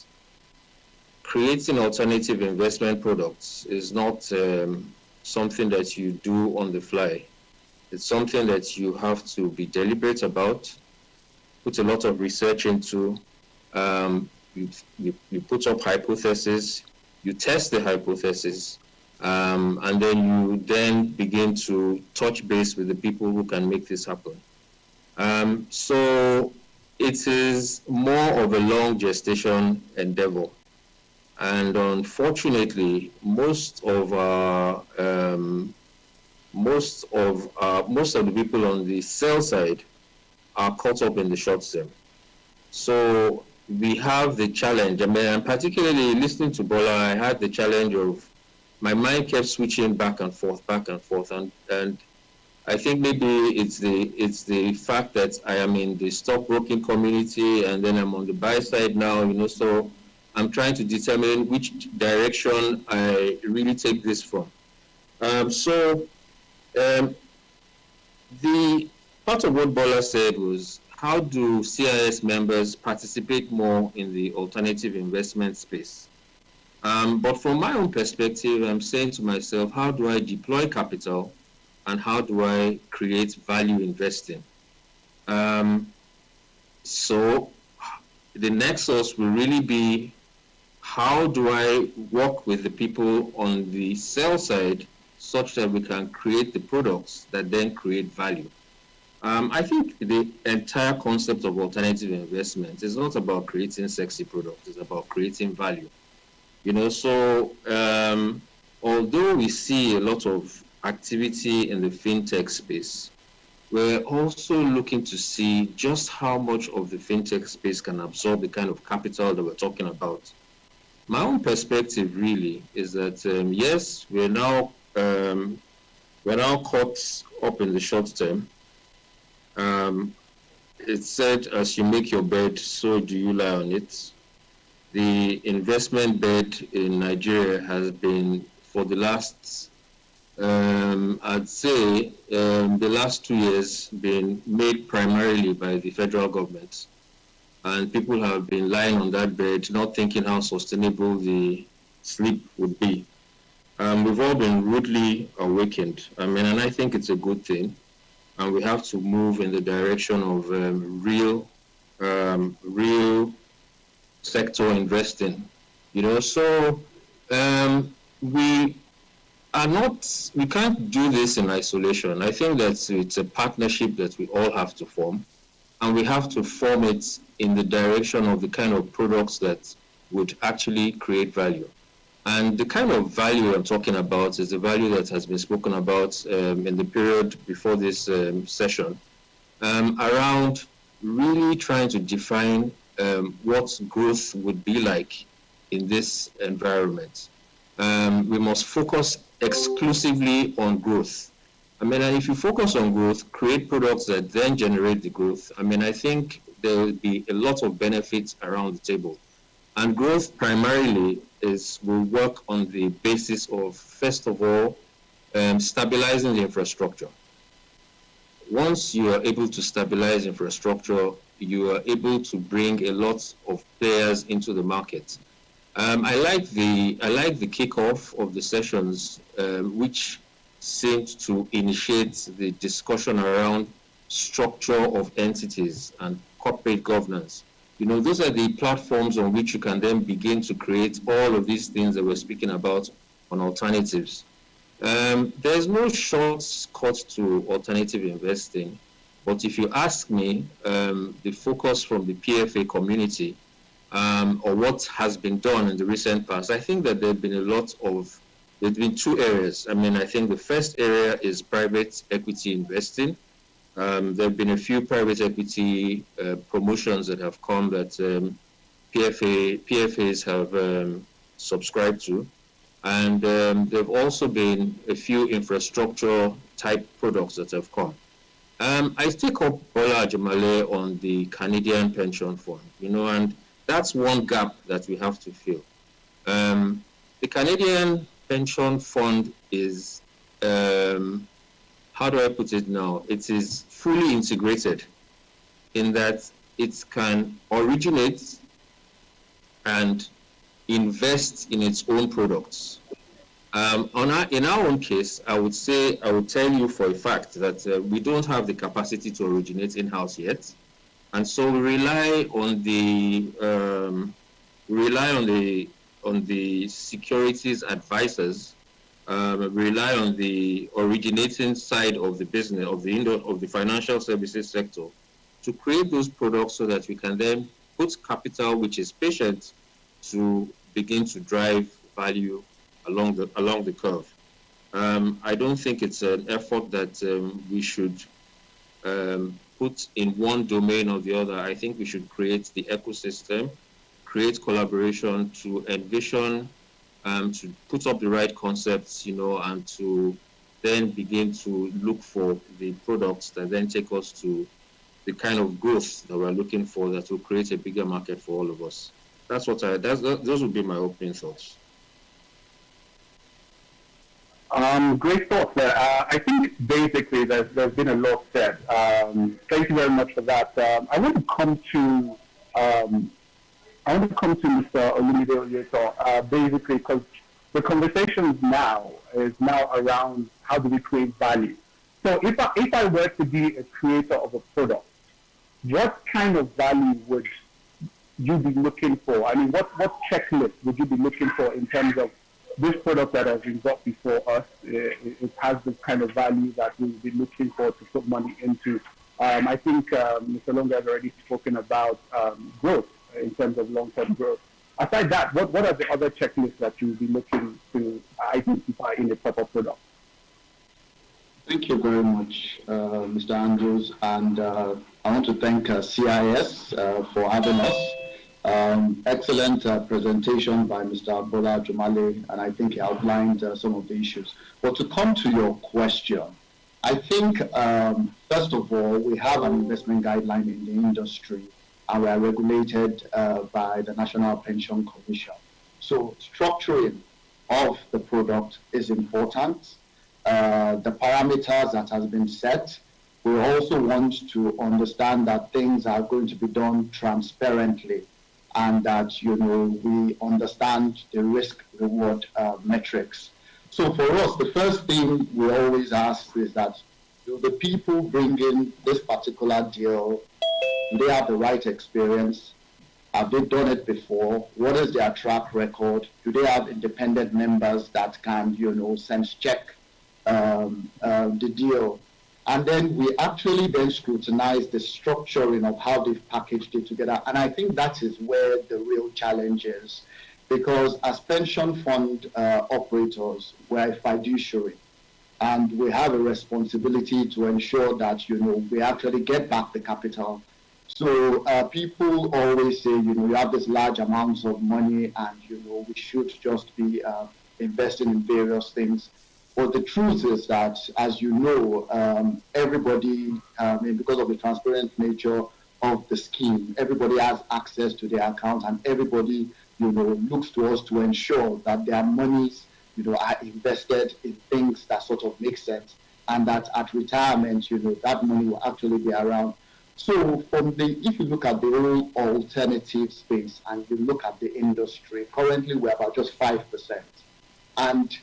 creating alternative investment products is not something that you do on the fly. It's something that you have to be deliberate about, put a lot of research into. You put up hypotheses, you test the hypothesis, and then you begin to touch base with the people who can make this happen. So it is more of a long gestation endeavor. And unfortunately, most of the people on the sell side are caught up in the short term. So we have the challenge. I mean, particularly listening to Bola, I had the challenge of my mind kept switching back and forth, and I think maybe it's the fact that I am in the stockbroking community and then I'm on the buy side now, so I'm trying to determine which direction I really take this from. The part of what Bola said was, how do CIS members participate more in the alternative investment space? But from my own perspective, I'm saying to myself, how do I deploy capital and how do I create value investing? So the nexus will really be, how do I work with the people on the sell side such that we can create the products that then create value? I think the entire concept of alternative investment is not about creating sexy products, it's about creating value. So although we see a lot of activity in the fintech space, we're also looking to see just how much of the fintech space can absorb the kind of capital that we're talking about. My own perspective really is that yes, we're now caught up in the short term. It's said, as you make your bed, so do you lie on it. The investment bed in Nigeria has been, for the last, I'd say, the last 2 years, been made primarily by the federal government. And people have been lying on that bed, not thinking how sustainable the sleep would be. We've all been rudely awakened. And I think it's a good thing. And we have to move in the direction of real sector investing. So we can't do this in isolation. I think that it's a partnership that we all have to form, and we have to form it in the direction of the kind of products that would actually create value. And the kind of value I'm talking about is the value that has been spoken about in the period before this session, around really trying to define what growth would be like in this environment. We must focus exclusively on growth. And if you focus on growth, create products that then generate the growth, I think there will be a lot of benefits around the table. And growth primarily will work on the basis of, first of all, stabilizing the infrastructure. Once you are able to stabilize infrastructure, you are able to bring a lot of players into the market. I like the kickoff of the sessions, which seemed to initiate the discussion around structure of entities and corporate governance. Those are the platforms on which you can then begin to create all of these things that we're speaking about on alternatives. There's no shortcut to alternative investing, but if you ask me, the focus from the PFA community, or what has been done in the recent past, I think that there's been two areas. I think the first area is private equity investing. There have been a few private equity promotions that have come that PFAs have subscribed to. And there have also been a few infrastructure type products that have come. I take up Bola Ajamale on the Canadian pension fund, and that's one gap that we have to fill. The Canadian pension fund is, how do I put it now? It is fully integrated in that it can originate and invest in its own products. In our own case, I would tell you for a fact that we don't have the capacity to originate in-house yet, and so we rely on the securities advisors. Rely on the originating side of the business, of the financial services sector, to create those products so that we can then put capital which is patient to begin to drive value along the curve. I don't think it's an effort that we should put in one domain or the other. I think we should create the ecosystem, create collaboration to envision, to put up the right concepts, and to then begin to look for the products that then take us to the kind of growth that we're looking for, that will create a bigger market for all of us. Those would be my opening thoughts. Great thoughts there. I think basically there's been a lot said. Thank you very much for that. I want to come to Mr. Olumide Oyeto, basically, because the conversation now is around how do we create value. So if I were to be a creator of a product, what kind of value would you be looking for? What checklist would you be looking for in terms of this product that has been brought before us? It has the kind of value that we'll be looking for to put money into. I think Mr. Longa has already spoken about growth in terms of long-term growth. Aside that, what are the other checklists that you will be looking to identify in a proper product? Thank you very much, Mr. Andrews, and I want to thank CIS for having us. Excellent presentation by Mr. Bola Jumale, and I think he outlined some of the issues. But to come to your question, I think, first of all, we have an investment guideline in the industry, and we are regulated by the National Pension Commission. So structuring of the product is important. The parameters that has been set, we also want to understand that things are going to be done transparently, and that we understand the risk-reward metrics. So for us, the first thing we always ask is that, do the people bringing this particular deal, do they have the right experience? Have they done it before? What is their track record? Do they have independent members that can, sense check the deal? And then we actually then scrutinize the structuring of how they've packaged it together. And I think that is where the real challenge is, because as pension fund operators, we're a fiduciary, and we have a responsibility to ensure that, we actually get back the capital. So people always say, you have this large amounts of money, and, we should just be investing in various things. But the truth is that, as you know, everybody, because of the transparent nature of the scheme, everybody has access to their account, and everybody, looks to us to ensure that their monies, are invested in things that sort of make sense, and that at retirement, that money will actually be around. So if you look at the whole alternative space and you look at the industry, currently we're about just 5%. And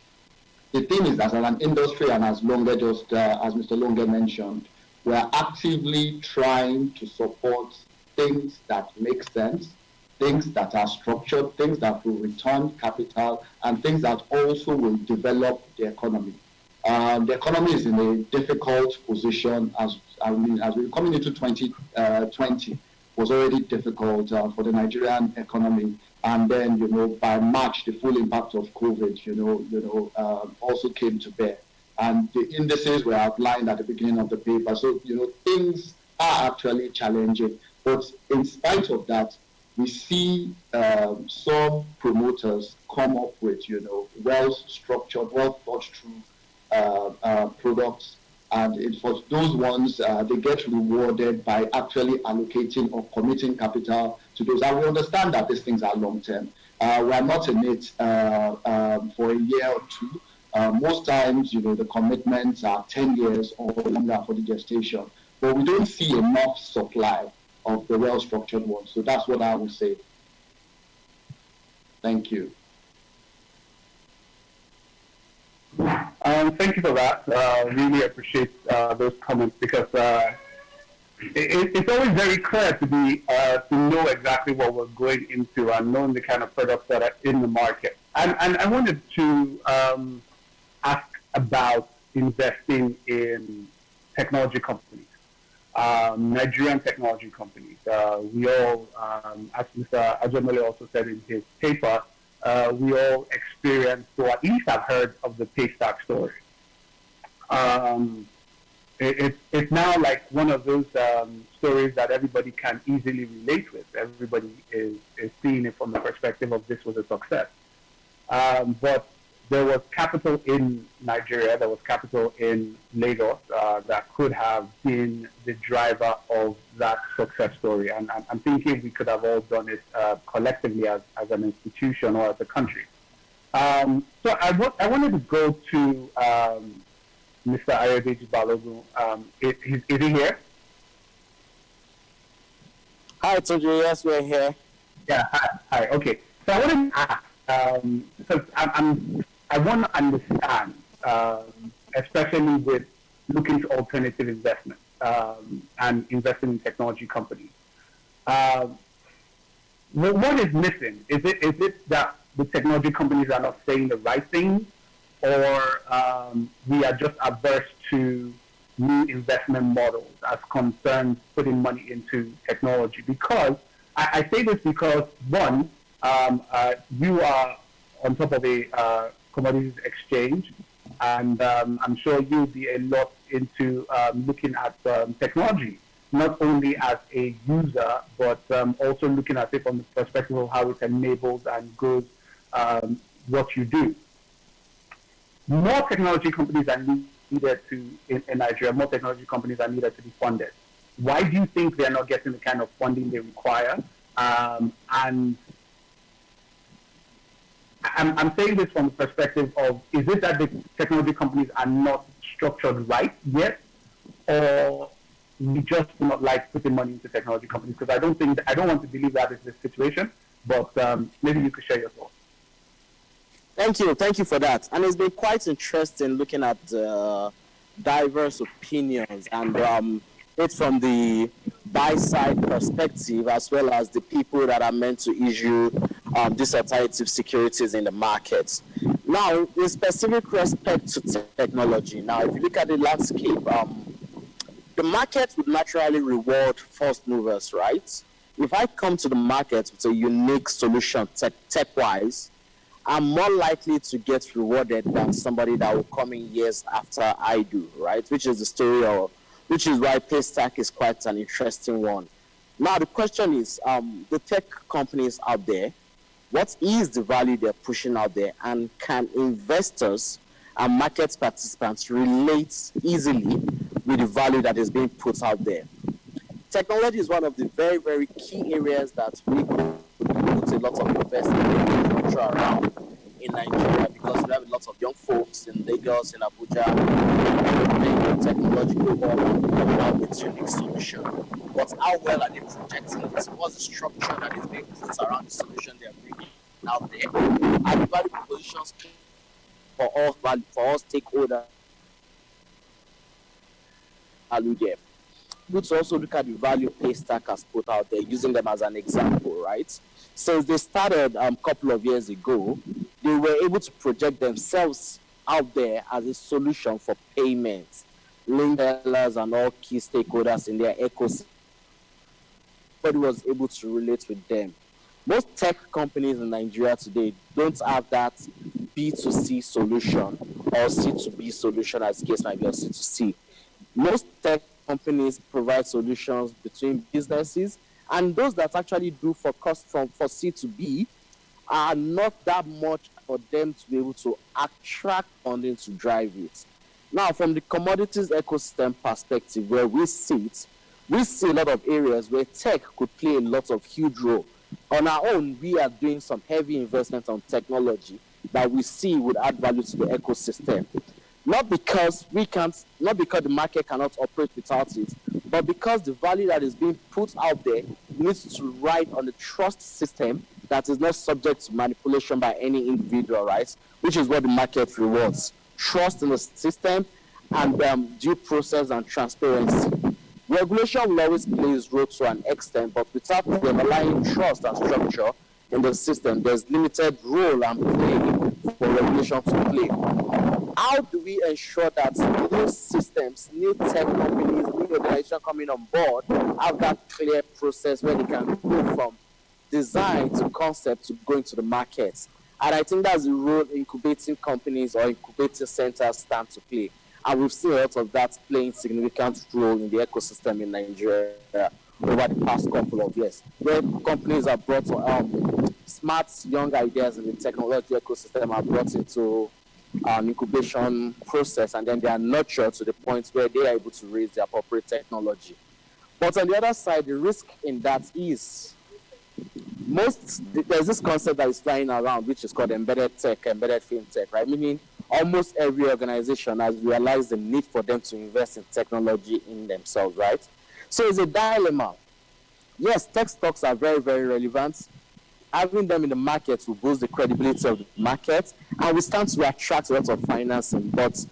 the thing is that as an industry, and as Mr. Longe mentioned, we're actively trying to support things that make sense, things that are structured, things that will return capital, and things that also will develop the economy. The economy is in a difficult position as we're coming into 2020 was already difficult for the Nigerian economy. And then, by March, the full impact of COVID, also came to bear. And the indices were outlined at the beginning of the paper. So, things are actually challenging. But in spite of that, we see some promoters come up with, well-structured, well-thought-through products. And for those ones, they get rewarded by actually allocating or committing capital to those. And we understand that these things are long-term. We are not in it for a year or two. Most times, the commitments are 10 years or longer for the gestation. But we don't see enough supply of the well-structured ones. So that's what I would say. Thank you. Thank you for that. Really appreciate those comments, because it's always very clear to know exactly what we're going into and knowing the kind of products that are in the market. And I wanted to ask about investing in technology companies, Nigerian technology companies. We all, as Mr. Ajamale also said in his paper, we all experienced, or at least have heard of the Paystack story. It's now like one of those stories that everybody can easily relate with. Everybody is seeing it from the perspective of this was a success. But there was capital in Nigeria, there was capital in Lagos that could have been the driver of that success story. And I'm thinking we could have all done it collectively as an institution or as a country. So I wanted to go to Mr. Ayodeji Balogun. Is he here? Hi, Tojo. Yes, we're here. Yeah, hi. Okay. So I wanted to ask, because I want to understand, especially with looking to alternative investment and investing in technology companies. What is missing? Is it that the technology companies are not saying the right things, or we are just averse to new investment models as concerns putting money into technology? Because I say this because, one, You are on top of a commodities exchange, and I'm sure you'll be a lot into looking at technology, not only as a user, but also looking at it from the perspective of how it enables and grows what you do. More technology companies are needed in Nigeria, more technology companies are needed to be funded. Why do you think they're not getting the kind of funding they require? And I'm saying this from the perspective of, is it that the technology companies are not structured right yet, or we just do not like putting money into technology companies? Because I don't want to believe that is the situation, but maybe you could share your thoughts. Thank you for that. And it's been quite interesting looking at diverse opinions, and it's from the buy-side perspective as well as the people that are meant to issue these alternative securities in the markets. Now, in specific respect to technology, now if you look at the landscape, the market would naturally reward first movers, right? If I come to the market with a unique solution tech-wise, I'm more likely to get rewarded than somebody that will come in years after I do, right? Which is the story of, which is why Paystack is quite an interesting one. Now, the question is, the tech companies out there, what is the value they're pushing out there? And can investors and market participants relate easily with the value that is being put out there? Technology is one of the very, very key areas that we put a lot of investment around in Nigeria, because we have a lot of young folks in Lagos, in Abuja, playing technological work about its unique solution. But how well are they projecting it? What's the structure that is being put around the solution they are bringing out there? Are the value propositions for us stakeholders value there? Good to also look at the value Paystack has put out there, using them as an example, right? Since they started a couple of years ago, they were able to project themselves out there as a solution for payments, link sellers and all key stakeholders in their ecosystem. Everybody was able to relate with them. Most tech companies in Nigeria today don't have that B2C solution or C2B solution, as the case might be, or C2C. Most tech companies provide solutions between businesses, and those that actually do for C2B are not that much for them to be able to attract funding to drive it. Now, from the commodities ecosystem perspective, where we sit, we see a lot of areas where tech could play a lot of huge role. On our own, we are doing some heavy investment on technology that we see would add value to the ecosystem. Not because the market cannot operate without it, but because the value that is being put out there needs to ride on the trust system that is not subject to manipulation by any individual, right? Which is what the market rewards. Trust in the system and due process and transparency. Regulation will always play its role to an extent, but without the underlying trust and structure in the system, there's limited role and play for regulation to play. How do we ensure that new systems, new tech companies, new organizations coming on board have that clear process where they can go from design to concept to going to the market? And I think that's the role incubating companies or incubating centers stand to play. And we've seen a lot of that playing significant role in the ecosystem in Nigeria over the past couple of years, where companies are brought smart, young ideas in the technology ecosystem are brought into an incubation process, and then they are nurtured to the point where they are able to raise the appropriate technology. But on the other side, the risk in that is there's this concept that is flying around, which is called embedded tech, embedded fintech, right? Meaning almost every organization has realized the need for them to invest in technology in themselves, right? So it's a dilemma. Yes, tech stocks are very, very relevant. Having them in the market will boost the credibility of the market, and we stand to attract a lot of financing. But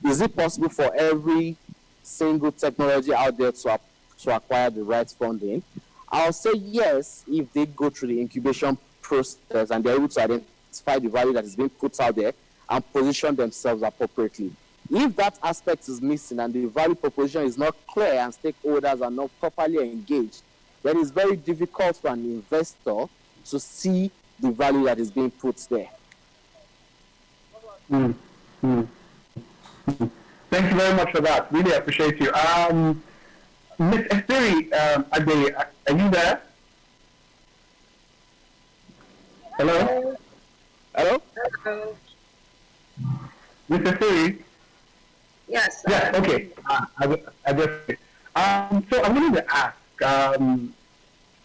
is it possible for every single technology out there to acquire the right funding? I'll say yes, if they go through the incubation process and they're able to identify the value that is being put out there and position themselves appropriately. If that aspect is missing and the value proposition is not clear and stakeholders are not properly engaged, then it's very difficult for an investor to see the value that is being put there. Thank you very much for that. Really appreciate you. Ms. Esteri, are you there? Hello? Hello? Hello. Ms. Esteri? Yes. Yeah, okay. I just, so I wanted to ask,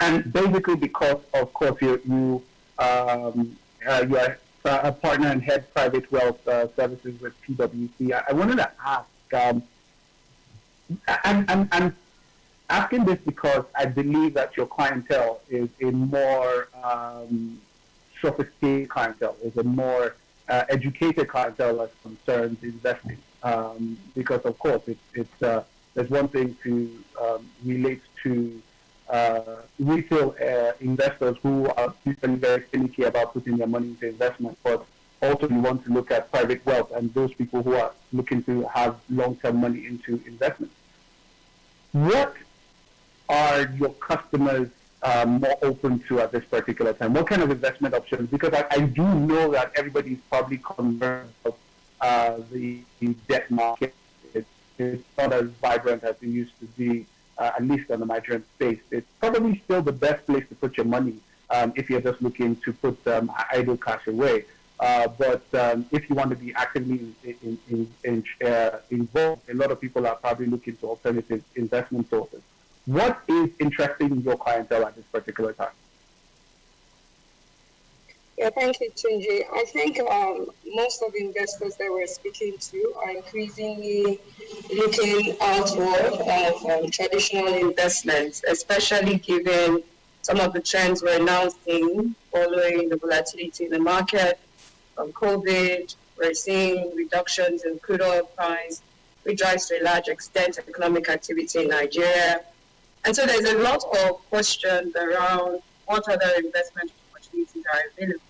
and basically because, of course, you are a partner and head private wealth services with PwC. I wanted to ask, I'm asking this because I believe that your clientele is a more sophisticated clientele, is a more educated clientele as concerns investing. Because of course there's one thing to relate to retail investors who are usually very finicky about putting their money into investment, but also you want to look at private wealth and those people who are looking to have long-term money into investment. What are your customers more open to at this particular time? What kind of investment options? Because I do know that everybody's probably concerned about the debt market. It's not as vibrant as it used to be, at least on the Nigerian space. It's probably still the best place to put your money if you're just looking to put idle cash away. But if you want to be actively involved, a lot of people are probably looking to alternative investment sources. What is interesting your clientele at this particular time? Yeah, thank you, Tunji. I think most of the investors that we're speaking to are increasingly looking outward of traditional investments, especially given some of the trends we're now seeing following the volatility in the market from COVID. We're seeing reductions in crude oil price, which drives to a large extent economic activity in Nigeria. And so there's a lot of questions around what other investment opportunities are available.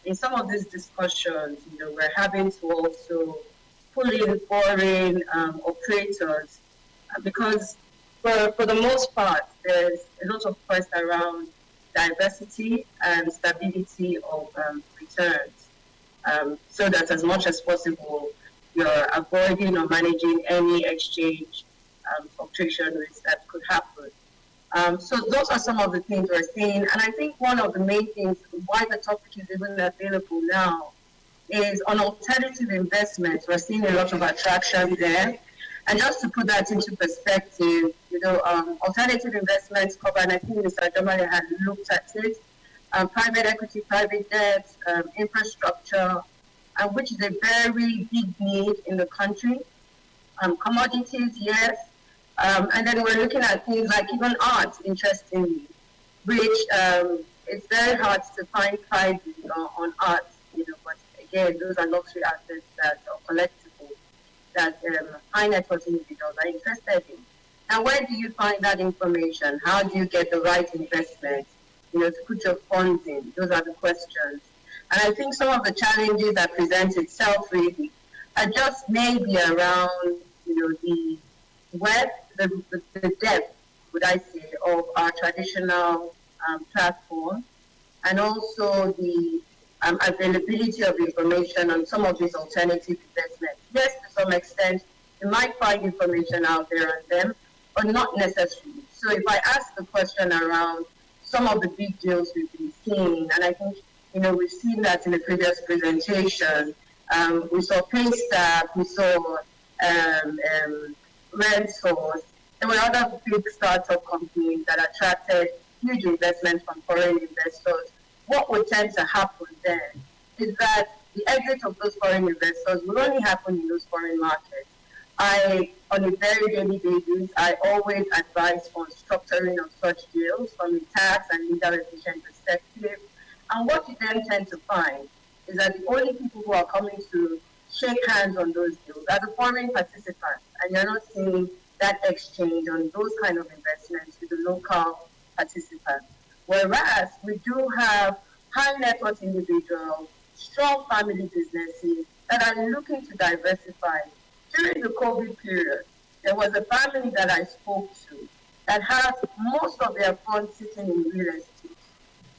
In some of these discussions, we're having to also pull in foreign operators because for the most part, there's a lot of quest around diversity and stability of returns, so that as much as possible, you're avoiding or managing any exchange fluctuation risks that could happen. So those are some of the things we're seeing. And I think one of the main things why the topic is even available now is on alternative investments. We're seeing a lot of attraction there. And just to put that into perspective, alternative investments cover, and I think Mr. Adamale had looked at it, private equity, private debt, infrastructure, which is a very big need in the country. Commodities, yes. And then we're looking at things like even art, interestingly, which it's very hard to find prices on art, but again, those are luxury assets that are collectible, that high net worth individuals are interested in. Now, where do you find that information? How do you get the right investment, to put your funds in? Those are the questions. And I think some of the challenges that present itself really are just maybe around, the depth, would I say, of our traditional platform, and also the availability of information on some of these alternative investments. Yes, to some extent, you might find information out there on them, but not necessarily. So if I ask the question around some of the big deals we've been seeing, and I think, we've seen that in the previous presentation, we saw Paystack, we saw Rentsource. There were other big startup companies that attracted huge investment from foreign investors. What would tend to happen then is that the exit of those foreign investors will only happen in those foreign markets. On a very daily basis, I always advise on structuring of such deals from a tax and legal efficient perspective. And what you then tend to find is that the only people who are coming to shake hands on those deals are the foreign participants, and you're not seeing that exchange on those kind of investments with the local participants. Whereas we do have high net worth individuals, strong family businesses that are looking to diversify. During the COVID period, there was a family that I spoke to that has most of their funds sitting in real estate.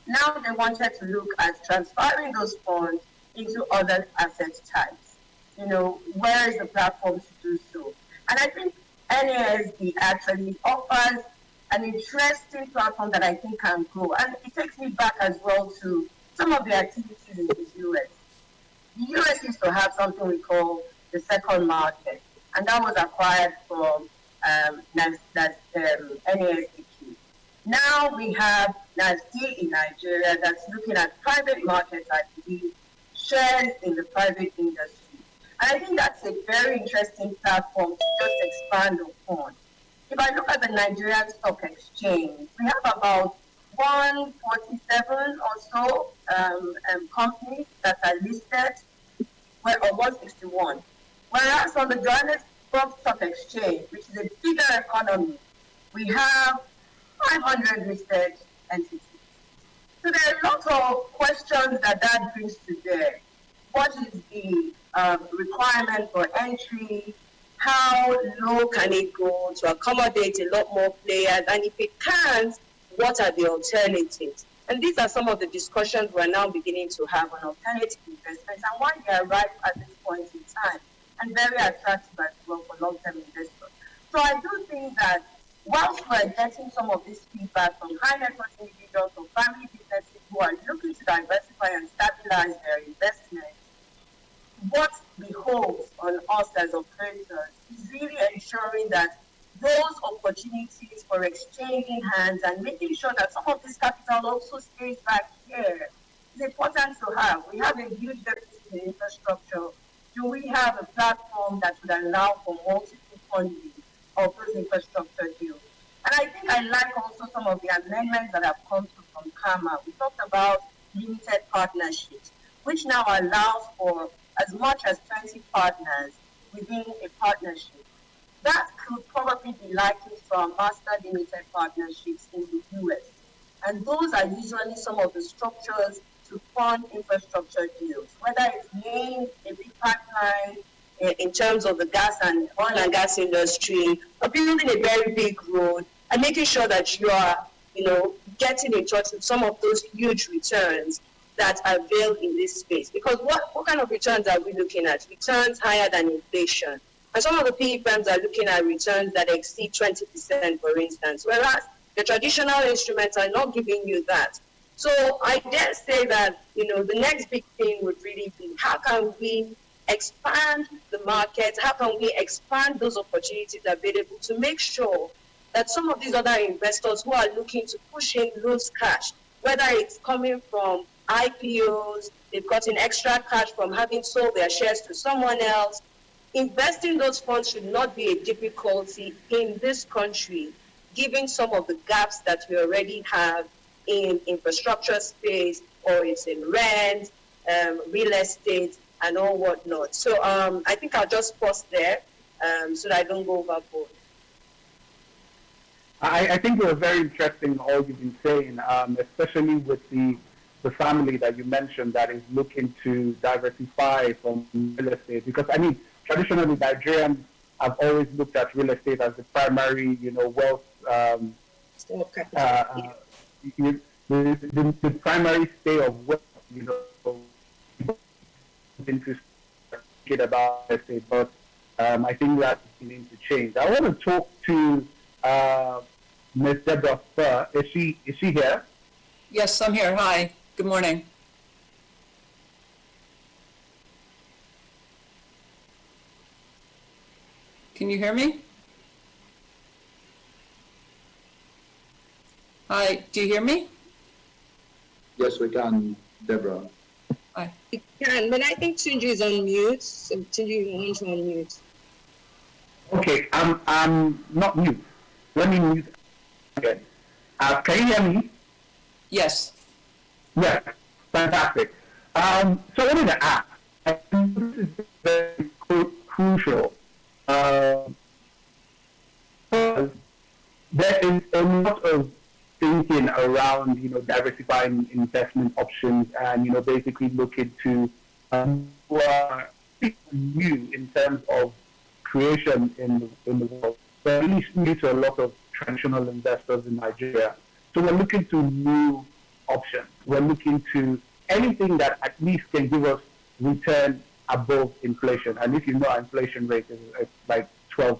Now they wanted to look at transferring those funds into other asset types. Where is the platform to do so? And I think NASD actually offers an interesting platform that I think can grow. And it takes me back as well to some of the activities in the US. The US used to have something we call the second market, and that was acquired from NASDQ. Now we have NASD in Nigeria that's looking at private markets, I believe, shares in the private industry. And I think that's a very interesting platform to just expand upon. If I look at the Nigerian Stock Exchange, we have about 147 or so companies that are listed, or 161. Whereas on the Johannesburg Stock Exchange, which is a bigger economy, we have 500 listed entities. So there are lots of questions that brings to bear. What is the requirement for entry? How low can it go to accommodate a lot more players? And if it can't, what are the alternatives? And these are some of the discussions we're now beginning to have on alternative investments and why they are right at this point in time and very attractive as well for long-term investors. So I do think that whilst we're getting some of this feedback from high net worth individuals or family businesses who are looking to diversify and stabilize their investments, what beholds on us as operators is really ensuring that those opportunities for exchanging hands and making sure that some of this capital also stays back here is important to have. We have a huge deficit in infrastructure. Do we have a platform that would allow for multiple funding of those infrastructure deals? And I think I like also some of the amendments that have come through from CAMA. We talked about limited partnerships, which now allows for as much as 20 partners within a partnership. That could probably be likened to our master limited partnerships in the US. And those are usually some of the structures to fund infrastructure deals, whether it's laying a big pipeline in terms of the gas and oil and gas industry, or building a very big road, and making sure that you are, getting in touch with some of those huge returns that are available in this space. Because what kind of returns are we looking at? Returns higher than inflation. And some of the PE firms are looking at returns that exceed 20%, for instance, whereas the traditional instruments are not giving you that. So I dare say that, the next big thing would really be how can we expand the market? How can we expand those opportunities available to make sure that some of these other investors who are looking to push in loose cash, whether it's coming from IPOs, they've gotten extra cash from having sold their shares to someone else, investing those funds should not be a difficulty in this country, given some of the gaps that we already have in infrastructure space, or it's in rent, real estate, and all whatnot. So I think I'll just pause there so that I don't go overboard. I think it was very interesting all you've been saying, especially with the family that you mentioned that is looking to diversify from real estate. Because, traditionally, Nigerians have always looked at real estate as the primary, wealth, the primary stay of wealth, into thinking about real estate. But I think that's beginning to change. I want to talk to Ms. Deborah Spur. Is she here? Yes, I'm here. Hi. Good morning. Can you hear me? Hi, do you hear me? Yes, we can, Deborah. Hi. You can, but I think Tunji is on mute. So Tunji, you want to unmute. Okay, I'm not mute. Let me mute again. Can you hear me? Yes. Yes, fantastic. So I wanted to ask, I think this is very crucial. There is a lot of thinking around, diversifying investment options and, basically looking to new in terms of creation in the world, but at least new to a lot of traditional investors in Nigeria. So we're looking to new options. We're looking to anything that at least can give us return above inflation. And if you know, our inflation rate is like 12+%.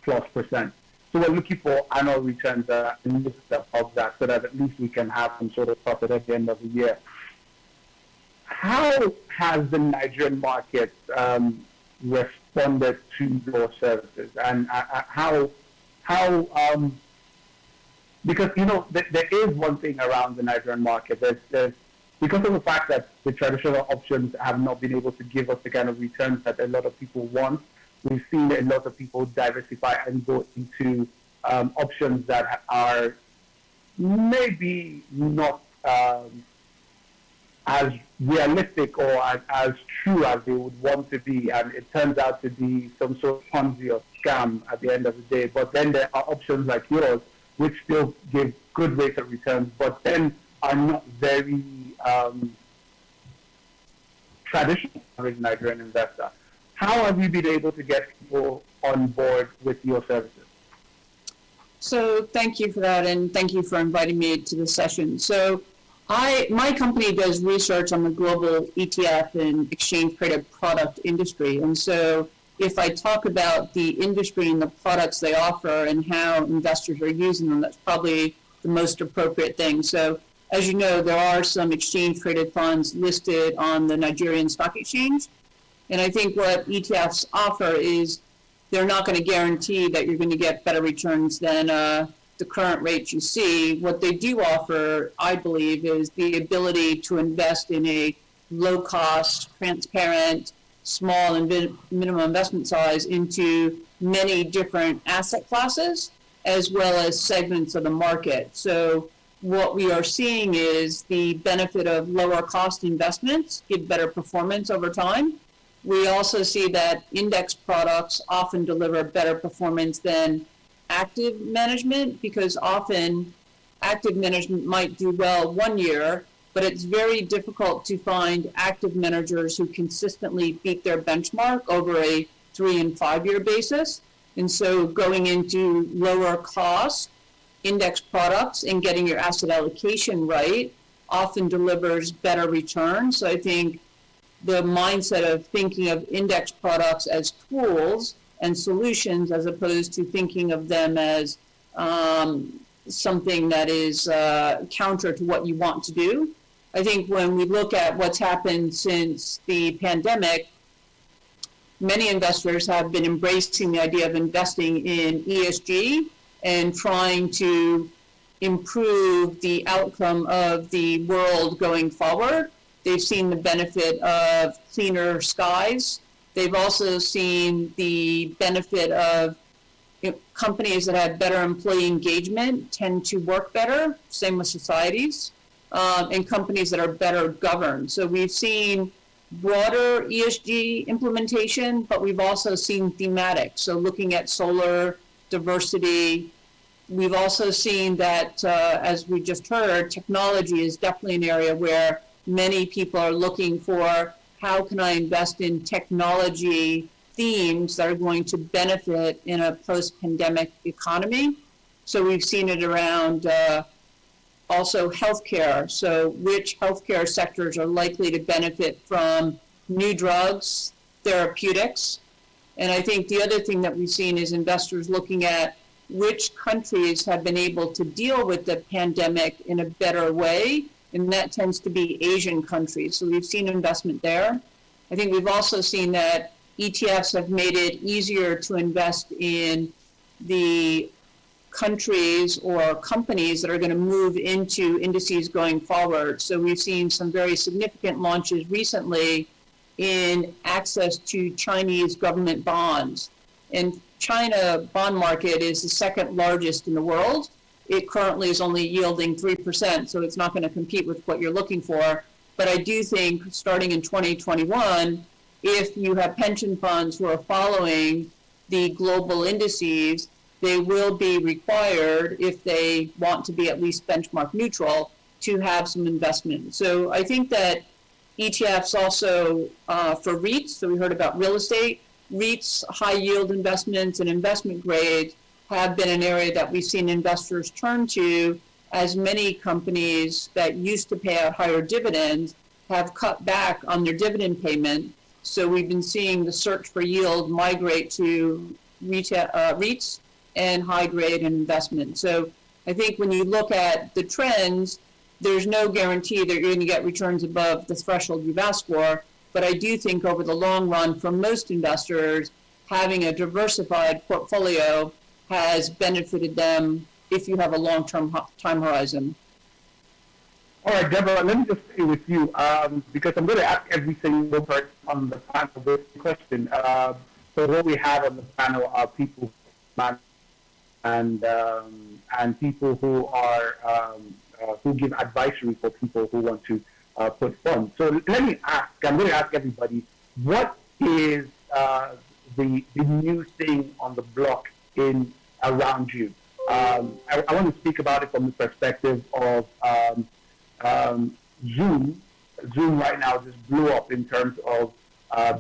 So we're looking for annual returns above that, so that at least we can have some sort of profit at the end of the year. How has the Nigerian market responded to your services, and because there is one thing around the Nigerian market. There's because of the fact that the traditional options have not been able to give us the kind of returns that a lot of people want. We've seen a lot of people diversify and go into options that are maybe not as realistic or as true as they would want to be, and it turns out to be some sort of Ponzi or scam at the end of the day. But then there are options like yours, which still give good rates of returns, but then are not very traditional for a Nigerian investor. How have you been able to get people on board with your services? So thank you for that, and thank you for inviting me to this session. So my company does research on the global ETF and exchange traded product industry. And so if I talk about the industry and the products they offer and how investors are using them, that's probably the most appropriate thing. So as you know, there are some exchange traded funds listed on the Nigerian stock exchange. And I think what ETFs offer is they're not going to guarantee that you're going to get better returns than the current rates you see. What they do offer, I believe, is the ability to invest in a low-cost, transparent, small and minimum investment size into many different asset classes, as well as segments of the market. So what we are seeing is the benefit of lower cost investments give better performance over time. We also see that index products often deliver better performance than active management, because often active management might do well one year, but it's very difficult to find active managers who consistently beat their benchmark over a 3 and 5 year basis. And so going into lower cost index products and getting your asset allocation right often delivers better returns. So I think the mindset of thinking of index products as tools and solutions, as opposed to thinking of them as something that is counter to what you want to do. I think when we look at what's happened since the pandemic, many investors have been embracing the idea of investing in ESG and trying to improve the outcome of the world going forward. They've seen the benefit of cleaner skies. They've also seen the benefit of companies that have better employee engagement tend to work better, same with societies, and companies that are better governed. So we've seen broader ESG implementation, but we've also seen thematic. So looking at solar, diversity. We've also seen that, as we just heard, technology is definitely an area where many people are looking for, how can I invest in technology themes that are going to benefit in a post-pandemic economy? So we've seen it around also healthcare. So which healthcare sectors are likely to benefit from new drugs, therapeutics? And I think the other thing that we've seen is investors looking at which countries have been able to deal with the pandemic in a better way, and that tends to be Asian countries. So we've seen investment there. I think we've also seen that ETFs have made it easier to invest in the countries or companies that are going to move into indices going forward. So we've seen some very significant launches recently in access to Chinese government bonds. And China bond market is the second largest in the world. It currently is only yielding 3%, so it's not going to compete with what you're looking for. But I do think starting in 2021, if you have pension funds who are following the global indices, they will be required, if they want to be at least benchmark neutral, to have some investment. So I think that ETFs also for REITs, so we heard about real estate, REITs, high yield investments and investment grade have been an area that we've seen investors turn to as many companies that used to pay out higher dividends have cut back on their dividend payment. So we've been seeing the search for yield migrate to REITs and high grade and investment. So I think when you look at the trends, there's no guarantee that you're going to get returns above the threshold you've asked for. But I do think over the long run, for most investors, having a diversified portfolio has benefited them if you have a long-term time horizon. All right, Deborah, let me just stay with you because I'm going to ask every single person on the panel this question. So what we have on the panel are people and people who are who give advisory for people who want to put funds. So let me ask. I'm going to ask everybody: what is the new thing on the block around you? I want to speak about it from the perspective of Zoom. Zoom right now just blew up in terms of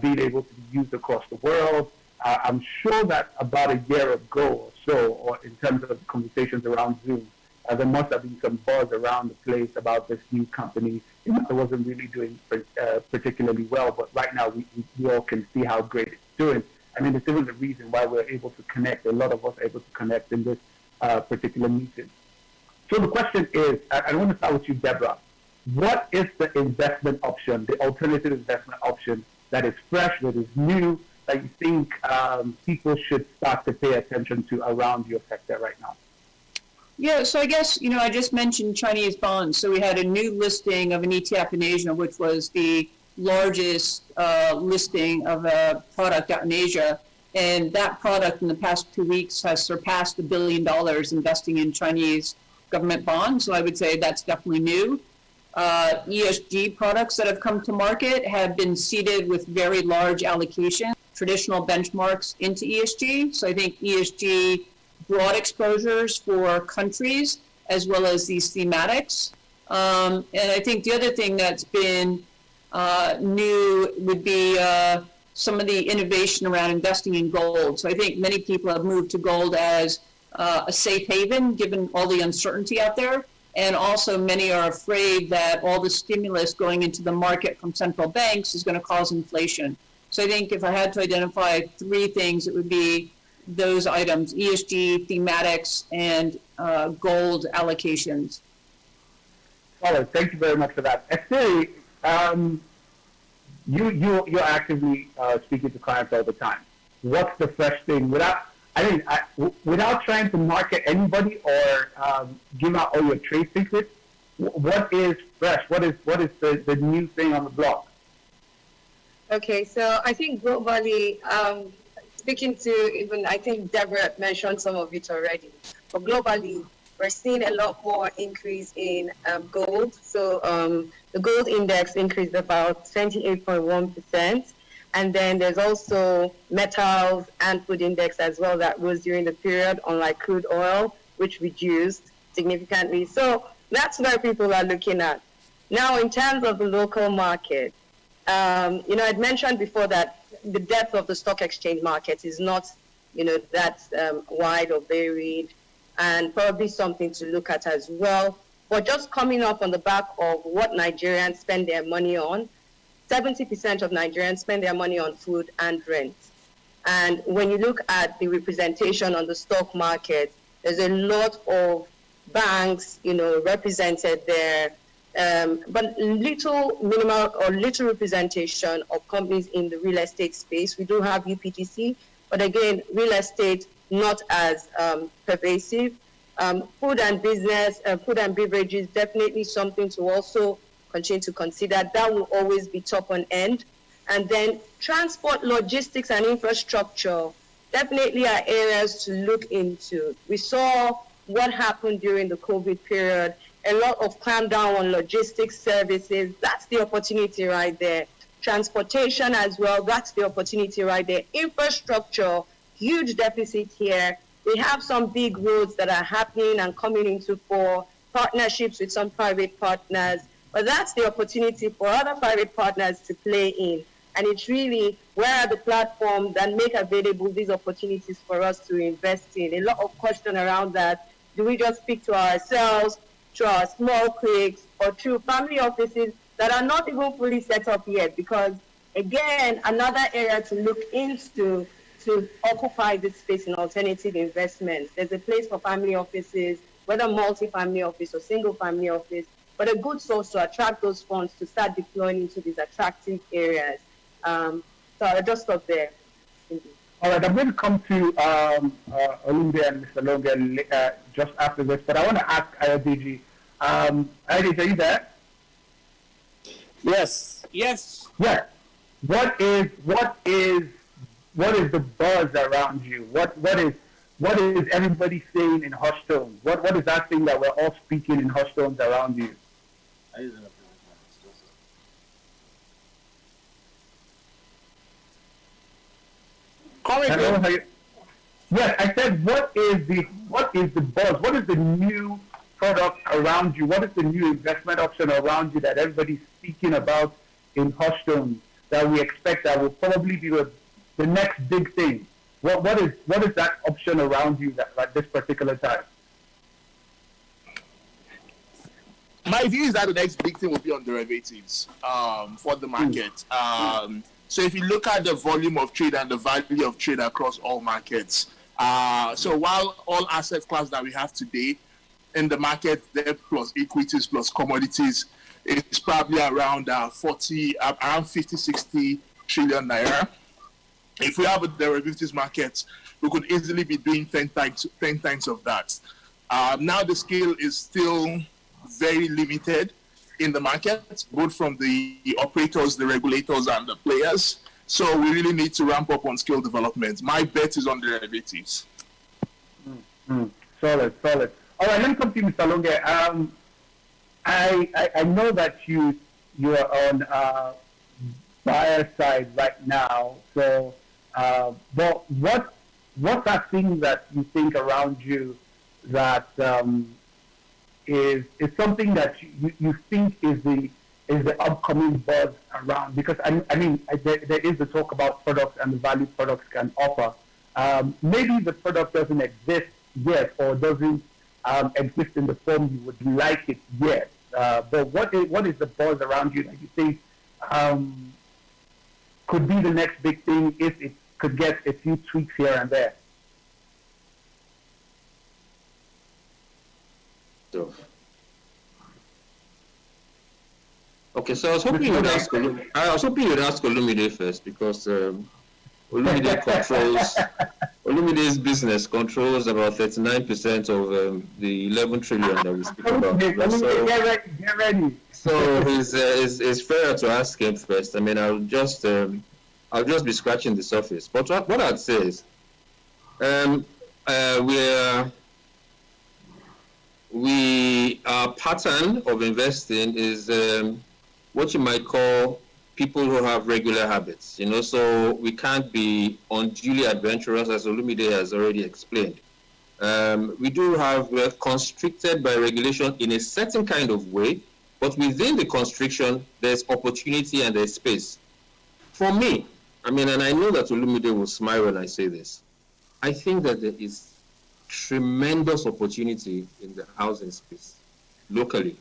being able to be used across the world. I'm sure that about a year ago or so, or in terms of conversations around Zoom, there must have been some buzz around the place about this new company. It wasn't really doing particularly well, but right now we all can see how great it's doing. I mean, it's even the reason why we're able to connect. A lot of us are able to connect in this particular meeting. So the question is, I want to start with you, Deborah. What is the investment option, the alternative investment option that is fresh, that is new, that you think people should start to pay attention to around your sector right now? Yeah, so I guess, I just mentioned Chinese bonds. So we had a new listing of an ETF in Asia, which was the largest listing of a product out in Asia. And that product in the past 2 weeks has surpassed $1 billion investing in Chinese government bonds. So I would say that's definitely new. ESG products that have come to market have been seeded with very large allocation, traditional benchmarks into ESG. So I think ESG broad exposures for countries as well as these thematics. And I think the other thing that's been new would be some of the innovation around investing in gold. So I think many people have moved to gold as a safe haven given all the uncertainty out there. And also many are afraid that all the stimulus going into the market from central banks is going to cause inflation. So I think if I had to identify 3 things, it would be those items: ESG, thematics, and gold allocations. All right, thank you very much for that. Esther, you're actively speaking to clients all the time. What's the fresh thing? Without trying to market anybody or give out all your trade secrets, what is fresh? What is the new thing on the block? Okay, so I think globally, speaking to even, I think Deborah mentioned some of it already, but globally, we're seeing a lot more increase in gold. So the gold index increased about 28.1%. And then there's also metals and food index as well that rose during the period, unlike crude oil, which reduced significantly. So that's where people are looking at. Now, in terms of the local market, I'd mentioned before that the depth of the stock exchange market is not, that wide or varied, and probably something to look at as well. But just coming up on the back of what Nigerians spend their money on, 70% of Nigerians spend their money on food and rent. And when you look at the representation on the stock market, there's a lot of banks, represented there, but little representation of companies in the real estate space. We do have UPTC, but again, real estate not as pervasive. Food and beverages, definitely something to also continue to consider. That will always be top on end. And then transport, logistics, and infrastructure definitely are areas to look into. We saw what happened during the COVID period, a lot of clamp down on logistics services. That's the opportunity right there. Transportation as well, that's the opportunity right there. Infrastructure, huge deficit here. We have some big roads that are happening and coming into for partnerships with some private partners. But that's the opportunity for other private partners to play in. And it's really, where are the platforms that make available these opportunities for us to invest in? A lot of question around that. Do we just speak to ourselves? through our small cliques or through family offices that are not even fully set up yet, because again, another area to look into to occupy this space in alternative investments. There's a place for family offices, whether multi-family office or single family office, but a good source to attract those funds to start deploying into these attractive areas. So I'll just stop there. All right, I'm going to come to Olumide and Mr. Logan just after this, but I want to ask Ayodiji. Ayodiji, are you there? Yes. Yes. Yeah. What is the buzz around you? What is everybody saying in hushed tones? What is that thing that we're all speaking in hushed tones around you? Hello, yes, I said, what is the buzz? What is the new product around you? What is the new investment option around you that everybody's speaking about in hushed tones that we expect that will probably be the next big thing? What is that option around you at this particular time? My view is that the next big thing will be on derivatives for the market. So if you look at the volume of trade and the value of trade across all markets, so while all asset class that we have today in the market, debt plus equities plus commodities, it's probably around 50, 60 trillion naira. If we have a derivatives market, we could easily be doing 10 times of that. Now the scale is still very limited in the market, both from the operators, the regulators, and the players. So we really need to ramp up on skill development. My bet is on derivatives. Solid. All right, let me come to you, Mr. Longe. I know that you are on buyer side right now. So, but what's that thing that you think around you that is something that you think is the upcoming buzz around? Because I mean there is the talk about products and the value products can offer. Maybe the product doesn't exist yet or doesn't exist in the form you would like it yet. But what is the buzz around you that you think could be the next big thing if it could get a few tweaks here and there? Okay, so I was hoping you'd ask Olumide first, because Olumide's business controls about 39% of the 11 trillion that we speak about. Get ready. So it's fair to ask him first. I mean, I'll just be scratching the surface. But what I'd say is, our pattern of investing is what you might call people who have regular habits, so we can't be unduly adventurous, as Olumide has already explained. We're constricted by regulation in a certain kind of way, but within the constriction, there's opportunity and there's space. For me, I mean, and I know that Olumide will smile when I say this, I think that there is tremendous opportunity in the housing space locally.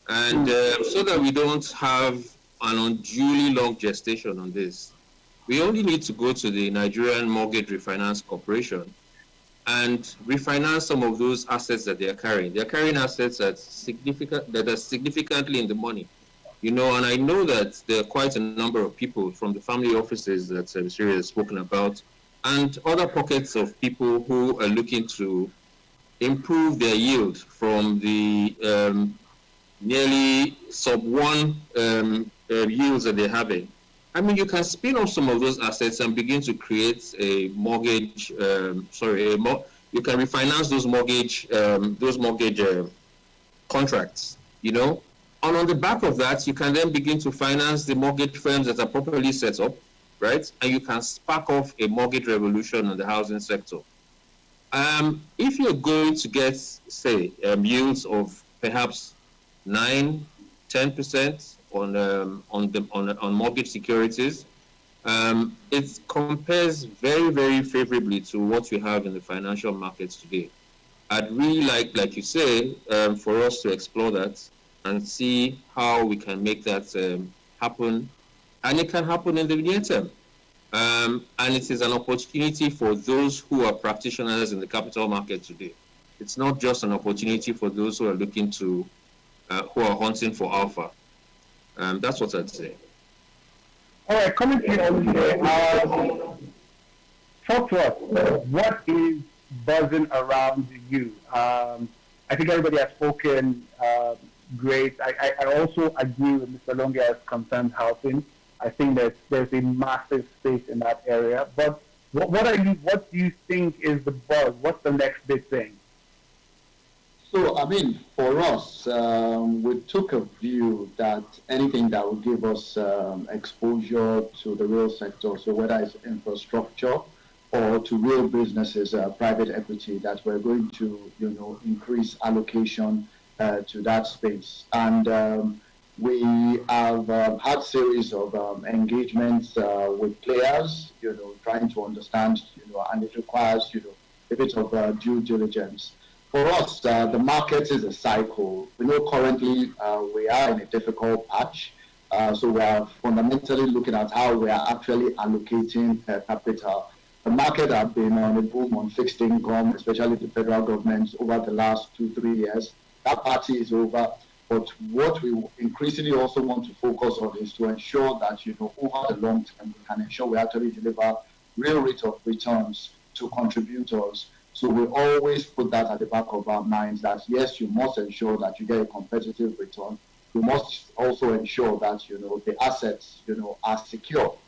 And so that we don't have an unduly long gestation on this, we only need to go to the Nigerian Mortgage Refinance Corporation and refinance some of those assets that they are carrying. They are carrying assets that are significantly in the money. And I know that there are quite a number of people from the family offices that Siri has spoken about, and other pockets of people who are looking to improve their yield from the nearly sub-1 yields that they're having. I mean, you can spin off some of those assets and begin to create a mortgage. You can refinance those mortgage contracts. And on the back of that, you can then begin to finance the mortgage firms that are properly set up, right? And you can spark off a mortgage revolution in the housing sector. If you're going to get, say, yields of perhaps 9-10% on mortgage securities, it compares very, very favorably to what we have in the financial markets today. I'd really like you say, for us to explore that and see how we can make that happen. And it can happen in the near term. And it is an opportunity for those who are practitioners in the capital market today. It's not just an opportunity for those who are looking to, who are hunting for alpha. That's what I'd say. All right, coming to you, Olivier. Talk to us. What is buzzing around you? I think everybody has spoken great. I also agree with Mr. Longe as concerns housing. I think that there's a massive space in that area. But what do you think is the buzz? What's the next big thing? So, I mean, for us, we took a view that anything that will give us exposure to the real sector, so whether it's infrastructure or to real businesses, private equity, that we're going to, increase allocation to that space. And we have had series of engagements with players, trying to understand, and it requires, a bit of due diligence. For us, the market is a cycle. We know currently we are in a difficult patch. So we are fundamentally looking at how we are actually allocating capital. The market has been on a boom on fixed income, especially the federal government, over the last 2-3 years. That party is over. But what we increasingly also want to focus on is to ensure that, over the long term, we can ensure we actually deliver real rate of returns to contributors. So we always put that at the back of our minds that, yes, you must ensure that you get a competitive return. You must also ensure that, the assets, are secure.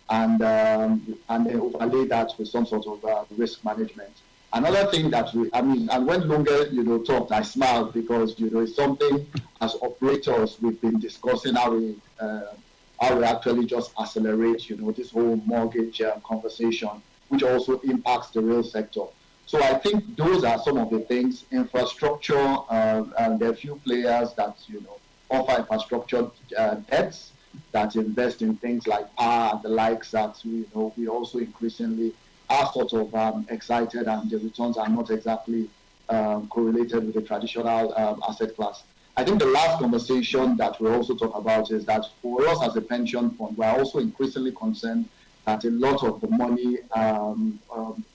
And then overlay that with some sort of risk management. Another thing that and when Longe, talked, I smiled because, it's something as operators we've been discussing how we actually just accelerate, this whole mortgage conversation, which also impacts the real sector. So I think those are some of the things. Infrastructure, and there are a few players that, offer infrastructure debts that invest in things like power and the likes that, we also increasingly are sort of excited, and the returns are not exactly correlated with the traditional asset class. I think the last conversation that we'll also talk about is that for us as a pension fund, we're also increasingly concerned that a lot of the money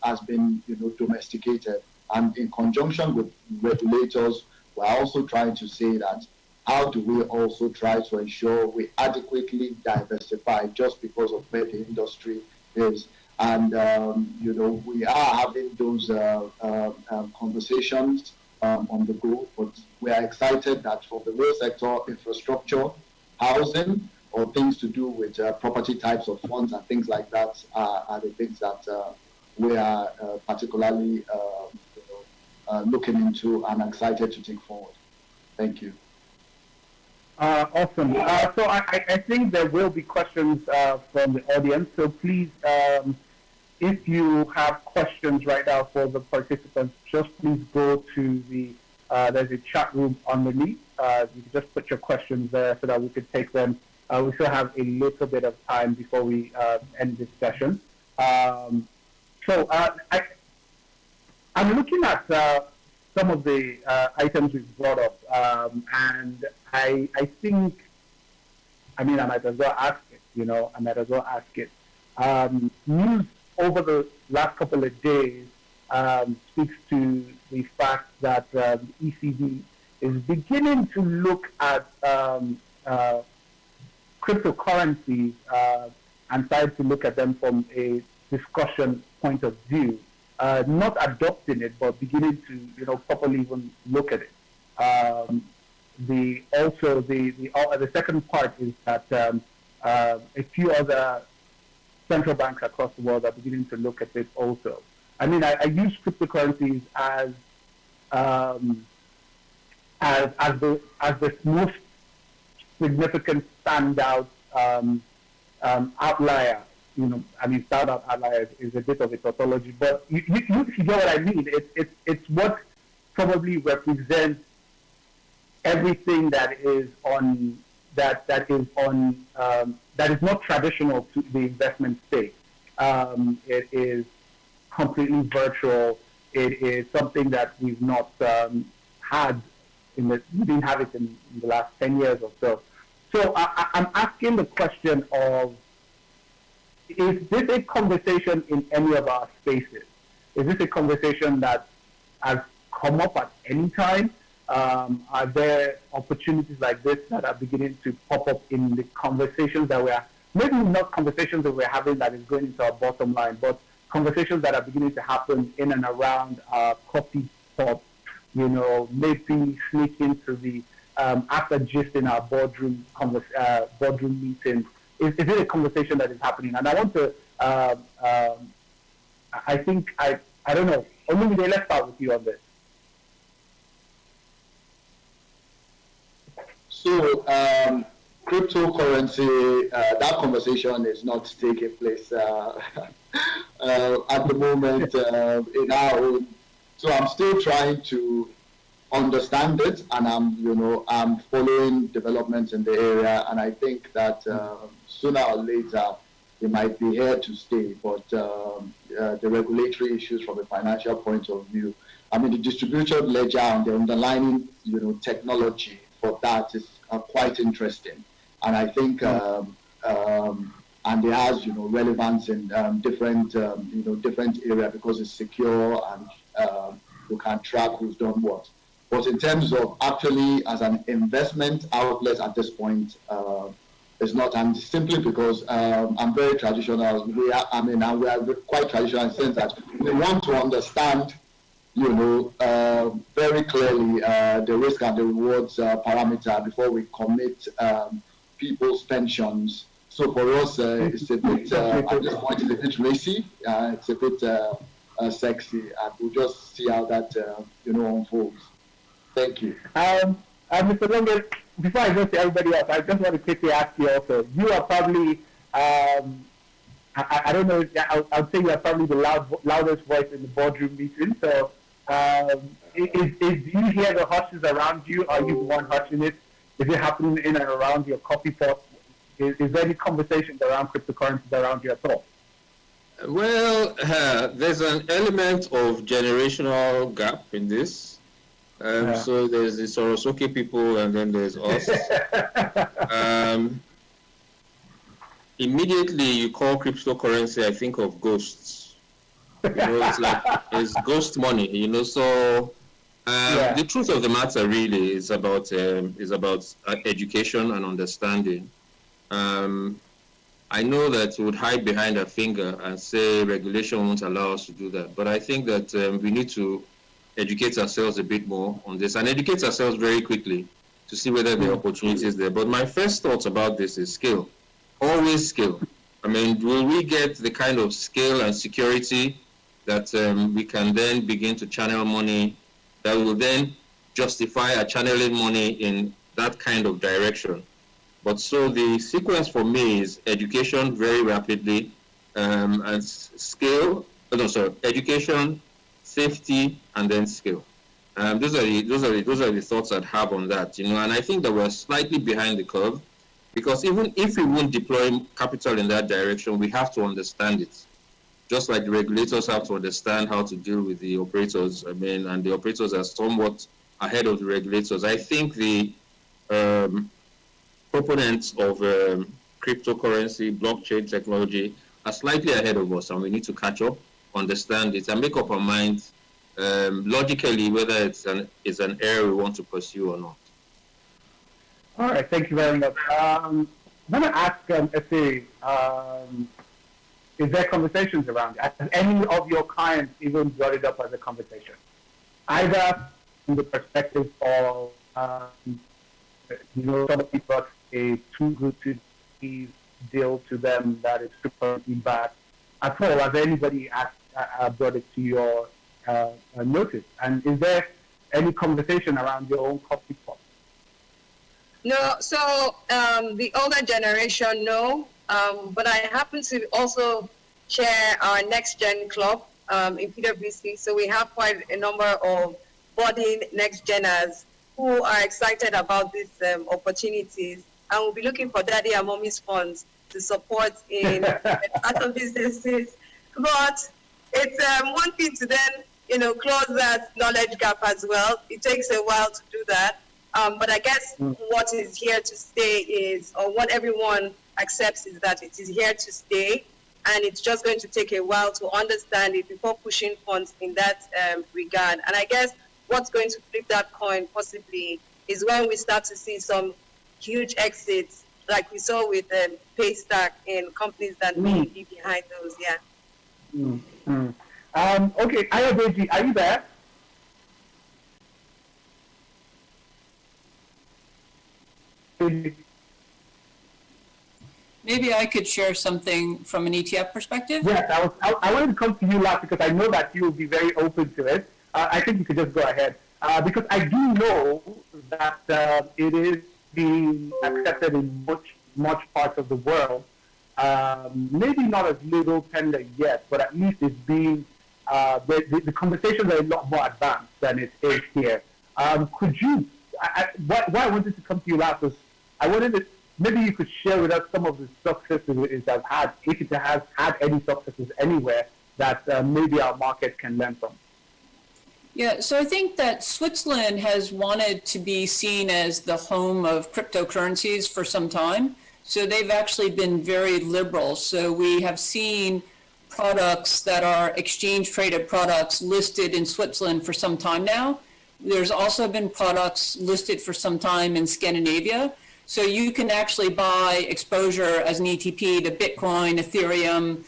has been, domesticated. And in conjunction with regulators, we're also trying to say that how do we also try to ensure we adequately diversify just because of where the industry is. And, we are having those conversations on the go, but we are excited that for the real sector, infrastructure, housing, or things to do with property types of funds and things like that are the things that we are particularly looking into and excited to take forward. Thank you. Awesome. So I think there will be questions from the audience. So please, if you have questions right now for the participants, just please go to the, there's a chat room underneath. You can just put your questions there so that we could take them. We still have a little bit of time before we end this session. I'm looking at some of the items we've brought up, and I think, I might as well ask it, News over the last couple of days speaks to the fact that the ECB is beginning to look at cryptocurrencies and try to look at them from a discussion point of view. Not adopting it, but beginning to properly even look at it. The second part is that a few other central banks across the world are beginning to look at it also. I use cryptocurrencies as the most significant standout outlier. Standout outlier is a bit of a tautology, but you get what I mean. It's what probably represents everything that is not traditional to the investment space. It is completely virtual. it is something that we've not had we didn't have it in the last 10 years or so. So I'm asking the question of, is this a conversation in any of our spaces? Is this a conversation that has come up at any time? Are there opportunities like this that are beginning to pop up in the conversations that maybe not conversations that we're having that is going into our bottom line, but conversations that are beginning to happen in and around our coffee pot, maybe sneak into the after just in our boardroom meeting? Is it a conversation that is happening? And I want to, I think, I don't know. Olumide, let's start with you on this. So, cryptocurrency, that conversation is not taking place at the moment in our own. So I'm still trying to understand it, and I'm following developments in the area, and I think that sooner or later it might be here to stay. But the regulatory issues from a financial point of view, the distributed ledger and the underlying technology for that is quite interesting, and I think and it has relevance in different areas because it's secure and you can track who's done what. But in terms of actually as an investment outlet at this point, it's not, and simply because I'm very traditional. We are quite traditional in the sense that we want to understand, very clearly the risk and the rewards parameter before we commit people's pensions. So for us, it's a bit at this point it's a bit racy. It's a bit sexy, and we'll just see how that unfolds. Thank you. Mr. Longe, before I go to everybody else, I just want to quickly ask you also. You are probably, I don't know, I'll say you are probably the loudest voice in the boardroom meeting. So, do you hear the hushes around you? Are you the one hushing it? Is it happening in and around your coffee pot? Is there any conversations around cryptocurrencies around you at all? Well, there's an element of generational gap in this. So there's the Sorosoke people, and then there's us. Immediately you call cryptocurrency, I think of ghosts. It's like it's ghost money. So the truth of the matter really is about education and understanding. I know that we would hide behind a finger and say regulation won't allow us to do that, but I think that we need to educate ourselves a bit more on this and educate ourselves very quickly to see whether there are opportunities there. But my first thoughts about this is scale, always scale. Will we get the kind of scale and security that we can then begin to channel money that will then justify a channeling money in that kind of direction? But so the sequence for me is education very rapidly and scale. Education, safety, and then scale. Those are the thoughts I'd have on that. And I think that we're slightly behind the curve because even if we won't deploy capital in that direction, we have to understand it. Just like the regulators have to understand how to deal with the operators. And the operators are somewhat ahead of the regulators. I think the proponents of cryptocurrency, blockchain technology are slightly ahead of us, and we need to catch up, understand it, and make up our minds logically whether it's an area we want to pursue or not. All right, thank you very much. I'm going to ask Efe, is there conversations around it? Has any of your clients even brought it up as a conversation? Either from the perspective of, somebody brought a too good to be deal to them that is cryptocurrency back. At all, has anybody brought it to your notice? And is there any conversation around your own coffee pot? No, so the older generation, no. But I happen to also chair our Next Gen Club in PwC. So we have quite a number of budding Next Geners who are excited about these opportunities. And we'll be looking for daddy and mommy's funds to support in other businesses. But it's one thing to then close that knowledge gap as well. It takes a while to do that. But I guess what is here to stay is, or what everyone accepts is that it is here to stay, and it's just going to take a while to understand it before pushing funds in that regard. And I guess what's going to flip that coin possibly is when we start to see some huge exits, like we saw with Paystack in companies that may be behind those. Okay, Ayodeji, are you there? Maybe I could share something from an ETF perspective. Yes, I wanted to come to you last because I know that you will be very open to it. I think you could just go ahead. Because I do know that it is being accepted in much parts of the world. Maybe not as legal tender yet, but at least it's being, the conversations are a lot more advanced than it is here. Could you, why I wanted to come to you last was, I wanted to, maybe you could share with us some of the successes it has had, if it has had any successes anywhere that maybe our market can learn from. Yeah, so I think that Switzerland has wanted to be seen as the home of cryptocurrencies for some time. So they've actually been very liberal. So we have seen products that are exchange traded products listed in Switzerland for some time now. There's also been products listed for some time in Scandinavia. So you can actually buy exposure as an ETP to Bitcoin, Ethereum,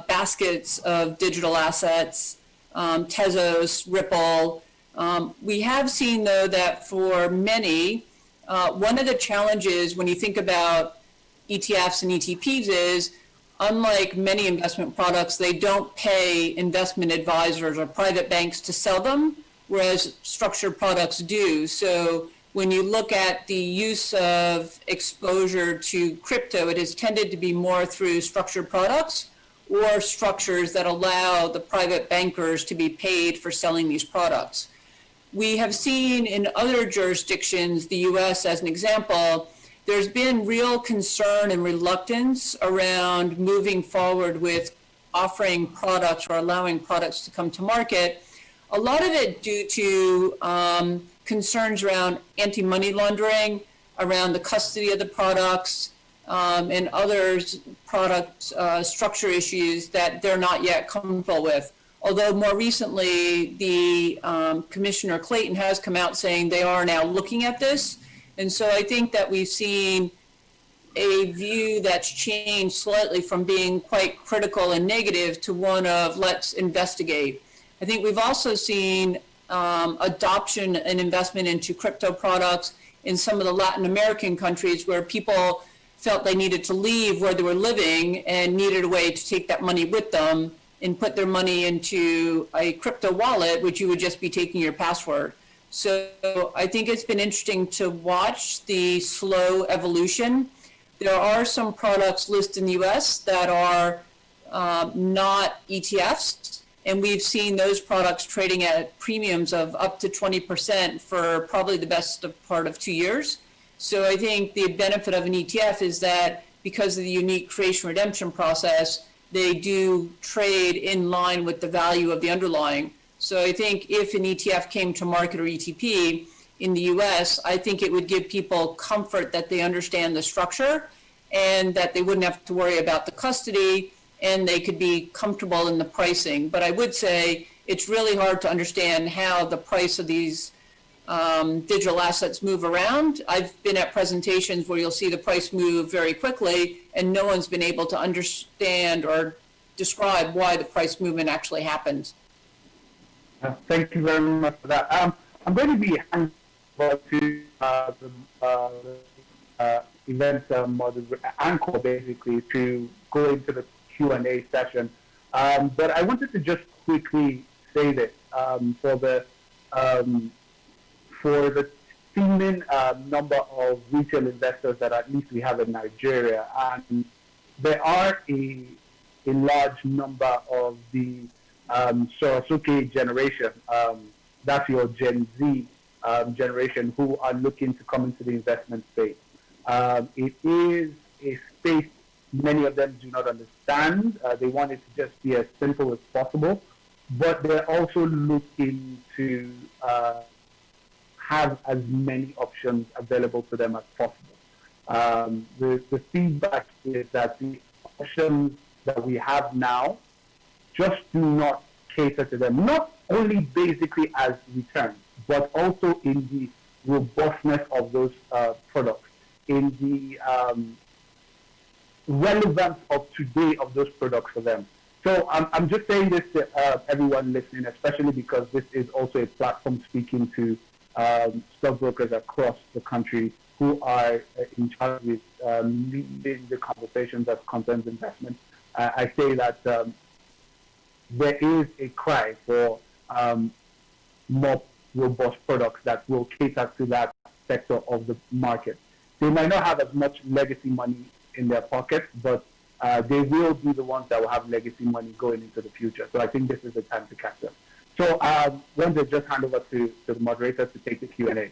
baskets of digital assets, Tezos, Ripple. We have seen, though, that for many, one of the challenges when you think about ETFs and ETPs is, unlike many investment products, they don't pay investment advisors or private banks to sell them, whereas structured products do. So when you look at the use of exposure to crypto, it has tended to be more through structured products or structures that allow the private bankers to be paid for selling these products. We have seen in other jurisdictions, the US as an example, there's been real concern and reluctance around moving forward with offering products or allowing products to come to market. A lot of it due to concerns around anti-money laundering, around the custody of the products, and other product structure issues that they're not yet comfortable with. Although more recently, the Commissioner Clayton has come out saying they are now looking at this. And so I think that we've seen a view that's changed slightly from being quite critical and negative to one of let's investigate. I think we've also seen adoption and investment into crypto products in some of the Latin American countries where people felt they needed to leave where they were living and needed a way to take that money with them and put their money into a crypto wallet, which you would just be taking your password. So I think it's been interesting to watch the slow evolution. There are some products listed in the US that are not ETFs, and we've seen those products trading at premiums of up to 20% for probably the best part of 2 years. So I think the benefit of an ETF is that because of the unique creation redemption process, they do trade in line with the value of the underlying. So I think if an ETF came to market or ETP in the US, I think it would give people comfort that they understand the structure and that they wouldn't have to worry about the custody and they could be comfortable in the pricing. But I would say it's really hard to understand how the price of these digital assets move around. I've been at presentations where you'll see the price move very quickly and no one's been able to understand or describe why the price movement actually happened. Thank you very much for that. I'm going to be handing over to the event anchor, basically, to go into the Q&A session. But I wanted to just quickly say this for the seeming number of retail investors that at least we have in Nigeria, and there are a large number of the Sorosuke generation, that's your Gen Z generation, who are looking to come into the investment space. It is a space many of them do not understand. They want it to just be as simple as possible. but they're also looking to have as many options available to them as possible. The feedback is that the options that we have now just do not cater to them, not only basically as returns, but also in the robustness of those products, in the relevance of today of those products for them. So I'm just saying this to everyone listening, especially because this is also a platform speaking to stockbrokers across the country who are in charge with leading the conversations that concerns investment. I say that there is a cry for more robust products that will cater to that sector of the market. They might not have as much legacy money in their pockets, but they will be the ones that will have legacy money going into the future. So I think this is the time to catch them. So when they just hand over to the moderator to take the Q&A.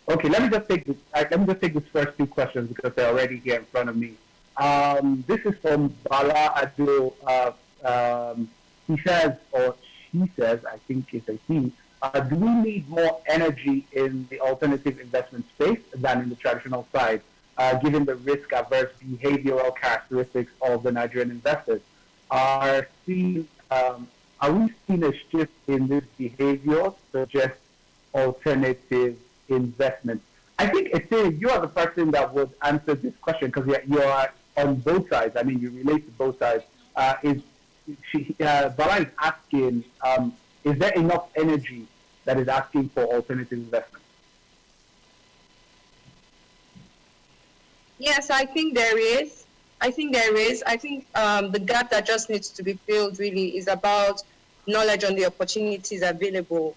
Okay, let me just take these first two questions because they're already here in front of me. This is from Bala Adil. He says, or she says, I think it's a he, do we need more energy in the alternative investment space than in the traditional side, given the risk-averse behavioral characteristics of the Nigerian investors? Are we seeing a shift in this behavior to suggest alternative investment? I think you are the person that would answer this question because you are on both sides. I mean, you relate to both sides. Bala is asking, is there enough energy that is asking for alternative investment? Yes, I think there is. I think the gap that just needs to be filled really is about knowledge on the opportunities available.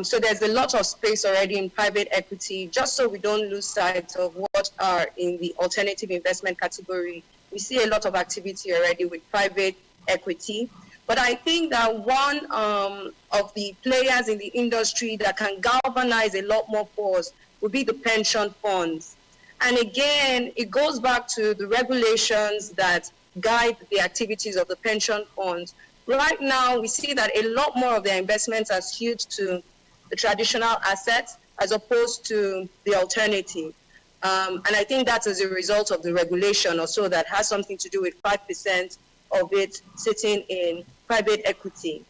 So there's a lot of space already in private equity, just so we don't lose sight of what are in the alternative investment category. We see a lot of activity already with private equity. But I think that one of the players in the industry that can galvanize a lot more force would be the pension funds. And again, it goes back to the regulations that guide the activities of the pension funds. Right now, we see that a lot more of their investments are skewed to the traditional assets as opposed to the alternative. And I think that's as a result of the regulation or so that has something to do with 5% of it sitting in private equity.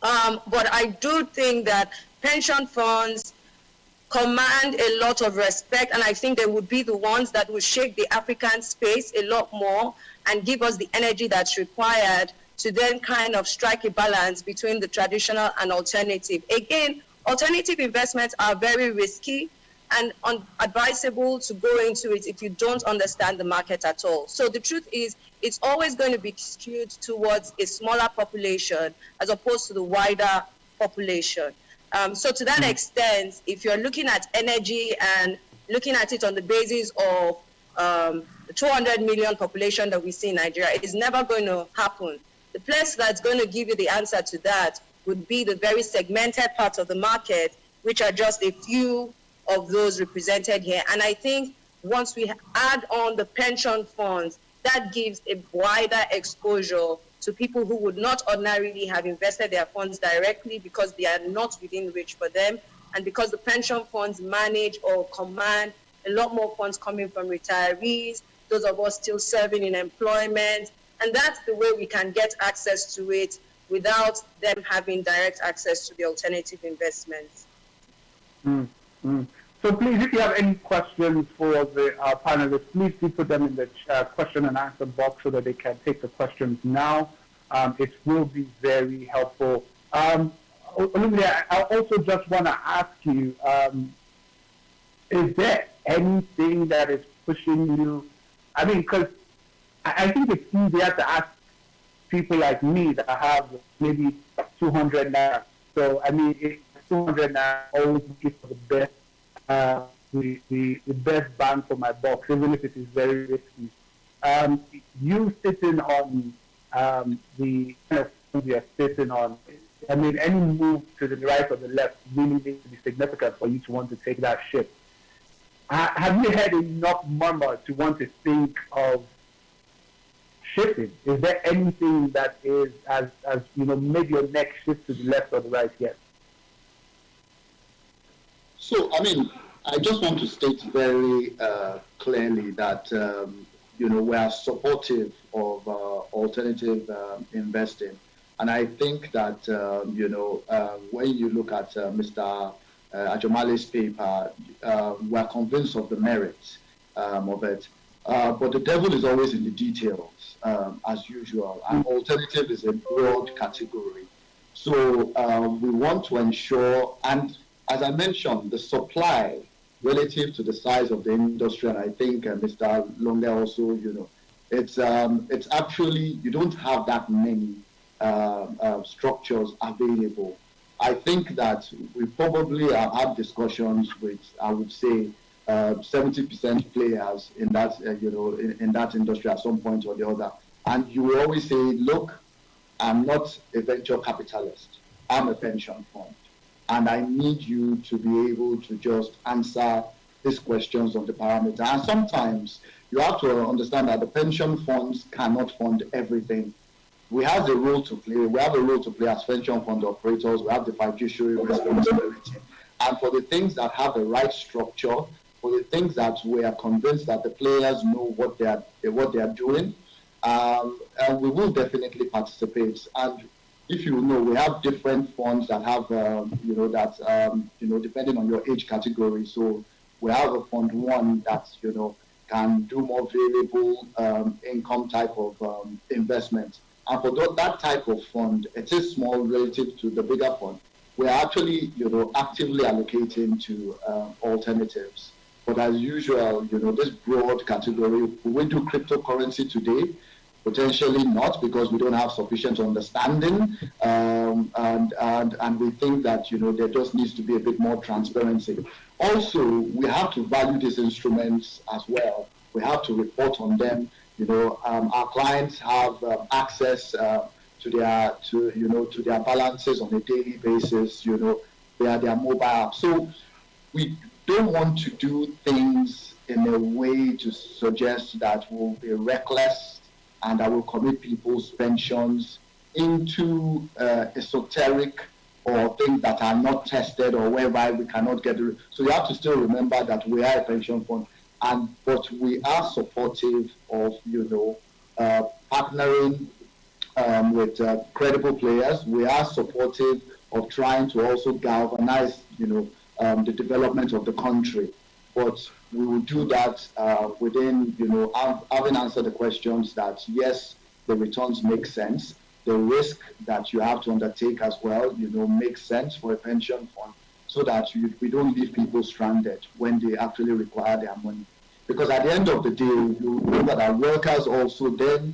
But I do think that pension funds command a lot of respect, and I think they would be the ones that will shake the African space a lot more and give us the energy that's required to then kind of strike a balance between the traditional and alternative. Again, alternative investments are very risky and unadvisable to go into it if you don't understand the market at all. So the truth is, it's always going to be skewed towards a smaller population as opposed to the wider population. So to that extent, if you're looking at energy and looking at it on the basis of the 200 million population that we see in Nigeria, it is never going to happen. The place that's going to give you the answer to that would be the very segmented parts of the market, which are just a few of those represented here. And I think once we add on the pension funds, that gives a wider exposure to people who would not ordinarily have invested their funds directly because they are not within reach for them, and because the pension funds manage or command a lot more funds coming from retirees, those of us still serving in employment, and that's the way we can get access to it without them having direct access to the alternative investments. So please, if you have any questions for the panelists, please do put them in the question and answer box so that they can take the questions now. It will be very helpful. Olivia, I also just want to ask you, is there anything that is pushing you? I mean, because I think it's easier to ask people like me that have maybe 200 naira. So, I mean, 200 naira always looking for the best. The best bang for my box, even if it is very risky. You sitting on the kind of you're sitting on, I mean, any move to the right or the left really needs to be significant for you to want to take that shift. Have you had enough murmur to want to think of shifting? Is there anything that is, as made your neck shift to the left or the right yet? So, I mean, I just want to state very clearly that, we are supportive of alternative investing. And I think that, when you look at Mr. Ajomale's paper, we are convinced of the merits of it. But the devil is always in the details, as usual. And alternative is a broad category. So we want to ensure, and as I mentioned, the supply relative to the size of the industry, and I think Mr. Longe also, it's actually, you don't have that many structures available. I think that we probably have had discussions with, I would say, 70% players in that, in that industry at some point or the other. And you will always say, look, I'm not a venture capitalist. I'm a pension fund. And I need you to be able to just answer these questions on the parameter. And sometimes you have to understand that the pension funds cannot fund everything. We have a role to play. We have a role to play as pension fund operators. We have the fiduciary responsibility. And for the things that have the right structure, for the things that we are convinced that the players know what they are doing, and we will definitely participate. And if you know, we have different funds that have, depending on your age category. So we have a fund one that, can do more variable income type of investment. And for that type of fund, it is small relative to the bigger fund. We're actually, actively allocating to alternatives. But as usual, this broad category, we do cryptocurrency today. Potentially not, because we don't have sufficient understanding, and we think that there just needs to be a bit more transparency. Also, we have to value these instruments as well. We have to report on them. Our clients have access to their balances on a daily basis. Their mobile app. So we don't want to do things in a way to suggest that we'll be reckless and that will commit people's pensions into esoteric or things that are not tested or whereby we cannot get the. So you have to still remember that we are a pension fund, but we are supportive of partnering with credible players. We are supportive of trying to also galvanize the development of the country. But we will do that within, having answered the questions that, yes, the returns make sense. The risk that you have to undertake as well, makes sense for a pension fund, so that we don't leave people stranded when they actually require their money. Because at the end of the day, you remember that workers also then,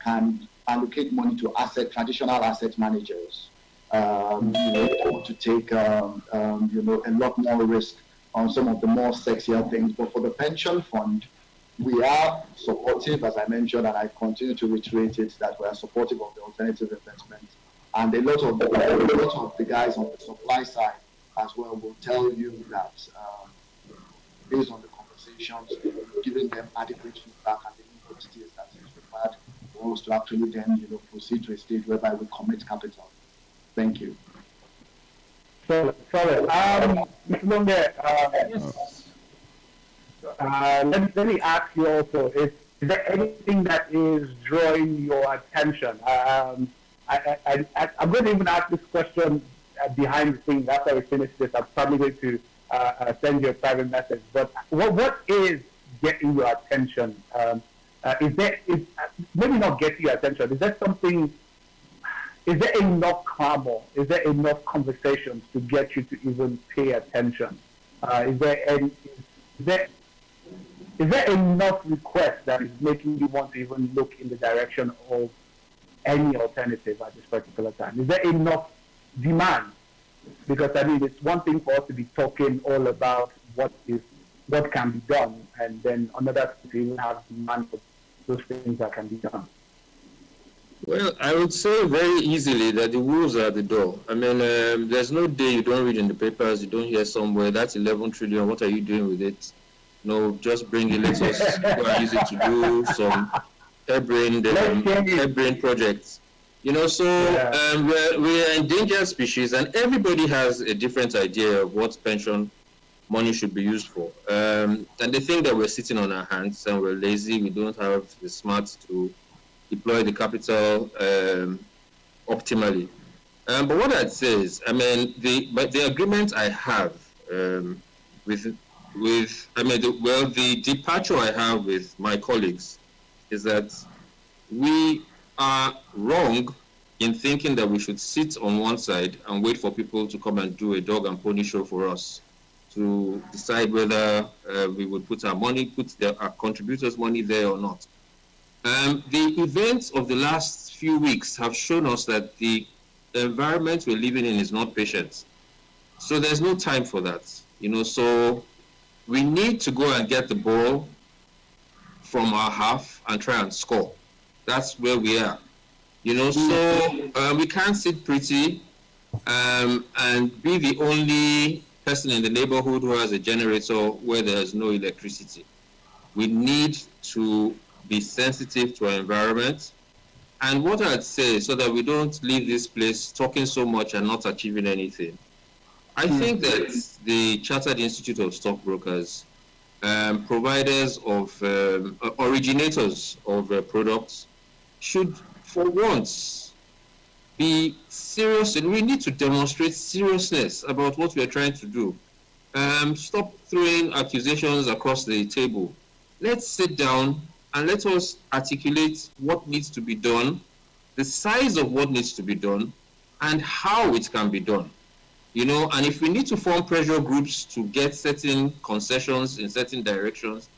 can allocate money to traditional asset managers. They want to take, a lot more risk on some of the more sexier things. But for the pension fund, we are supportive, as I mentioned, and I continue to reiterate it, that we are supportive of the alternative investment. And a lot of the guys on the supply side as well will tell you that based on the conversations, giving them adequate feedback and the input skills that is required for us to actually then proceed to a stage whereby we commit capital. Thank you. Sorry. Mr. Longe, let me ask you also, is there anything that is drawing your attention? I'm going to even ask this question behind the scenes after we finish this. I'm probably going to send you a private message. But what is getting your attention? Maybe not getting your attention. Is there something? Is there enough clamor? Is there enough conversations to get you to even pay attention? Is there enough request that is making you want to even look in the direction of any alternative at this particular time? Is there enough demand? Because it's one thing for us to be talking all about what can be done, and then another to even have demand for those things that can be done. Well, I would say very easily that the rules are at the door. I mean, there's no day you don't read in the papers, you don't hear somewhere, that's 11 trillion, what are you doing with it? No, just bring it, let us go and use it to do some harebrained projects. You know, so we're an endangered species, and everybody has a different idea of what pension money should be used for. And they think that we're sitting on our hands and we're lazy, we don't have the smarts to deploy the capital optimally. But what I'd say is, I mean, the agreement I have the departure I have with my colleagues is that we are wrong in thinking that we should sit on one side and wait for people to come and do a dog and pony show for us to decide whether we would put our contributors' money there or not. The events of the last few weeks have shown us that the environment we're living in is not patient. So there's no time for that, you know, so we need to go and get the ball from our half and try and score. That's where we are, you know, so we can't sit pretty and be the only person in the neighborhood who has a generator where there's no electricity. We need to be sensitive to our environment. And what I'd say, so that we don't leave this place talking so much and not achieving anything, I think that the Chartered Institute of Stockbrokers, providers of, originators of products, should for once be serious, and we need to demonstrate seriousness about what we are trying to do. Stop throwing accusations across the table. Let's sit down and let us articulate what needs to be done, the size of what needs to be done, and how it can be done. You know, and if we need to form pressure groups to get certain concessions in certain directions,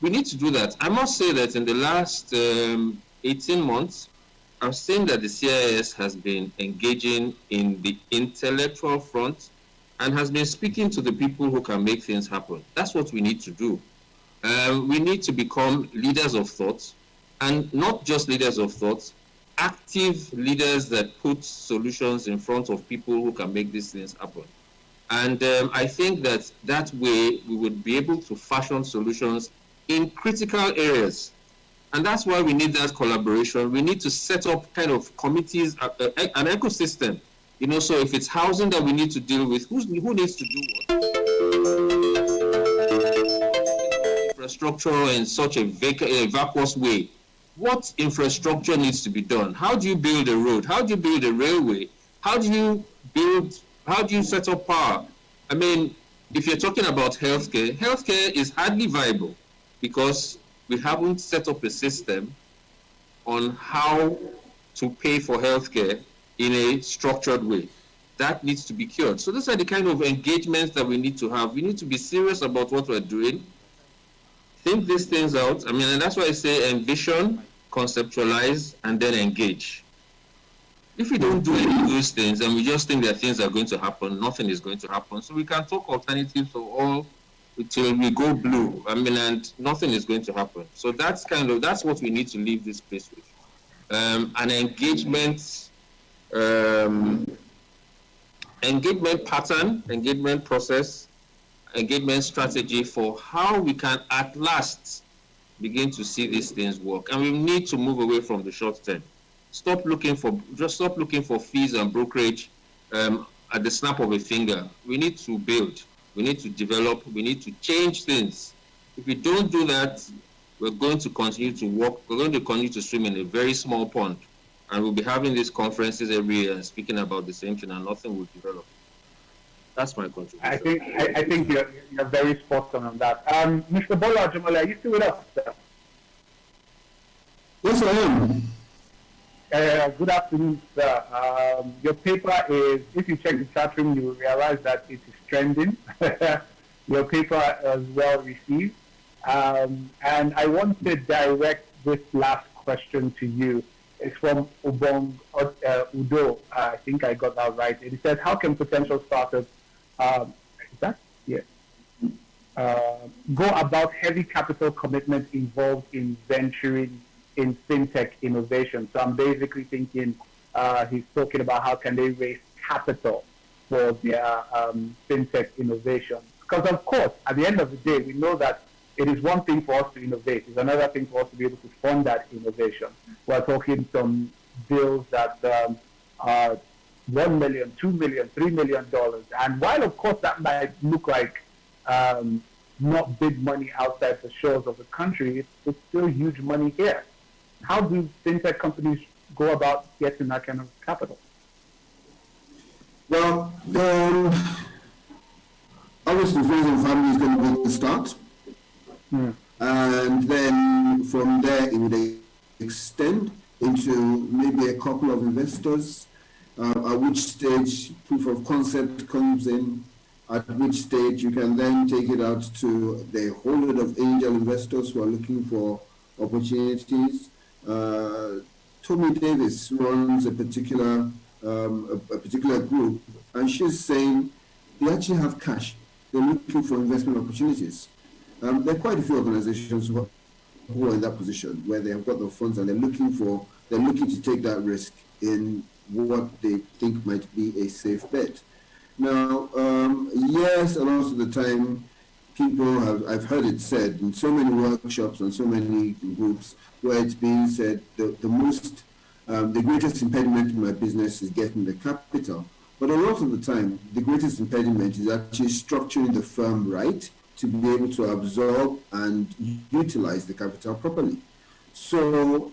we need to do that. I must say that in the last 18 months, I've seen that the CIS has been engaging in the intellectual front and has been speaking to the people who can make things happen. That's what we need to do. We need to become leaders of thought, and not just leaders of thought, active leaders that put solutions in front of people who can make these things happen. And I think that that way we would be able to fashion solutions in critical areas. And that's why we need that collaboration. We need to set up kind of committees, an ecosystem. You know, so if it's housing that we need to deal with, who needs to do what? Infrastructure in such a vacuous way. What infrastructure needs to be done? How do you build a road? How do you build a railway? How do you set up power? I mean, if you're talking about healthcare is hardly viable because we haven't set up a system on how to pay for healthcare in a structured way. That needs to be cured. So those are the kind of engagements that we need to have. We need to be serious about what we're doing. Think these things out. I mean, and that's why I say envision, conceptualize, and then engage. If we don't do any of those things and we just think that things are going to happen, nothing is going to happen. So we can talk alternatives for all until we go blue. I mean, and nothing is going to happen. So that's what we need to leave this place with. An engagement pattern, engagement process, engagement strategy for how we can at last begin to see these things work. And we need to move away from the short term. Stop looking for fees and brokerage at the snap of a finger. We need to build, we need to develop, we need to change things. If we don't do that, we're going to continue to walk, we're going to continue to swim in a very small pond. And we'll be having these conferences every year and speaking about the same thing, and nothing will develop. That's my contribution. I think you're very spot on that. Mr. Bola Jamal, are you still with us, sir? Yes, I am. Good afternoon, sir. Your paper is, if you check the chat room, you will realize that it is trending. Your paper is well received. And I want to direct this last question to you. It's from Ubong Udo. I think I got that right. It says, how can potential startups go about heavy capital commitment involved in venturing in fintech innovation. So I'm basically thinking he's talking about how can they raise capital for their fintech innovation. Because of course, at the end of the day, we know that it is one thing for us to innovate. It's another thing for us to be able to fund that innovation. We're talking some deals that are $1 million, $2 million, $3 million. And while of course that might look like not big money outside the shores of the country, it's still huge money here. How do fintech companies go about getting that kind of capital? Well, obviously, friends and family is going to be the start. And then from there, it would extend into maybe a couple of investors, at which stage proof of concept comes in, at which stage you can then take it out to the whole lot of angel investors who are looking for opportunities. Tommy Davis runs a particular group, and she's saying they actually have cash. They're looking for investment opportunities. There are quite a few organizations who are in that position where they have got the funds and they're looking to take that risk in what they think might be a safe bet. Now, yes, a lot of the time, I've heard it said in so many workshops and so many groups where it's being said the greatest impediment to my business is getting the capital. But a lot of the time, the greatest impediment is actually structuring the firm right to be able to absorb and utilize the capital properly. So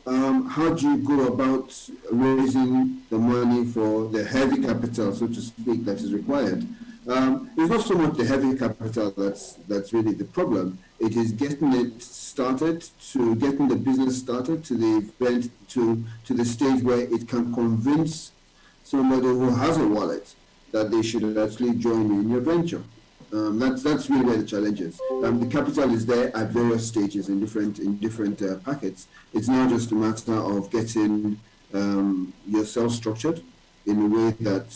how do you go about raising the money for the heavy capital, so to speak, that is required? It's not so much the heavy capital that's really the problem. It is getting it started, to getting the business started to the event, to the stage where it can convince somebody who has a wallet that they should actually join in your venture. That's really where the challenge is. The capital is there at various stages in different packets. It's not just a matter of getting yourself structured in a way that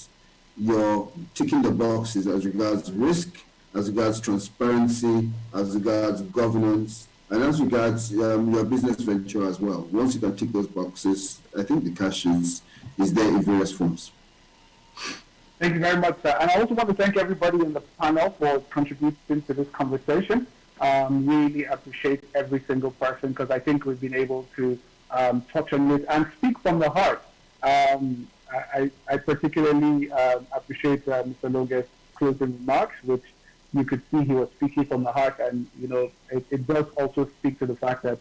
you're ticking the boxes as regards risk, as regards transparency, as regards governance, and as regards your business venture as well. Once you can tick those boxes, I think the cash is there in various forms. Thank you very much, sir. And I also want to thank everybody in the panel for contributing to this conversation. Really appreciate every single person because I think we've been able to touch on it and speak from the heart. I particularly appreciate Mr. Loge's closing remarks, which you could see he was speaking from the heart. And, you know, it does also speak to the fact that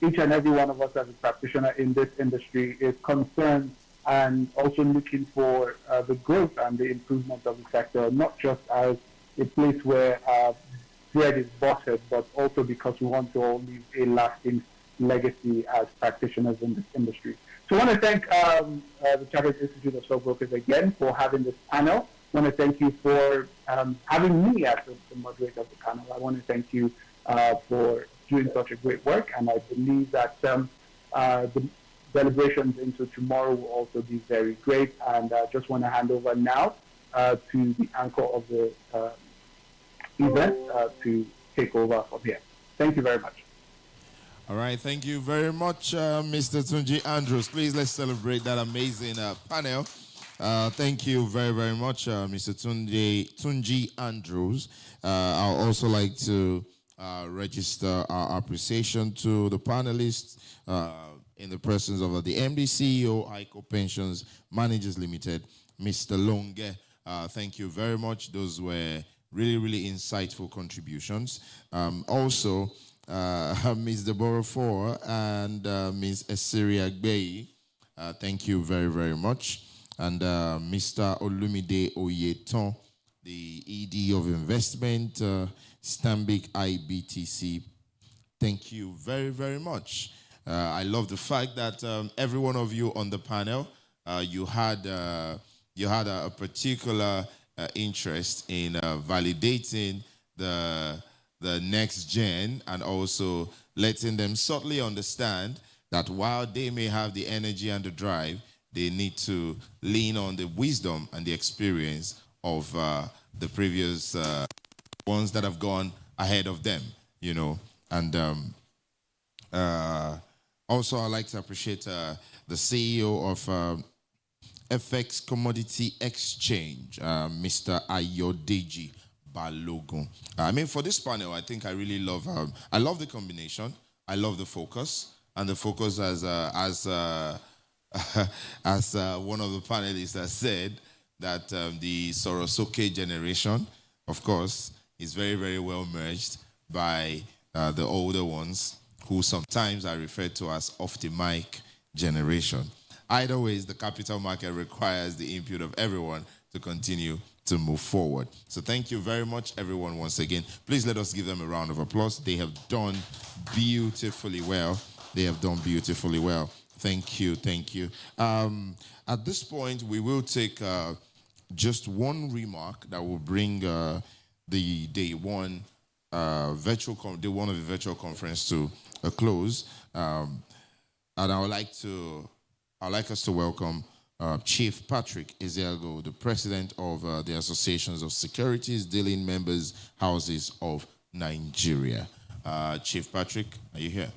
each and every one of us as a practitioner in this industry is concerned and also looking for the growth and the improvement of the sector, not just as a place where bread is buttered, but also because we want to all leave a lasting legacy as practitioners in this industry. So I want to thank the Chartered Institute of Stockbrokers again for having this panel. I want to thank you for having me as the moderator of the panel. I want to thank you for doing such a great work, and I believe that the deliberations into tomorrow will also be very great. And I just want to hand over now to the anchor of the event to take over from here. Thank you very much. All right, thank you very much, Mr. Tunji Andrews. Please, let's celebrate that amazing panel. Thank you very, very much, Mr. Tunji Andrews. I'd also like to register our appreciation to the panelists in the presence of the MD CEO, ICO Pensions Managers Limited, Mr. Longe. Thank you very much. Those were really, really insightful contributions. Also, Ms. Deborah Four and Ms. Esiri Agbeyi, thank you very, very much. And Mr. Olumide Oyeton, the ED of Investment, Stanbic IBTC, thank you very, very much. I love the fact that every one of you on the panel, you had a particular interest in validating the next gen and also letting them subtly understand that while they may have the energy and the drive, they need to lean on the wisdom and the experience of the previous ones that have gone ahead of them, you know. And Also, I'd like to appreciate the CEO of FX Commodity Exchange, Mr. Ayodeji Balogun. I mean, for this panel, I think I really love. I love the combination. I love the focus, and the focus as one of the panelists has said that the Sorosoke generation, of course, is very, very well merged by the older ones, who sometimes are referred to as off the mic generation. Either way, the capital market requires the input of everyone to continue to move forward. So thank you very much, everyone, once again. Please let us give them a round of applause. They have done beautifully well. They have done beautifully well. Thank you, thank you. At this point, we will take just one remark that will bring the day one of the virtual conference to a close. And I'd like us to welcome Chief Patrick Ezeago, the president of the Associations of Securities Dealing Members Houses of Nigeria. Chief Patrick, are you here?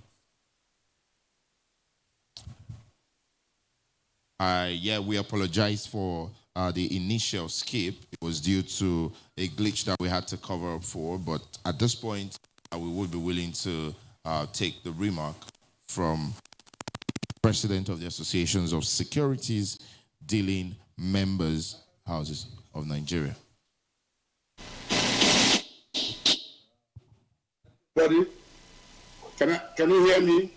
Yeah, we apologize for the initial skip. It was due to a glitch that we had to cover up for, but at this point, we would be willing to take the remark from President of the Associations of Securities Dealing Members Houses of Nigeria. Buddy, can you hear me?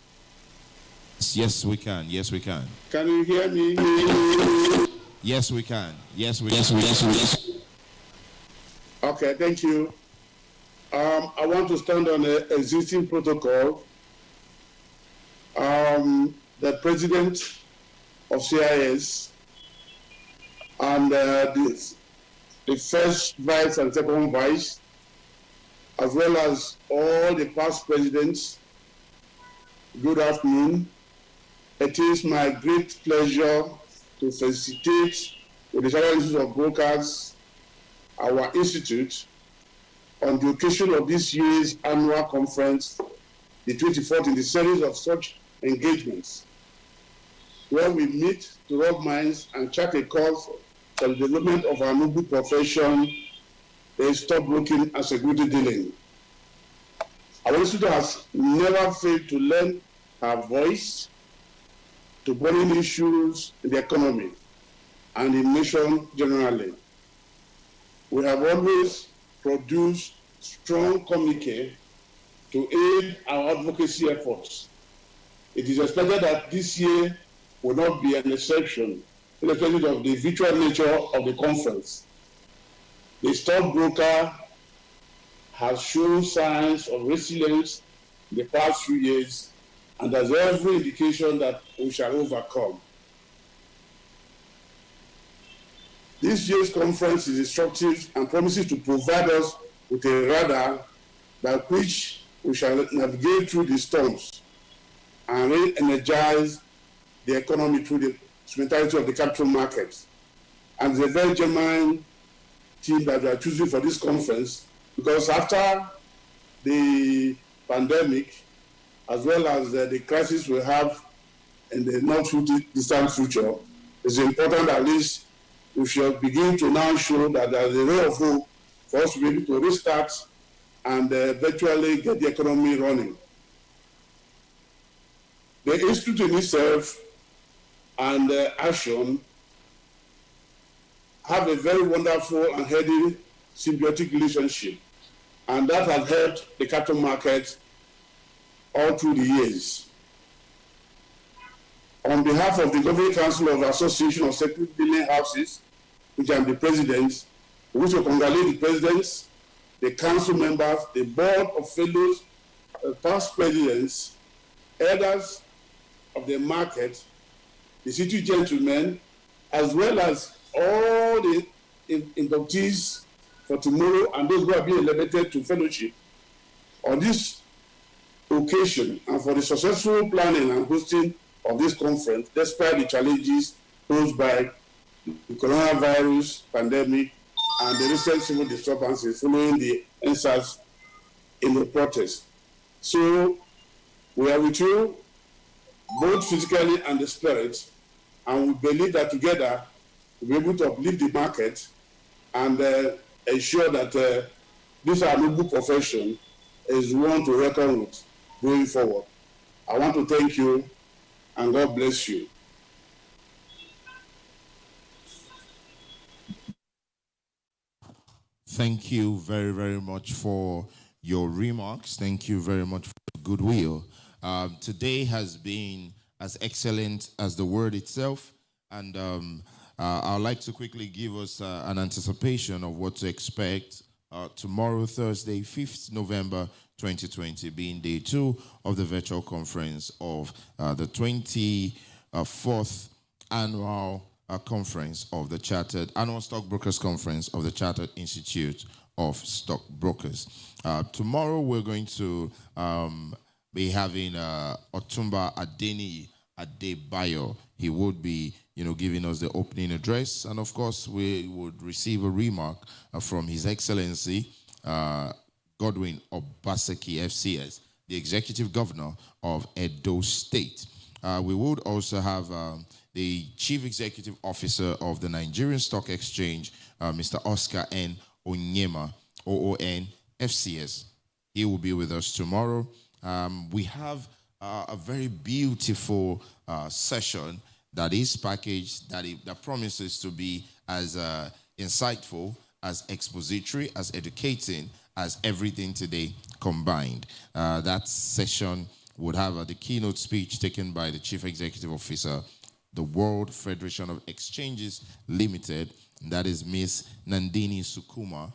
Yes, we can. Yes, we can. Can you hear me? Yes, we can. Yes, we can. Okay, thank you. I want to stand on the existing protocol. The president of CIS and the first vice and second vice, as well as all the past presidents, good afternoon. It is my great pleasure to felicitate with the Nigerian of Brokers, our institute, on the occasion of this year's annual conference, the 24th in the series of such engagements, where we meet to rub minds and chart a course for the development of our noble profession, the stockbroking and security dealing. Our institute has never failed to lend her voice to burning issues in the economy and in nation generally. We have always produced strong communique to aid our advocacy efforts. It is expected that this year will not be an exception, irrespective of the virtual nature of the conference. The stockbroker has shown signs of resilience in the past few years, and there's every indication that we shall overcome. This year's conference is instructive and promises to provide us with a radar by which we shall navigate through the storms and re-energize the economy through the instrumentality of the capital markets. And it's a very genuine team that we are choosing for this conference, because after the pandemic, as well as the crisis we have in the not too distant future, it's important at least we should begin to now show that there is a ray of hope for us to be able to restart and virtually get the economy running. The institute in itself and Action have a very wonderful and healthy symbiotic relationship, and that has helped the capital market all through the years. On behalf of the Governing Council of the Association of Security Dealing Houses, which I'm the president, we wish to congratulate the presidents, the council members, the board of fellows, past presidents, elders of the market, the city gentlemen, as well as all the inductees for tomorrow and those who are being elected to fellowship on this occasion, and for the successful planning and hosting of this conference, despite the challenges posed by the coronavirus pandemic and the recent civil disturbances following the NSAS in the protest. So we are with you, both physically and the spirit, and we believe that together we'll be able to uplift the market and ensure that this our noble profession is one to reckon with going forward. I want to thank you and God bless you. Thank you very, very much for your remarks. Thank you very much for the goodwill. Today has been as excellent as the word itself, and I'd like to quickly give us an anticipation of what to expect tomorrow, Thursday, 5th November 2020, being day 2 of the virtual conference of the 24th annual conference of the annual Stockbrokers Conference of the Chartered Institute of Stockbrokers. Tomorrow we're going to be having Otumba Adeni Adebayo. He would be, giving us the opening address, and of course we would receive a remark from His Excellency Godwin Obaseki FCS, the Executive Governor of Edo State. We would also have the Chief Executive Officer of the Nigerian Stock Exchange, Mr. Oscar N. Onyema, OON FCS. He will be with us tomorrow. We have a very beautiful session that is packaged, that promises to be as insightful, as expository, as educating as everything today combined. That session would have the keynote speech taken by the Chief Executive Officer, the World Federation of Exchanges Limited, that is Miss Nandini Sukuma.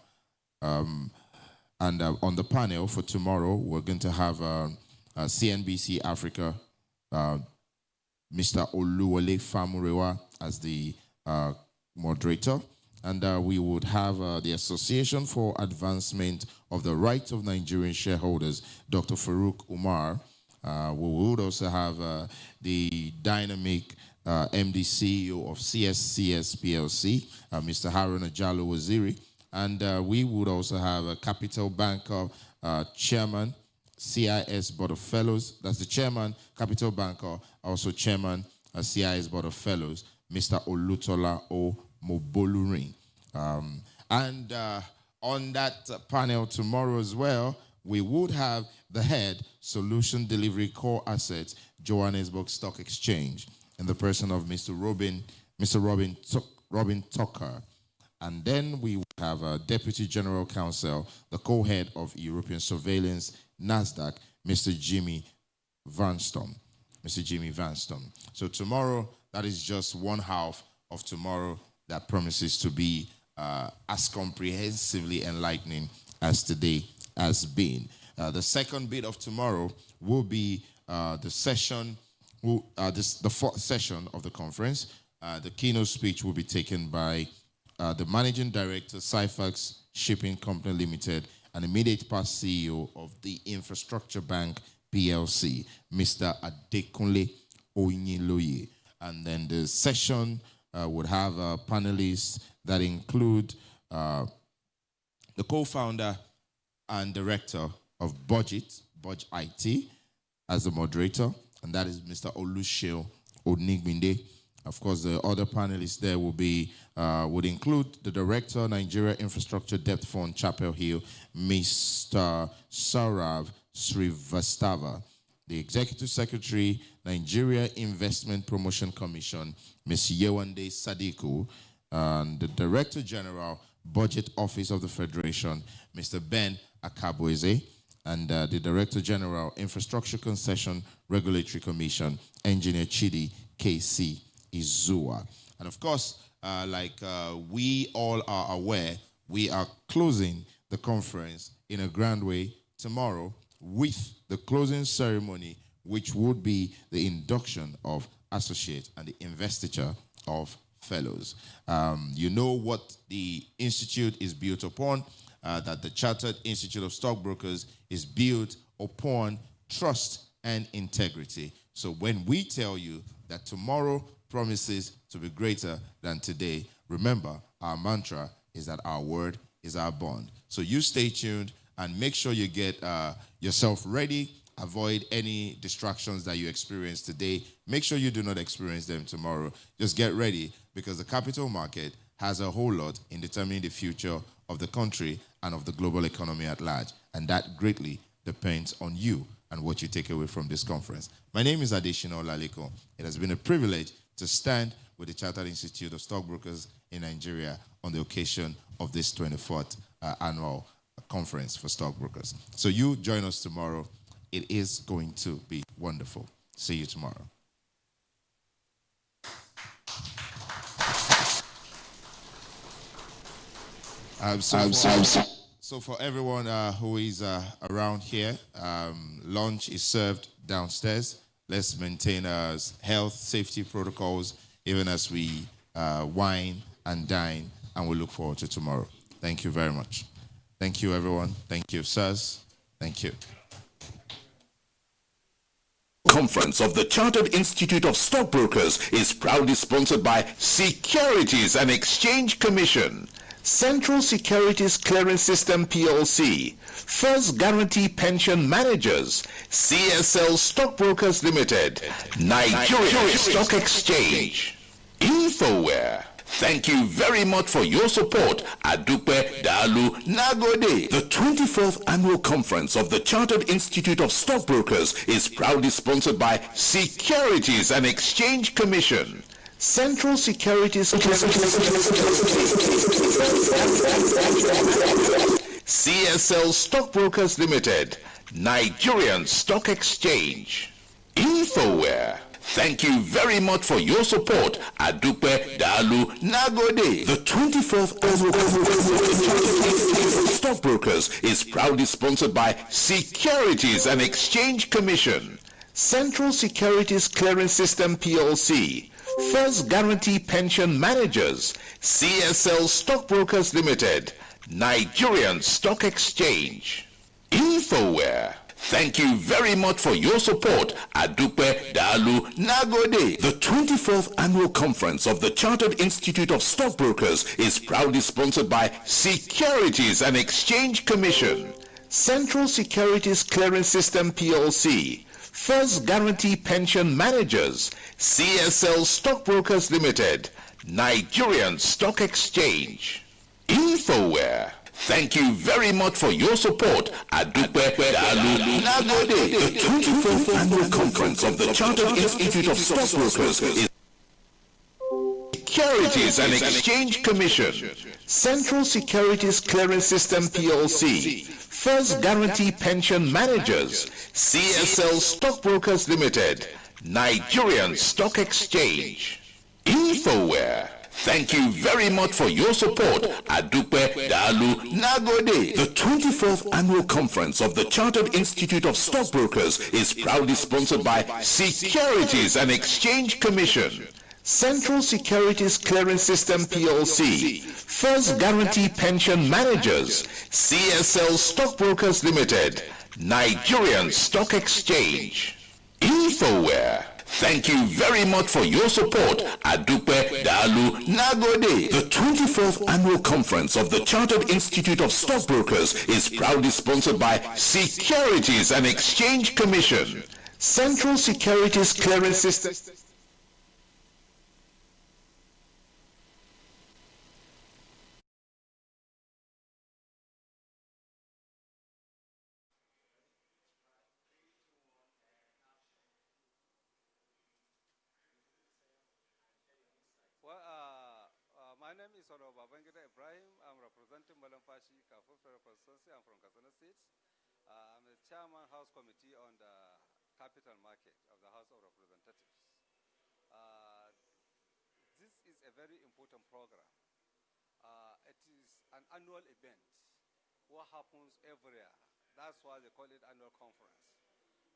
And on the panel for tomorrow, we're going to have CNBC Africa, Mr. Oluwole Famurewa as the moderator. And we would have the Association for Advancement of the Rights of Nigerian Shareholders, Dr. Farouk Umar. We would also have the dynamic MD CEO of CSCS PLC, Mr. Haruna Jallo Waziri. And we would also have a Capital Banker Chairman, CIS Board of Fellows. That's the Chairman, Capital Banker, also Chairman, CIS Board of Fellows, Mr. Olutola O. Mobolurin. And on that panel tomorrow as well, we would have the head Solution Delivery Core Assets, Johannesburg Stock Exchange, in the person of Mr. Robin Tucker. And then we have a Deputy General Counsel, the co-head of European Surveillance, NASDAQ, Mr. Jimmy Vanston. So tomorrow, that is just one half of tomorrow that promises to be as comprehensively enlightening as today has been. The second bit of tomorrow will be the fourth session of the conference. The keynote speech will be taken by the Managing Director, Cyfax Shipping Company Limited, and immediate past CEO of the Infrastructure Bank PLC, Mr. Adekunle Oyinloye. And then the session would have panelists that include the co-founder and director of Budge IT as the moderator, and that is Mr. Oluseun Onigbinde. Of course, the other panelists there would include the director, Nigeria Infrastructure Debt Fund, Chapel Hill, Mr. Saurav Srivastava, the executive secretary, Nigeria Investment Promotion Commission, Ms. Yewande Sadiku, and the director general, Budget Office of the Federation, Mr. Ben Akabueze, and the director general, Infrastructure Concession Regulatory Commission, Engineer Chidi KC Izua. And of course, we all are aware, we are closing the conference in a grand way tomorrow with the closing ceremony, which would be the induction of associate and the investiture of fellows. You know what the institute is built upon, that the Chartered Institute of Stockbrokers is built upon trust and integrity. So when we tell you that tomorrow promises to be greater than today, remember, our mantra is that our word is our bond. So you stay tuned and make sure you get yourself ready avoid any distractions that you experience today. Make sure you do not experience them tomorrow. Just get ready, because the capital market has a whole lot in determining the future of the country and of the global economy at large. And that greatly depends on you and what you take away from this conference. My name is Adesina Olaliko. It has been a privilege to stand with the Chartered Institute of Stockbrokers in Nigeria on the occasion of this 24th annual conference for stockbrokers. So you join us tomorrow. It is going to be wonderful. See you tomorrow. So for everyone who is around here, lunch is served downstairs. Let's maintain our health, safety protocols, even as we wine and dine, and we look forward to tomorrow. Thank you very much. Thank you, everyone. Thank you, sirs. Thank you. Conference of the Chartered Institute of Stockbrokers is proudly sponsored by Securities and Exchange Commission, Central Securities Clearing System PLC, First Guarantee Pension Managers, CSL Stockbrokers Limited, Nigerian Stock Exchange, Infoware. Thank you very much for your support. Adupe Dalu Nagode. The 24th Annual Conference of the Chartered Institute of Stockbrokers is proudly sponsored by Securities and Exchange Commission, Central Securities CSL Stockbrokers Limited, Nigerian Stock Exchange, Infoware. Thank you very much for your support. Adupe Dalu Nagode. The 24th Annual Conference of the Chartered Institute of Stockbrokers is proudly sponsored by Securities and Exchange Commission, Central Securities Clearing System PLC, First Guarantee Pension Managers, CSL Stockbrokers Limited, Nigerian Stock Exchange, Infoware. Thank you very much for your support. Adupe Dalu Nagode. The 24th Annual Conference of the Chartered Institute of Stockbrokers is proudly sponsored by Securities and Exchange Commission, Central Securities Clearing System PLC, First Guarantee Pension Managers, CSL Stockbrokers Limited, Nigerian Stock Exchange, Infoware. Thank you very much for your support. Adupe Dalu Nagode. The 24th Annual Conference of the Chartered Institute of Stockbrokers is Securities and Exchange Commission, Central Securities Clearing System PLC, First Guarantee Pension Managers, CSL Stockbrokers Limited, Nigerian Stock Exchange, Infoware. Thank you very much for your support. Adupe Dalu Nagode. The 24th Annual Conference of the Chartered Institute of Stockbrokers is proudly sponsored by Securities and Exchange Commission, Central Securities Clearing System PLC, First Guarantee Pension Managers, CSL Stockbrokers Limited, Nigerian Stock Exchange, Infoware. Thank you very much for your support. Adupe Dalu Nagode. The 24th Annual Conference of the Chartered Institute of Stockbrokers is proudly sponsored by Securities and Exchange Commission, Central Securities Clearing System. My name is Ibrahim. I'm representing Malamfashi Kafur Federal Constituency. I'm from Katsina State. I'm the chairman House Committee on the Capital Market of the House of Representatives. This is a very important program. It is an annual event. What happens every year? That's why they call it annual conference.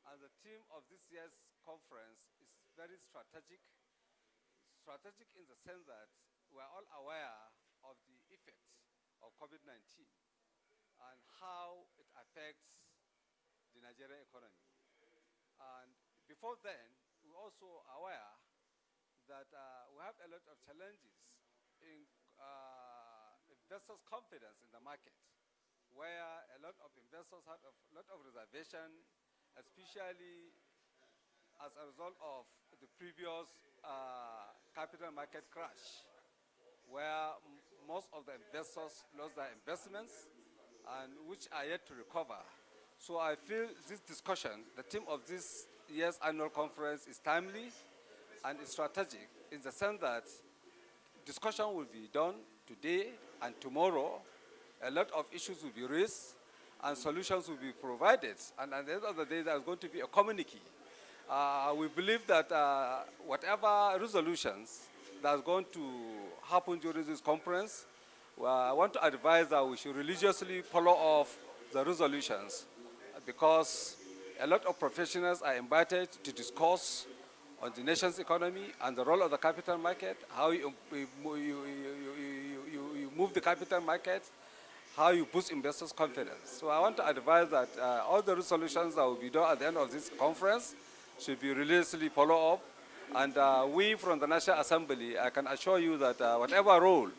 And the theme of this year's conference is very strategic. Strategic in the sense that we're all aware of the effects of COVID-19 and how it affects the Nigerian economy. And before then, we're also aware that we have a lot of challenges in investors' confidence in the market, where a lot of investors have a lot of reservation especially as a result of the previous capital market crash, where most of the investors lost their investments and which are yet to recover. So I feel this discussion, the theme of this year's annual conference, is timely and is strategic in the sense that discussion will be done today and tomorrow. A lot of issues will be raised and solutions will be provided. And at the end of the day, there's going to be a communique. We believe that whatever resolutions that's going to happen during this conference, I want to advise that we should religiously follow off the resolutions because a lot of professionals are invited to discuss on the nation's economy and the role of the capital market, how you move the capital market, how you boost investors' confidence. So I want to advise that all the resolutions that will be done at the end of this conference should be religiously followed up. And we from the National Assembly, I can assure you that whatever role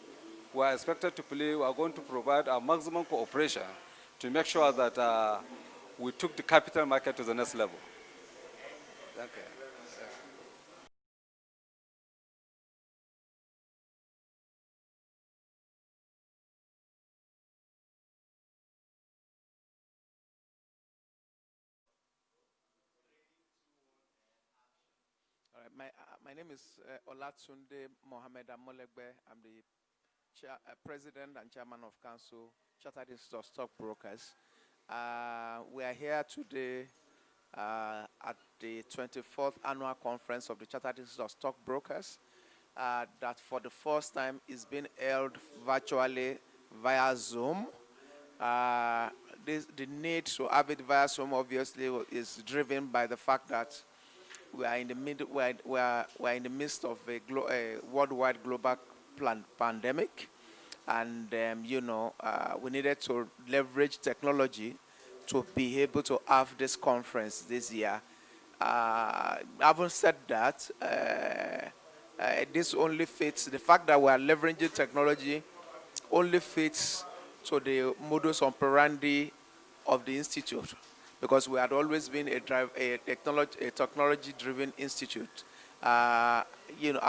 we are expected to play, we are going to provide our maximum cooperation to make sure that we took the capital market to the next level. Thank you. All right, my name is Olatunde Mohammed Amolegbe. I'm the President and Chairman of Council, Chartered Institute of Stockbrokers. We are here today at the 24th Annual Conference of the Chartered Institute of Stockbrokers that for the first time is being held virtually via Zoom. The need to have it via Zoom obviously is driven by the fact that we are in the midst of a worldwide global pandemic, and we needed to leverage technology to be able to have this conference this year. Having said that, this only fits the fact that we are leveraging technology only fits to the modus operandi of the institute, because we had always been a technology-driven institute. As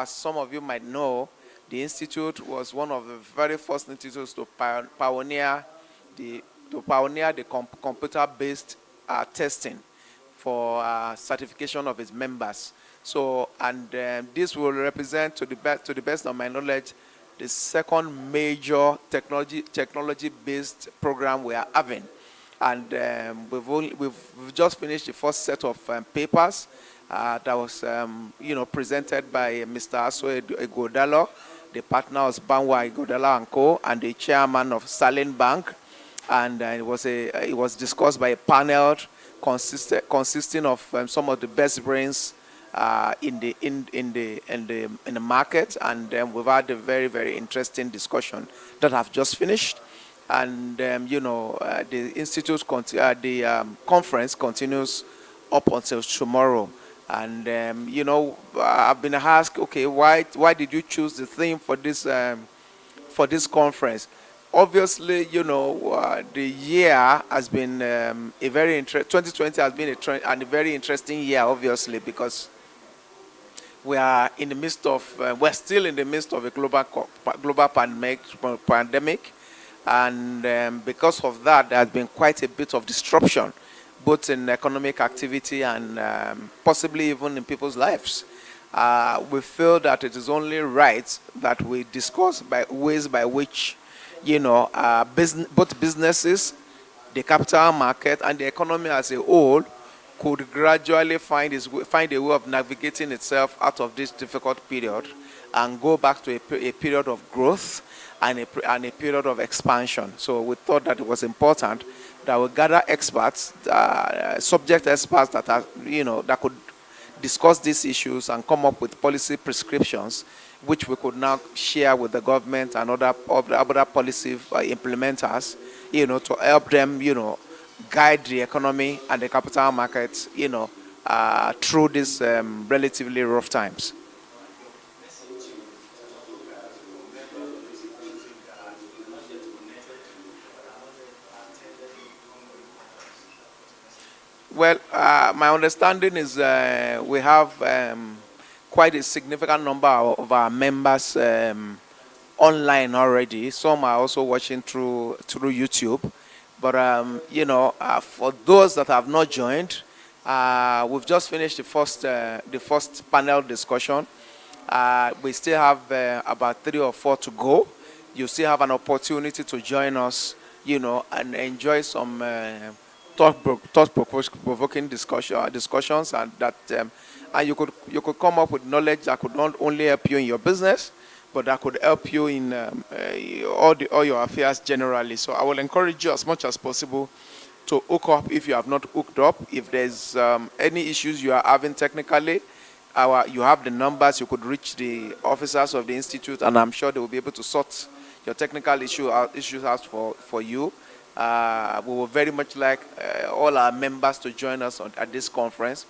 some of you might know, the institute was one of the very first institutes to pioneer the computer-based testing for certification of its members. So, and this will represent, to the best of my knowledge, the second major technology-based program we are having. And we've just finished the first set of papers that was presented by Mr. Aso Igodalo, the partner of Banwa Igodalo & Co., and the chairman of Sterling Bank. And it was discussed by a panel consisting of some of the best brains in the market, and we've had a very, very interesting discussion that have just finished. And the institute conference continues up until tomorrow. And I've been asked, okay, why did you choose the theme for this conference? Obviously, the year has been 2020 has been a very interesting year, obviously, because we are in the midst of we're still in the midst of a global pandemic. And because of that, there has been quite a bit of disruption, both in economic activity and possibly even in people's lives. We feel that it is only right that we discuss ways by which, both businesses, the capital market, and the economy as a whole could gradually find a way of navigating itself out of this difficult period and go back to a period of growth and a period of expansion. So we thought that it was important that we gather experts, subject experts that are, that could discuss these issues and come up with policy prescriptions, which we could now share with the government and other policy implementers, to help them, guide the economy and the capital markets, through these relatively rough times. Well, my understanding is we have quite a significant number of our members online already. Some are also watching through YouTube. But for those that have not joined, we've just finished the first panel discussion. We still have about 3 or 4 to go. You still have an opportunity to join us, and enjoy some thought-provoking discussions, and that and you could come up with knowledge that could not only help you in your business, but that could help you in all your affairs generally. So I will encourage you as much as possible to hook up if you have not hooked up. If there's any issues you are having technically, you have the numbers. You could reach the officers of the institute, and I'm sure they will be able to sort your technical issues out for you. We would very much like all our members to join us at this conference,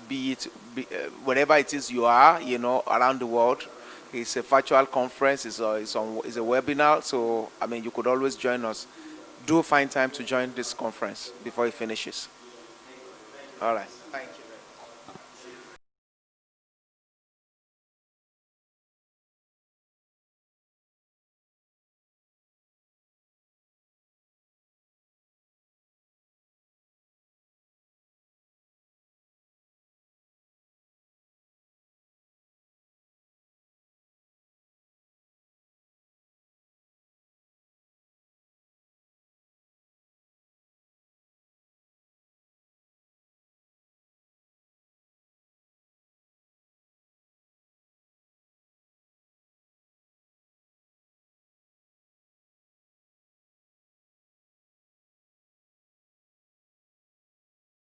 be it wherever it is you are, around the world. It's a virtual conference. It's a webinar. So, you could always join us. Do find time to join this conference before it finishes. All right. Thank you.